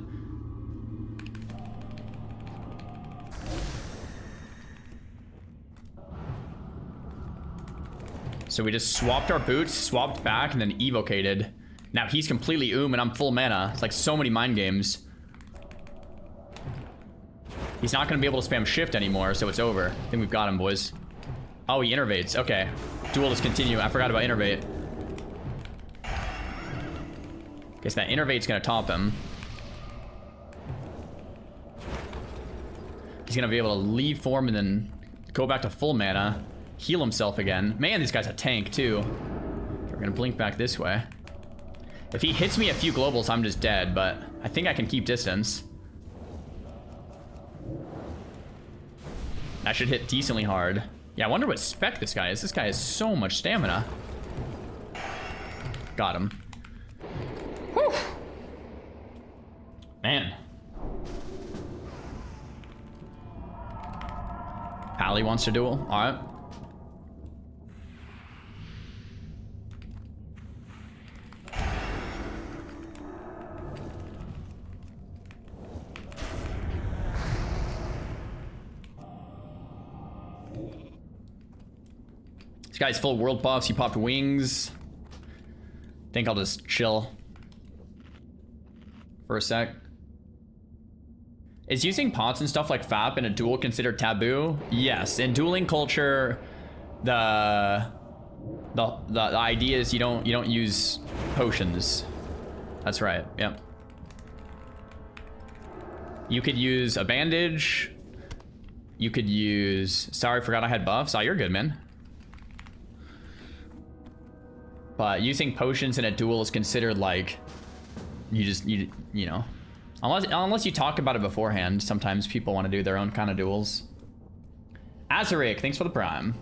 So we just swapped our boots, swapped back, and then evocated. Now he's completely and I'm full mana. It's like so many mind games. He's not gonna be able to spam shift anymore, so it's over. I think we've got him, boys. Oh, he innervates. Okay. Duel is continue. I forgot about innervate. Guess that innervate's gonna top him. He's gonna be able to leave form and then go back to full mana, heal himself again. Man, this guy's a tank too. We're gonna blink back this way. If he hits me a few globals, I'm just dead, but I think I can keep distance. That should hit decently hard. Yeah, I wonder what spec this guy is. This guy has so much stamina. Got him. Whew. Man. Pally wants to duel. All right. This guy's full world buffs. He popped wings. Think I'll just chill for a sec. Is using pots and stuff like FAP in a duel considered taboo? Yes. In dueling culture, the idea is you don't use potions. That's right. Yep. You could use a bandage. You could use... Sorry, forgot I had buffs. Oh, you're good, man. But using potions in a duel is considered like... You know... Unless you talk about it beforehand, sometimes people want to do their own kind of duels. Azaric, thanks for the prime.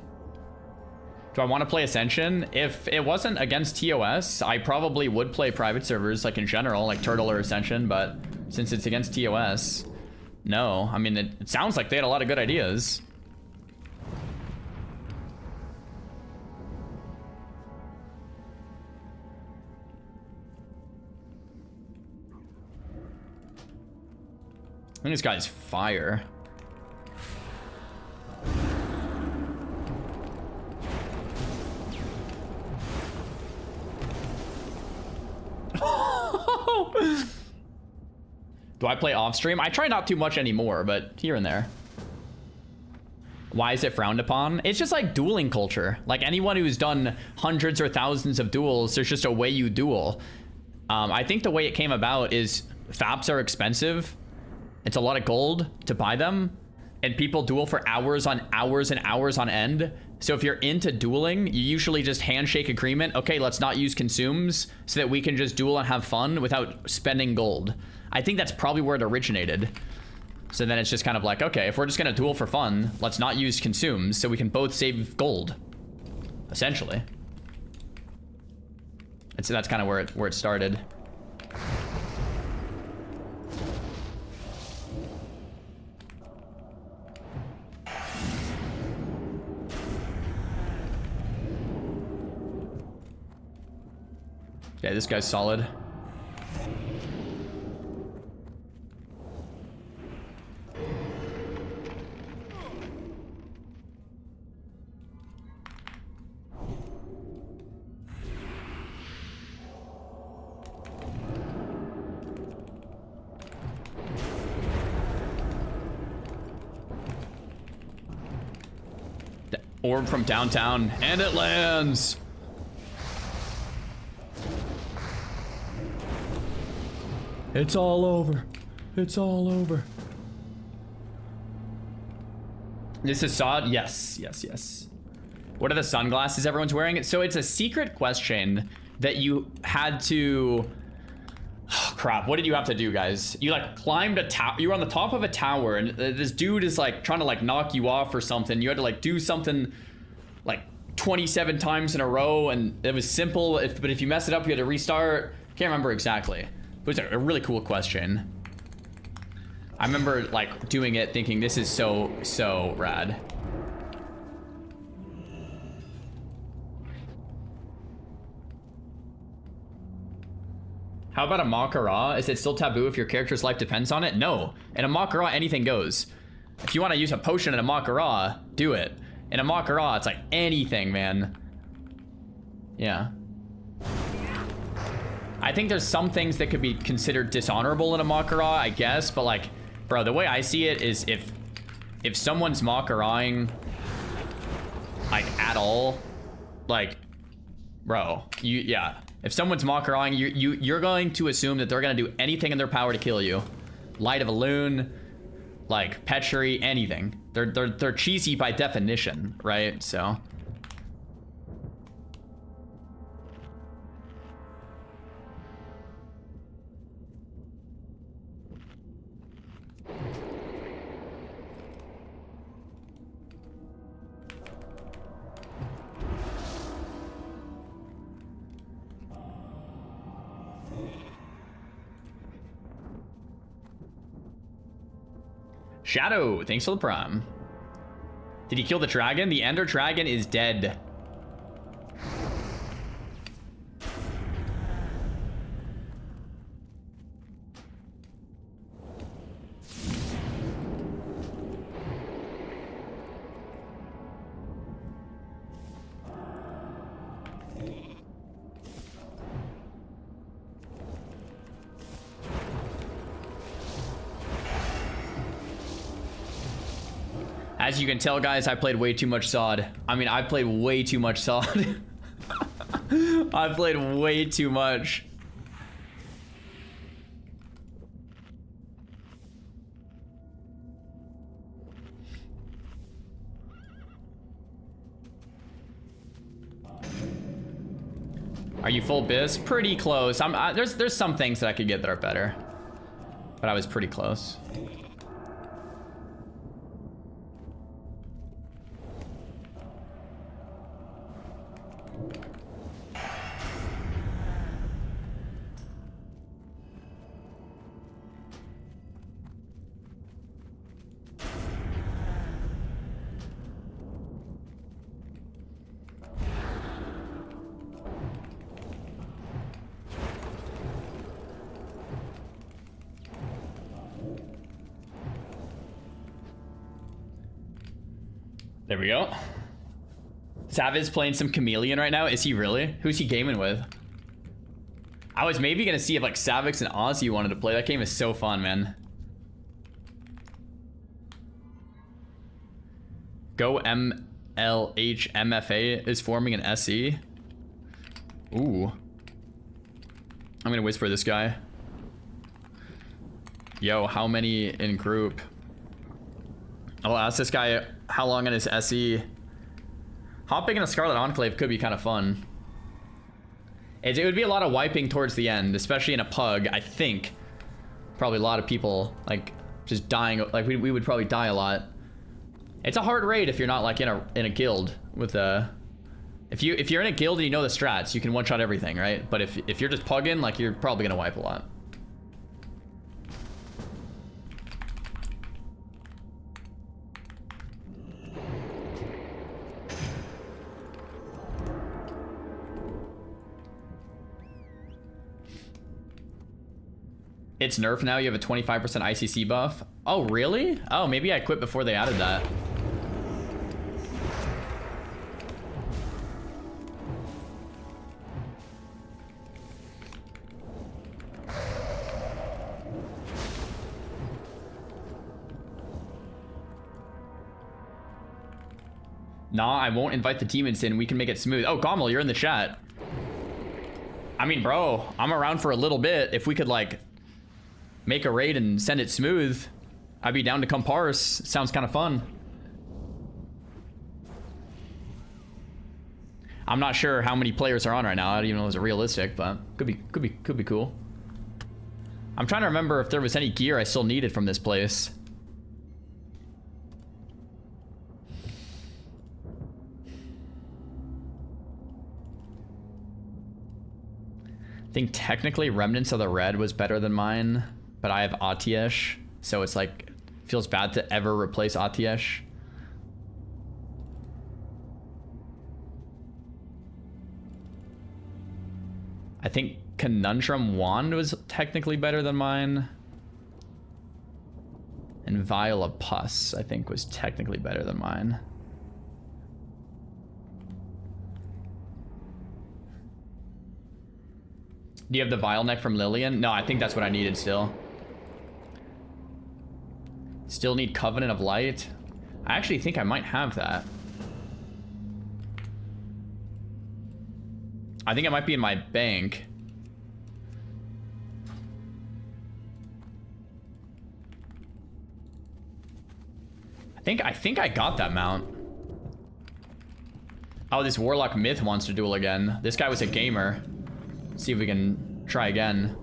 Do I want to play Ascension? If it wasn't against TOS, I probably would play private servers, like in general, like Turtle or Ascension, but since it's against TOS, no. I mean, it sounds like they had a lot of good ideas. I think this guy's fire. Do I play off stream? I try not too much anymore, but here and there. Why is it frowned upon? It's just like dueling culture. Like anyone who's done hundreds or thousands of duels, there's just a way you duel. I think the way it came about is FAPs are expensive. It's a lot of gold to buy them. And people duel for hours on hours and hours on end. So if you're into dueling, you usually just handshake agreement. Okay, let's not use consumes so that we can just duel and have fun without spending gold. I think that's probably where it originated. So then it's just kind of like, okay, if we're just gonna duel for fun, let's not use consumes so we can both save gold. Essentially. And so that's kind of where it started. Yeah, this guy's solid. The orb from downtown, and it lands. It's all over. It's all over. This is Sod? Yes, yes, yes. What are the sunglasses everyone's wearing? So it's a secret question that you had to... Oh, crap, what did you have to do, guys? You like climbed a tower. You were on the top of a tower and this dude is like trying to like knock you off or something. You had to like do something like 27 times in a row and it was simple. But if you mess it up, you had to restart. Can't remember exactly. It was a really cool question. I remember like doing it thinking this is so rad. How about a Makara? Is it still taboo if your character's life depends on it? No. In a Makara, anything goes. If you want to use a potion in a Makara, do it. In a Makara, it's like anything, man. Yeah. I think there's some things that could be considered dishonorable in a Makara, I guess, but like, bro, the way I see it is if someone's Makaraing like at all, like, bro, yeah. If someone's Makaraing, you're going to assume that they're gonna do anything in their power to kill you. Light of a Loon, like Petchery, anything. They're cheesy by definition, right? So. Shadow, thanks for the prime. Did he kill the dragon? The Ender Dragon is dead. As you can tell, guys, I played way too much SOD. I mean, I played way too much SOD. I played way too much. Are you full biz? Pretty close. There's some things that I could get that are better, but I was pretty close. There we go. Savage playing some Chameleon right now. Is he really? Who's he gaming with? I was maybe gonna see if like Savix and Ozzy wanted to play. That game is so fun, man. Go MLH MFA is forming an SE. Ooh. I'm gonna whisper this guy. Yo, how many in group? I'll ask this guy how long in his SE. Hopping in a Scarlet Enclave could be kind of fun. It would be a lot of wiping towards the end, especially in a pug, I think. Probably a lot of people, like, just dying. Like, we would probably die a lot. It's a hard raid if you're not, like, in a guild with a... If you're in a guild and you know the strats, you can one-shot everything, right? But if you're just pugging, like, you're probably gonna wipe a lot. It's nerfed now, you have a 25% ICC buff. Oh, really? Oh, maybe I quit before they added that. Nah, I won't invite the demons in. We can make it smooth. Oh, Gommel, you're in the chat. I mean, bro, I'm around for a little bit. If we could, like, make a raid and send it smooth, I'd be down to come parse. Sounds kind of fun. I'm not sure how many players are on right now. I don't even know if it's realistic, but could be cool. I'm trying to remember if there was any gear I still needed from this place. I think technically Remnants of the Red was better than mine, but I have Atiesh, so it's like, feels bad to ever replace Atiesh. I think Conundrum Wand was technically better than mine. And Vial of Pus, I think, was technically better than mine. Do you have the Vial Neck from Lillian? No, I think that's what I needed still. Still need Covenant of Light. I actually think I might have that. I think it might be in my bank. I think I got that mount. Oh, this Warlock Myth wants to duel again. This guy was a gamer. Let's see if we can try again.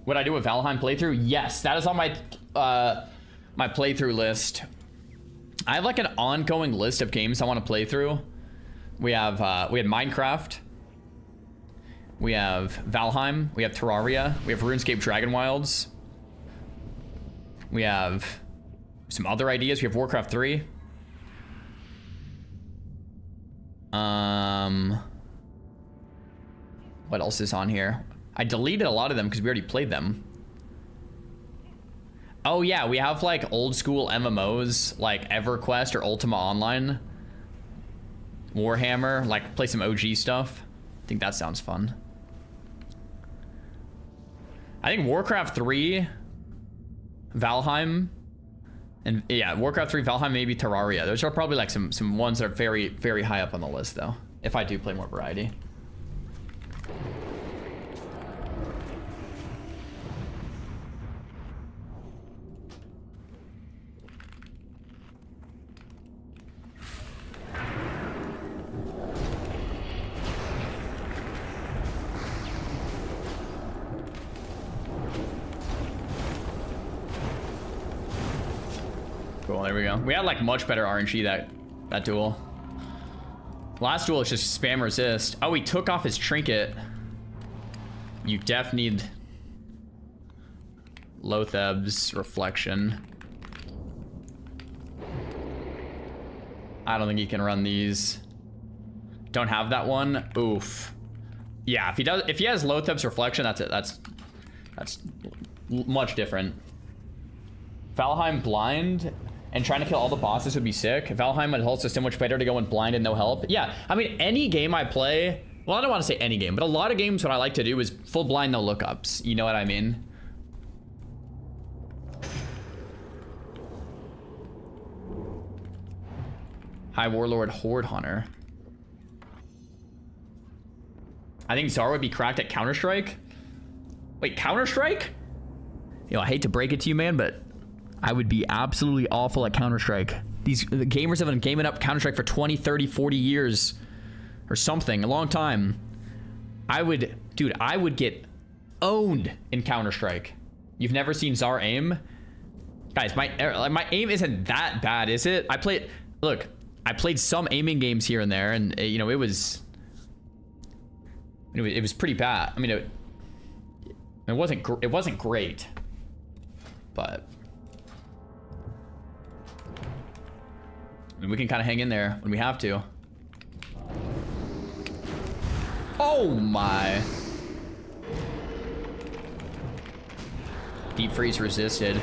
Would I do a Valheim playthrough? Yes, that is on my my playthrough list. I have like an ongoing list of games I want to play through. We had Minecraft. We have Valheim. We have Terraria. We have RuneScape Dragon Wilds. We have some other ideas. We have Warcraft 3. What else is on here? I deleted a lot of them because we already played them. Oh yeah, we have like old school MMOs like EverQuest or Ultima Online. Warhammer, like play some OG stuff. I think that sounds fun. I think Warcraft 3, Valheim, and yeah, Warcraft 3, Valheim, maybe Terraria. Those are probably like some ones that are very, very high up on the list though, if I do play more variety. Cool, there we go. We had like much better RNG that duel. Last duel is just spam resist. Oh, he took off his trinket. You def need Lotheb's reflection. I don't think he can run these. Don't have that one. Oof. Yeah, if he has Lotheb's reflection, that's it. That's much different. Valheim blind. and trying to kill all the bosses would be sick. Valheim would also so much better to go in blind and no help. Yeah, I mean, any game I play, well, I don't want to say any game, but a lot of games what I like to do is full blind, no lookups. You know what I mean? Hi, Warlord Horde Hunter. I think Xaryu would be cracked at Counter-Strike. Wait, Counter-Strike? You know, I hate to break it to you, man, but I would be absolutely awful at Counter-Strike. The gamers have been gaming up Counter-Strike for 20, 30, 40 years or something, a long time. I would get owned in Counter-Strike. You've never seen Czar aim? Guys, my aim isn't that bad, is it? I played some aiming games here and there, and you know, it was pretty bad. I mean, it wasn't great, but I mean, we can kind of hang in there when we have to. Oh my! Deep freeze resisted.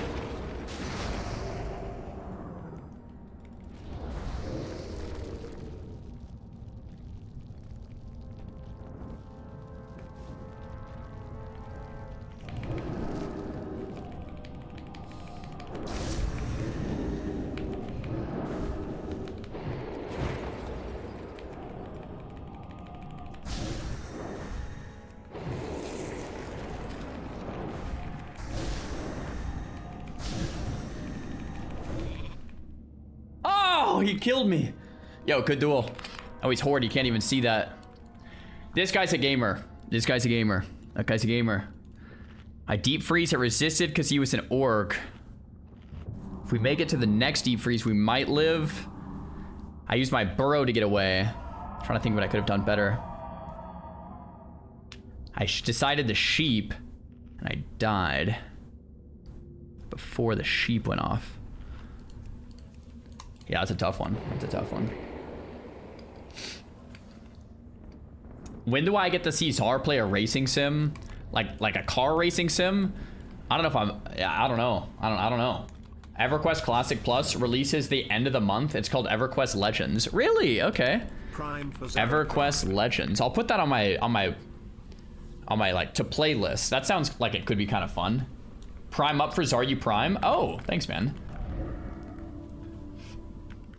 Oh, he killed me. Yo, good duel. Oh, he's Horde. You can't even see that. This guy's a gamer. This guy's a gamer. That guy's a gamer. I deep freeze. It resisted because he was an orc. If we make it to the next deep freeze, we might live. I used my burrow to get away. I'm trying to think what I could have done better. I decided the sheep, and I died before the sheep went off. Yeah, that's a tough one. That's a tough one. When do I get to see Czar play a racing sim? Like a car racing sim? I don't know if I don't know. I don't know. EverQuest Classic Plus releases the end of the month. It's called EverQuest Legends. Really? Okay. EverQuest Legends. I'll put that on my like to play list. That sounds like it could be kind of fun. Prime up for Xaryu Prime. Oh, thanks, man.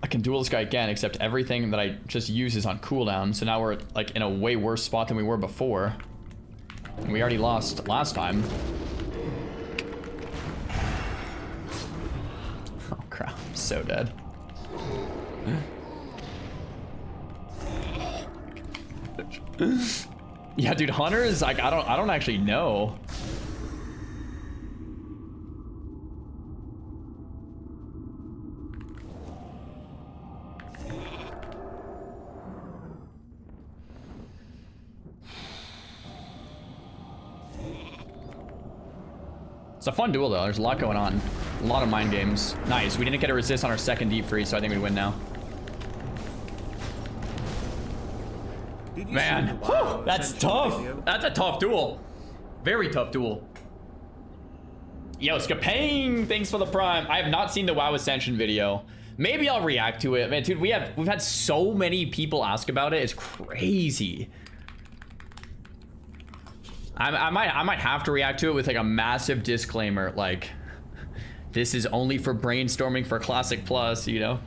I can duel this guy again, except everything that I just use is on cooldown. So now we're like in a way worse spot than we were before. And we already lost last time. Oh crap, I'm so dead. Yeah, dude, Hunter is like, I don't actually know. It's a fun duel though. There's a lot going on. A lot of mind games. Nice. We didn't get a resist on our second deep freeze, so I think we win now. Man, whew, that's tough. That's a tough duel. Very tough duel. Yo, Skapang, thanks for the prime. I have not seen the WoW Ascension video. Maybe I'll react to it. Man, dude, we've had so many people ask about it. It's crazy. I might have to react to it with like a massive disclaimer, like this is only for brainstorming for Classic Plus, you know.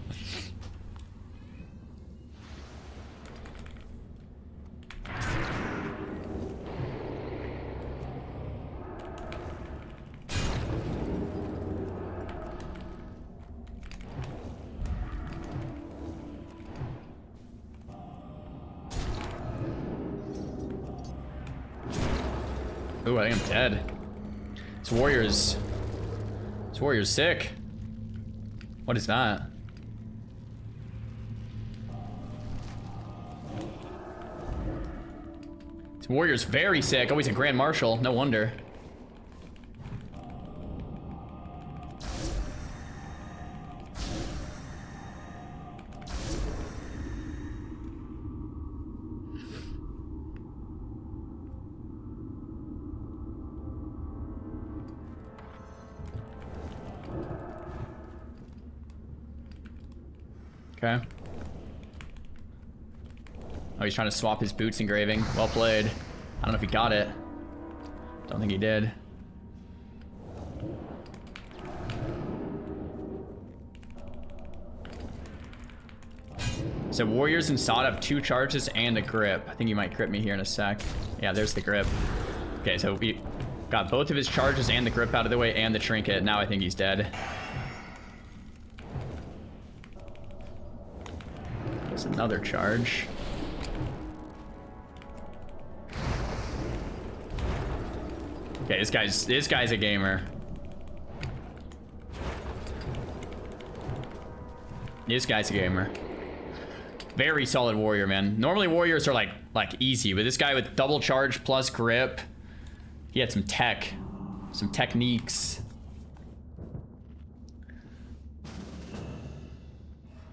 Ooh, I think I'm dead. This warrior's sick. What is that? This warrior's very sick. Oh, he's a Grand Marshal. No wonder. Okay. Oh, he's trying to swap his boots engraving. Well played. I don't know if he got it. Don't think he did. So Warriors and Sod have 2 charges and a grip. I think he might grip me here in a sec. Yeah, there's the grip. Okay, so we got both of his charges and the grip out of the way and the trinket. Now I think he's dead. There's another charge. Okay, this guy's a gamer. This guy's a gamer. Very solid warrior, man. Normally warriors are like easy, but this guy with double charge plus grip, he had some techniques.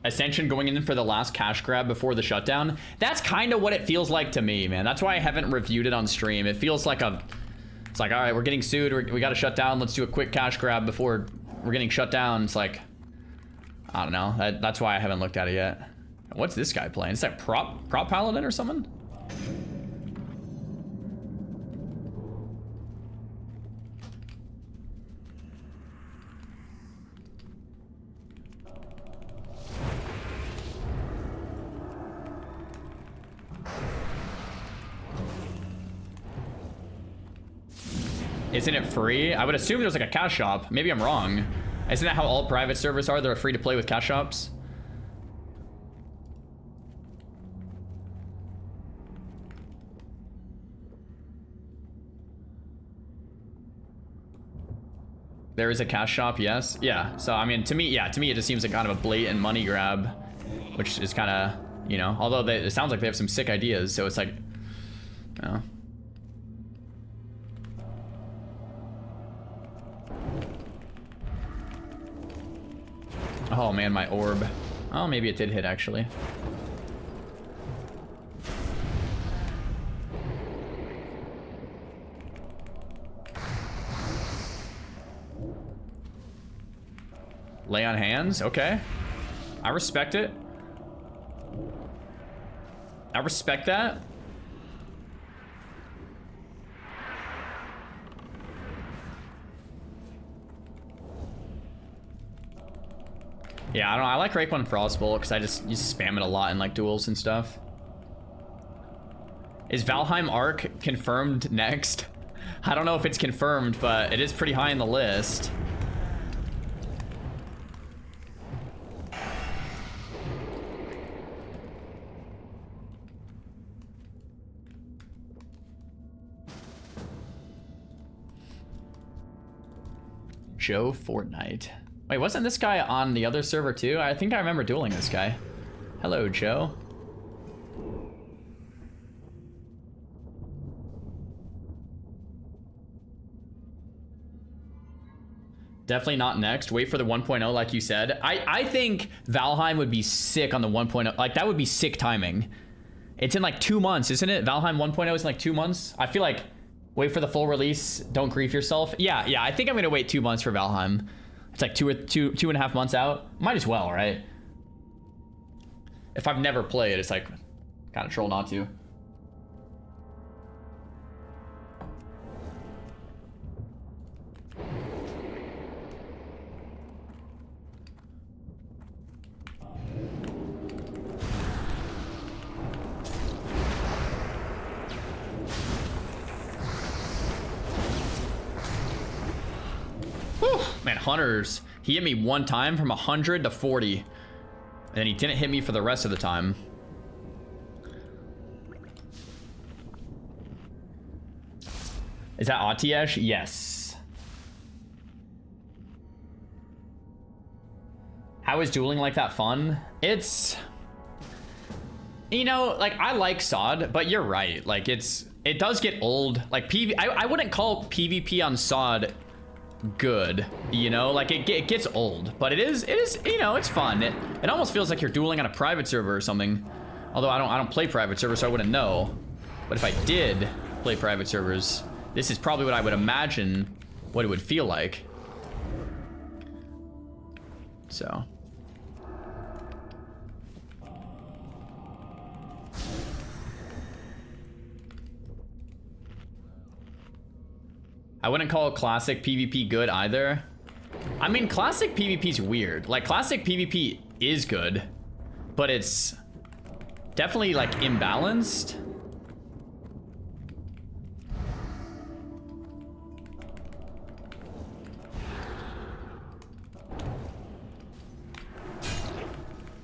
Ascension going in for the last cash grab before the shutdown. That's kind of what it feels like to me, man. That's why I haven't reviewed it on stream. It feels like it's like, all right, we're getting sued. We got to shut down. Let's do a quick cash grab before we're getting shut down. It's like, I don't know. That's why I haven't looked at it yet. What's this guy playing? Is that prop paladin or something? Isn't it free? I would assume there's like a cash shop. Maybe I'm wrong. Isn't that how all private servers are? They're free to play with cash shops? There is a cash shop, yes. Yeah, so I mean, to me it just seems like kind of a blatant money grab, which is kind of, you know, although it sounds like they have some sick ideas, so it's like, you know. Oh man, my orb. Oh, maybe it did hit actually. Lay on hands, okay. I respect it. I respect that. Yeah, I don't know. I like Raekwon Frostbolt because I just spam it a lot in like duels and stuff. Is Valheim Arc confirmed next? I don't know if it's confirmed, but it is pretty high in the list. Joe Fortnite. Wait, wasn't this guy on the other server too? I think I remember dueling this guy. Hello, Joe. Definitely not next. Wait for the 1.0 like you said. I think Valheim would be sick on the 1.0. Like, that would be sick timing. It's in like 2 months, isn't it? Valheim 1.0 is in like 2 months. I feel like wait for the full release. Don't grief yourself. Yeah. I think I'm gonna wait 2 months for Valheim. It's like two and a half months out. Might as well, right? If I've never played, it's like kind of troll not to. Man, Hunters, he hit me one time from 100 to 40. And then he didn't hit me for the rest of the time. Is that Atiesh? Yes. How is dueling like that fun? It's... You know, like, I like SOD, but you're right. Like, it does get old. Like, I wouldn't call PvP on SOD good, you know, like it gets old, but it is, you know, it's fun. It almost feels like you're dueling on a private server or something. Although I don't play private servers, so I wouldn't know. But if I did play private servers, this is probably what I would imagine what it would feel like. So I wouldn't call classic PvP good either. I mean, classic PvP's weird. Like, classic PvP is good, but it's definitely, like, imbalanced.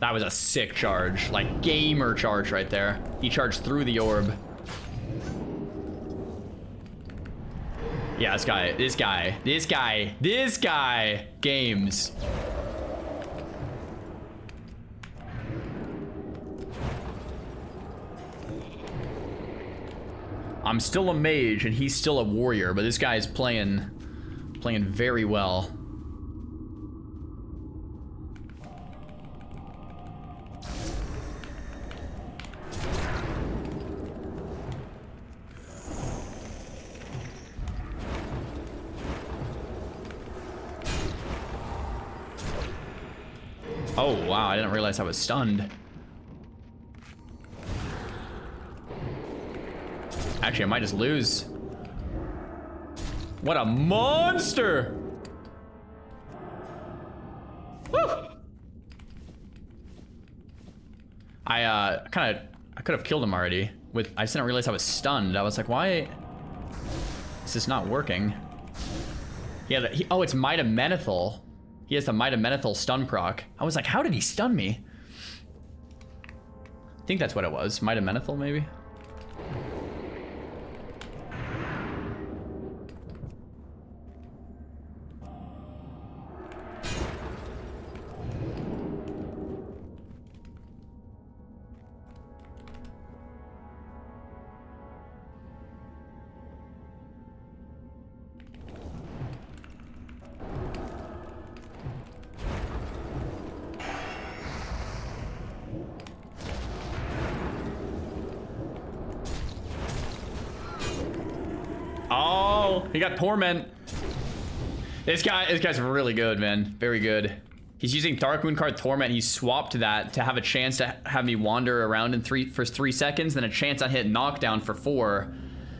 That was a sick charge. Like, gamer charge right there. He charged through the orb. Yeah, this guy, games. I'm still a mage and he's still a warrior, but this guy is playing very well. Oh, wow, I didn't realize I was stunned. Actually, I might just lose. What a monster! Woo! I could have killed him already. I just didn't realize I was stunned. I was like, why is this not working? Yeah, oh, it's Mitamenethil. He has the Mitamenethil stun proc. I was like, how did he stun me? I think that's what it was. Mitamenethil, maybe? Oh, he got Torment. This guy's really good, man. Very good. He's using Dark Moon card Torment. He swapped that to have a chance to have me wander around in for 3 seconds, then a chance on hit knockdown for 4.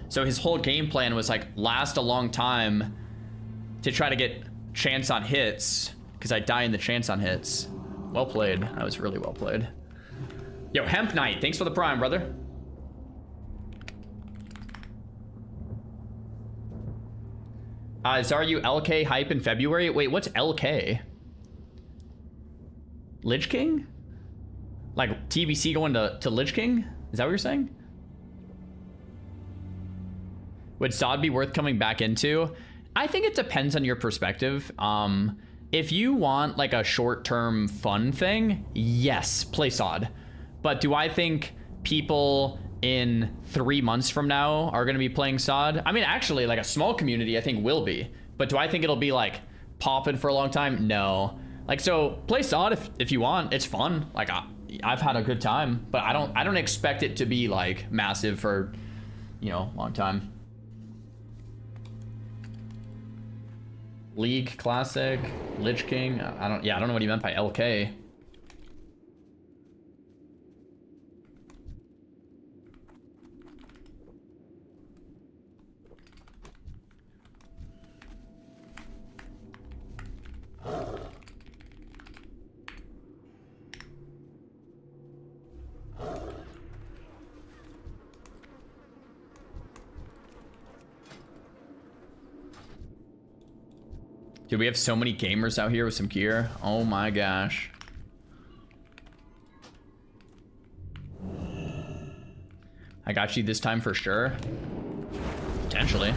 So his whole game plan was like last a long time to try to get chance on hits, because I die in the chance on hits. Well played. That was really well played. Yo, Hemp Knight, thanks for the prime, brother. Xaryu LK hype in February? Wait, what's LK? Lich King? Like TBC going to Lich King? Is that what you're saying? Would SOD be worth coming back into? I think it depends on your perspective. If you want like a short-term fun thing, yes, play SOD. But do I think people in 3 months from now are going to be playing SOD? I mean, actually, like a small community I think will be, but do I think it'll be like popping for a long time? No. Like, so play SOD if you want. It's fun. Like I've had a good time, but I don't expect it to be like massive for, you know, a long time. League Classic, Lich King. I don't know what he meant by LK. Dude, we have so many gamers out here with some gear. Oh my gosh. I got you this time for sure. Potentially.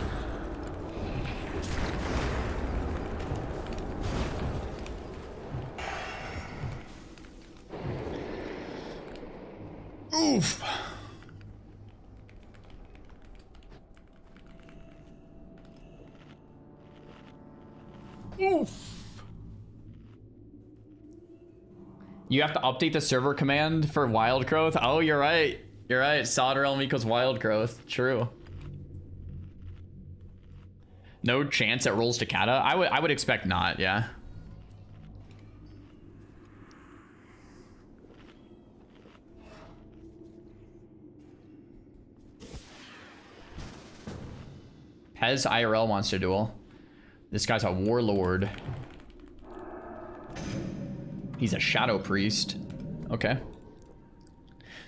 Oof. Oof. You have to update the server command for wild growth. Oh, you're right. You're right. Solder realm equals wild growth. True. No chance it rolls to Kata? I would expect not, yeah. Rez IRL wants to duel. This guy's a warlord. He's a shadow priest. Okay.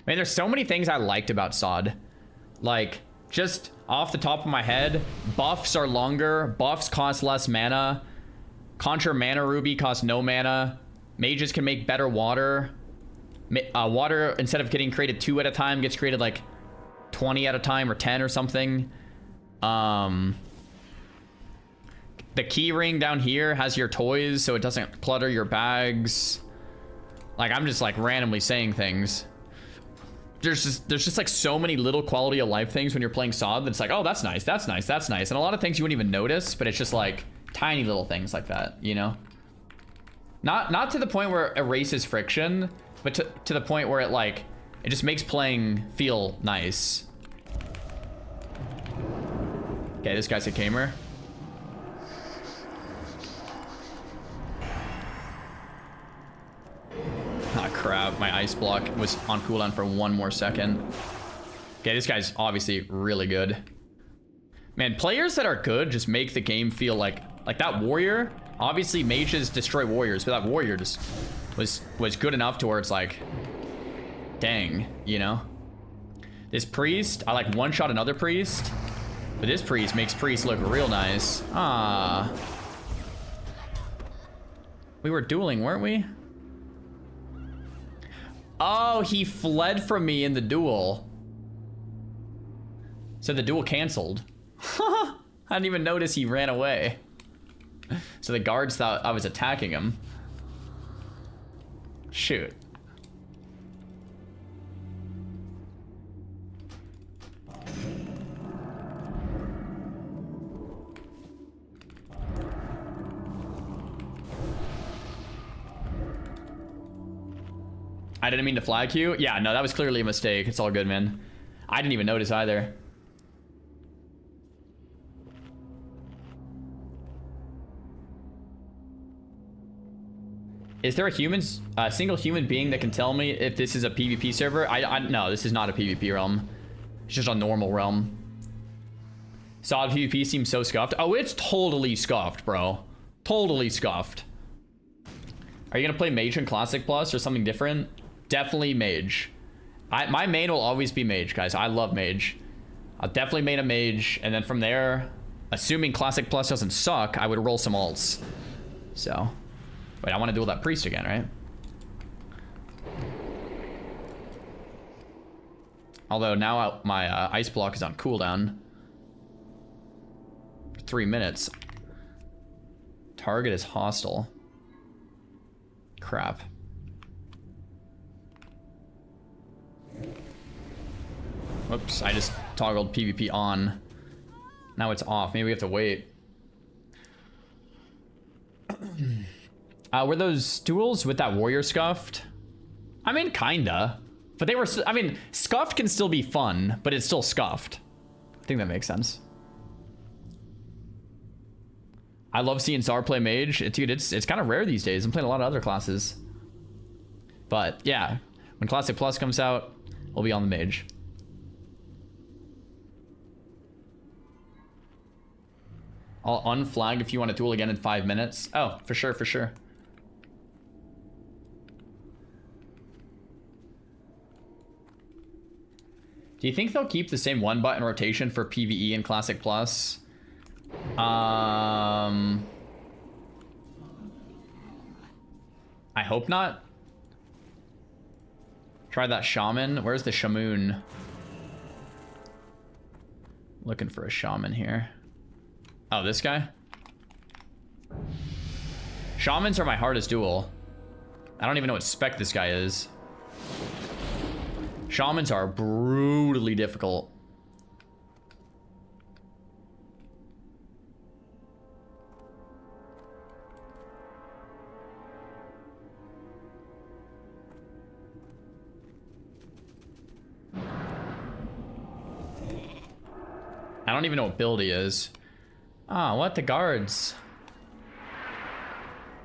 Man, there's so many things I liked about SOD. Like, just off the top of my head, buffs are longer, buffs cost less mana, Contra Mana Ruby costs no mana, mages can make better water. Water, instead of getting created 2 at a time, gets created like 20 at a time or 10 or something. The key ring down here has your toys, so it doesn't clutter your bags. Like, I'm just like randomly saying things. There's just like so many little quality of life things when you're playing SOD that's like, oh, that's nice, that's nice, that's nice. And a lot of things you wouldn't even notice, but it's just like tiny little things like that, you know? Not to the point where it erases friction, but to the point where it just makes playing feel nice. Okay, this guy's a gamer. Ah, crap. My ice block was on cooldown for 1 more second. Okay, this guy's obviously really good. Man, players that are good just make the game feel like that warrior. Obviously, mages destroy warriors, but that warrior just was good enough to where it's like, dang, you know? This priest, I like one-shot another priest, but this priest makes priest look real nice. Ah. We were dueling, weren't we? Oh, he fled from me in the duel. So the duel canceled. I didn't even notice he ran away. So the guards thought I was attacking him. Shoot. I didn't mean to flag you. Yeah, no, that was clearly a mistake. It's all good, man. I didn't even notice either. Is there a single human being that can tell me if this is a PvP server? No, this is not a PvP realm. It's just a normal realm. SOD PvP seems so scuffed. Oh, it's totally scuffed, bro. Totally scuffed. Are you gonna play Mage in Classic Plus or something different? Definitely Mage. My main will always be Mage, guys. I love Mage. I'll definitely main a Mage, and then from there, assuming Classic Plus doesn't suck, I would roll some alts. So, wait, I want to duel that priest again, right? Although now my ice block is on cooldown. 3 minutes. Target is hostile. Crap. Whoops, I just toggled PvP on. Now it's off. Maybe we have to wait. Were those duels with that warrior scuffed? I mean, kinda. But they were, I mean, scuffed can still be fun, but it's still scuffed. I think that makes sense. I love seeing Czar play mage. Dude, it's kind of rare these days. I'm playing a lot of other classes. But yeah, when Classic Plus comes out, we'll be on the mage. I'll unflag if you want to duel again in 5 minutes. Oh, for sure, for sure. Do you think they'll keep the same 1-button rotation for PvE and Classic Plus? I hope not. Try that shaman. Where's the shaman? Looking for a shaman here. Oh, this guy? Shamans are my hardest duel. I don't even know what spec this guy is. Shamans are brutally difficult. I don't even know what build he is. Oh, what? The guards.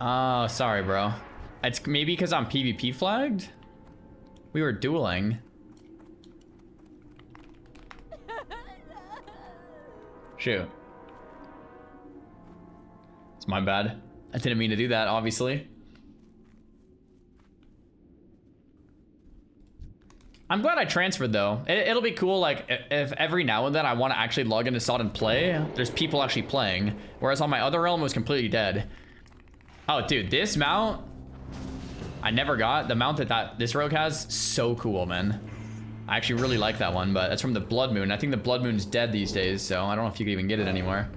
Oh, sorry, bro. It's maybe because I'm PvP flagged? We were dueling. Shoot. It's my bad. I didn't mean to do that, obviously. I'm glad I transferred, though. It'll be cool, like, if every now and then I want to actually log into SOD and play, there's people actually playing. Whereas on my other realm, it was completely dead. Oh, dude, this mount, I never got. The mount that this rogue has, so cool, man. I actually really like that one, but that's from the Blood Moon. I think the Blood Moon's dead these days, so I don't know if you can even get it anymore.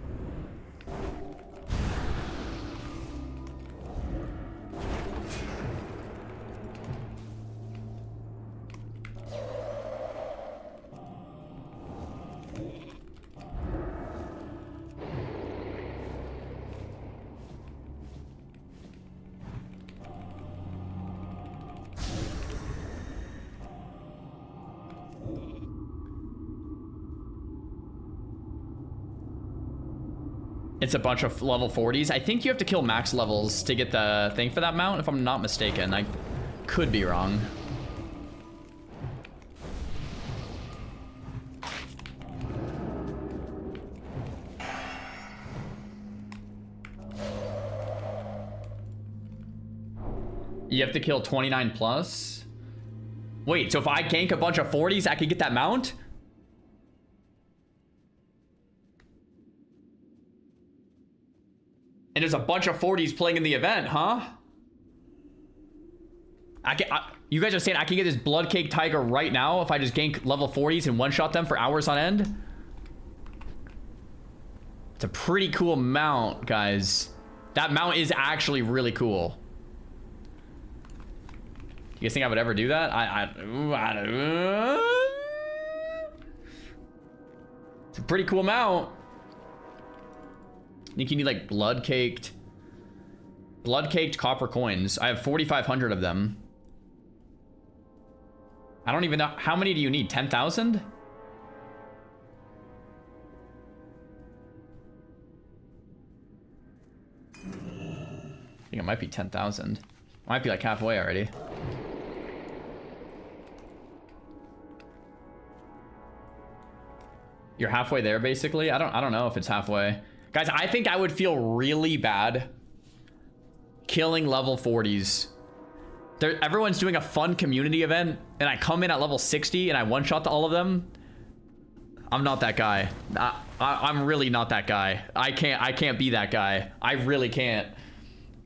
It's a bunch of level 40s. I think you have to kill max levels to get the thing for that mount, if I'm not mistaken. I could be wrong. You have to kill 29 plus? Wait, so if I gank a bunch of 40s, I could get that mount? And there's a bunch of 40s playing in the event, huh? You guys are saying I can get this Blood Cake Tiger right now if I just gank level 40s and one-shot them for hours on end? It's a pretty cool mount, guys. That mount is actually really cool. You guys think I would ever do that? It's a pretty cool mount. I think you need like blood caked copper coins. I have 4,500 of them. I don't even know. How many do you need? 10,000? I think it might be 10,000. I might be like halfway already. You're halfway there, basically? I don't know if it's halfway. Guys, I think I would feel really bad killing level 40s. Everyone's doing a fun community event, and I come in at level 60 and I one-shot all of them. I'm not that guy. I'm really not that guy. I can't be that guy. I really can't.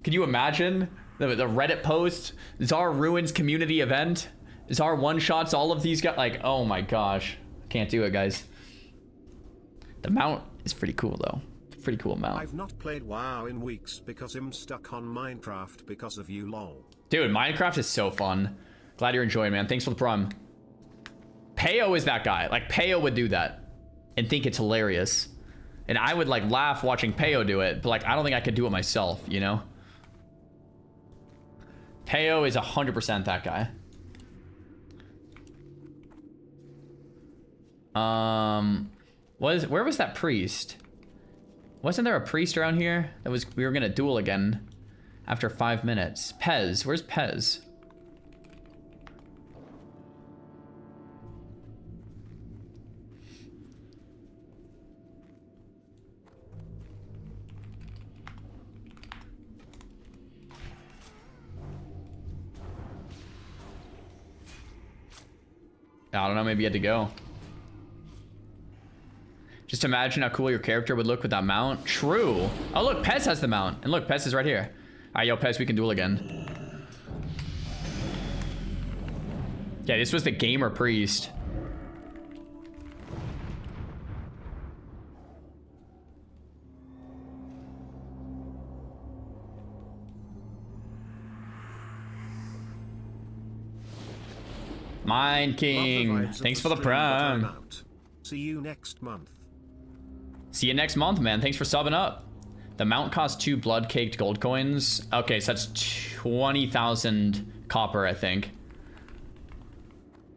Can you imagine the Reddit post? Czar ruins community event. Czar one-shots all of these guys. Like, oh my gosh. Can't do it, guys. The mount is pretty cool, though. Pretty cool mount. I've not played WoW in weeks because I'm stuck on Minecraft because of you, lol. Dude, Minecraft is so fun. Glad you're enjoying, man. Thanks for the prime. Peo is that guy. Like, Peo would do that and think it's hilarious. And I would, like, laugh watching Peo do it, but, like, I don't think I could do it myself, you know? Peo is 100% that guy. Where was that priest? Wasn't there a priest around here that we were gonna duel again after 5 minutes? Pez, where's Pez? I don't know, maybe you had to go. Just imagine how cool your character would look with that mount. True. Oh, look, Pez has the mount. And look, Pez is right here. All right, yo, Pez, we can duel again. Yeah, this was the gamer priest. Mind King. Thanks for the prime. See you next month. See you next month, man. Thanks for subbing up. The mount costs 2 blood-caked gold coins. Okay, so that's 20,000 copper, I think.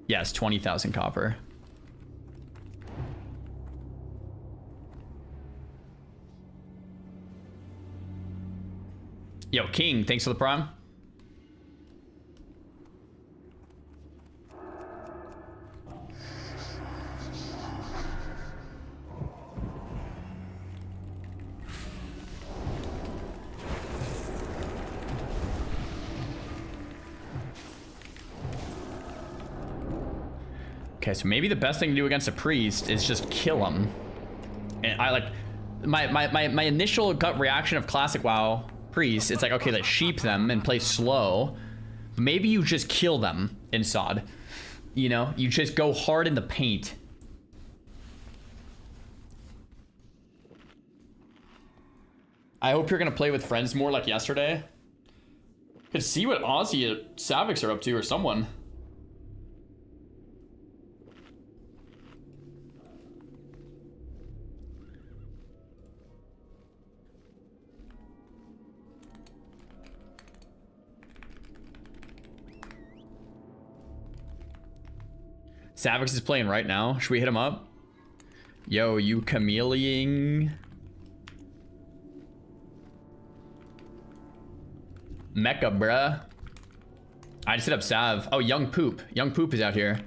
Yes, 20,000 copper. Yo, King, thanks for the prime. Okay, so maybe the best thing to do against a priest is just kill him. And I like my initial gut reaction of classic WoW priest. It's like, okay, let's sheep them and play slow. Maybe you just kill them in SOD. You know, you just go hard in the paint. I hope you're gonna play with friends more like yesterday. Could see what Ozzy at Savix are up to, or someone. Savix is playing right now. Should we hit him up? Yo, you chameleoning? Mecha, bruh. I just hit up Sav. Oh, Young Poop. Young Poop is out here.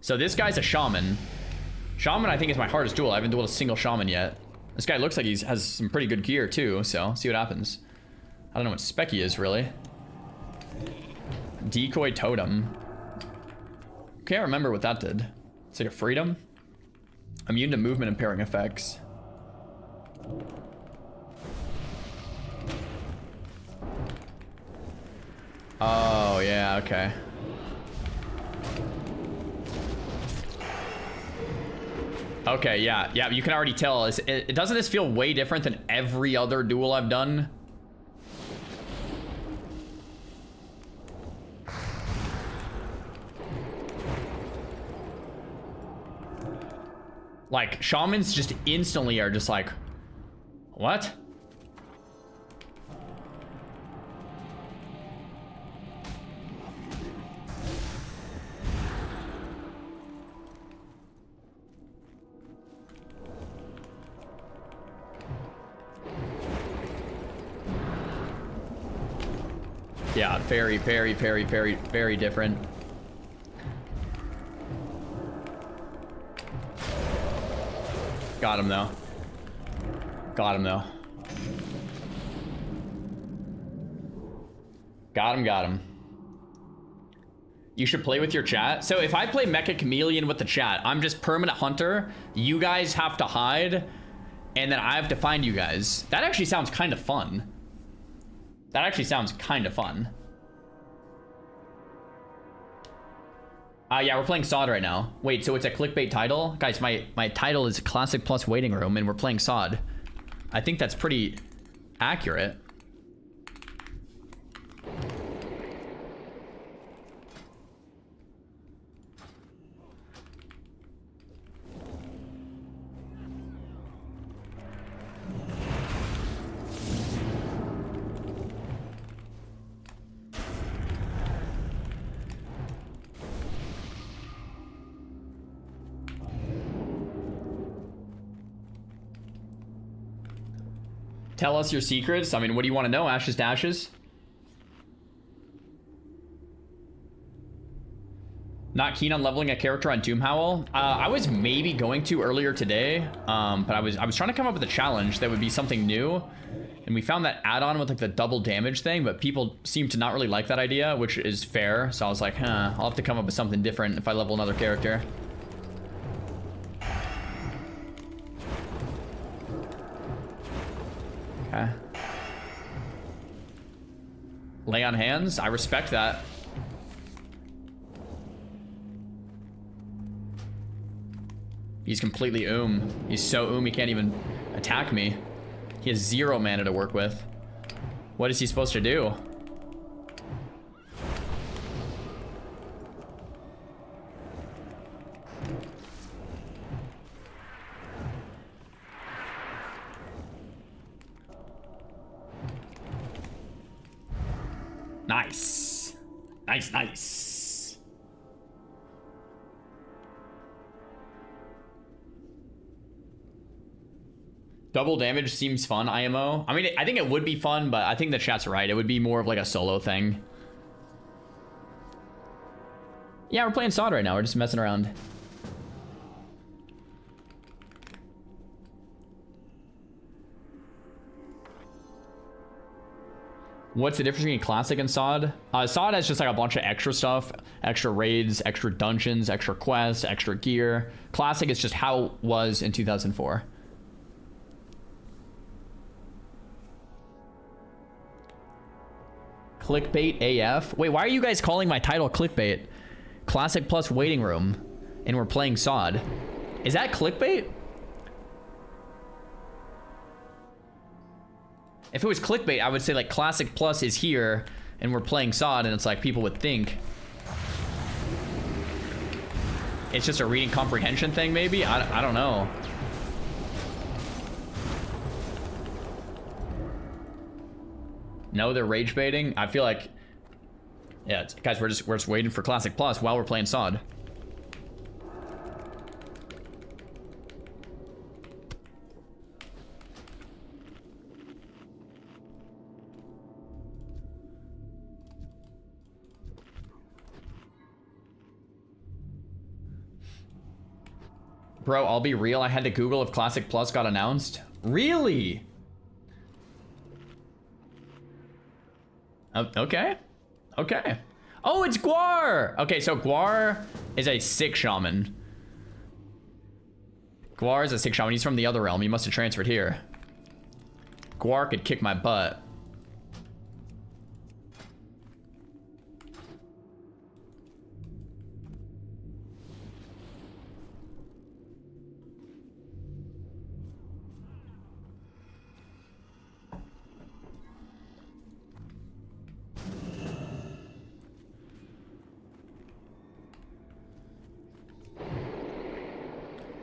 So this guy's a shaman. Shaman, I think, is my hardest duel. I haven't dueled a single shaman yet. This guy looks like he has some pretty good gear, too. So, see what happens. I don't know what spec he is, really. Decoy Totem. Can't remember what that did. It's like a freedom. Immune to movement impairing effects. Oh, yeah, okay. Okay, yeah, you can already tell. Doesn't this feel way different than every other duel I've done? Like, shamans just instantly are just like, what? Yeah, very, very, very, very, very different. Got him, though. Got him, though. Got him. You should play with your chat. So if I play Mecha Chameleon with the chat, I'm just permanent hunter. You guys have to hide, and then I have to find you guys. That actually sounds kind of fun. That actually sounds kind of fun. Yeah, we're playing SOD right now. Wait, so it's a clickbait title? Guys, my title is Classic Plus Waiting Room, and we're playing SOD. I think that's pretty accurate. Tell us your secrets. I mean, what do you want to know? Ashes to ashes? Not keen on leveling a character on Doomhowl. I was maybe going to earlier today, but I was trying to come up with a challenge that would be something new, and we found that add-on with like the double damage thing, but people seem to not really like that idea, which is fair. So I was like, I'll have to come up with something different if I level another character. Okay. Lay on hands. I respect that. He's completely He's so he can't even attack me. He has 0 mana to work with. What is he supposed to do? Nice. Nice. Double damage seems fun, IMO. I mean, I think it would be fun, but I think the chat's right. It would be more of like a solo thing. Yeah, we're playing SOD right now. We're just messing around. What's the difference between Classic and SOD? SOD has just like a bunch of extra stuff, extra raids, extra dungeons, extra quests, extra gear. Classic is just how it was in 2004. Clickbait AF. Wait, why are you guys calling my title clickbait? Classic plus waiting room, and we're playing SOD. Is that clickbait? If it was clickbait, I would say like Classic Plus is here and we're playing SOD, and it's like people would think it's just a reading comprehension thing, maybe? I don't know. No, they're rage baiting. I feel like, yeah, guys, we're just waiting for Classic Plus while we're playing SOD. Bro, I'll be real. I had to Google if Classic Plus got announced. Really? Okay. Okay. Oh, it's Guar! Okay, so Guar is a 6 shaman. Guar is a 6 shaman. He's from the other realm. He must have transferred here. Guar could kick my butt.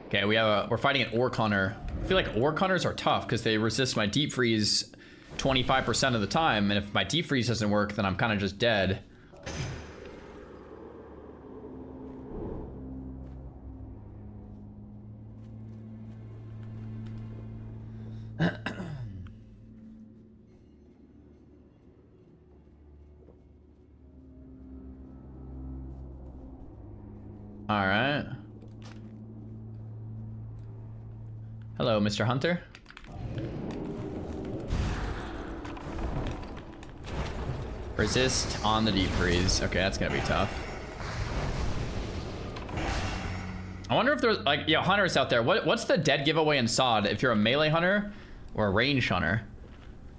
Okay, we're fighting an Orc Hunter. I feel like Orc Hunters are tough because they resist my deep freeze 25% of the time, and if my deep freeze doesn't work, then I'm kind of just dead. All right. Hello, Mr. Hunter. Resist on the deep freeze. Okay, that's gonna be tough. I wonder if there's like, yeah, hunters out there. What's the dead giveaway in SOD if you're a melee hunter or a range hunter?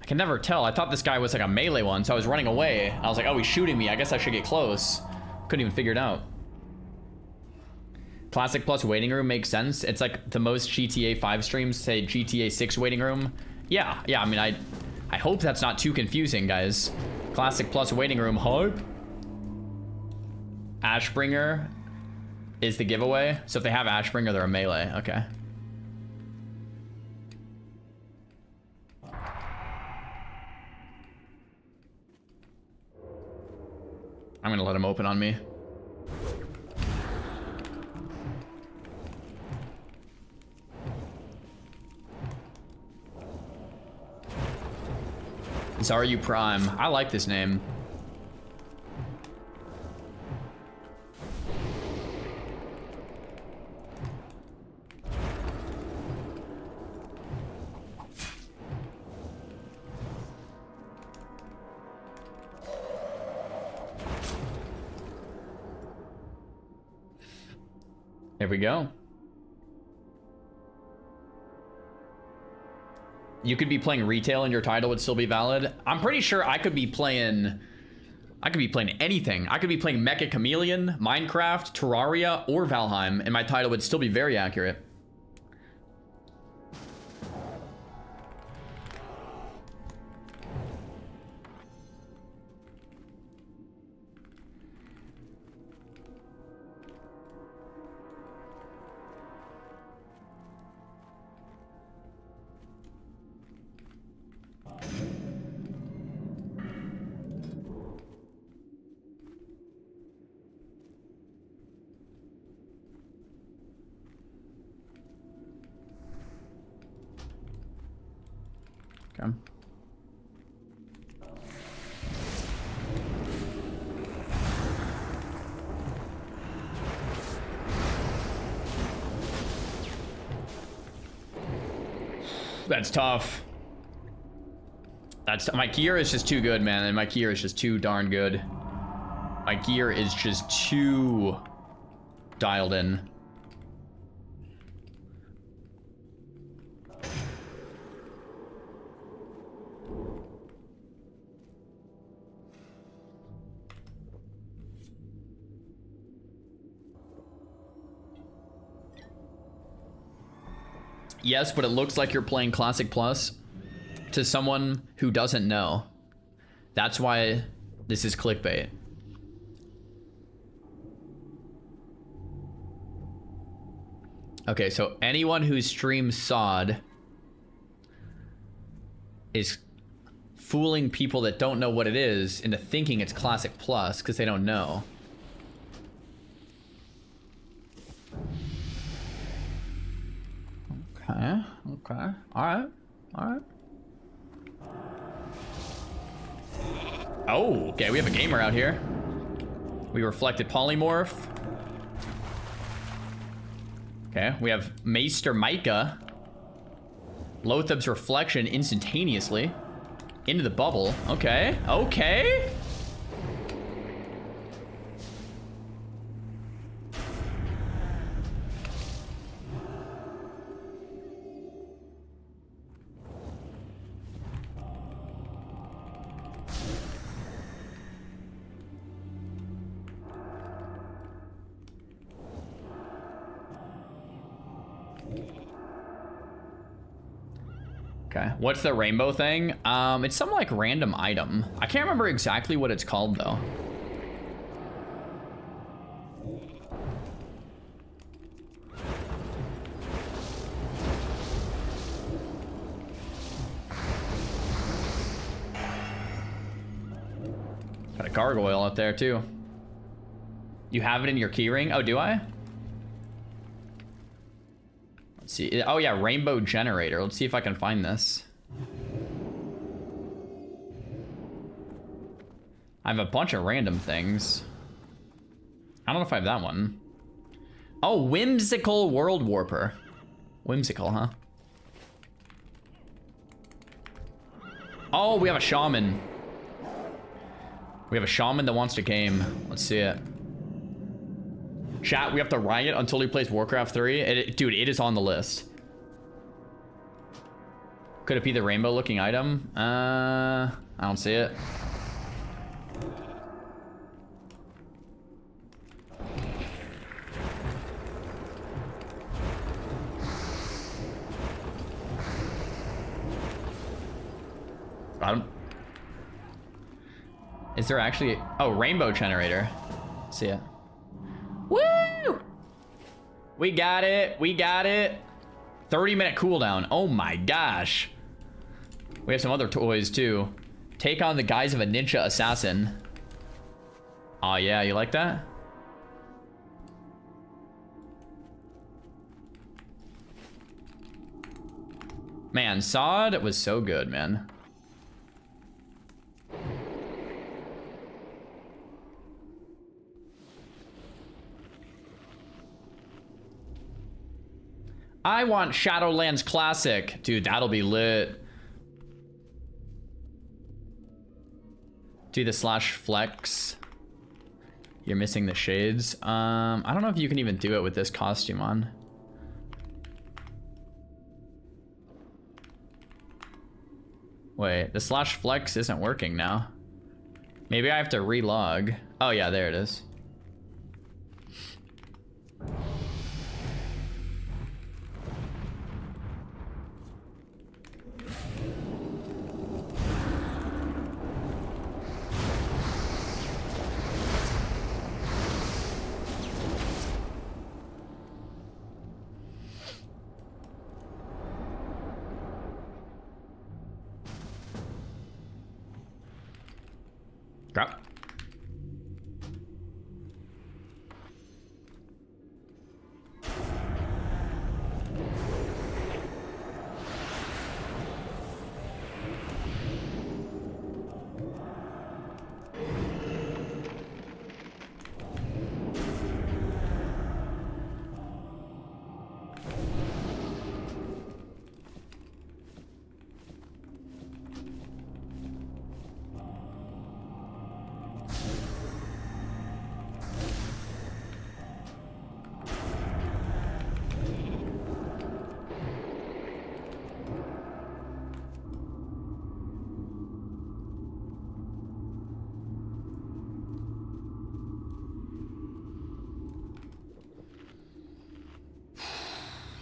I can never tell. I thought this guy was like a melee one, so I was running away. I was like, oh, he's shooting me. I guess I should get close. Couldn't even figure it out. Classic Plus waiting room makes sense. It's like the most GTA 5 streams say GTA 6 waiting room. Yeah, I mean, I hope that's not too confusing, guys. Classic Plus waiting room, hype. Ashbringer is the giveaway. So if they have Ashbringer, they're a melee. Okay. I'm gonna let him open on me. Xaryu Prime. I like this name. There we go. You could be playing retail and your title would still be valid. I'm pretty sure I could be playing anything. I could be playing Mecha Chameleon, Minecraft, Terraria, or Valheim, and my title would still be very accurate. Okay. That's tough. That's my gear is just too good, man. And my gear is just too darn good. My gear is just too dialed in. Yes, but it looks like you're playing Classic Plus to someone who doesn't know. That's why this is clickbait. Okay, so anyone who streams SOD is fooling people that don't know what it is into thinking it's Classic Plus because they don't know. Okay, okay, alright, alright. Oh, okay, we have a gamer out here. We reflected polymorph. Okay, we have Maester Micah. Lothab's reflection instantaneously. Into the bubble. Okay, okay. Okay, what's the rainbow thing? It's some like random item. I can't remember exactly what it's called though. Got a gargoyle up there too. You have it in your keyring? Oh, do I? Let's see. Oh yeah, rainbow generator. Let's see if I can find this. I have a bunch of random things. I don't know if I have that one. Oh, whimsical world warper. Whimsical, huh? Oh, we have a shaman. We have a shaman that wants to game. Let's see it. Chat, we have to riot until he plays Warcraft 3. Dude, it is on the list. Could it be the rainbow looking item? I don't see it. Is there actually... Oh, rainbow generator. See it. Woo! We got it. We got it. 30-minute cooldown. Oh my gosh. We have some other toys too. Take on the guise of a ninja assassin. Oh yeah, you like that? Man, SOD was so good, man. I want Shadowlands Classic. Dude, that'll be lit. Do the /flex. You're missing the shades. I don't know if you can even do it with this costume on. Wait, the /flex isn't working now. Maybe I have to relog. Oh yeah, there it is. Drop.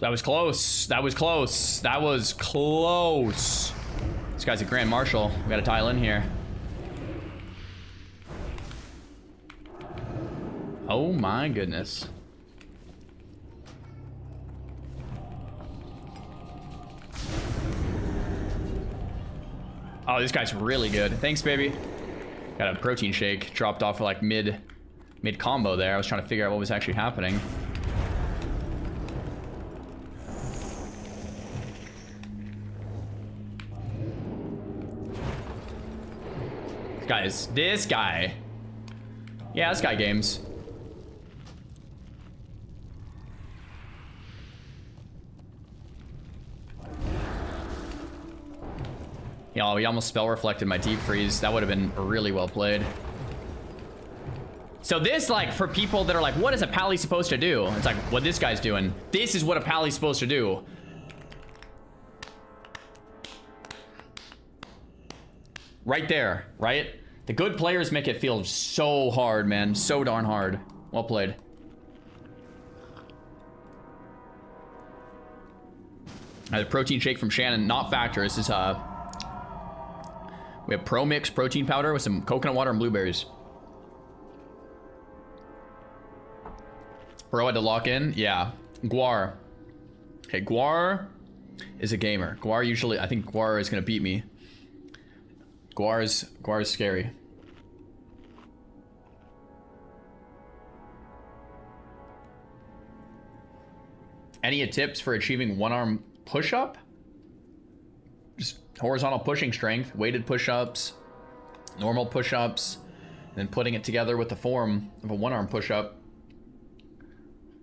That was close. That was close. That was close. This guy's a Grand Marshal. We gotta tile in here. Oh my goodness. Oh, this guy's really good. Thanks, baby. Got a protein shake dropped off like mid combo there. I was trying to figure out what was actually happening. Guys, this guy. Yeah, this guy games. Yeah, he almost spell reflected my deep freeze. That would have been really well played. So this, like, for people that are like, what is a pally supposed to do? It's like, what this guy's doing. This is what a pally's supposed to do. Right there, right? The good players make it feel so hard, man. So darn hard. Well played. The protein shake from Shannon, not factor. This is, we have Pro Mix protein powder with some coconut water and blueberries. Bro had to lock in. Yeah. Guar. Okay, Guar is a gamer. Guar usually, I think Guar is going to beat me. Guar is scary. Any tips for achieving one-arm push-up? Just horizontal pushing strength, weighted push-ups, normal push-ups, then putting it together with the form of a one-arm push-up.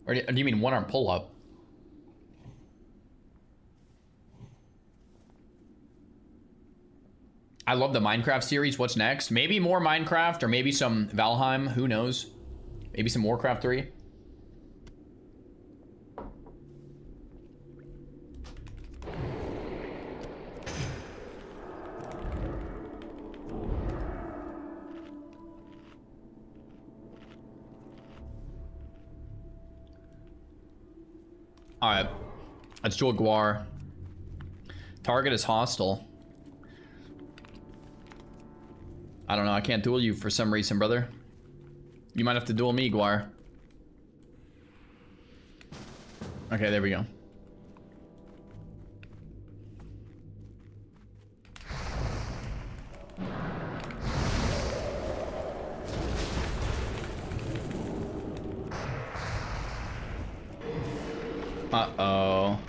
Or do you mean one-arm pull-up? I love the Minecraft series. What's next? Maybe more Minecraft, or maybe some Valheim. Who knows? Maybe some Warcraft 3. Alright. Let's do a Guar. Target is hostile. I don't know. I can't duel you for some reason, brother. You might have to duel me, Guar. Okay, there we go. Uh-oh.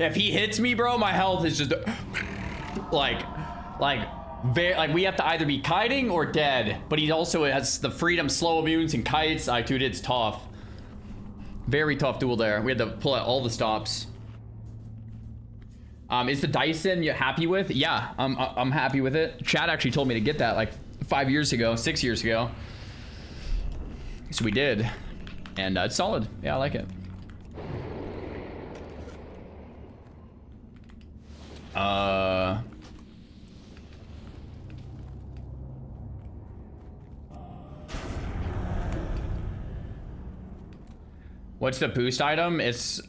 If he hits me, bro, my health is just like we have to either be kiting or dead. But he also has the freedom slow immunes and kites. Dude, it's tough. Very tough duel there. We had to pull out all the stops. Is the Dyson you happy with? Yeah, I'm happy with it. Chad actually told me to get that like 5 years ago, 6 years ago. So we did, and it's solid. Yeah, I like it. What's the boost item? It's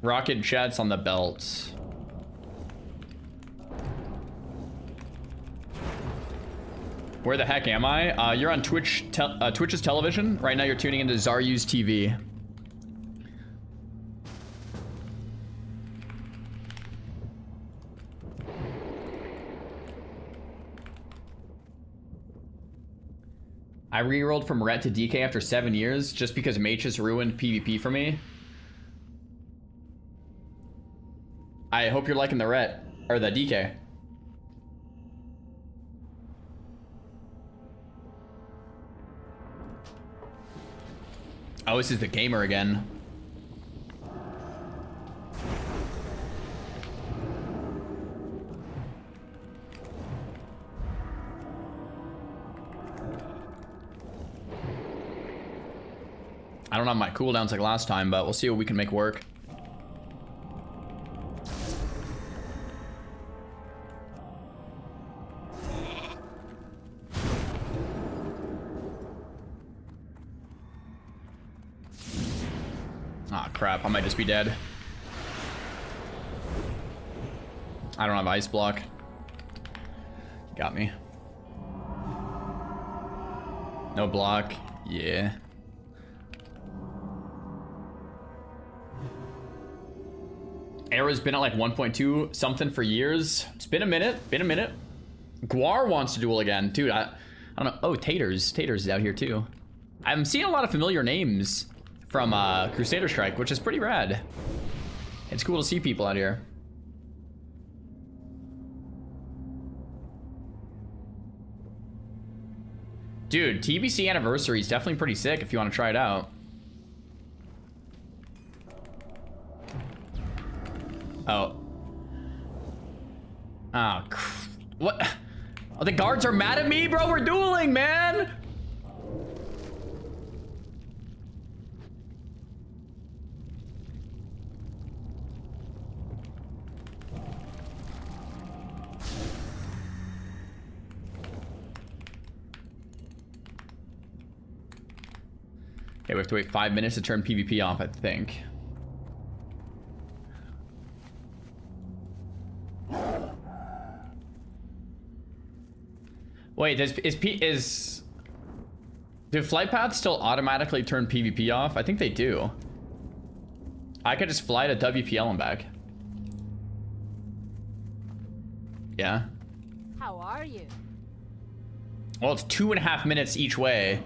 rocket jets on the belt. Where the heck am I? You're on Twitch, Twitch's television. Right now you're tuning into Xaryu's TV. I rerolled from Ret to DK after 7 years just because Mages ruined PvP for me. I hope you're liking the Ret, or the DK. Oh, this is the gamer again. I don't have my cooldowns like last time, but we'll see what we can make work. Ah, crap. I might just be dead. I don't have ice block. Got me. No block. Yeah. Arrow's been at like 1.2 something for years. It's been a minute. Guar wants to duel again. Dude, I don't know. Oh, Taters. Taters is out here too. I'm seeing a lot of familiar names from Crusader Strike, which is pretty rad. It's cool to see people out here. Dude, TBC Anniversary is definitely pretty sick if you want to try it out. Oh. Oh, what? Oh, the guards are mad at me, bro. We're dueling, man. Okay, we have to wait 5 minutes to turn PvP off, I think. Wait, do flight paths still automatically turn PvP off? I think they do. I could just fly to WPL and back. Yeah. How are you? Well, it's 2.5 minutes each way.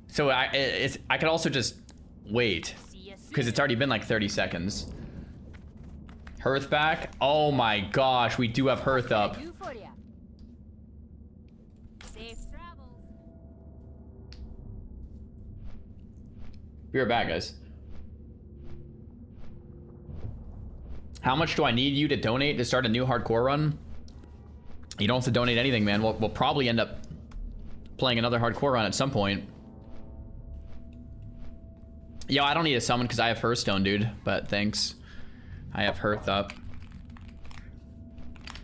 So I could also just wait, because it's already been like 30 seconds. Hearth back? Oh my gosh, we do have Hearth up. Be right back, guys. How much do I need you to donate to start a new hardcore run? You don't have to donate anything, man. We'll probably end up playing another hardcore run at some point. Yo, I don't need a summon because I have Hearthstone, dude. But thanks. I have Hearth up.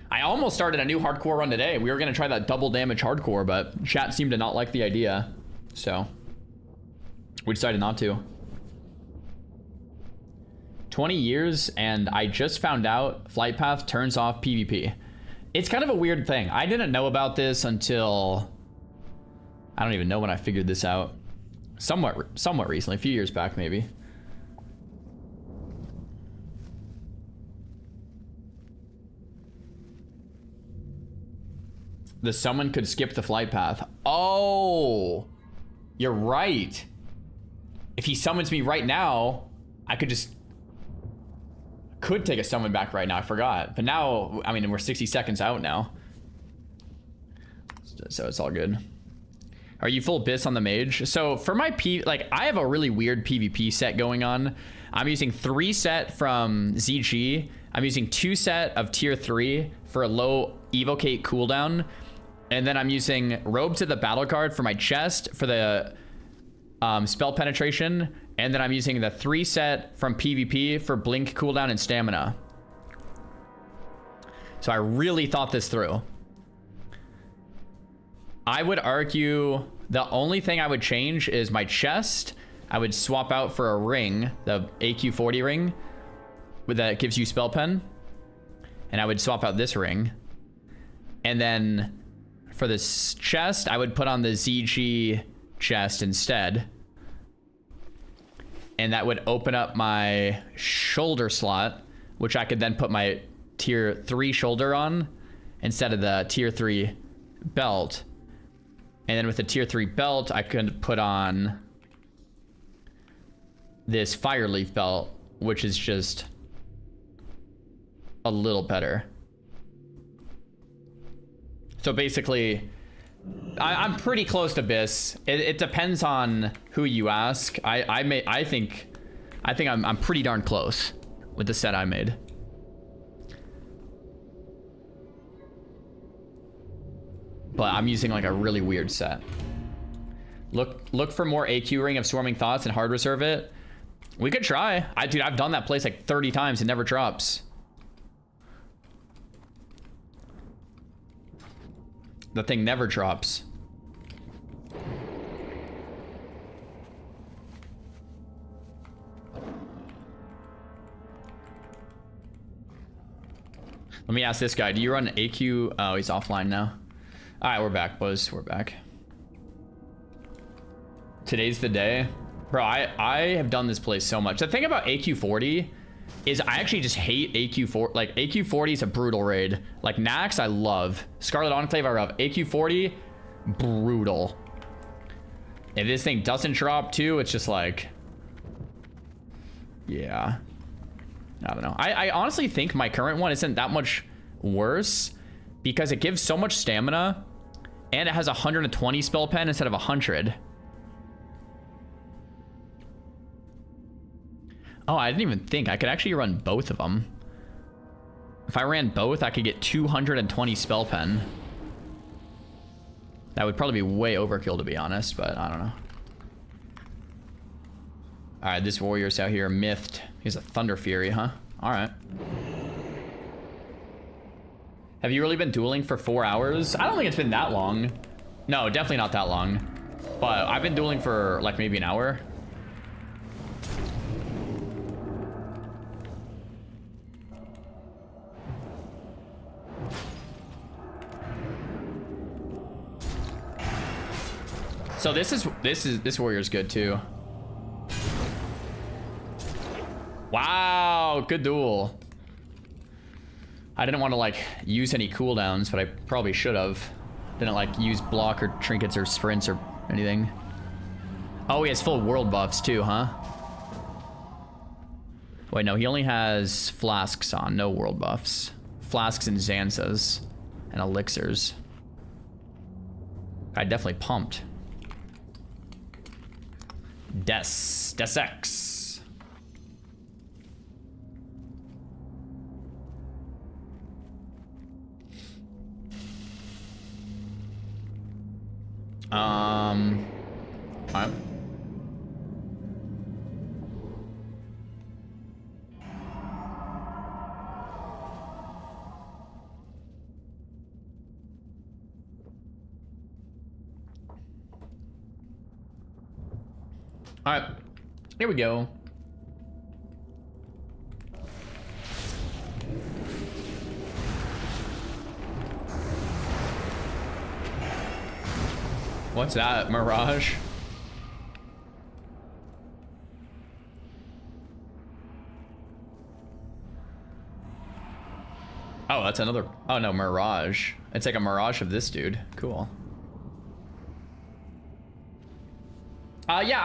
I almost started a new hardcore run today. We were going to try that double damage hardcore, but chat seemed to not like the idea. So we decided not to. 20 years, and I just found out Flight Path turns off PvP. It's kind of a weird thing. I didn't know about this until... I don't even know when I figured this out. Somewhat recently, a few years back, maybe. The summon could skip the flight path. Oh, you're right. If he summons me right now, I could take a summon back right now. I forgot. But now, I mean, we're 60 seconds out now. So it's all good. Are you full bis on the mage? So for my I have a really weird PvP set going on. I'm using 3 set from ZG. I'm using 2 set of tier 3 for a low evocate cooldown. And then I'm using Robe to the Battle Card for my chest for the spell penetration. And then I'm using the 3 set from PvP for blink cooldown and stamina. So I really thought this through. I would argue the only thing I would change is my chest. I would swap out for a ring, the AQ40 ring, that gives you spell pen. And I would swap out this ring. And then for this chest, I would put on the ZG chest instead. And that would open up my shoulder slot, which I could then put my tier 3 shoulder on instead of the tier 3 belt. And then with the tier 3 belt, I could put on this Fireleaf belt, which is just a little better. So basically, I'm pretty close to Abyss. It depends on who you ask. I think I'm pretty darn close with the set I made. But I'm using like a really weird set. Look for more AQ ring of Swarming Thoughts and hard reserve it. We could try. Dude, I've done that place like 30 times. It never drops. The thing never drops. Let me ask this guy. Do you run AQ? Oh, he's offline now. All right, we're back, boys. We're back. Today's the day. Bro, I have done this place so much. The thing about AQ40 is I actually just hate AQ4. Like, AQ40 is a brutal raid. Like, Nax, I love. Scarlet Enclave, I love. AQ40, brutal. If this thing doesn't drop, too, it's just like... Yeah. I don't know. I honestly think my current one isn't that much worse because it gives so much stamina and it has 120 spell pen instead of 100. Oh, I didn't even think. I could actually run both of them. If I ran both, I could get 220 spell pen. That would probably be way overkill, to be honest, but I don't know. All right, this warrior's out here, Mythed. He's a Thunder Fury, huh? All right. Have you really been dueling for 4 hours? I don't think it's been that long. No, definitely not that long. But I've been dueling for like maybe an hour. So this warrior's good too. Wow, good duel. I didn't want to like use any cooldowns, but I probably should have. Didn't like use block or trinkets or sprints or anything. Oh, he has full world buffs too, huh? Wait, no, he only has flasks on, no world buffs. Flasks and Xanthas and elixirs. I definitely pumped. Desex. Alright. All right, here we go. What's that, Mirage? Oh, that's another. Oh no, Mirage. It's like a Mirage of this dude. Cool. Yeah,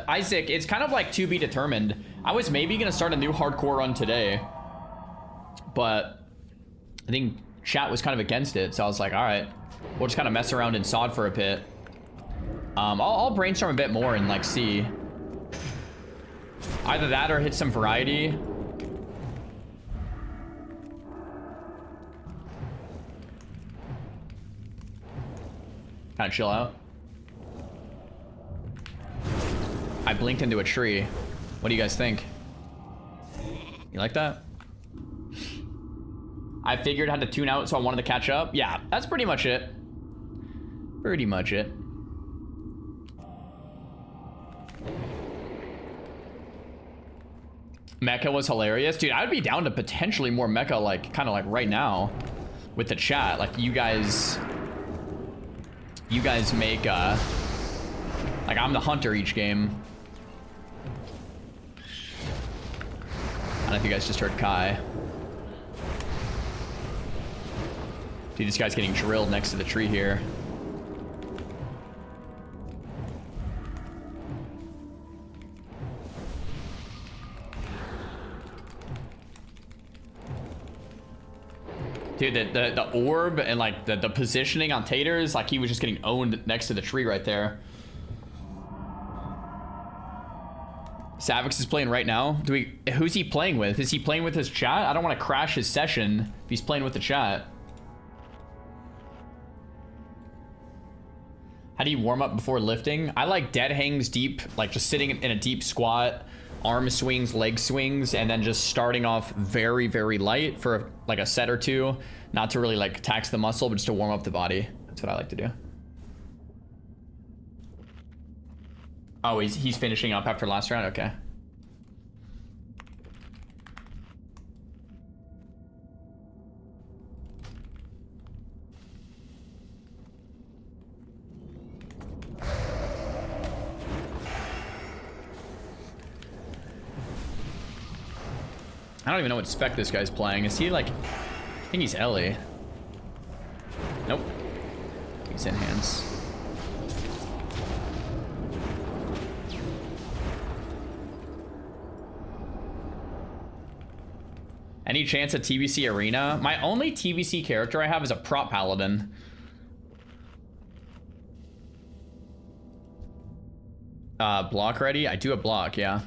Isaac, it's kind of like to be determined. I was maybe gonna start a new hardcore run today, but I think chat was kind of against it, so I was like, all right, we'll just kind of mess around in SOD for a bit. I'll brainstorm a bit more and like see either that or hit some variety. Kind of chill out. I blinked into a tree. What do you guys think? You like that? I figured I had to tune out, so I wanted to catch up. Yeah, that's pretty much it. Pretty much it. Mecha was hilarious. Dude, I'd be down to potentially more mecha, like, kind of like right now with the chat. Like, you guys make, like, I'm the hunter each game. I don't know if you guys just heard Kai. Dude, this guy's getting drilled next to the tree here. Dude, the orb and like the positioning on Taters, like he was just getting owned next to the tree right there. Savix is playing right now. Who's he playing with? Is he playing with his chat? I don't want to crash his session if he's playing with the chat. How do you warm up before lifting? I like dead hangs deep, like just sitting in a deep squat, arm swings, leg swings, and then just starting off very, very light for like a set or two. Not to really like tax the muscle, but just to warm up the body. That's what I like to do. Oh, he's finishing up after last round? Okay. I don't even know what spec this guy's playing. Is he like... I think he's Ellie. Nope. He's in hands. Any chance at TBC Arena? My only TBC character I have is a prop paladin. Block ready? I do a block, yeah.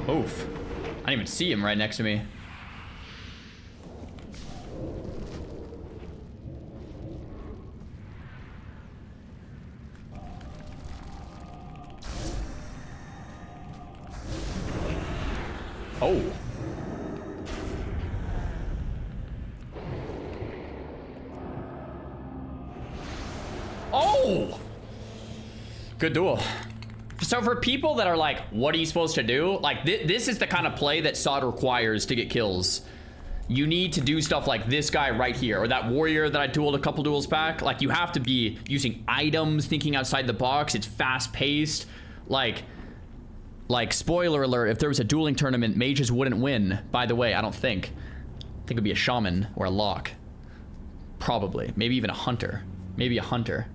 Oof. I didn't even see him right next to me. Oh. Oh! Good duel. So for people that are like, what are you supposed to do? Like, this is the kind of play that SOD requires to get kills. You need to do stuff like this guy right here, or that warrior that I dueled a couple duels back. Like, you have to be using items, thinking outside the box. It's fast-paced. Like, spoiler alert, if there was a dueling tournament, mages wouldn't win. By the way, I don't think. I think it'd be a shaman or a lock. Probably. Maybe even a hunter. Maybe a hunter.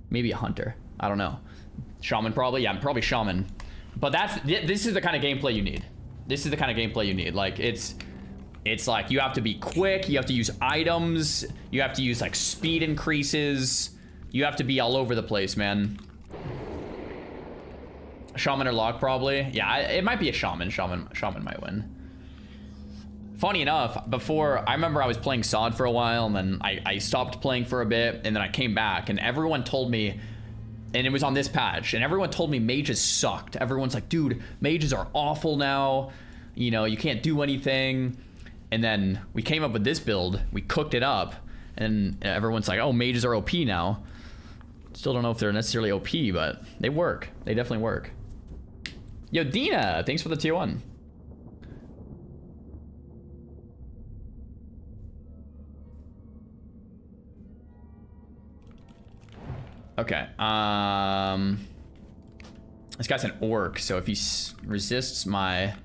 Maybe a hunter. I don't know. Shaman probably? Yeah, probably shaman. But this is the kind of gameplay you need. This is the kind of gameplay you need. Like, it's like you have to be quick, you have to use items, you have to use like speed increases, you have to be all over the place, man. Shaman or lock probably. Yeah, it might be a shaman. Shaman might win. Funny enough, before, I remember I was playing SOD for a while, and then I stopped playing for a bit, and then I came back, and everyone told me, and it was on this patch, and everyone told me mages sucked. Everyone's like, dude, mages are awful now. You know, you can't do anything. And then we came up with this build, we cooked it up, and everyone's like, oh, mages are OP now. Still don't know if they're necessarily OP, but they work. They definitely work. Yo, Dina, thanks for the tier 1. Okay, this guy's an orc, so if he resists my...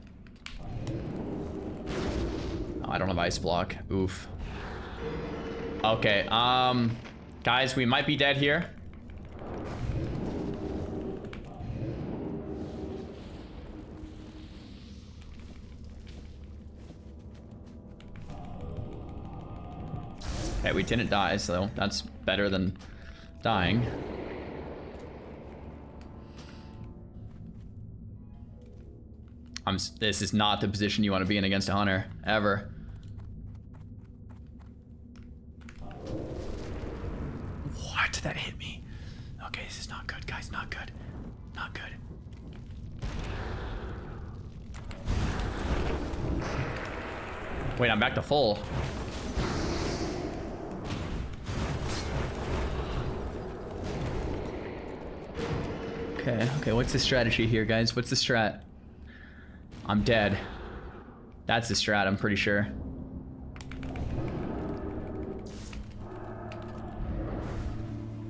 Oh, I don't have ice block. Oof. Okay, guys, we might be dead here. Okay, we didn't die, so that's better than dying. This is not the position you want to be in against a hunter, ever. What? That hit me. Okay, this is not good, guys. Not good. Not good. Wait, I'm back to full. Okay, what's the strategy here, guys? What's the strat? I'm dead. That's the strat, I'm pretty sure.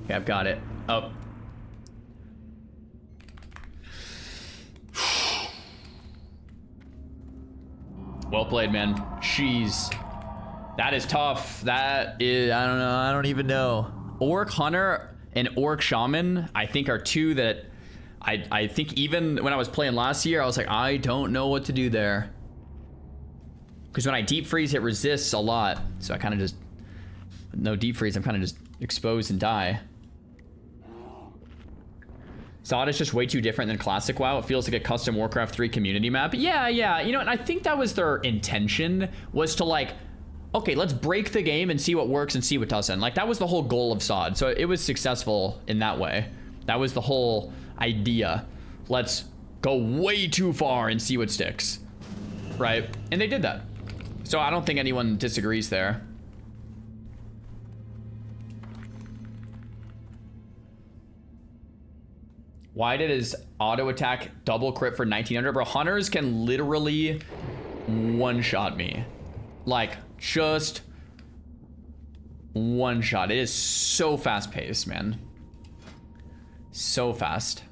Okay, I've got it. Oh. Well played, man. Jeez. That is tough. That is, I don't know. I don't even know. Orc Hunter and Orc Shaman, I think, are two that I think even when I was playing last year, I was like, I don't know what to do there. Because when I deep freeze, it resists a lot. So I kind of just, no deep freeze, I'm kind of just exposed and die. Zod is just way too different than classic WoW. It feels like a custom Warcraft 3 community map. Yeah, you know, and I think that was their intention, was to like, okay, let's break the game and see what works and see what doesn't. Like, that was the whole goal of Zod. So it was successful in that way. That was the whole idea. Let's go way too far and see what sticks. Right? And they did that. So I don't think anyone disagrees there. Why did his auto attack double crit for 1900? Bro, hunters can literally one-shot me. Like, just one-shot. It is so fast-paced, man. So fast.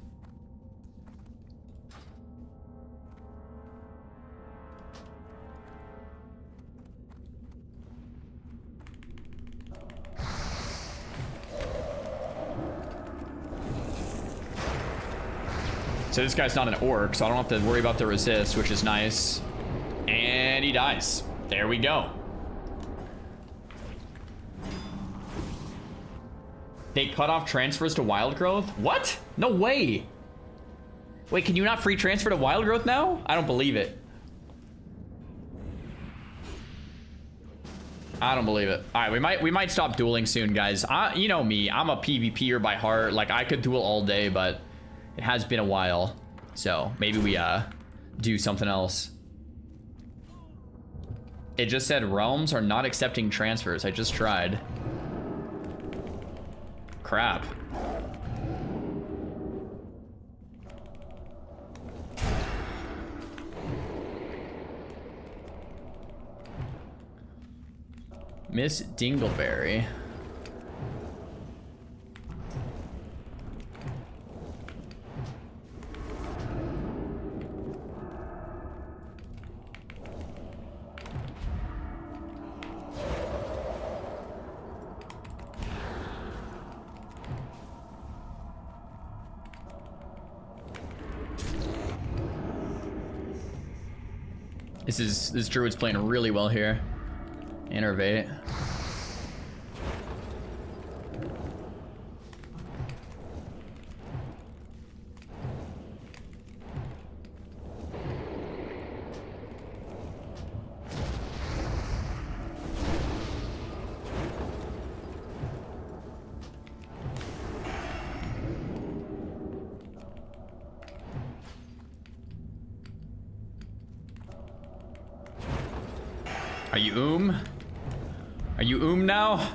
So this guy's not an orc, so I don't have to worry about the resist, which is nice. And he dies. There we go. They cut off transfers to wild growth? What? No way. Wait, can you not free transfer to wild growth now? I don't believe it. I don't believe it. All right, we might stop dueling soon, guys. You know me, I'm a PvPer by heart. Like, I could duel all day, but it has been a while. So maybe we do something else. It just said realms are not accepting transfers. I just tried. Crap. Miss Dingleberry. This druid's playing really well here. Innervate. Are you Are you now?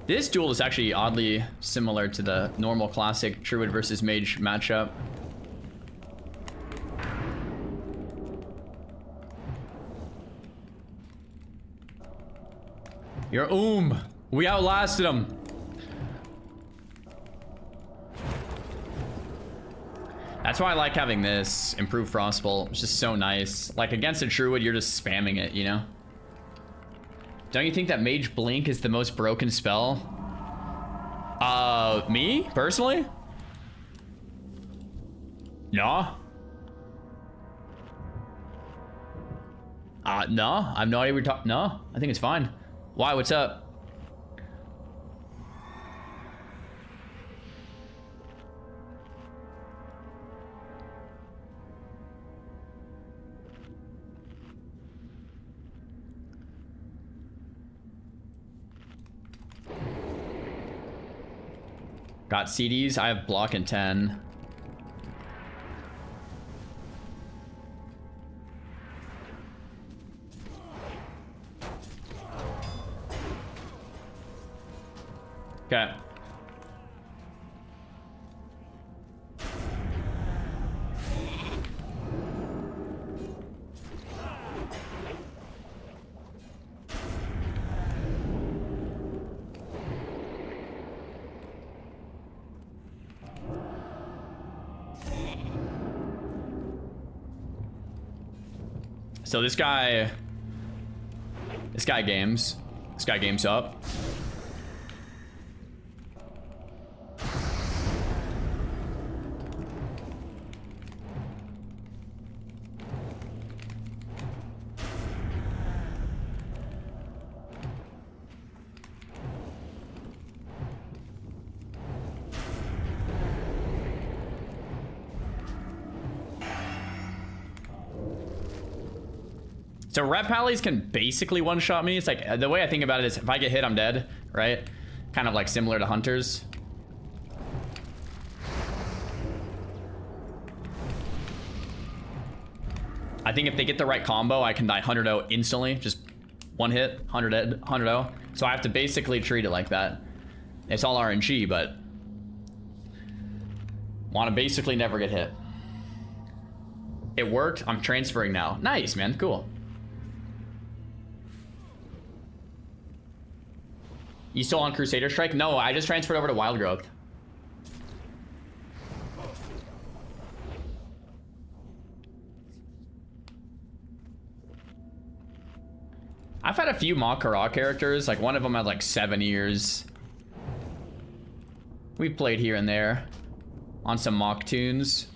This duel is actually oddly similar to the normal classic Druid versus Mage matchup. You're we outlasted him. That's why I like having this improved Frostbolt. It's just so nice. Like against a Druid, you're just spamming it, you know? Don't you think that Mage Blink is the most broken spell? Me? Personally? No. No. I'm not even talking. No, I think it's fine. Why? What's up? Got CDs. I have block and 10. Okay. So this guy games. This guy games up. So rep pallies can basically one-shot me. It's like, the way I think about it is if I get hit, I'm dead, right? Kind of like similar to hunters. I think if they get the right combo, I can die 100-0 instantly. Just one hit, 100-0. So I have to basically treat it like that. It's all RNG, but want to basically never get hit. It worked. I'm transferring now. Nice, man. Cool. You still on Crusader Strike? No, I just transferred over to Wild Growth. I've had a few Makara characters. Like one of them had like 7 years. We played here and there on some mock tunes.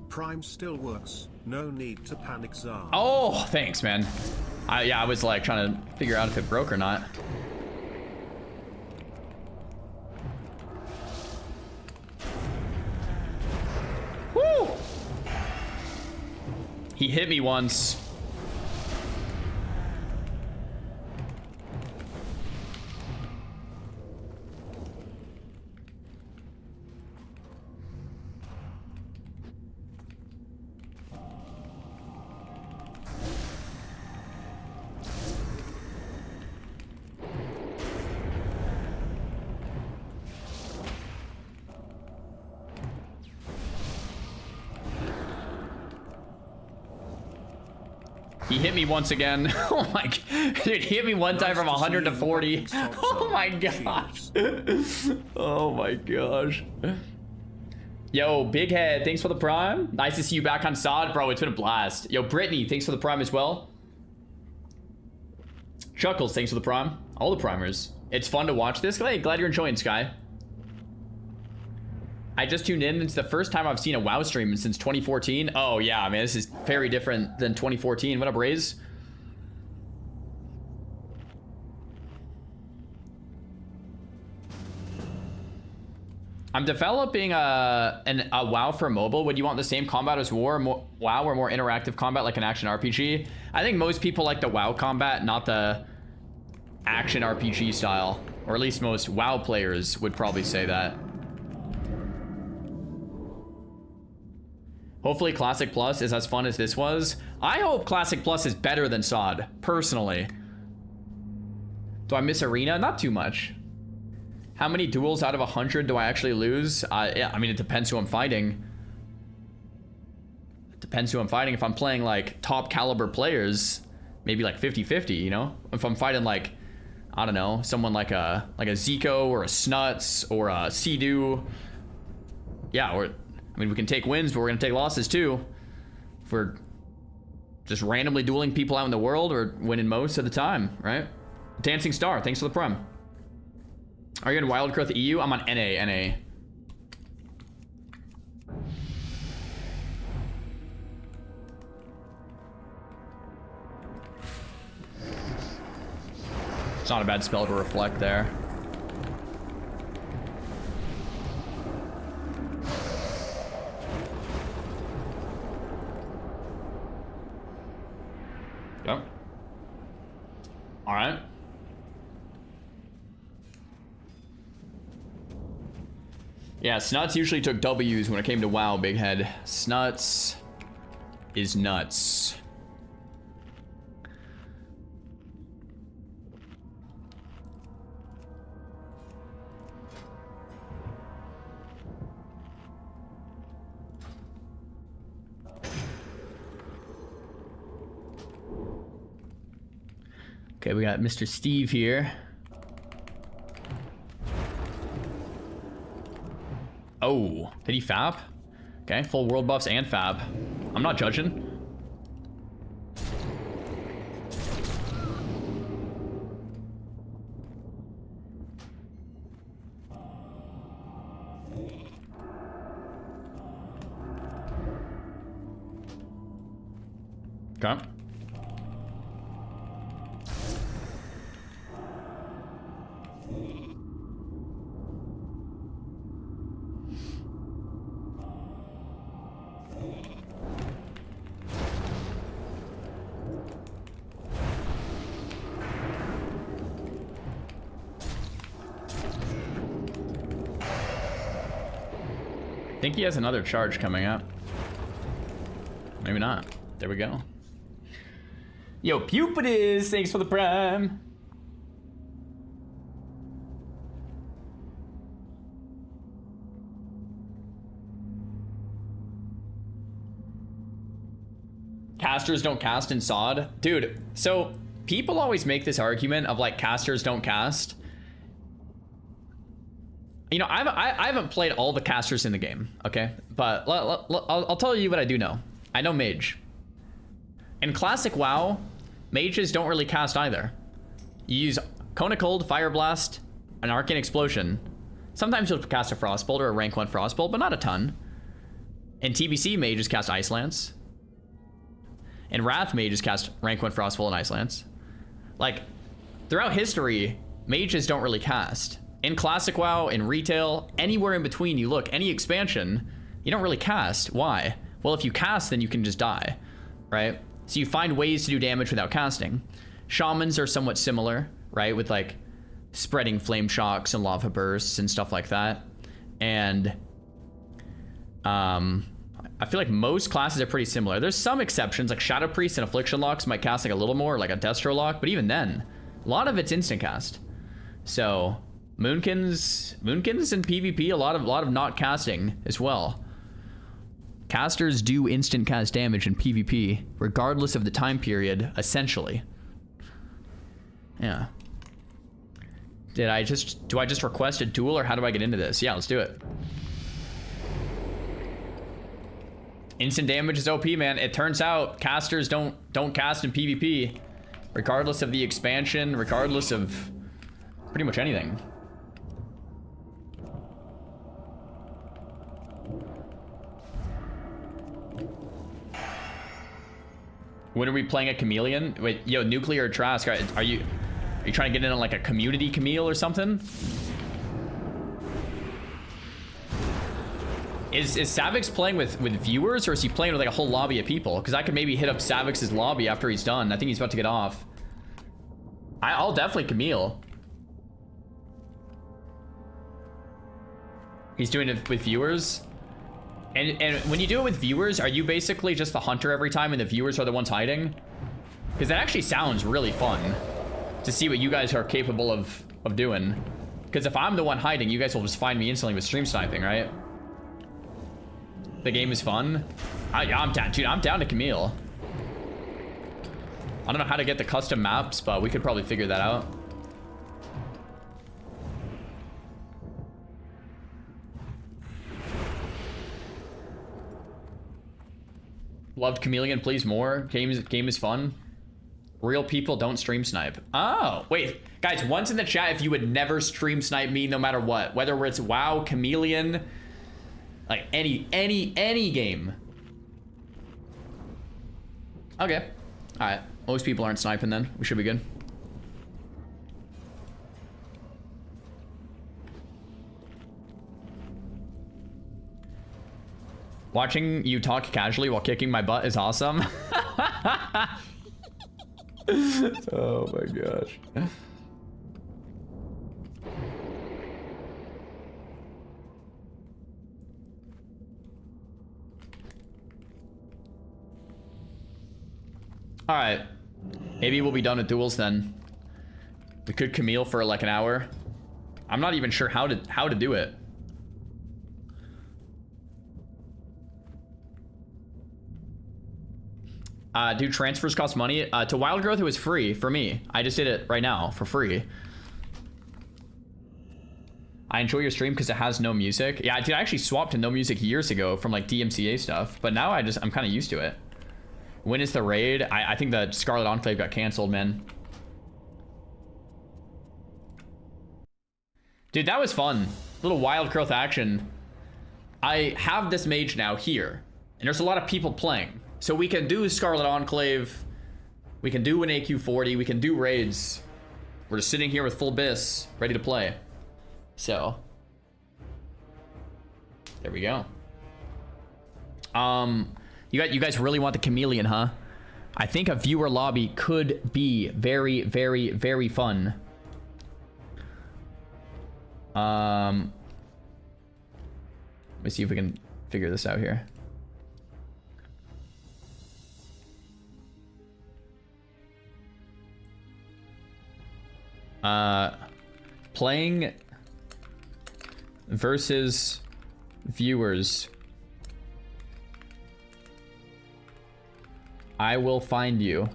Prime still works. No need to panic, Xaryu. Oh, thanks, man. Yeah, I was like trying to figure out if it broke or not. Woo! He hit me once. He hit me once again. Oh my god. Dude, he hit me one time from 100 to 40. Oh my gosh. Oh my gosh. Yo, Big Head, thanks for the prime. Nice to see you back on SOD, bro. It's been a blast. Yo, Brittany, thanks for the prime as well. Chuckles, thanks for the prime. All the primers. It's fun to watch this. Hey, glad you're enjoying, Sky. I just tuned in. It's the first time I've seen a WoW stream since 2014. Oh, yeah, I mean, this is very different than 2014. What up, Raze? I'm developing a WoW for mobile. Would you want the same combat as WoW or more interactive combat like an action RPG? I think most people like the WoW combat, not the action RPG style. Or at least most WoW players would probably say that. Hopefully Classic Plus is as fun as this was. I hope Classic Plus is better than SOD, personally. Do I miss Arena? Not too much. How many duels out of 100 do I actually lose? Yeah, I mean, it depends who I'm fighting. It depends who I'm fighting. If I'm playing, like, top caliber players, maybe, like, 50-50, you know? If I'm fighting, like, I don't know, someone like a Zico or a Snuts or a Sea-Doo. Yeah, or... I mean, we can take wins, but we're going to take losses, too. If we're just randomly dueling people out in the world or winning most of the time, right? Dancing Star, thanks for the prime. Are you in Wild Growth EU? I'm on NA. It's not a bad spell to reflect there. Yep. All right. Yeah, Snuts usually took W's when it came to WoW, Big Head. Snuts is nuts. Okay, we got Mr. Steve here. Oh, did he fab? Okay, full world buffs and fab. I'm not judging. Okay. I think he has another charge coming up. Maybe not. There we go. Yo, Pupidus, thanks for the prime. Casters don't cast in SOD. Dude, so people always make this argument of like casters don't cast. You know, I haven't played all the casters in the game, okay? But I'll tell you what I do know. I know Mage. In Classic WoW, mages don't really cast either. You use Cone Cold, Fire Blast, an Arcane Explosion. Sometimes you'll cast a Frostbolt or a rank 1 Frostbolt, but not a ton. In TBC, mages cast Ice Lance. In Wrath, mages cast rank 1 Frostbolt and Ice Lance. Like, throughout history, mages don't really cast. In Classic WoW, in Retail, anywhere in between you look, any expansion, you don't really cast. Why? Well, if you cast, then you can just die, right? So you find ways to do damage without casting. Shamans are somewhat similar, right? With like spreading flame shocks and lava bursts and stuff like that. And I feel like most classes are pretty similar. There's some exceptions, like Shadow Priest and Affliction Locks might cast like a little more, like a Destro Lock, but even then, a lot of it's instant cast. So Moonkins in PvP, a lot of not casting as well. Casters do instant cast damage in PvP, regardless of the time period, essentially. Yeah. Do I just request a duel, or how do I get into this? Yeah, let's do it. Instant damage is OP, man. It turns out casters don't cast in PvP, regardless of the expansion, regardless of pretty much anything. When are we playing a chameleon? Wait, yo, Nuclear Trask, are you trying to get in on like a community Camille or something? Is Savix playing with viewers, or is he playing with like a whole lobby of people? Because I could maybe hit up Savix's lobby after he's done. I think he's about to get off. I'll definitely Camille. He's doing it with viewers. And when you do it with viewers, are you basically just the hunter every time and the viewers are the ones hiding? Because that actually sounds really fun to see what you guys are capable of doing. Because if I'm the one hiding, you guys will just find me instantly with stream sniping, right? The game is fun. I'm down, dude. I'm down to Camille. I don't know how to get the custom maps, but we could probably figure that out. Loved Chameleon, please more. Game is fun. Real people don't stream snipe. Oh, wait. Guys, once in the chat if you would never stream snipe me no matter what. Whether it's WoW, Chameleon, like any game. Okay. Alright. Most people aren't sniping then. We should be good. Watching you talk casually while kicking my butt is awesome. Oh my gosh. All right. Maybe we'll be done with duels then. We could Camille for like an hour. I'm not even sure how to do it. Do transfers cost money? To Wild Growth, it was free for me. I just did it right now for free. I enjoy your stream because it has no music. Yeah, dude, I actually swapped to no music years ago from like DMCA stuff, but now I'm kind of used to it. When is the raid? I think the Scarlet Enclave got canceled, man. Dude, that was fun. Little Wild Growth action. I have this mage now here, and there's a lot of people playing. So we can do Scarlet Enclave. We can do an AQ40. We can do raids. We're just sitting here with full bis, ready to play. So, there we go. You guys really want the chameleon, huh? I think a viewer lobby could be very, very, very fun. Let me see if we can figure this out here. Playing versus viewers. I will find you.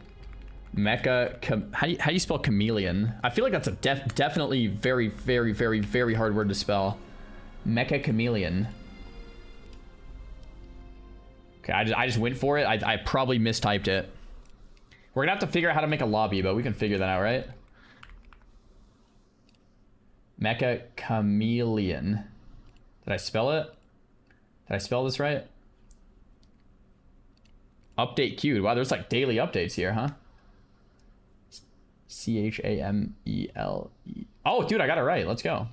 Mecha. How do you spell chameleon? I feel like that's a definitely very, very, very, very hard word to spell. Mecha chameleon. Okay, I just went for it. I probably mistyped it. We're gonna have to figure out how to make a lobby, but we can figure that out, right? Mecha chameleon. Did I spell it? Did I spell this right? Update queued. Wow, there's like daily updates here, huh? Chamele. Oh, dude, I got it right. Let's go.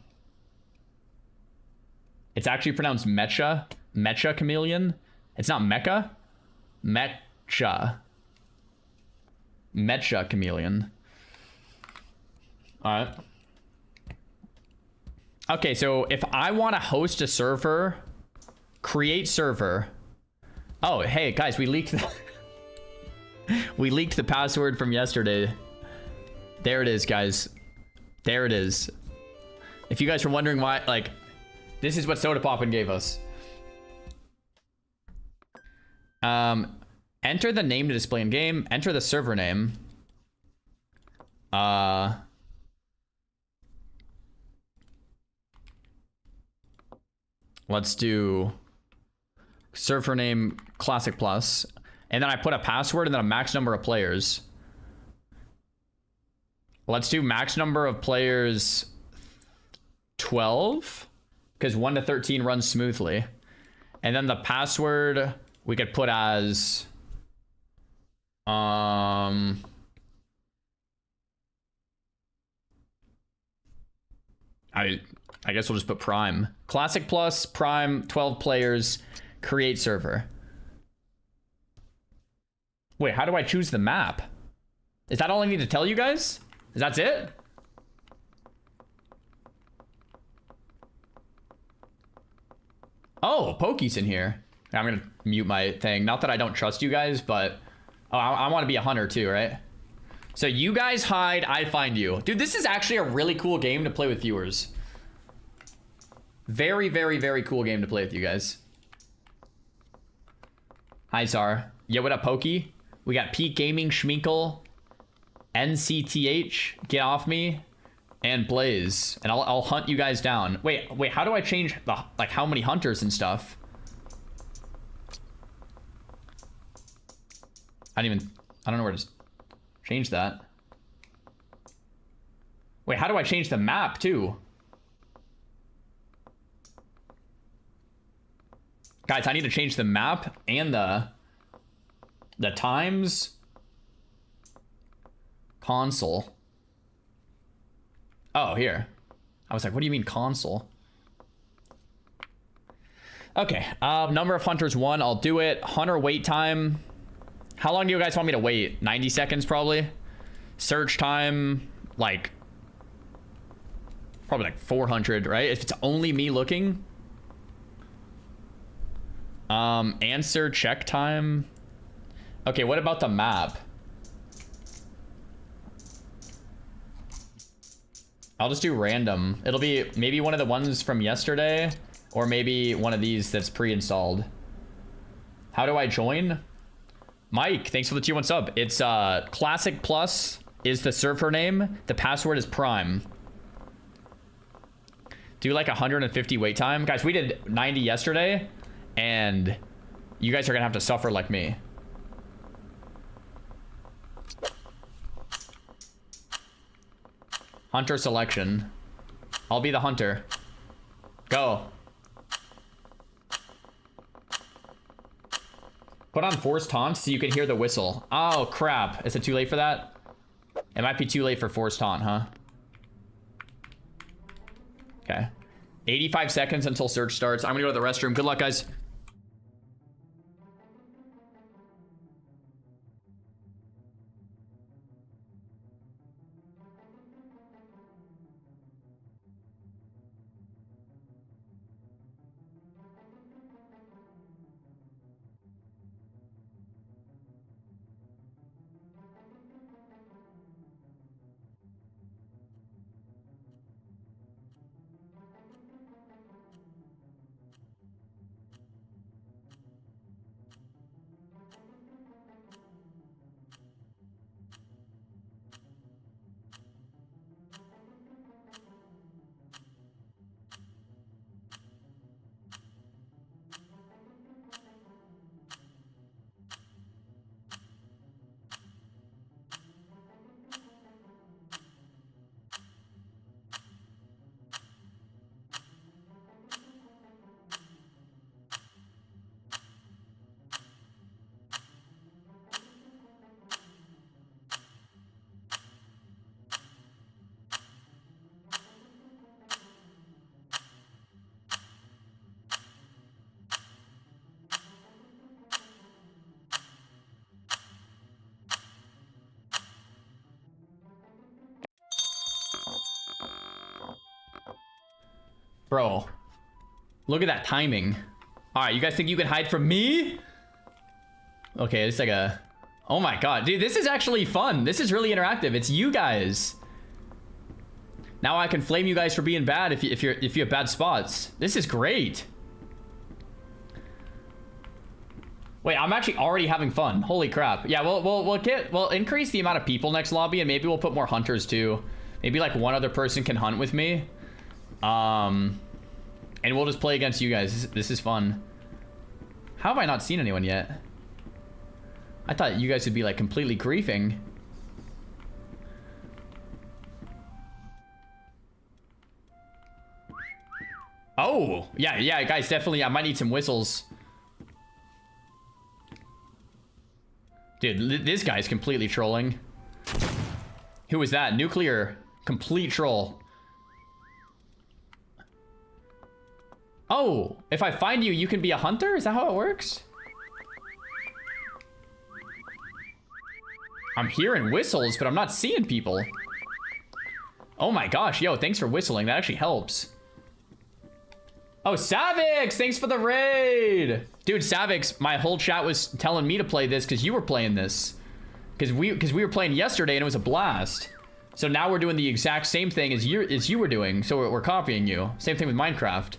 It's actually pronounced Mecha. Mecha chameleon. It's not Mecha. Mecha. Mecha chameleon. All right. Okay, so if I want to host a server, create server. Oh, hey guys, we leaked the password from yesterday. There it is, guys. There it is. If you guys were wondering why, like, this is what Soda Poppin gave us. Enter the name to display in game. Enter the server name. Let's do server name Classic Plus. And then I put a password and then a max number of players. Let's do max number of players 12. Because 1 to 13 runs smoothly. And then the password we could put as... I guess we'll just put Prime. Classic Plus, Prime, 12 players, create server. Wait, how do I choose the map? Is that all I need to tell you guys? Is that it? Oh, Pokey's in here. I'm gonna mute my thing. Not that I don't trust you guys, but... Oh, I want to be a hunter too, right? So you guys hide, I find you. Dude, this is actually a really cool game to play with viewers. Very, very, very cool game to play with you guys. Hi, Zar. Yo, what up, Pokey? We got Peak Gaming, Schminkle, NCTH, Get Off Me, and Blaze. And I'll hunt you guys down. Wait, how do I change the, like, how many hunters and stuff? I don't know where to change that. Wait, how do I change the map, too? Guys, I need to change the map and the times. Console. Oh, here. I was like, what do you mean console? Okay, number of hunters 1, I'll do it. Hunter wait time. How long do you guys want me to wait? 90 seconds probably. Search time, like, probably like 400, right? If it's only me looking. Answer check time. Okay, what about the map? I'll just do random. It'll be maybe one of the ones from yesterday, or maybe one of these that's pre-installed. How do I join? Mike, thanks for the tier 1 sub. It's Classic Plus is the server name. The password is Prime. Do like 150 wait time. Guys, we did 90 yesterday, and you guys are gonna have to suffer like me. Hunter selection. I'll be the hunter. Go. Put on forced taunt so you can hear the whistle. Oh, crap. Is it too late for that? It might be too late for forced taunt, huh? Okay. 85 seconds until search starts. I'm gonna go to the restroom. Good luck, guys. Bro, look at that timing. All right, you guys think you can hide from me? Okay, it's like a... Oh my god, dude, this is actually fun. This is really interactive. It's you guys. Now I can flame you guys for being bad if you have bad spots. This is great. Wait, I'm actually already having fun. Holy crap. Yeah, we'll increase the amount of people next lobby, and maybe we'll put more hunters too. Maybe like one other person can hunt with me. And we'll just play against you guys. This is fun. How have I not seen anyone yet? I thought you guys would be like completely griefing. Oh, yeah, guys, definitely. I might need some whistles. Dude, this guy's completely trolling. Who was that? Nuclear. Complete troll. Oh, if I find you, you can be a hunter? Is that how it works? I'm hearing whistles, but I'm not seeing people. Oh my gosh, yo, thanks for whistling. That actually helps. Oh, Savix, thanks for the raid. Dude, Savix, my whole chat was telling me to play this because you were playing this. Because we were playing yesterday and it was a blast. So now we're doing the exact same thing as you were doing. So we're copying you. Same thing with Minecraft.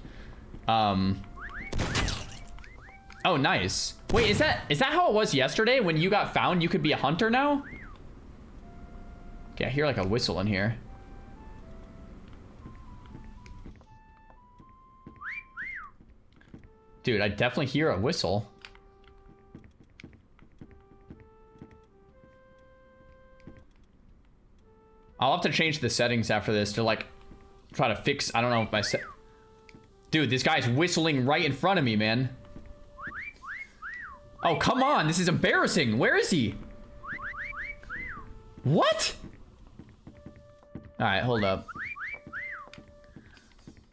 Oh, nice. Wait, is that how it was yesterday? When you got found, you could be a hunter now? Okay, I hear like a whistle in here. Dude, I definitely hear a whistle. I'll have to change the settings after this to like try to fix, I don't know if my set. Dude, this guy's whistling right in front of me, man. Oh, come on. This is embarrassing. Where is he? What? All right, hold up.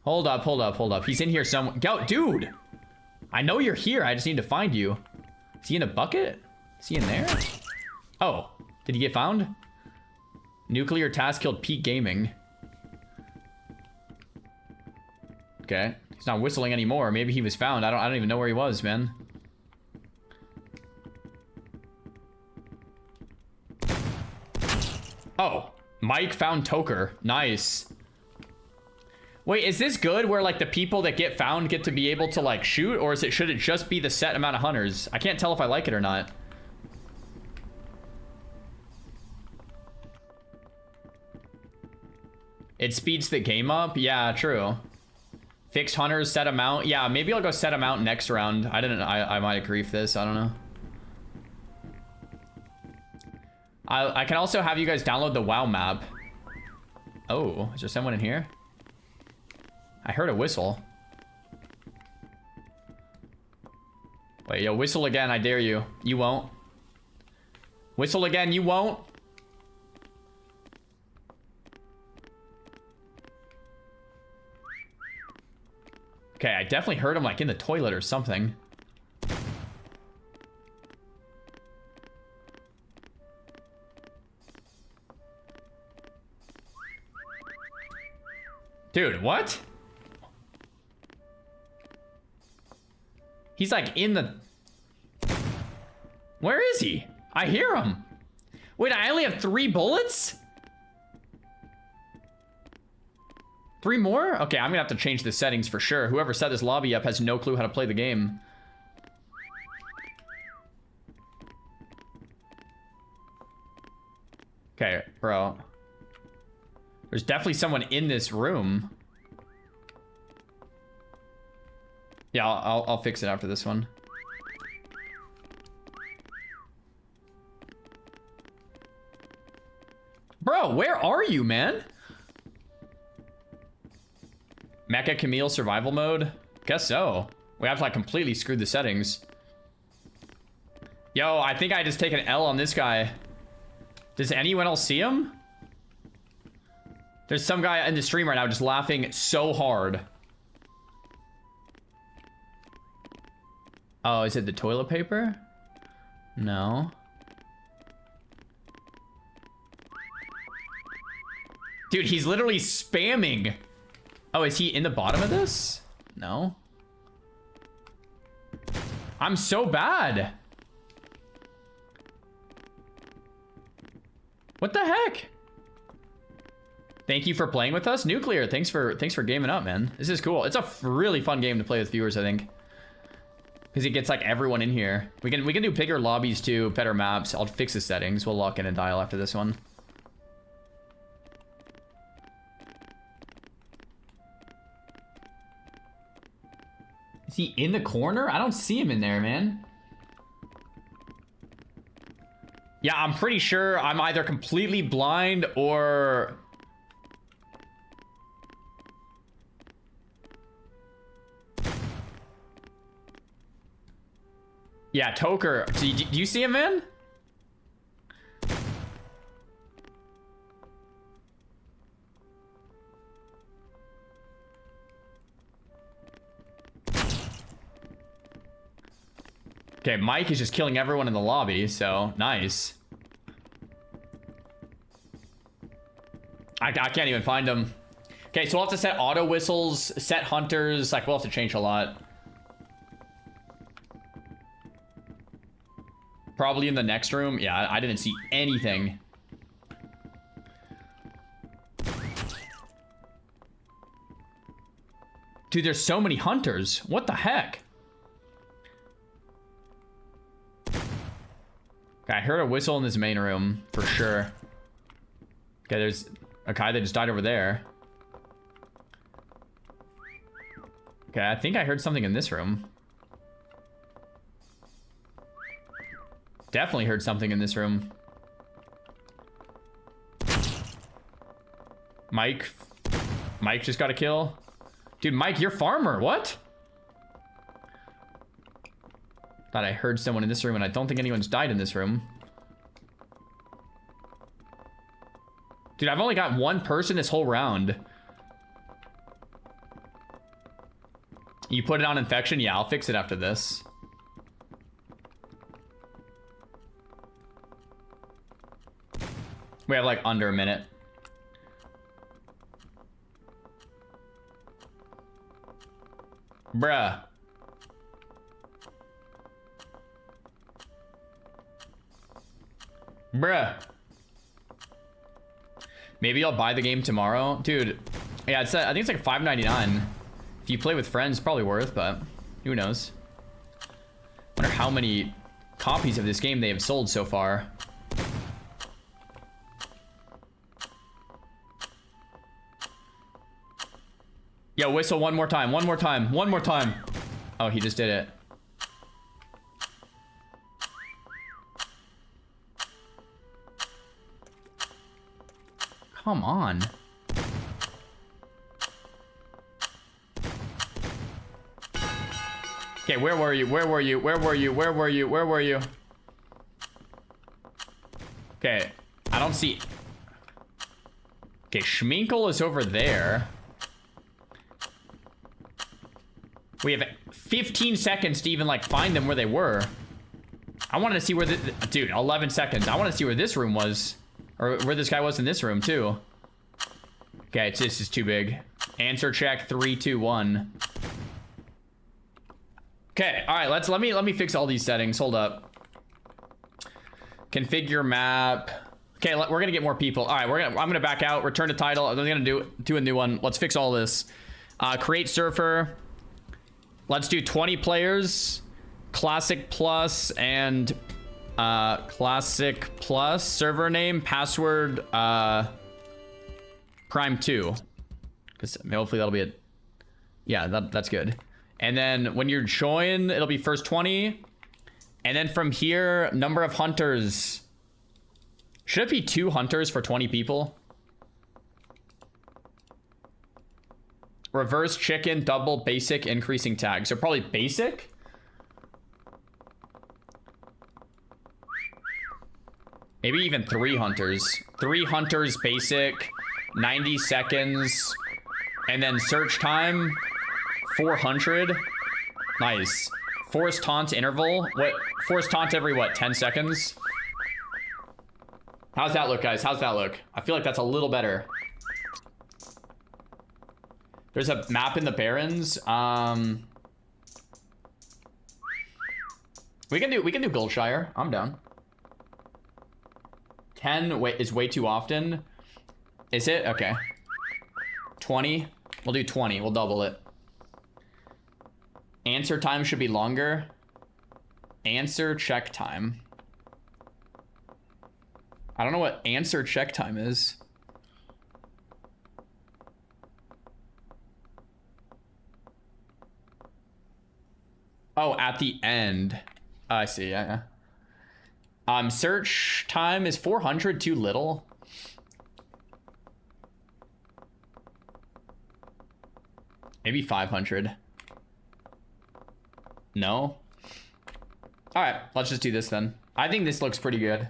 Hold up. He's in here somewhere. Go, dude. I know you're here. I just need to find you. Is he in a bucket? Is he in there? Oh, did he get found? Nuclear task killed Peak Gaming. Okay. He's not whistling anymore. Maybe he was found. I don't even know where he was, man. Oh, Mike found Toker. Nice. Wait, is this good where like the people that get found get to be able to like shoot, or should it just be the set amount of hunters? I can't tell if I like it or not. It speeds the game up. Yeah, true. Fixed hunters, set them out. Yeah, maybe I'll go set them out next round. I might agree with this. I don't know. I can also have you guys download the WoW map. Oh, is there someone in here? I heard a whistle. Wait, yo, whistle again, I dare you. You won't. Whistle again, you won't. Okay, I definitely heard him like in the toilet or something. Dude, what? He's like in the... Where is he? I hear him. Wait, I only have 3 bullets? 3 more? Okay, I'm gonna have to change the settings for sure. Whoever set this lobby up has no clue how to play the game. Okay, bro. There's definitely someone in this room. Yeah, I'll fix it after this one. Bro, where are you, man? Mecha Camille survival mode? Guess so. We have to like completely screwed the settings. Yo, I think I just take an L on this guy. Does anyone else see him? There's some guy in the stream right now just laughing so hard. Oh, is it the toilet paper? No. Dude, he's literally spamming. Oh, is he in the bottom of this? No. I'm so bad. What the heck? Thank you for playing with us, Nuclear. Thanks for gaming up, man. This is cool. It's a really fun game to play with viewers, I think, because it gets like everyone in here. We can do bigger lobbies too, better maps. I'll fix the settings. We'll lock in and dial after this one. Is he in the corner? I don't see him in there, man. Yeah, I'm pretty sure I'm either completely blind or... Yeah, Toker. Do you see him, man? Okay, Mike is just killing everyone in the lobby, so nice. I can't even find him. Okay, so we'll have to set auto whistles, set hunters. Like, we'll have to change a lot. Probably in the next room. Yeah, I didn't see anything. Dude, there's so many hunters. What the heck? Okay, I heard a whistle in this main room for sure. Okay, there's a guy that just died over there. Okay, I think I heard something in this room. Definitely heard something in this room. Mike just got a kill. Dude, Mike, you're farmer. What? Thought I heard someone in this room, and I don't think anyone's died in this room. Dude, I've only got 1 person this whole round. You put it on infection? Yeah, I'll fix it after this. We have like under a minute. Bruh. Bruh. Maybe I'll buy the game tomorrow. Dude, yeah, I think it's like $5.99. If you play with friends, probably worth, but who knows? Wonder how many copies of this game they have sold so far. Yo, whistle one more time. One more time. One more time. Oh, he just did it. Come on. Okay, where were you? Where were you? Where were you? Where were you? Where were you? Okay, I don't see... Okay, Schminkle is over there. We have 15 seconds to even, like, find them where they were. I wanted to see where the... Dude, 11 seconds. I want to see where this room was. Or where this guy was in this room, too. Okay, this is too big. Answer check, 3, 2, 1. Okay, all right, let me fix all these settings. Hold up. Configure map. Okay, we're gonna get more people. All right, I'm gonna back out. Return to title. I'm gonna do a new one. Let's fix all this. Create surfer. Let's do 20 players. Classic plus and classic plus. Server name, password, prime 2. Because hopefully that'll be it. Yeah, that's good. And then when you're join, it'll be first 20. And then from here, number of hunters. Should it be 2 hunters for 20 people? Reverse chicken, double, basic, increasing tag. So probably basic. Maybe even 3 hunters. 3 hunters, basic, 90 seconds. And then search time, 400. Nice. Force taunt interval. What? Force taunt every what? 10 seconds? How's that look, guys? How's that look? I feel like that's a little better. There's a map in the Barrens. We can do Goldshire. I'm down. 10 is way too often. Is it? Okay. 20. We'll do 20. We'll double it. Answer time should be longer. Answer check time. I don't know what answer check time is. Oh, at the end. I see. Yeah. Search time is 400 too little. Maybe 500. No. All right, let's just do this then. I think this looks pretty good.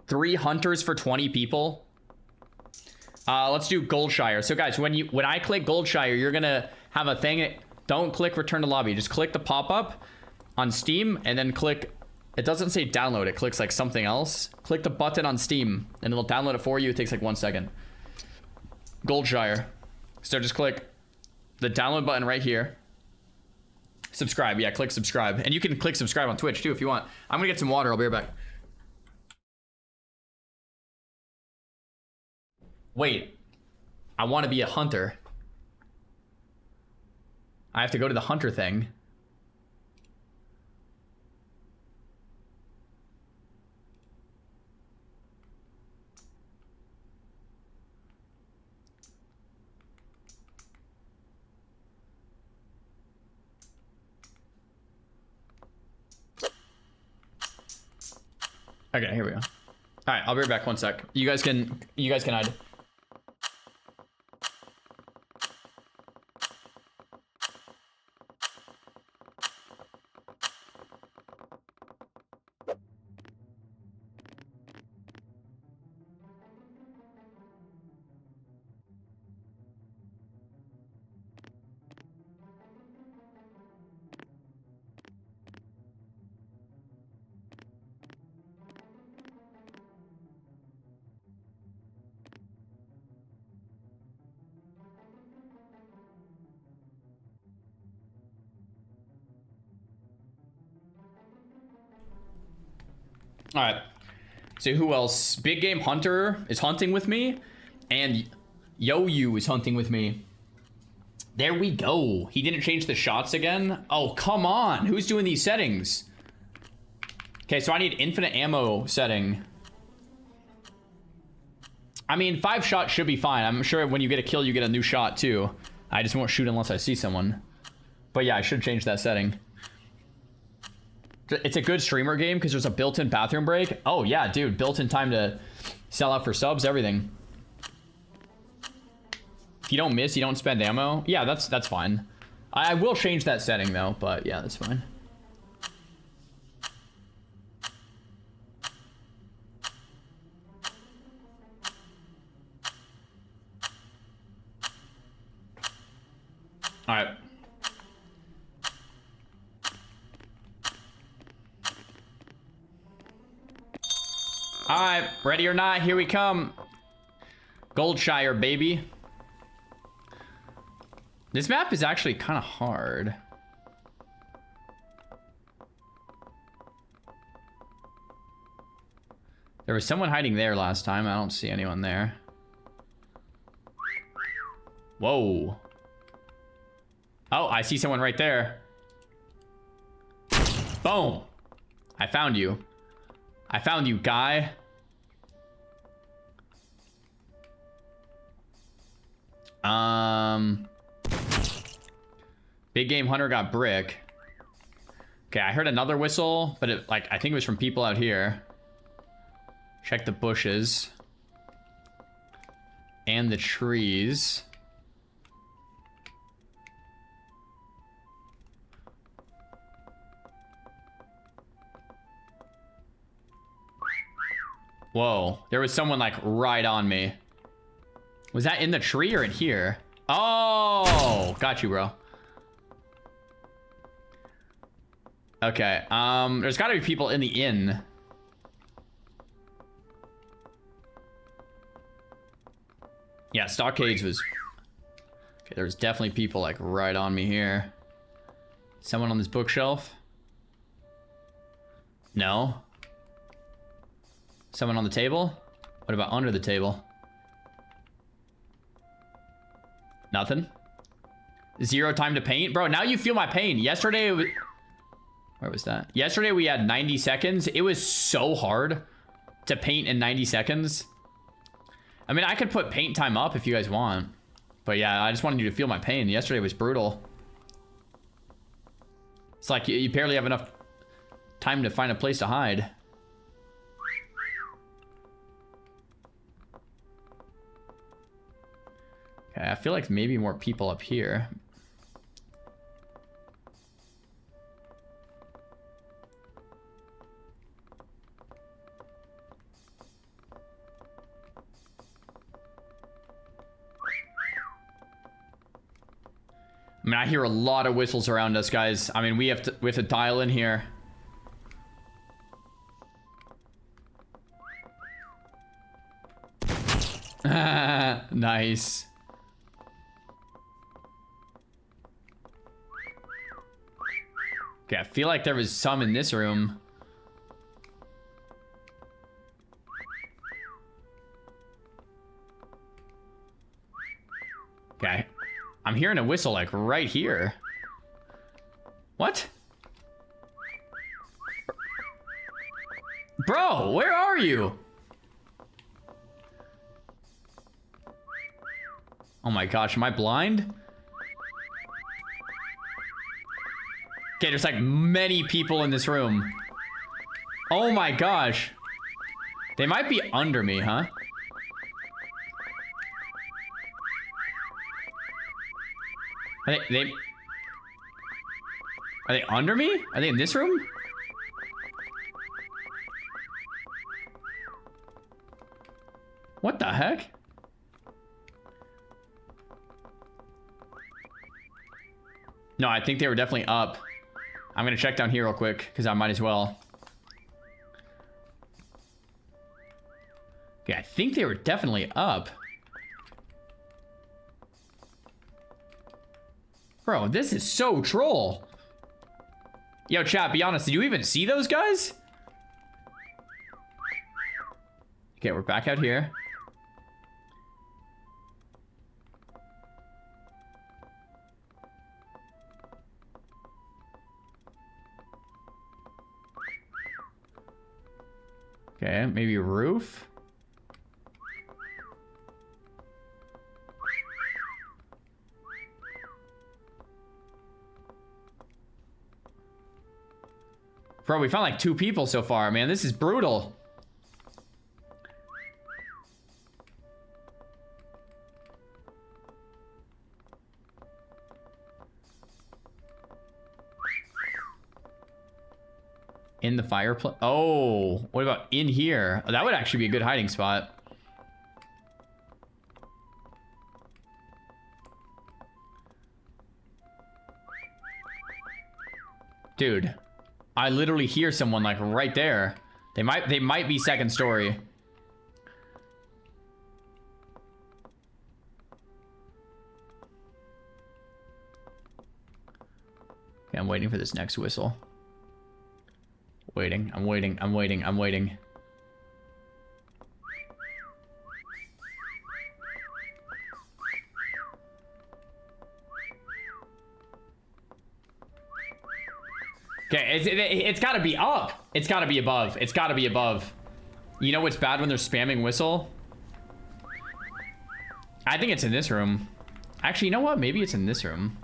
3 hunters for 20 people. Let's do Goldshire. So guys, when I click Goldshire, you're gonna have a thing. Don't click return to lobby. Just click the pop-up on Steam and then click. It doesn't say download. It clicks like something else. Click the button on Steam and it'll download it for you. It takes like 1 second. Goldshire. So just click the download button right here. Subscribe. Yeah, click subscribe. And you can click subscribe on Twitch too if you want. I'm gonna get some water. I'll be right back. Wait. I want to be a hunter. I have to go to the hunter thing. Okay, here we go. All right, I'll be right back. 1 sec. You guys can hide. All right. So who else? Big Game Hunter is hunting with me, and Yo-Yu is hunting with me. There we go. He didn't change the shots again. Oh, come on. Who's doing these settings? Okay, so I need infinite ammo setting. I mean, 5 shots should be fine. I'm sure when you get a kill, you get a new shot too. I just won't shoot unless I see someone. But yeah, I should change that setting. It's a good streamer game because there's a built-in bathroom break. Oh yeah, dude, built-in time to sell out for subs, everything. If you don't miss, you don't spend ammo. Yeah, that's fine. I will change that setting though, but yeah, that's fine. All right. All right, ready or not, here we come. Goldshire, baby. This map is actually kind of hard. There was someone hiding there last time. I don't see anyone there. Whoa. Oh, I see someone right there. Boom. I found you. I found you, guy. Big Game Hunter got brick. Okay, I heard another whistle, but it, like, I think it was from people out here. Check the bushes. And the trees. Whoa, there was someone like right on me. Was that in the tree or in here? Oh, got you, bro. Okay, there's gotta be people in the inn. Yeah, Stockades was... Okay, there's definitely people like right on me here. Someone on this bookshelf? No. Someone on the table? What about under the table? Nothing? 0 time to paint? Bro, now you feel my pain. Yesterday, it was... Where was that? Yesterday, we had 90 seconds. It was so hard to paint in 90 seconds. I mean, I could put paint time up if you guys want. But yeah, I just wanted you to feel my pain. Yesterday was brutal. It's like you barely have enough time to find a place to hide. Okay, I feel like maybe more people up here. I mean, I hear a lot of whistles around us, guys. I mean, we have to dial in here. Nice. Okay, I feel like there was some in this room. Okay. I'm hearing a whistle like right here. What? Bro, where are you? Oh my gosh, am I blind? Okay, there's like many people in this room. Oh my gosh. They might be under me, huh? Are they under me? Are they in this room? What the heck? No, I think they were definitely up. I'm gonna check down here real quick, because I might as well. Okay, I think they were definitely up. Bro, this is so troll. Yo, chat, be honest, did you even see those guys? Okay, we're back out here. Okay, maybe roof. Bro, we found like 2 people so far, man. This is brutal. In the fireplace. Oh, what about in here? Oh, that would actually be a good hiding spot. Dude, I literally hear someone like right there. They might be second story. Okay, I'm waiting for this next whistle. Waiting, I'm waiting, I'm waiting, I'm waiting. Okay, it's gotta be up. It's gotta be above. It's gotta be above. You know what's bad when they're spamming whistle? I think it's in this room. Actually, you know what? Maybe it's in this room.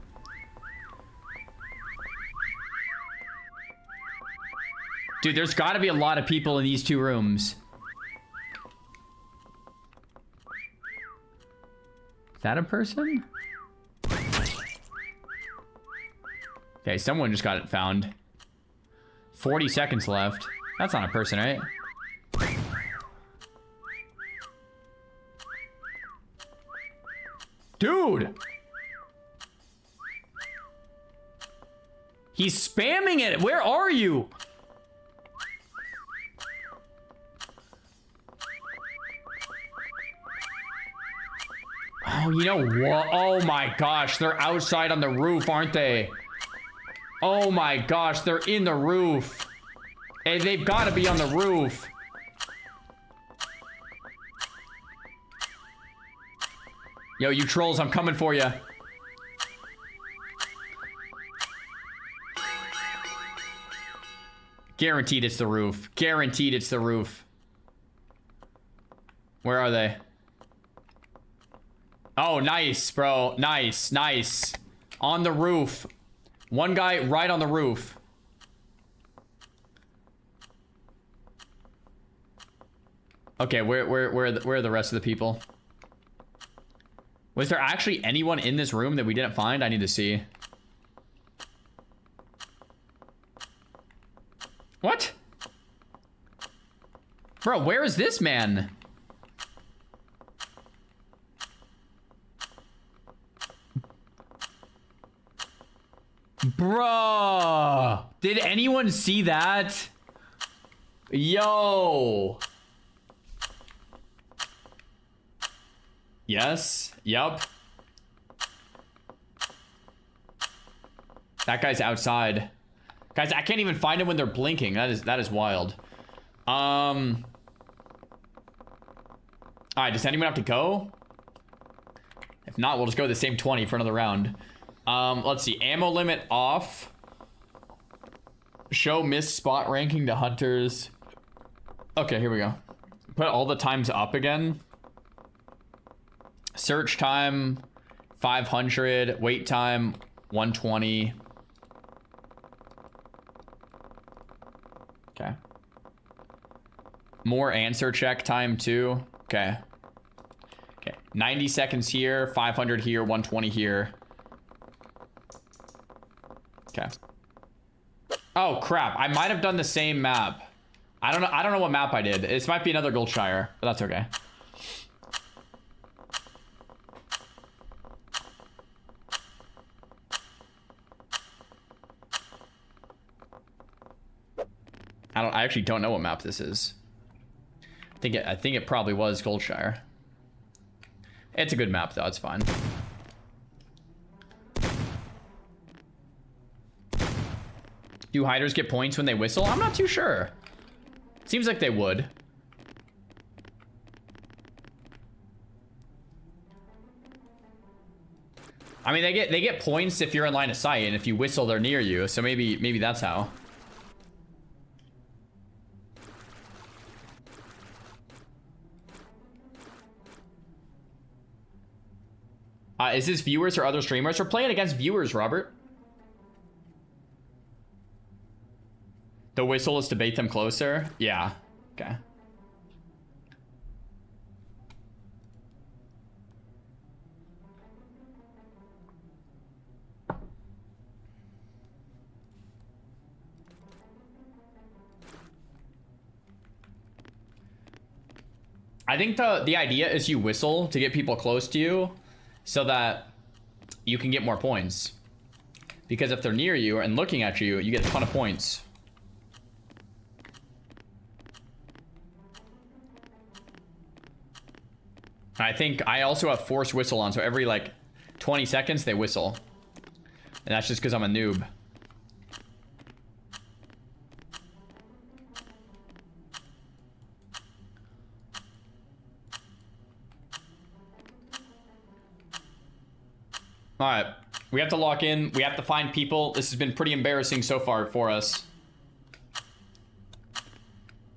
Dude, there's got to be a lot of people in these 2 rooms. Is that a person? Okay, someone just got it found. 40 seconds left. That's not a person, right? Dude! He's spamming it! Where are you? Oh, you know what? Oh my gosh, they're outside on the roof, aren't they? Oh my gosh, they're in the roof. Hey, they've got to be on the roof. Yo, you trolls, I'm coming for you. Guaranteed it's the roof. Guaranteed it's the roof. Where are they? Oh, nice, bro. Nice, nice. On the roof. One guy right on the roof. Okay, where are the rest of the people? Was there actually anyone in this room that we didn't find? I need to see. What? Bro, where is this man? Bruh. Did anyone see that? Yo. Yes. Yup. That guy's outside. Guys, I can't even find him when they're blinking. That is wild. Alright, does anyone have to go? If not, we'll just go the same 20 for another round. Let's see. Ammo limit off. Show miss spot ranking to hunters. Okay, here we go. Put all the times up again. Search time 500. Wait time 120. Okay. More answer check time too. Okay. Okay. 90 seconds here. 500 here. 120 here. Okay. Oh crap, I might have done the same map. I don't know what map I did. This might be another Goldshire, but that's okay. I actually don't know what map this is. I think it probably was Goldshire. It's a good map though, it's fine. Do hiders get points when they whistle? I'm not too sure. Seems like they would. I mean, they get points if you're in line of sight, and if you whistle, they're near you. So maybe that's how. Is this viewers or other streamers? We're playing against viewers, Robert. The whistle is to bait them closer? Yeah. Okay. I think the idea is you whistle to get people close to you so that you can get more points. Because if they're near you and looking at you, you get a ton of points. I think I also have forced whistle on, so every like 20 seconds they whistle. And that's just because I'm a noob. All right, we have to lock in. We have to find people. This has been pretty embarrassing so far for us.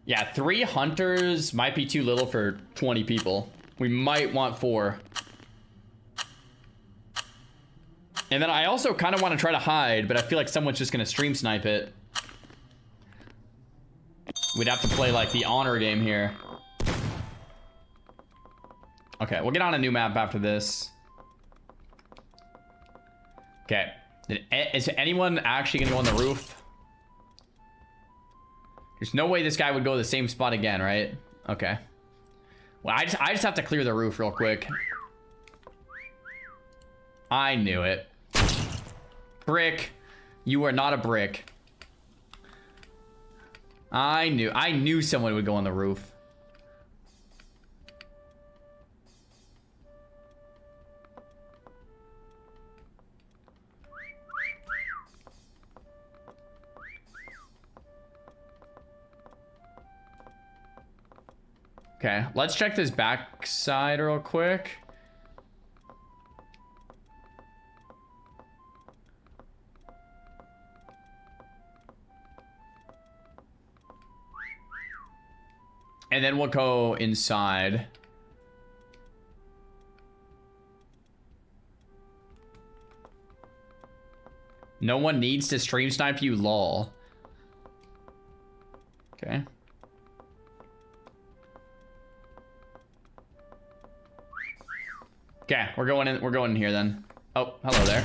Yeah, 3 hunters might be too little for 20 people. We might want 4. And then I also kind of want to try to hide, but I feel like someone's just going to stream snipe it. We'd have to play like the honor game here. Okay, we'll get on a new map after this. Okay, is anyone actually gonna go on the roof? There's no way this guy would go to the same spot again, right? Okay. Well, I just have to clear the roof real quick. I knew it. Brick, you are not a brick. I knew someone would go on the roof. Okay, let's check this backside real quick. And then we'll go inside. No one needs to stream snipe you, lol. Okay. Okay, we're going in here then. Oh, hello there.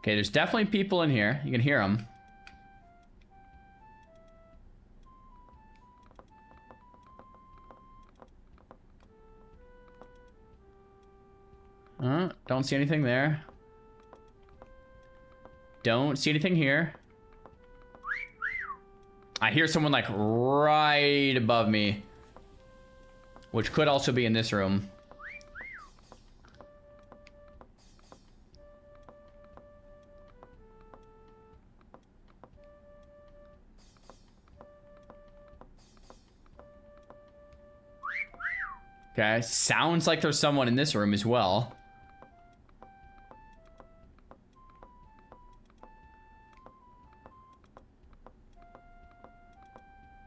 Okay, there's definitely people in here. You can hear them. Don't see anything there. Don't see anything here. I hear someone like right above me, which could also be in this room. Okay, sounds like there's someone in this room as well.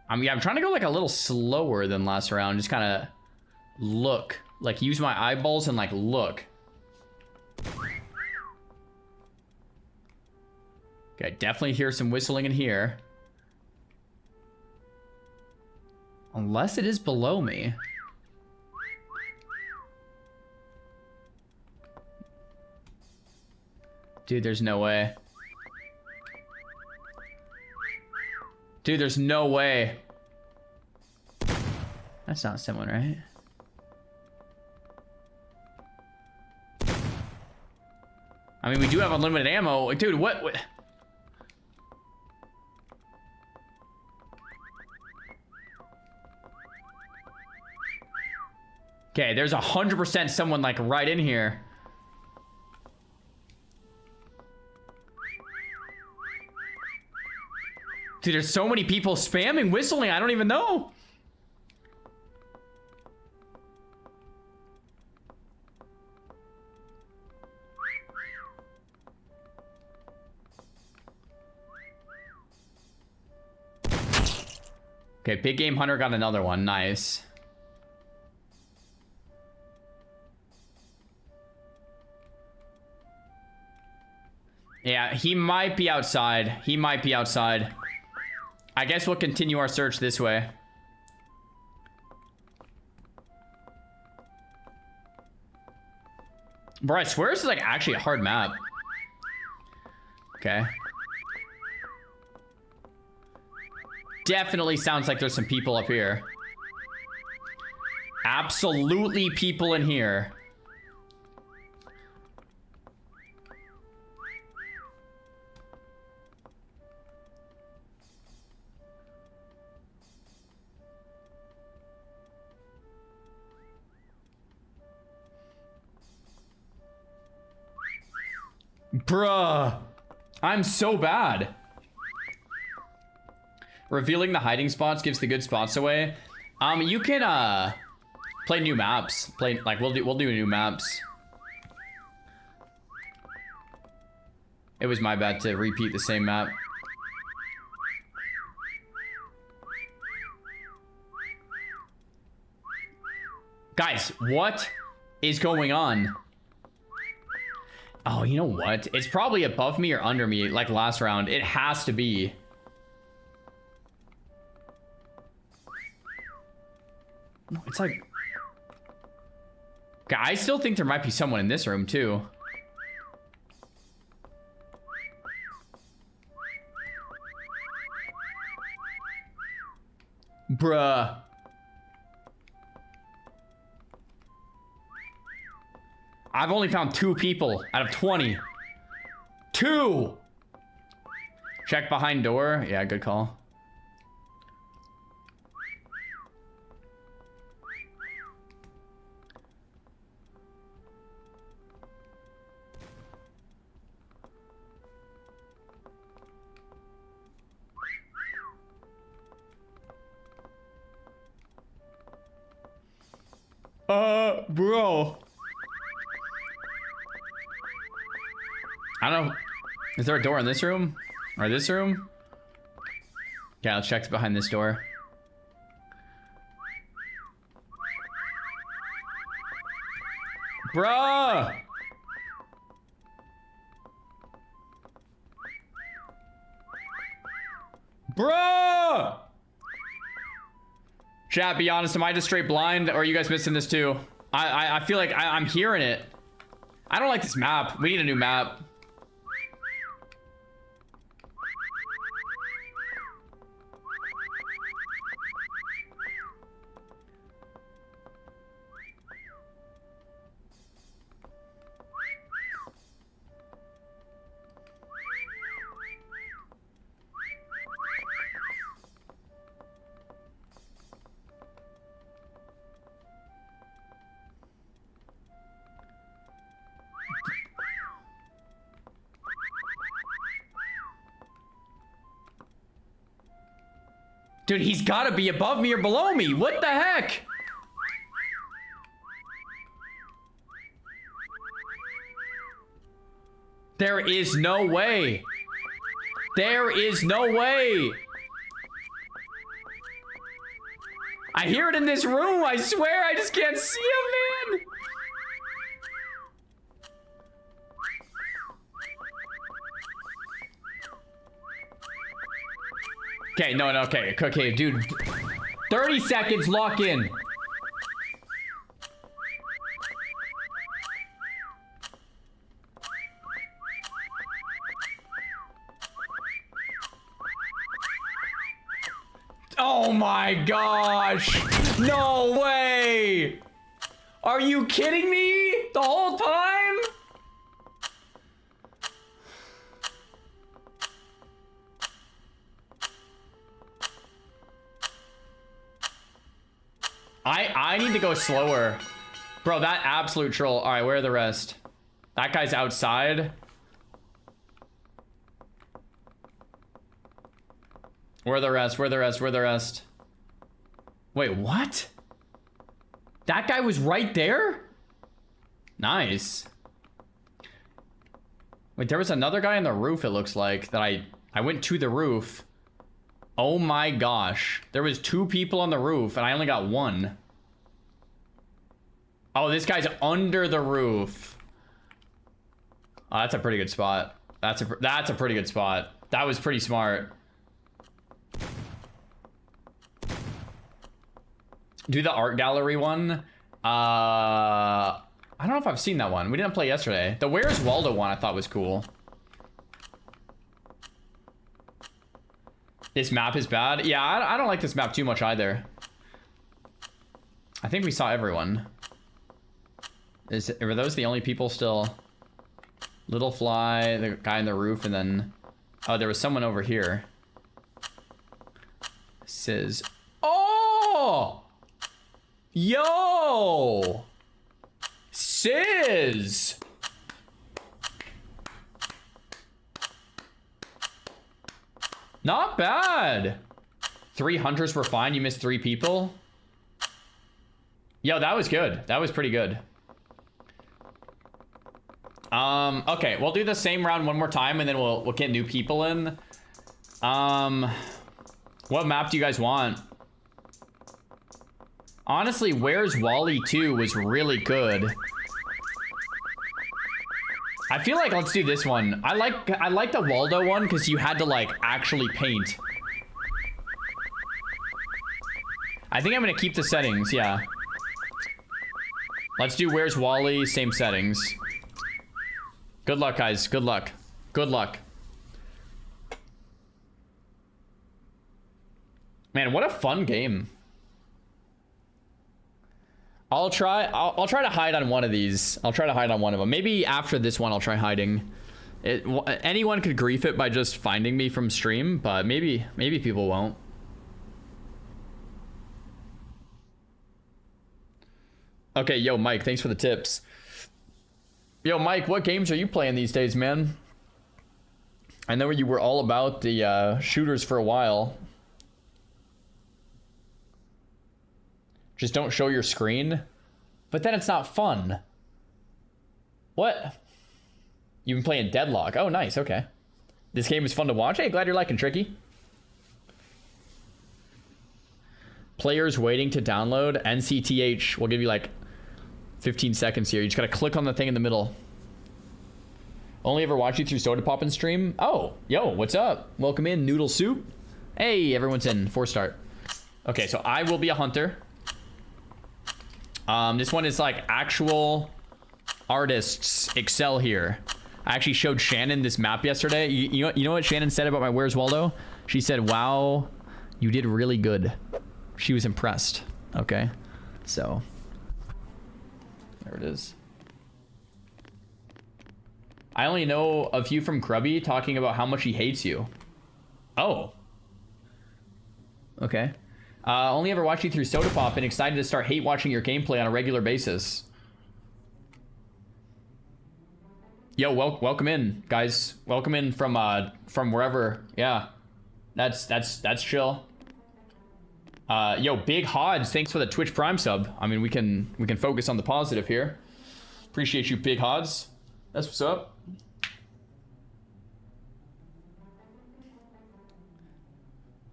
I'm trying to go like a little slower than last round. Just kind of look, like use my eyeballs and like look. Okay, definitely hear some whistling in here. Unless it is below me. Dude, there's no way. Dude, there's no way. That's not someone, right? I mean, we do have unlimited ammo. Dude, what? Okay, there's 100% someone like right in here. Dude, there's so many people spamming whistling, I don't even know. Okay, Big Game Hunter got another one. Nice. Yeah, he might be outside. He might be outside. I guess we'll continue our search this way. Bro, I swear this is like actually a hard map. Okay. Definitely sounds like there's some people up here. Absolutely people in here. Bruh. I'm so bad. Revealing the hiding spots gives the good spots away. You can play new maps. Play like we'll do new maps. It was my bad to repeat the same map. Guys, what is going on? Oh, you know what? It's probably above me or under me, like last round. It has to be. It's like... God, I still think there might be someone in this room, too. Bruh. I've only found 2 people out of 20. 2! Check behind door. Yeah, good call. Bro. I don't know. Is there a door in this room? Or this room? Yeah, let's check behind this door. Bruh! Bruh! Chat, be honest, am I just straight blind? Or are you guys missing this too? I feel like I'm hearing it. I don't like this map. We need a new map. Dude, he's gotta be above me or below me. What the heck? There is no way. There is no way. I hear it in this room. I swear, I just can't see him, man. Okay, no, okay, dude. 30 seconds, lock in. Oh my gosh. No way. Are you kidding me? The whole time? I need to go slower. Bro, that absolute troll. All right, where are the rest? That guy's outside. Where are the rest? Where are the rest? Where are the rest? Wait, what? That guy was right there? Nice. Wait, there was another guy on the roof, it looks like, that I went to the roof. Oh my gosh. There was 2 people on the roof and I only got 1. Oh, this guy's under the roof. Oh, that's a pretty good spot. That's a pretty good spot. That was pretty smart. Do the art gallery one. I don't know if I've seen that one. We didn't play yesterday. The Where's Waldo one I thought was cool. This map is bad. Yeah, I don't like this map too much either. I think we saw everyone. Are those the only people still? Little Fly, the guy on the roof, and then... Oh, there was someone over here. Sizz. Oh! Yo! Sizz! Not bad. 3 hunters were fine. You missed 3 people. Yo, that was good. That was pretty good. Okay, we'll do the same round one more time and then we'll get new people in. What map do you guys want? Honestly, Where's Wally 2 was really good. I feel like let's do this one. I like the Waldo one because you had to like actually paint. I think I'm gonna keep the settings, yeah. Let's do Where's Wally, same settings. Good luck, guys. Good luck. Good luck. Man, what a fun game. I'll try to hide on one of these. I'll try to hide on one of them. Maybe after this one I'll try hiding. Anyone could grief it by just finding me from stream, but maybe people won't. Okay, yo, Mike, thanks for the tips. Yo, Mike, what games are you playing these days, man? I know you were all about the shooters for a while. Just don't show your screen. But then it's not fun. What? You've been playing Deadlock. Oh, nice. Okay. This game was fun to watch. Hey, glad you're liking Tricky. Players waiting to download. NCTH. We'll give you like 15 seconds here. You just gotta click on the thing in the middle. Only ever watch you through Soda Pop and stream? Oh, yo, what's up? Welcome in, Noodle Soup. Hey, everyone's in. 4-star. Okay, so I will be a hunter. This one is like actual artists excel here. I actually showed Shannon this map yesterday. You know what Shannon said about my Where's Waldo? She said, wow, you did really good. She was impressed. Okay, so there it is. I only know a few from Grubby talking about how much he hates you. Oh. Okay. Only ever watched you through Soda Pop and excited to start hate watching your gameplay on a regular basis. Yo, welcome in, guys. Welcome in from wherever. Yeah, that's chill. Yo, Big Hodge, thanks for the Twitch Prime sub. I mean, we can focus on the positive here. Appreciate you, Big Hodge. That's what's up.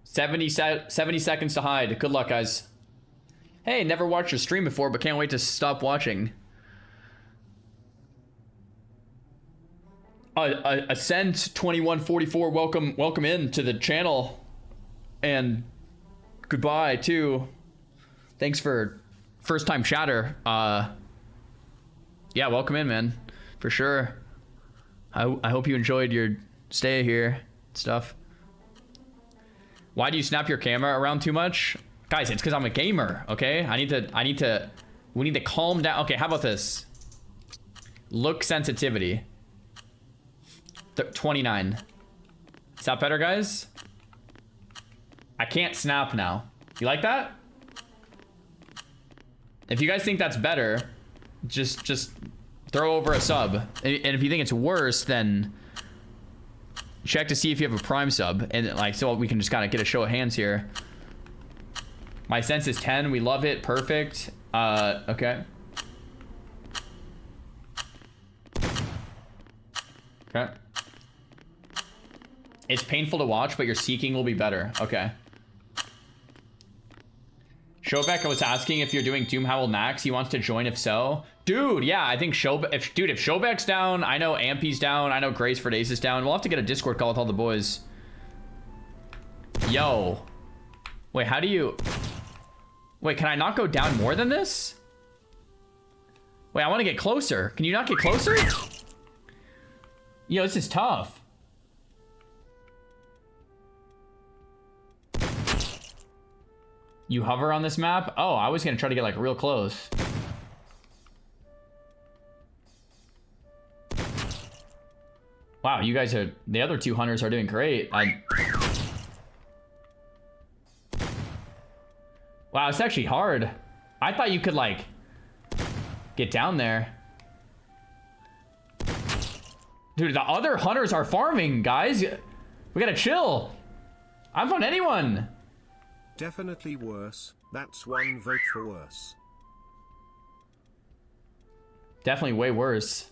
Seventy seconds to hide. Good luck, guys. Hey, never watched your stream before, but can't wait to stop watching. Ascent 2144, welcome in to the channel, and goodbye too. Thanks for first time chatter. Yeah, welcome in, man, for sure. I hope you enjoyed your stay here, stuff. Why do you snap your camera around too much? Guys, it's because I'm a gamer, okay? We need to calm down. Okay, how about this? Look sensitivity. 29. Is that better, guys? I can't snap now. You like that? If you guys think that's better, just throw over a sub. And if you think it's worse, then check to see if you have a Prime sub, and like, so we can just kind of get a show of hands here. My sense is 10. We love it. Perfect. Okay. Okay. It's painful to watch, but your seeking will be better. Okay. Shobek was asking if you're doing Doom Howl Max. He wants to join if so. Dude, yeah, I think if Shobek's down, I know Ampy's down, I know Graceford Ace is down. We'll have to get a Discord call with all the boys. Yo. Wait, how do you... Wait, can I not go down more than this? Wait, I want to get closer. Can you not get closer? Yo, this is tough. You hover on this map? Oh, I was gonna try to get like real close. Wow, you guys are... The other two hunters are doing great. Wow, it's actually hard. I thought you could like get down there. Dude, the other hunters are farming, guys. We gotta chill. I'm on anyone. Definitely worse. That's one vote for worse. Definitely way worse.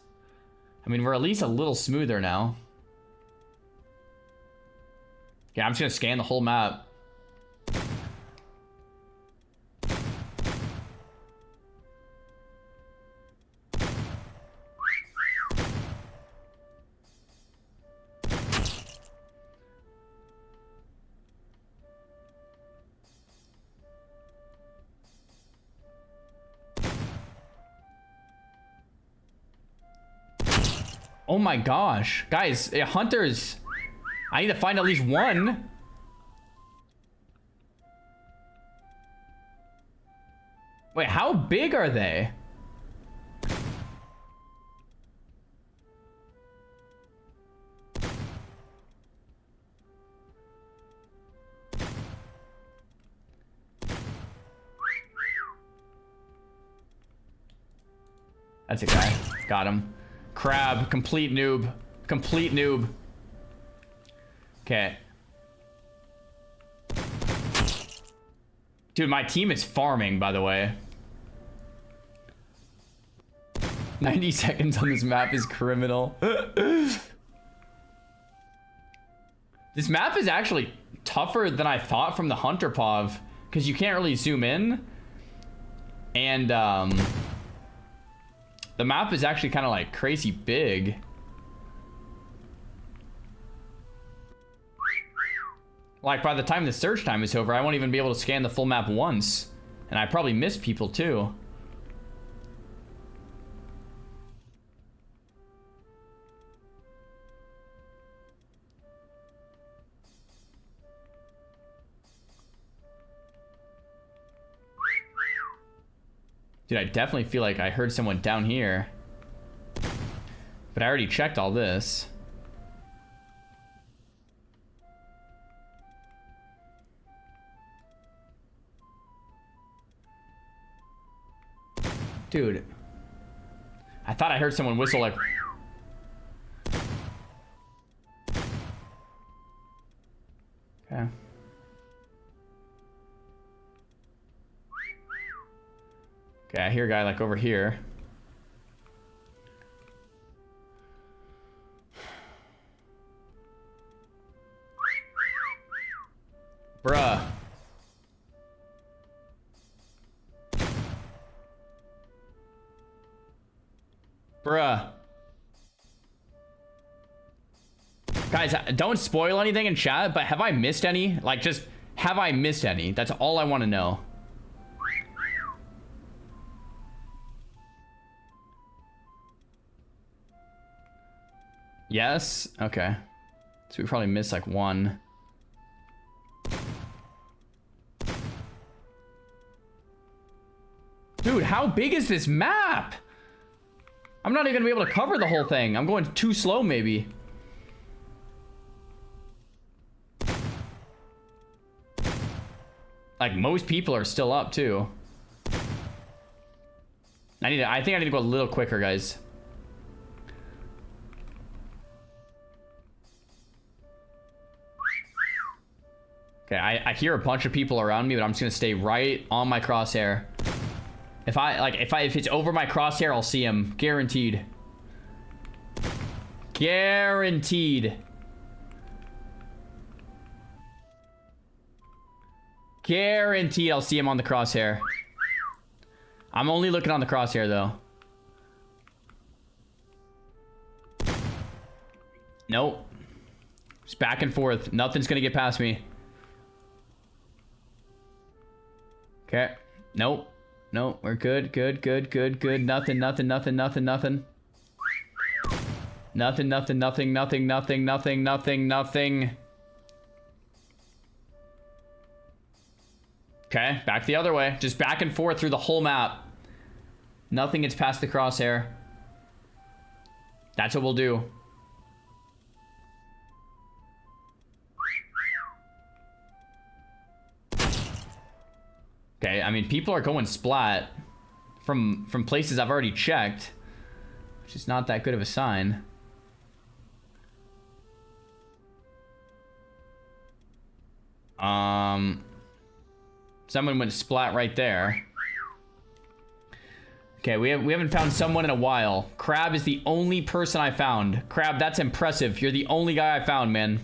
I mean, we're at least a little smoother now. Yeah, I'm just gonna scan the whole map. Oh my gosh. Guys, hunters. I need to find at least one. Wait, how big are they? That's a guy. Got him. Crab, complete noob. Complete noob. Okay. Dude, my team is farming, by the way. 90 seconds on this map is criminal. This map is actually tougher than I thought from the Hunter Pov, because you can't really zoom in. And, the map is actually kind of like crazy big. Like by the time the search time is over, I won't even be able to scan the full map once. And I probably missed people too. Dude, I definitely feel like I heard someone down here. But I already checked all this. Dude. I thought I heard someone whistle like... Okay. Okay, I hear a guy like over here. Bruh. Bruh. Guys, don't spoil anything in chat, but have I missed any? Like, just, have I missed any? That's all I want to know. Yes? Okay. So we probably missed like one. Dude, how big is this map? I'm not even gonna be able to cover the whole thing. I'm going too slow, maybe. Like, most people are still up, too. I think I need to go a little quicker, guys. Okay, I hear a bunch of people around me, but I'm just gonna stay right on my crosshair. If it's over my crosshair, I'll see him. Guaranteed. Guaranteed. Guaranteed I'll see him on the crosshair. I'm only looking on the crosshair, though. Nope. Just back and forth. Nothing's gonna get past me. Okay. Nope. Nope. We're good. Good. Good. Good. Good. Nothing. Nothing. Nothing. Nothing. Nothing. Nothing. Nothing. Nothing. Nothing. Nothing. Nothing. Nothing. Nothing. Okay. Back the other way. Just back and forth through the whole map. Nothing gets past the crosshair. That's what we'll do. Okay, I mean, people are going splat from places I've already checked, which is not that good of a sign. Someone went splat right there. Okay, we haven't found someone in a while. Crab is the only person I found. Crab, that's impressive. You're the only guy I found, man.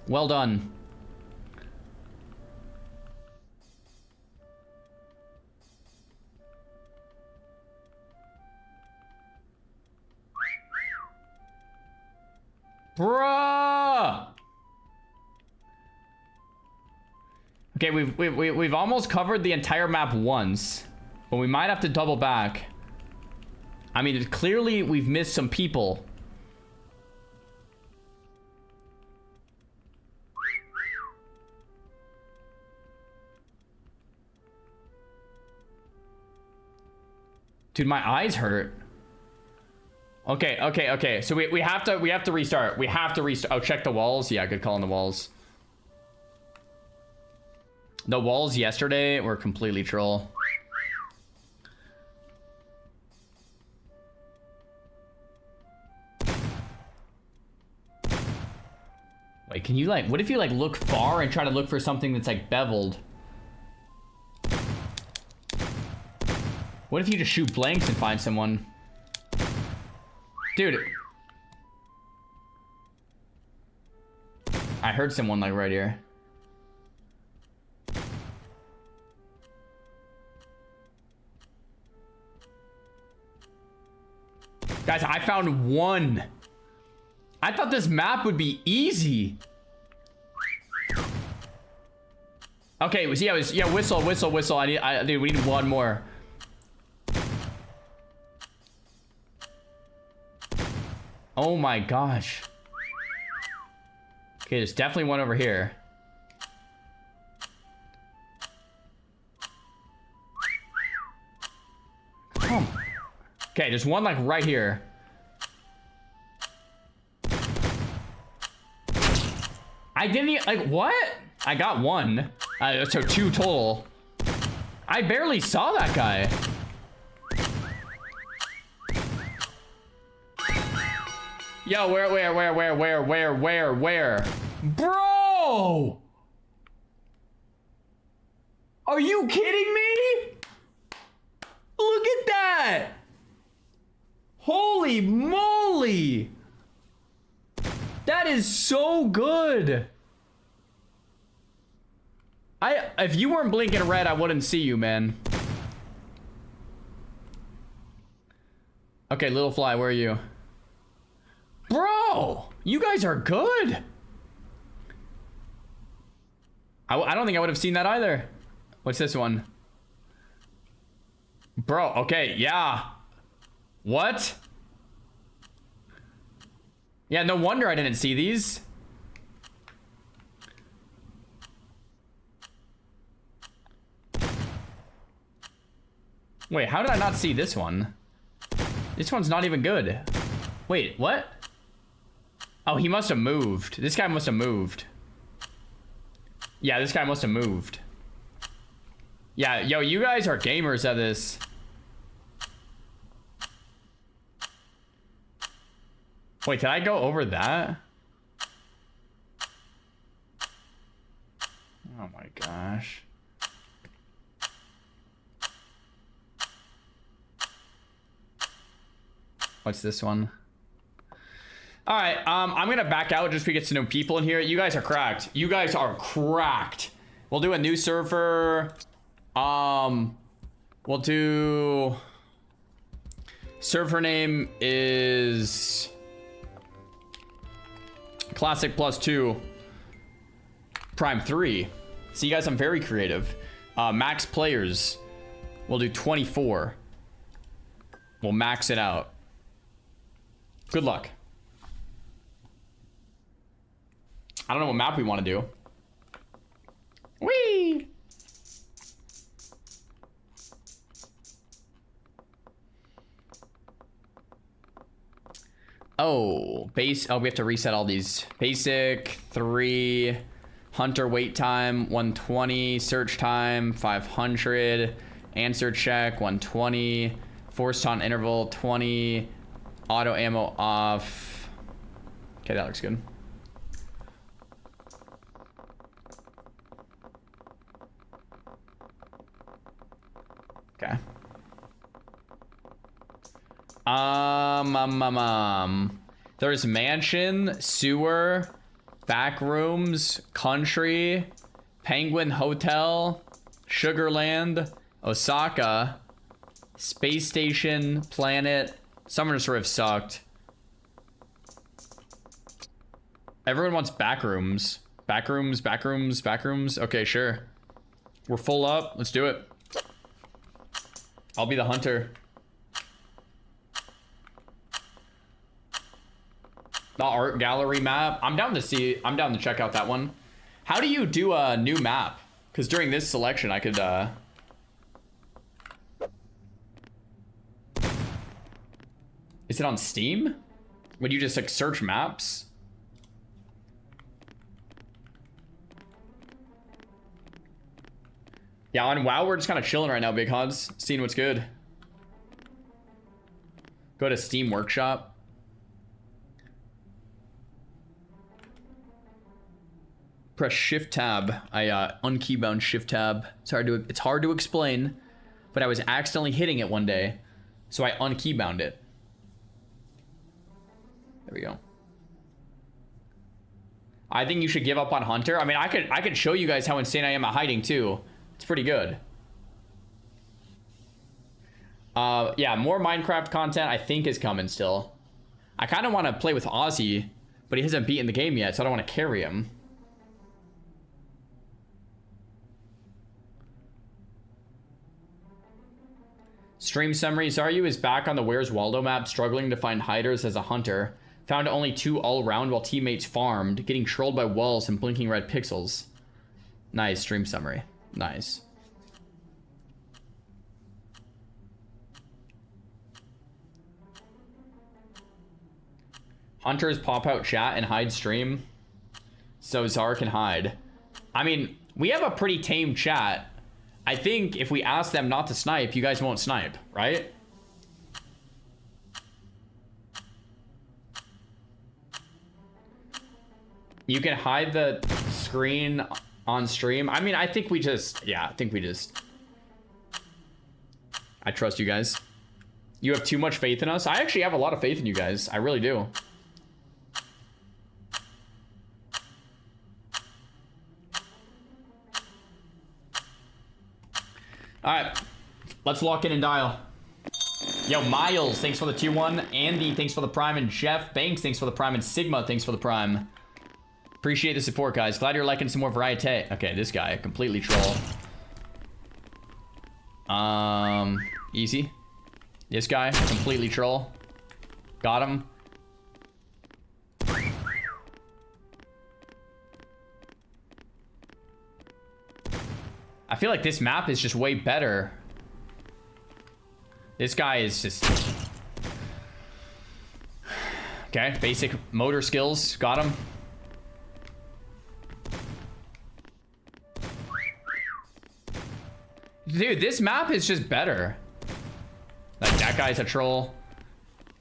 Well done. Bruh! Okay, we've almost covered the entire map once, but we might have to double back. I mean, clearly we've missed some people. Dude, my eyes hurt. Okay. So we have to restart. We have to restart. Oh, check the walls. Yeah, good call on the walls. The walls yesterday were completely troll. Wait, can you like, what if you like look far and try to look for something that's like beveled? What if you just shoot blanks and find someone? Dude. I heard someone like right here. Guys, I found one. I thought this map would be easy. Okay, yeah, whistle. Dude, we need one more. Oh my gosh. Okay, there's definitely one over here. Come. Okay, there's one like right here. I didn't even, like, what? I got one. So two total. I barely saw that guy. Yo, where? Bro! Are you kidding me? Look at that! Holy moly! That is so good. If you weren't blinking red, I wouldn't see you, man. Okay, little fly, where are you? Bro, you guys are good. I don't think I would have seen that either. What's this one? Bro, okay, yeah. What? Yeah, no wonder I didn't see these. Wait, how did I not see this one? This one's not even good. Wait, what? Oh, he must have moved. This guy must have moved. Yeah, this guy must have moved. Yeah, yo, you guys are gamers at this. Wait, did I go over that? Oh my gosh. What's this one? All right, I'm gonna back out just to get to know people in here. You guys are cracked. You guys are cracked. We'll do a new server. We'll do... Server name is... Classic +2. Prime 3. See, you guys, I'm very creative. Max players. We'll do 24. We'll max it out. Good luck. I don't know what map we want to do. Whee! Oh, base. Oh, we have to reset all these. Basic, 3. Hunter wait time, 120. Search time, 500. Answer check, 120. Force taunt interval, 20. Auto ammo off. Okay, that looks good. Okay. There's mansion, sewer, back rooms, country, penguin hotel, Sugarland, Osaka, space station, planet. Summer's Rift sucked. Everyone wants back rooms. Back rooms, back rooms, back rooms. Okay, sure. We're full up. Let's do it. I'll be the hunter. The art gallery map. I'm down to check out that one. How do you do a new map? Because during this selection, I could, Is it on Steam? Would you just, like, search maps? Yeah, on WoW, we're just kind of chilling right now, Big Hods. Seeing what's good. Go to Steam Workshop. Press Shift Tab. I unkeybound Shift Tab. It's hard to explain, but I was accidentally hitting it one day, so I unkeybound it. There we go. I think you should give up on Hunter. I mean, I could show you guys how insane I am at hiding too. It's pretty good. Yeah, more Minecraft content I think is coming still. I kind of want to play with Ozzy, but he hasn't beaten the game yet, so I don't want to carry him. Stream summary. Xaryu is back on the Where's Waldo map, struggling to find hiders as a hunter. Found only 2 all around while teammates farmed, getting trolled by walls and blinking red pixels. Nice stream summary. Nice. Hunters pop out chat and hide stream so Zar can hide. I mean, we have a pretty tame chat. I think if we ask them not to snipe, you guys won't snipe, right? You can hide the screen on stream. I mean, I think we just... Yeah, I think we just... I trust you guys. You have too much faith in us. I actually have a lot of faith in you guys. I really do. Alright, let's lock in and dial. Yo, Miles, thanks for the tier 1. Andy, thanks for the prime. And Jeff Banks, thanks for the prime. And Sigma, thanks for the prime. Appreciate the support, guys. Glad you're liking some more variety. Okay, this guy, completely troll. Easy. This guy, completely troll. Got him. I feel like this map is just way better. This guy is just... Okay, basic motor skills. Got him. Dude, this map is just better. Like, that guy's a troll.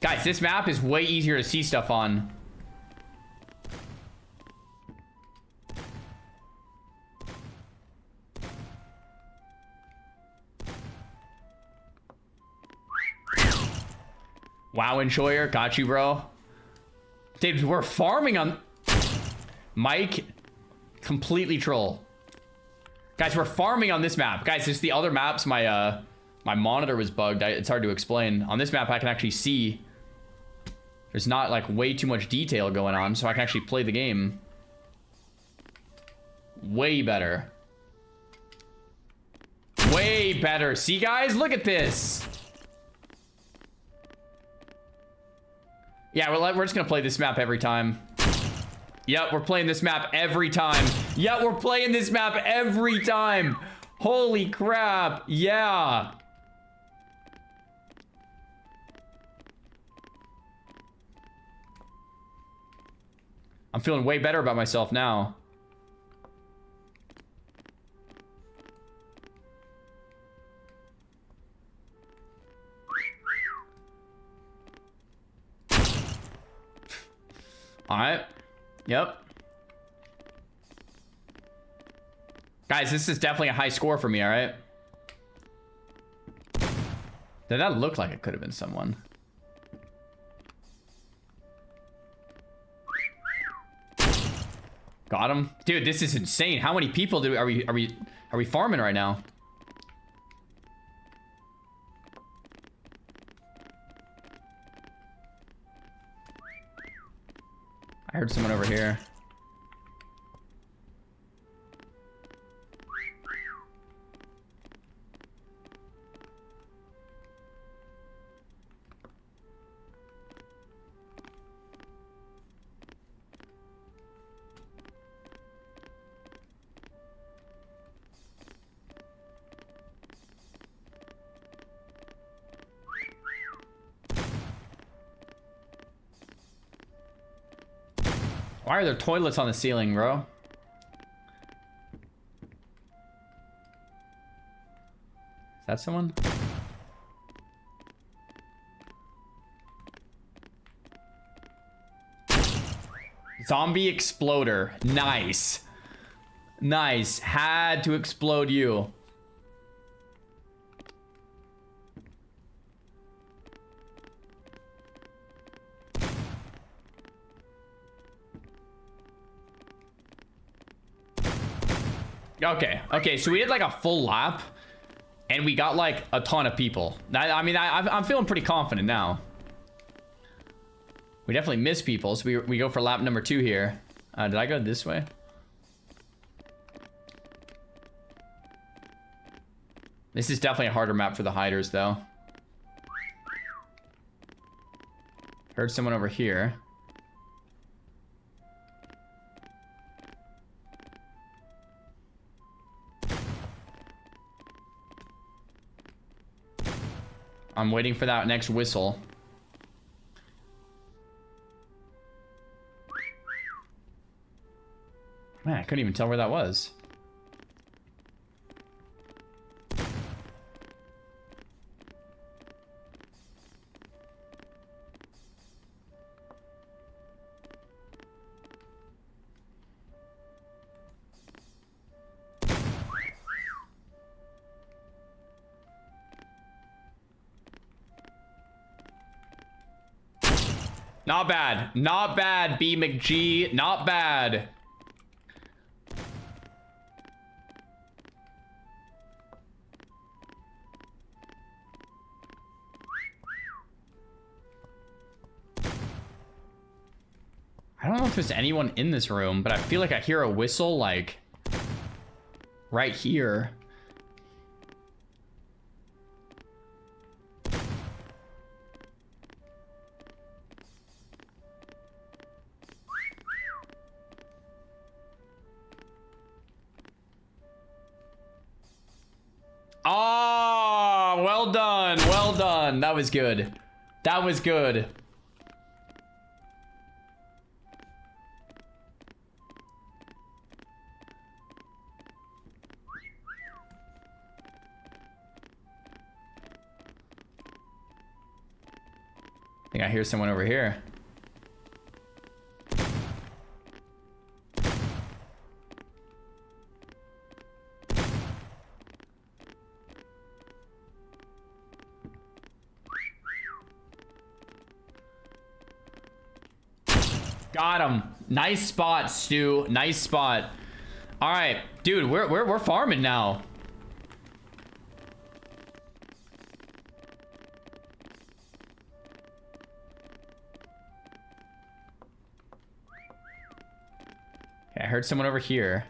Guys, this map is way easier to see stuff on. Wow, enjoyer. Got you, bro. Dude, we're farming on... Mike, completely troll. Guys, we're farming on this map. Guys, just the other maps, my monitor was bugged. It's hard to explain. On this map, I can actually see. There's not like way too much detail going on, so I can actually play the game way better. Way better. See, guys? Look at this. Yeah, we're just gonna play this map every time. Yep, we're playing this map every time. Yep, we're playing this map every time. Holy crap. Yeah. I'm feeling way better about myself now. All right. Yep. Guys, this is definitely a high score for me, all right? Did that look like it could have been someone? Got him. Dude, this is insane. How many people are we farming right now? I heard someone over here. Why are there toilets on the ceiling, bro? Is that someone? Zombie exploder. Nice. Nice. Had to explode you. Okay, so we did like a full lap and we got like a ton of people. I mean, I'm feeling pretty confident now. We definitely miss people, so we go for lap number 2 here. Did I go this way? This is definitely a harder map for the hiders though. Heard someone over here. I'm waiting for that next whistle. Man, I couldn't even tell where that was. Not bad. Not bad, B McG. Not bad. I don't know if there's anyone in this room, but I feel like I hear a whistle, like, right here. Oh, well done. Well done. That was good. That was good. I think I hear someone over here. Got him. Nice spot, Stu. Nice spot. All right, dude, we're farming now. Okay, I heard someone over here.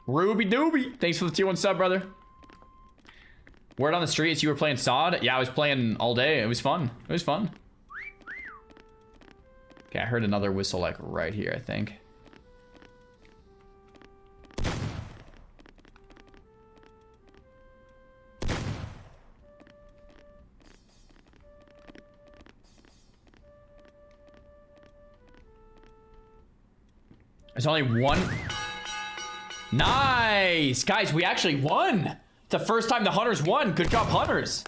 Ruby Dooby. Thanks for the tier 1 sub, brother. Word on the streets, you were playing SOD? Yeah, I was playing all day. It was fun. It was fun. Okay, I heard another whistle like right here, I think. There's only one. Nice! Guys, we actually won! It's the first time the Hunters won. Good job, Hunters.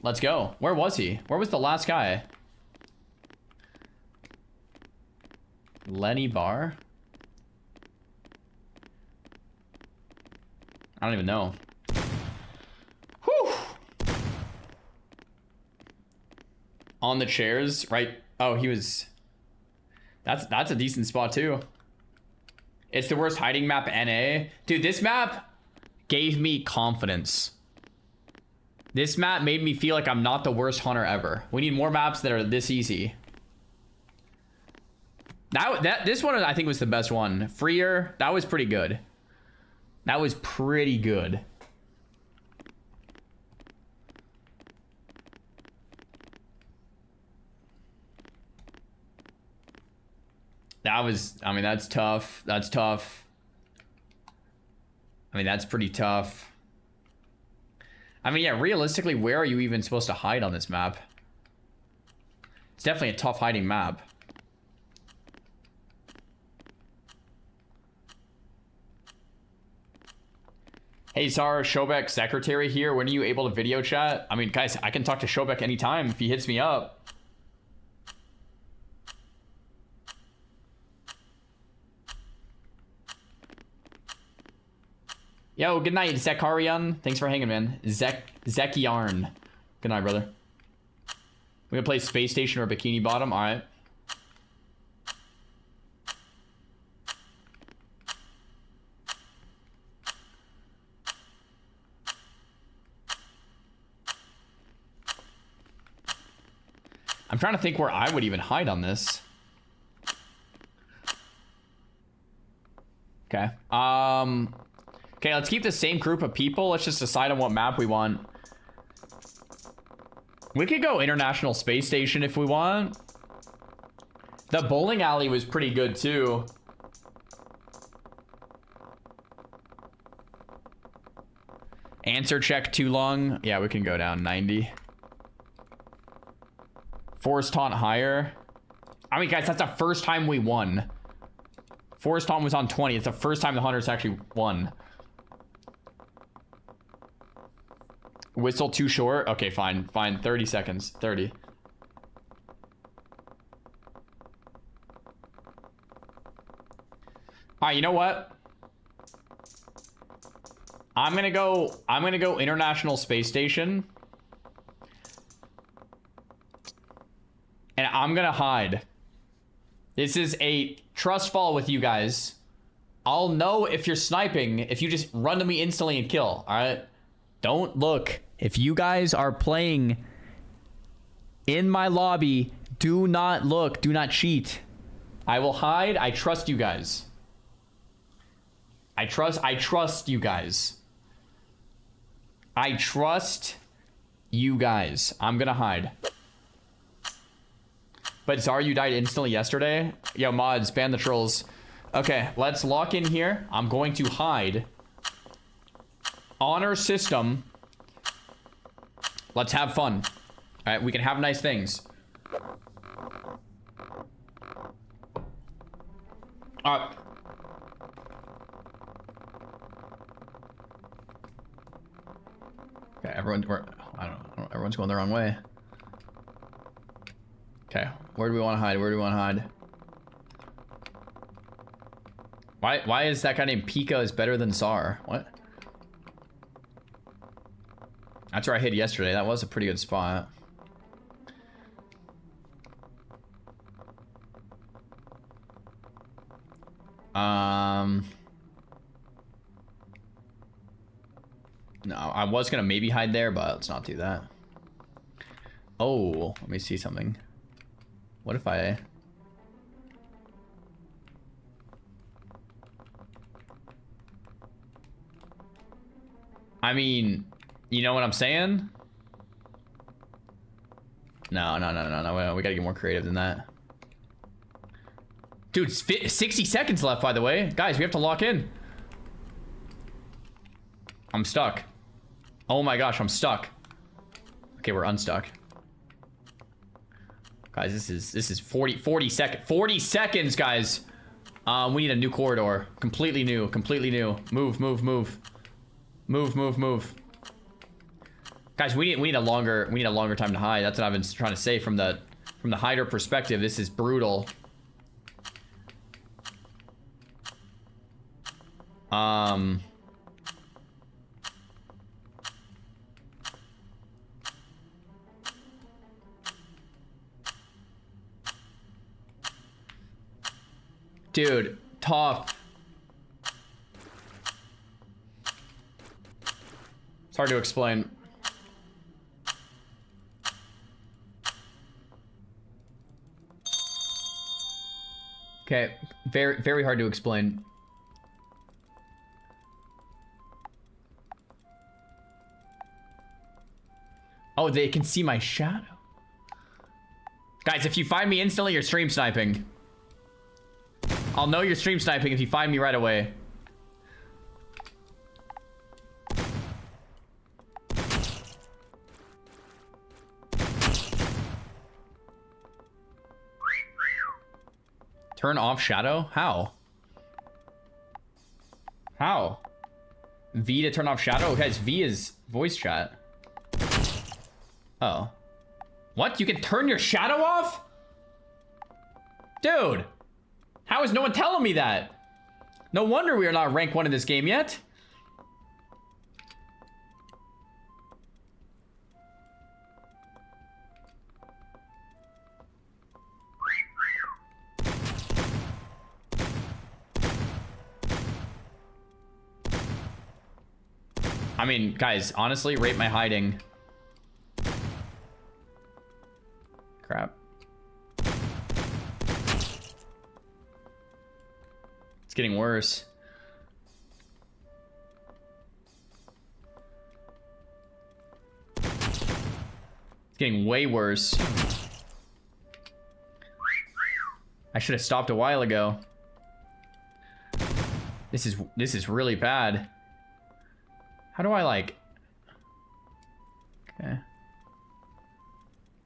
Let's go. Where was he? Where was the last guy? Lenny Bar? I don't even know. Whew! On the chairs, right? Oh, he was... That's a decent spot, too. It's the worst hiding map, NA. Dude, this map gave me confidence. This map made me feel like I'm not the worst hunter ever. We need more maps that are this easy. This one, I think, was the best one. Freer, that was pretty good. That was pretty good. That was, I mean, that's tough. That's tough. I mean, that's pretty tough. I mean, yeah, realistically, where are you even supposed to hide on this map? It's definitely a tough hiding map. Hey, Zara, Shobek secretary here. When are you able to video chat? I mean, guys, I can talk to Shobek anytime if he hits me up. Yo, good night, Zekarian. Thanks for hanging, man. Zekyarn. Good night, brother. We gonna play Space Station or Bikini Bottom? Alright. I'm trying to think where I would even hide on this. Okay. Okay, let's keep the same group of people. Let's just decide on what map we want. We could go International Space Station if we want. The bowling alley was pretty good too. Answer check too long. Yeah, we can go down 90. Force taunt higher. I mean, guys, that's the first time we won. Force taunt was on 20. It's the first time the Hunters actually won. Whistle too short? Okay, fine. Fine. 30 seconds. 30. Alright, you know what? I'm gonna go International Space Station. And I'm gonna hide. This is a trust fall with you guys. I'll know if you're sniping if you just run to me instantly and kill, alright? Don't look. If you guys are playing in my lobby, do not look. Do not cheat. I will hide. I trust you guys. I trust you guys. I trust you guys. I'm gonna hide. But Xaryu died instantly yesterday. Yo, mods, ban the trolls. Okay, let's lock in here. I'm going to hide. Honor system. Let's have fun. All right, we can have nice things. All right. Okay, I don't know, everyone's going the wrong way. Okay, where do we want to hide? Where do we want to hide? Why is that guy named Pika is better than Tsar? What? That's where I hid yesterday. That was a pretty good spot. No, I was gonna maybe hide there, but let's not do that. Oh, let me see something. What if I... I mean, you know what I'm saying? No. We gotta get more creative than that. Dude, 60 seconds left, by the way. Guys, we have to lock in. I'm stuck. Oh my gosh, I'm stuck. Okay, we're unstuck. Guys, this is 40 seconds, guys. We need a new corridor. Completely new. Move. Guys, we need a longer time to hide. That's what I've been trying to say from the hider perspective. This is brutal. Dude, tough. It's hard to explain. Okay, very hard to explain. Oh, they can see my shadow. Guys, if you find me instantly, you're stream sniping. I'll know you're stream sniping if you find me right away. Turn off shadow? How? How? V to turn off shadow? Guys, V is voice chat. Oh. What? You can turn your shadow off? Dude! How is no one telling me that? No wonder we are not rank 1 in this game yet. I mean, guys, honestly, rate my hiding. Crap. It's getting worse. It's getting way worse. I should have stopped a while ago. This is really bad. How do I like... Okay.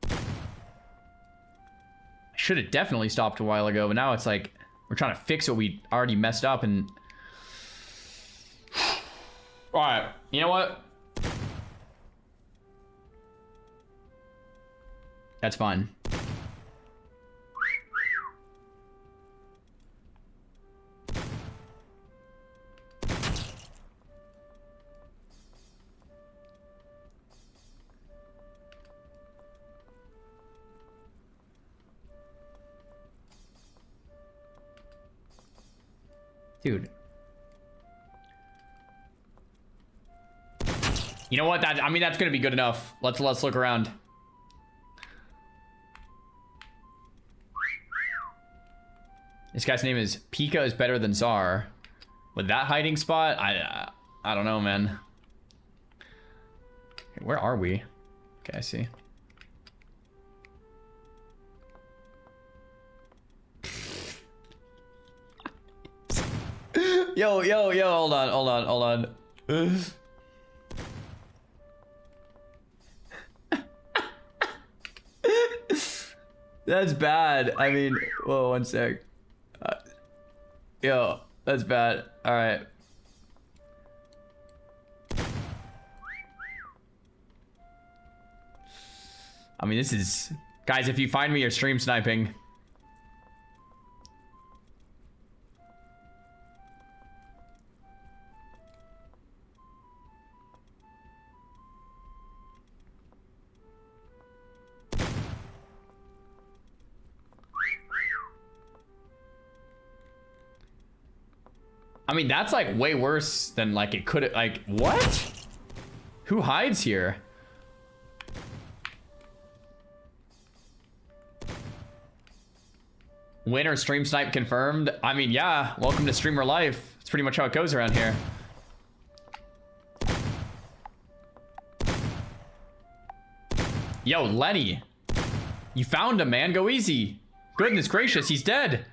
I should have definitely stopped a while ago, but now it's like we're trying to fix what we already messed up and... Alright, you know what? That's fine. Dude. You know what? I mean, that's gonna be good enough. Let's look around. This guy's name is Pika is better than Czar. With that hiding spot, I don't know, man. Okay, where are we? Okay, I see. Yo, hold on. That's bad. I mean, whoa, one sec. Yo, that's bad. All right. I mean, this is... Guys, if you find me, you're stream sniping. I mean, that's like way worse than like it could. Like, what? Who hides here? Winner stream snipe confirmed. I mean, yeah, welcome to streamer life. It's pretty much how it goes around here. Yo, Lenny. You found him, man. Go easy. Goodness gracious, he's dead.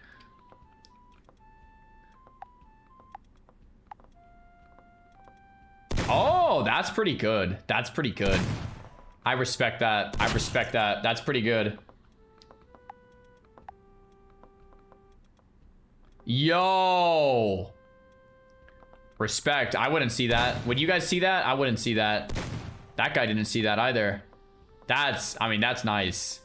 Oh, that's pretty good. That's pretty good. I respect that. I respect that. That's pretty good. Yo. Respect. I wouldn't see that. Would you guys see that? I wouldn't see that. That guy didn't see that either. That's, I mean, that's nice.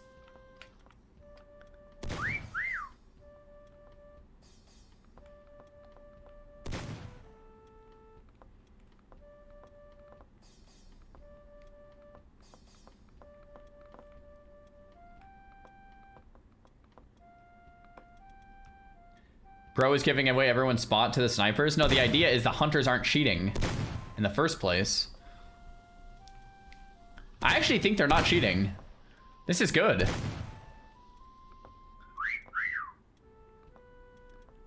Bro is giving away everyone's spot to the snipers. No, the idea is the hunters aren't cheating in the first place. I actually think they're not cheating. This is good.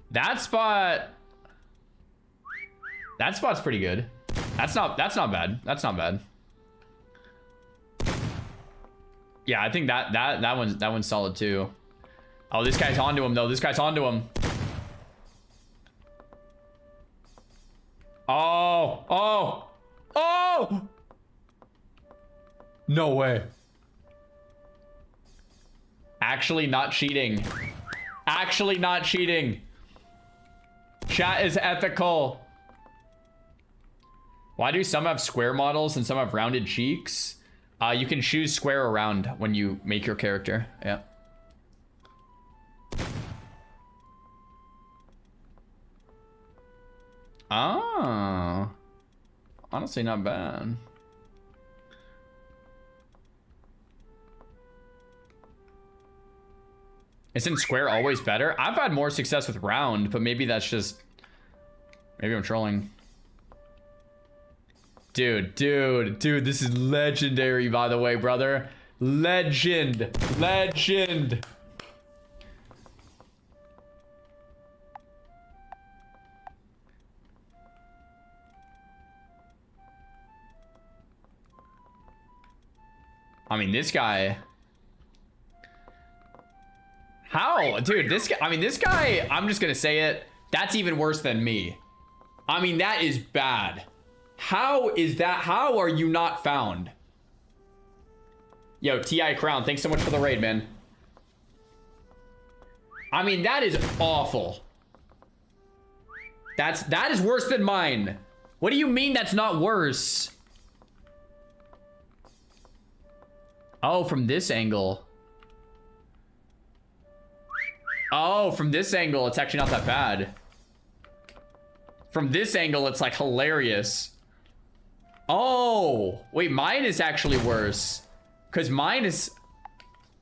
That spot's pretty good. That's not bad. That's not bad. Yeah, I think that one's solid too. Oh, this guy's onto him though. This guy's onto him. Oh, oh, oh! No way. Actually not cheating. Actually not cheating. Chat is ethical. Why do some have square models and some have rounded cheeks? You can choose square or round when you make your character. Yeah. Oh. Honestly, not bad. Isn't square always better? I've had more success with round, but maybe that's just... Maybe I'm trolling. Dude, this is legendary, by the way, brother. Legend. Legend. I mean, this guy... How? Dude, this guy... I mean, this guy... I'm just gonna say it. That's even worse than me. I mean, that is bad. How is that? How are you not found? Yo, T.I. Crown, thanks so much for the raid, man. I mean, that is awful. That is worse than mine. What do you mean that's not worse? Oh, from this angle. Oh, from this angle, it's actually not that bad. From this angle, it's like hilarious. Oh, wait, mine is actually worse. Because mine is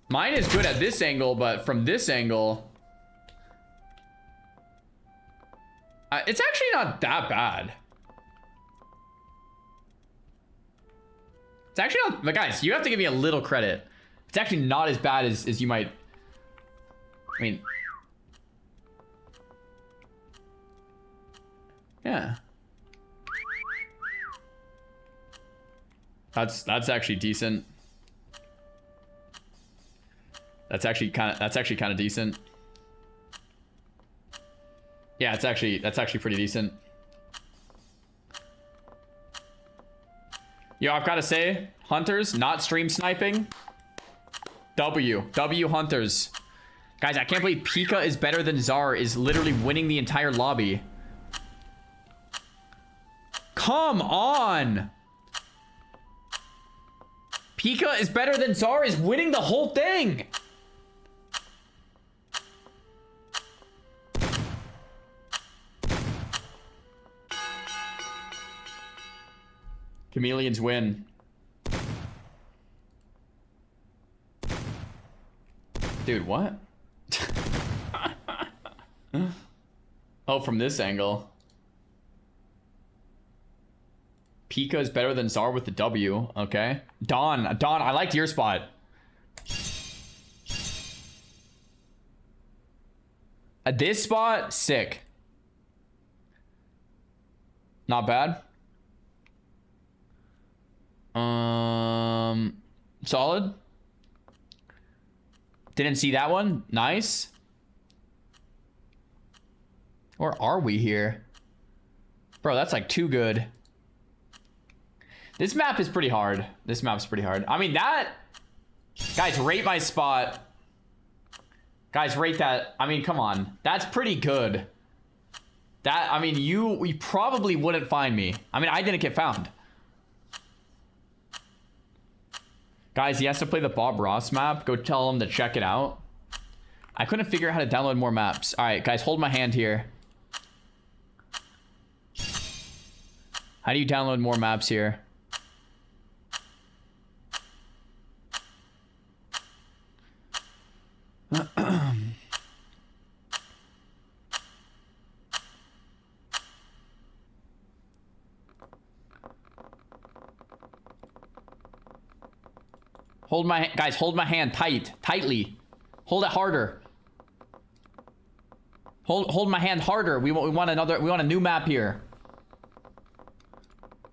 good at this angle, but from this angle... it's actually not that bad. It's actually not... But guys, you have to give me a little credit. It's actually not as bad as you might... I mean... Yeah. That's actually decent. That's actually kind of decent. Yeah, that's actually pretty decent. Yo, I've got to say, hunters not stream sniping. W hunters. Guys, I can't believe Pika is better than Czar is literally winning the entire lobby. Come on. Pika is better than Czar is winning the whole thing. Chameleons win. Dude, what? Oh, from this angle. Pika's better than Czar with the W. Okay. Dawn, I liked your spot. At this spot, sick. Not bad. Solid. Didn't see that one. Nice. Or are we here? Bro, that's like too good. This map is pretty hard. This map's pretty hard. I mean, that... Guys, rate my spot. Guys, rate that. I mean, come on. That's pretty good. That, I mean, you probably wouldn't find me. I mean, I didn't get found. Guys, he has to play the Bob Ross map. Go tell him to check it out. I couldn't figure out how to download more maps. All right, guys, hold my hand here. How do you download more maps here? Hold my guys, hold my hand tightly. Hold it harder. Hold my hand harder. We want a new map here.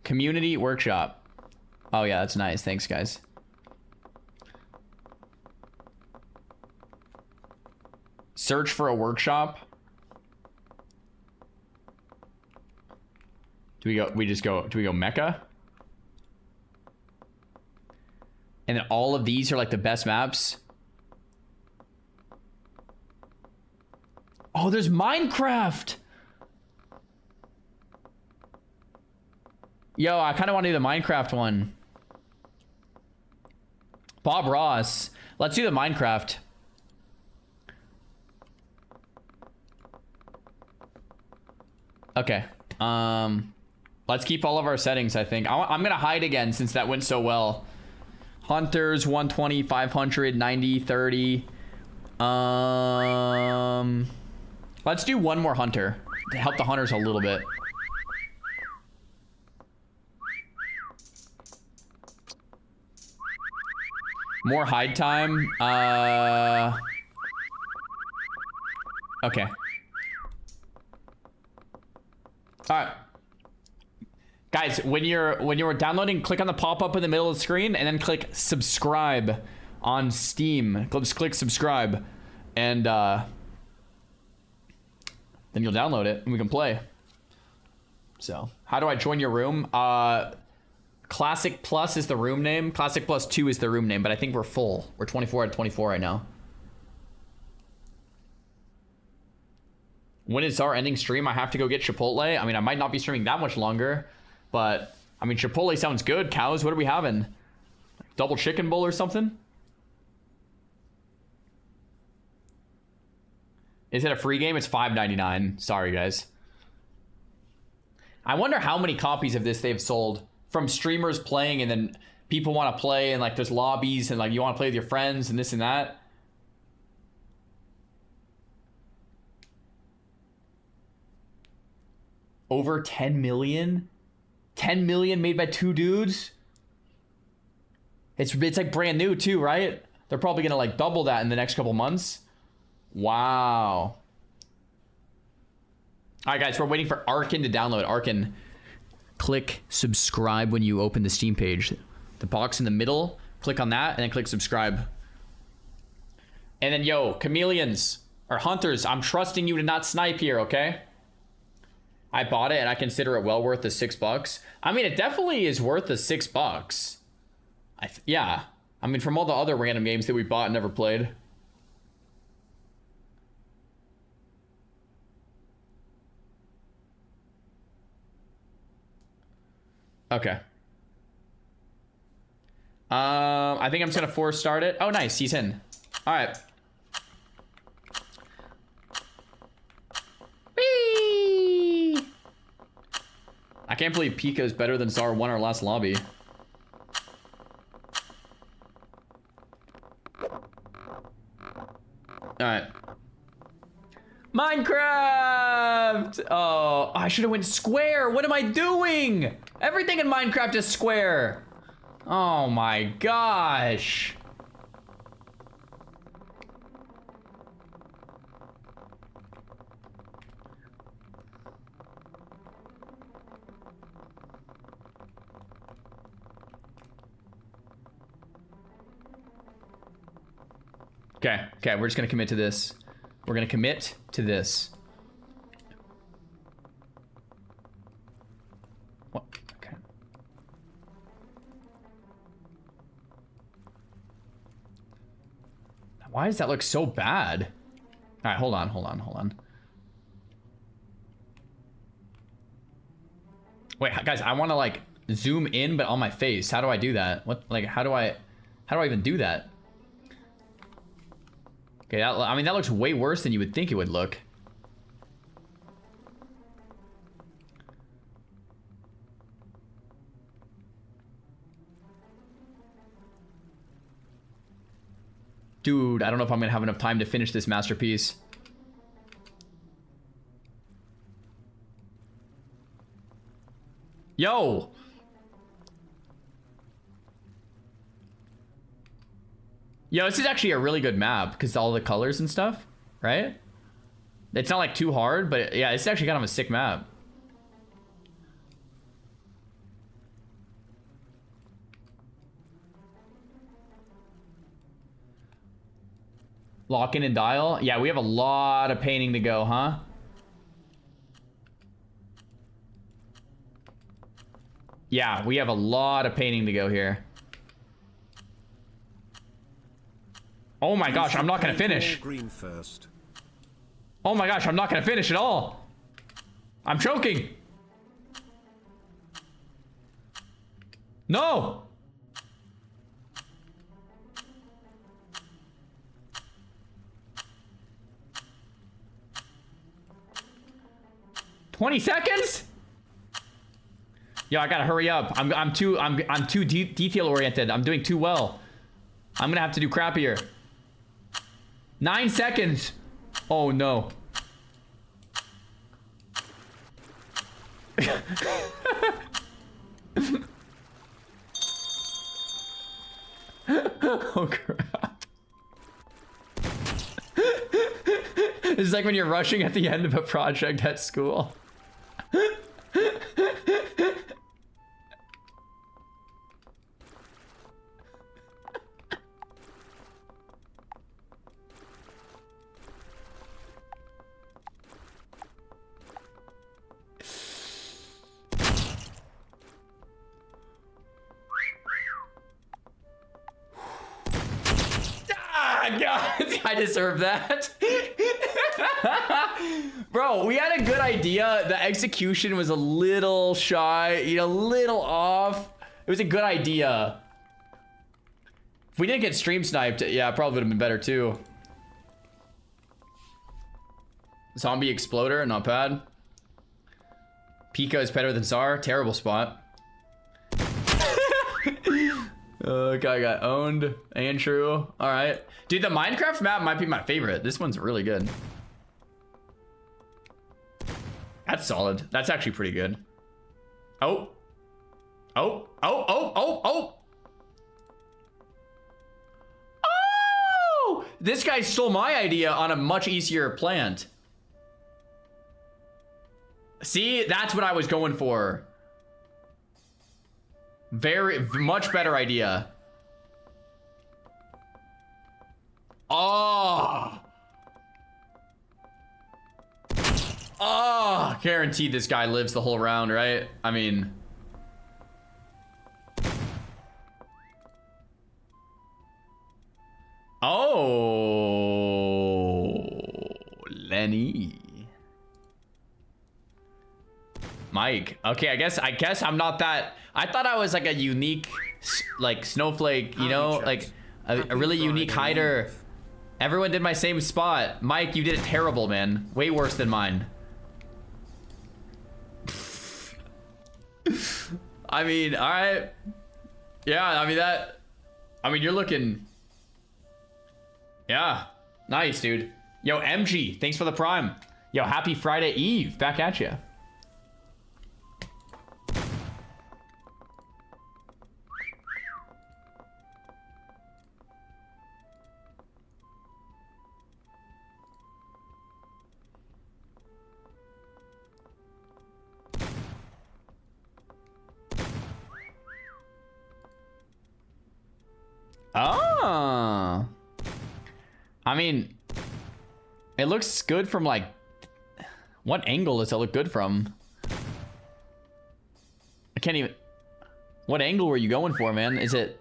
Community workshop. Oh yeah, that's nice. Thanks, guys. Search for a workshop. Do we go Mecca? And then all of these are like the best maps. Oh, there's Minecraft. Yo, I kind of want to do the Minecraft one. Bob Ross. Let's do the Minecraft. Okay. Let's keep all of our settings, I think. I'm going to hide again since that went so well. Hunters, 120, 500, 90, 30. Let's do one more hunter to help the hunters a little bit. More hide time. Okay. All right. Guys, when you're downloading, click on the pop-up in the middle of the screen and then click subscribe on Steam. Just click subscribe and then you'll download it and we can play. So, how do I join your room? Classic Plus is the room name. Classic Plus 2 is the room name, but I think we're full. We're 24 out of 24 right now. When is our ending stream? I have to go get Chipotle. I mean, I might not be streaming that much longer, but I mean, Chipotle sounds good. Cows, what are we having? Double chicken bowl or something? Is it a free game? It's $5.99. Sorry, guys. I wonder how many copies of this they've sold from streamers playing, and then people want to play, and like there's lobbies, and like you want to play with your friends and this and that. Over 10 million? 10 million made by 2 dudes? It's like brand new too, right? They're probably gonna like double that in the next couple months. Wow. All right, guys, we're waiting for Arkin to download. Arkin, click subscribe when you open the Steam page. The box in the middle, click on that, and then click subscribe. And then, yo, chameleons or hunters, I'm trusting you to not snipe here, okay? I bought it and I consider it well worth the $6. I mean, it definitely is worth the $6. Yeah. I mean, from all the other random games that we bought and never played. Okay. I think I'm just gonna force start it. Oh, nice. He's in. All right. Whee! I can't believe Pika is better than Czar won our last lobby. All right. Minecraft! Oh, I should have went square. What am I doing? Everything in Minecraft is square. Oh my gosh. Okay, we're just gonna commit to this. We're gonna commit to this. What? Okay. Why does that look so bad? All right, hold on. Wait, guys, I want to like zoom in, but on my face. How do I do that? What? Like, how do I even do that? Okay, I mean, that looks way worse than you would think it would look. Dude, I don't know if I'm gonna have enough time to finish this masterpiece. Yo! Yo, this is actually a really good map because all the colors and stuff, right? It's not like too hard, but yeah, it's actually kind of a sick map. Lock in and dial. Yeah, we have a lot of painting to go, huh? Yeah, we have a lot of painting to go here. Oh my gosh, I'm not gonna finish. Green first. Oh my gosh, I'm not gonna finish at all. I'm choking. No. $20 seconds? Yo, I gotta hurry up. I'm too detail oriented. I'm doing too well. I'm gonna have to do crappier. 9 seconds. Oh no. Oh crap. This is like when you're rushing at the end of a project at school. God, I deserve that. Bro, we had a good idea. The execution was a little shy, a little off. It was a good idea. If we didn't get stream sniped, yeah, probably would have been better too. Zombie exploder, not bad. Pika is better than Czar. Terrible spot. Guy got owned. And true. All right. Dude, the Minecraft map might be my favorite. This one's really good. That's solid. That's actually pretty good. Oh. Oh. Oh. Oh. Oh. Oh. Oh! This guy stole my idea on a much easier plant. See? That's what I was going for. Much better idea. Oh. Oh, guaranteed this guy lives the whole round, right? I mean. Oh. Lenny. Mike. Okay, I guess I'm not that. I thought I was like a unique, like snowflake, you know, like a really unique hider. Everyone did my same spot. Mike, you did it terrible, man. Way worse than mine. I mean, all right. Yeah, I mean, you're looking. Yeah, nice, dude. Yo, MG, thanks for the prime. Yo, happy Friday Eve. Back at you. Oh. I mean, it looks good from like, what angle does it look good from? I can't even, what angle were you going for, man? Is it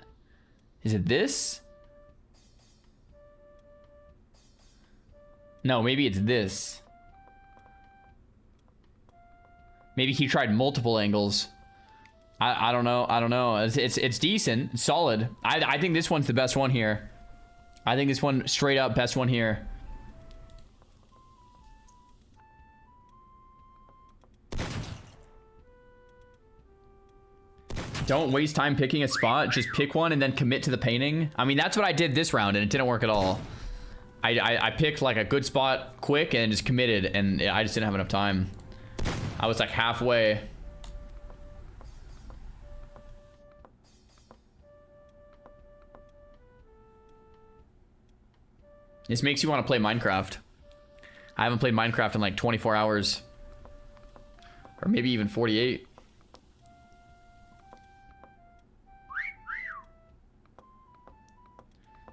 this? No, maybe it's this. Maybe he tried multiple angles. I don't know. I don't know. It's decent. It's solid. I think this one's the best one here. I think this one straight up best one here. Don't waste time picking a spot. Just pick one and then commit to the painting. I mean, that's what I did this round and it didn't work at all. I picked like a good spot quick and just committed and I just didn't have enough time. I was like halfway. This makes you want to play Minecraft. I haven't played Minecraft in like 24 hours. Or maybe even 48.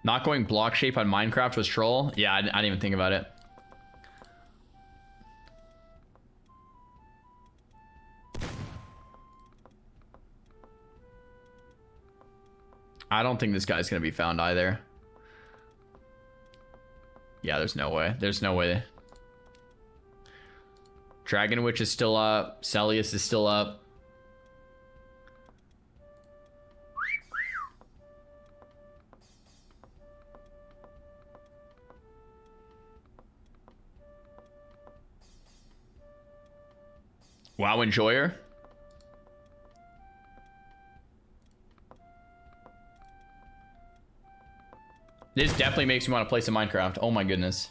Not going block shape on Minecraft was troll? Yeah, I didn't even think about it. I don't think this guy's gonna be found either. Yeah, there's no way. There's no way. Dragon Witch is still up. Celius is still up. WoW Enjoyer. This definitely makes me want to play some Minecraft. Oh my goodness.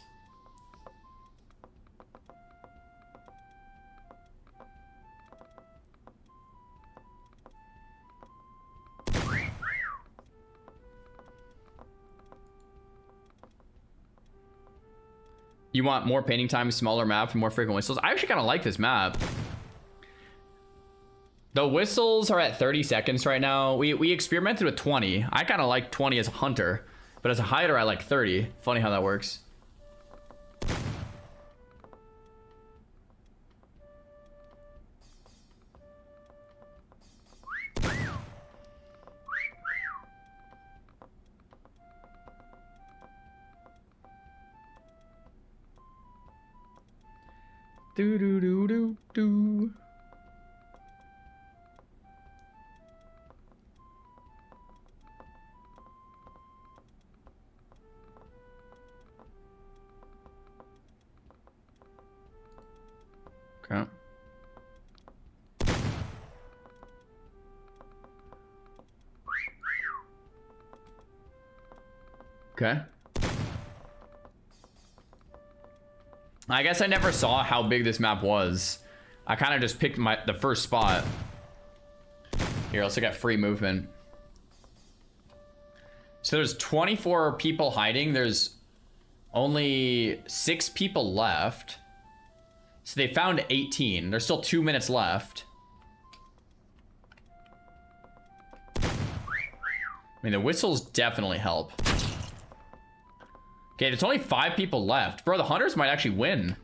You want more painting time, smaller map, and more frequent whistles? I actually kind of like this map. The whistles are at 30 seconds right now. We experimented with 20. I kind of like 20 as a hunter. But as a hider, I like 30. Funny how that works. Do do do do do. Okay. Okay. I guess I never saw how big this map was. I kind of just picked the first spot. Here, let's look at free movement. So there's 24 people hiding. There's only 6 people left. So they found 18. There's still 2 minutes left. I mean, the whistles definitely help. Okay, there's only 5 people left. Bro, the hunters might actually win.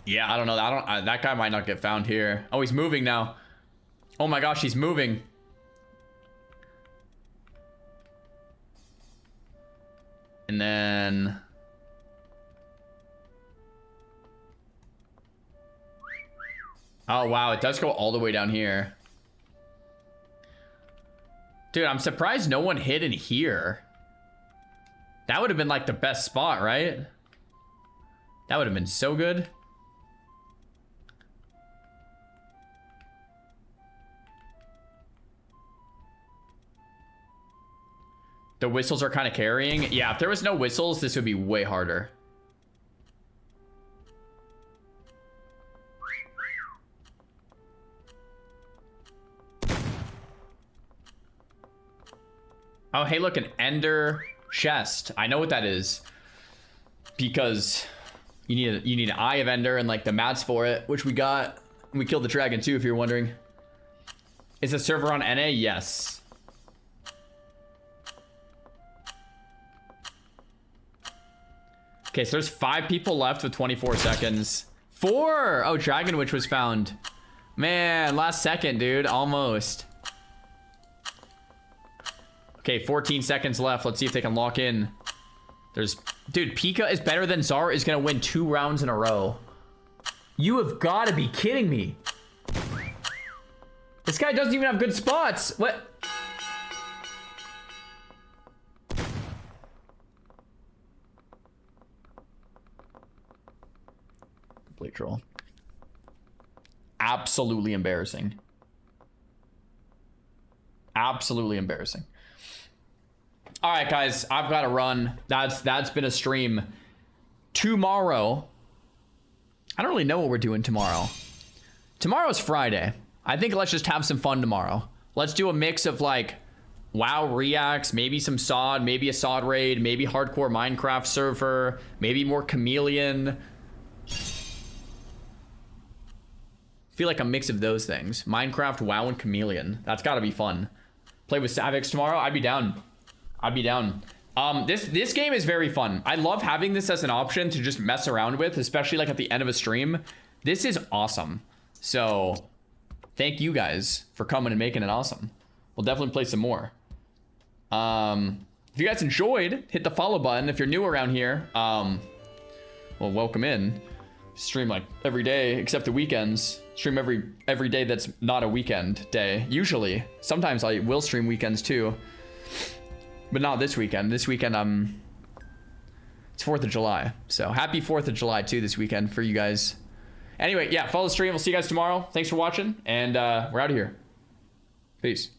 Yeah, I don't know. That guy might not get found here. Oh, he's moving now. Oh my gosh, he's moving. And then... oh, wow. It does go all the way down here. Dude, I'm surprised no one hid in here. That would have been like the best spot, right? That would have been so good. The whistles are kind of carrying. Yeah, if there was no whistles, this would be way harder. Oh, hey, look, an ender chest. I know what that is. Because you need an eye of ender and like the mats for it, which we got. We killed the dragon too, if you're wondering. Is the server on NA? Yes. Okay, so there's 5 people left with 24 seconds. 4! Oh, Dragon Witch was found. Man, last second, dude. Almost. Okay, 14 seconds left. Let's see if they can lock in. There's... Dude, Pika is better than Xar is going to win 2 rounds in a row. You have got to be kidding me. This guy doesn't even have good spots. What? Complete troll. Absolutely embarrassing. Absolutely embarrassing. All right, guys, I've got to run. That's been a stream. Tomorrow, I don't really know what we're doing tomorrow. Tomorrow's Friday. I think let's just have some fun tomorrow. Let's do a mix of like WoW reacts, maybe some SOD, maybe a SOD raid, maybe hardcore Minecraft server, maybe more Chameleon. Feel like a mix of those things. Minecraft, WoW, and Chameleon. That's got to be fun. Play with Savix tomorrow. I'd be down. I'd be down. This game is very fun. I love having this as an option to just mess around with, especially like at the end of a stream. This is awesome. So thank you guys for coming and making it awesome. We'll definitely play some more. If you guys enjoyed, hit the follow button. If you're new around here, well, welcome in. Stream like every day except the weekends. Stream every day that's not a weekend day. Usually. Sometimes I will stream weekends too. But not this weekend. This weekend, it's 4th of July. So happy 4th of July too this weekend for you guys. Anyway, yeah, follow the stream. We'll see you guys tomorrow. Thanks for watching. And we're out of here. Peace.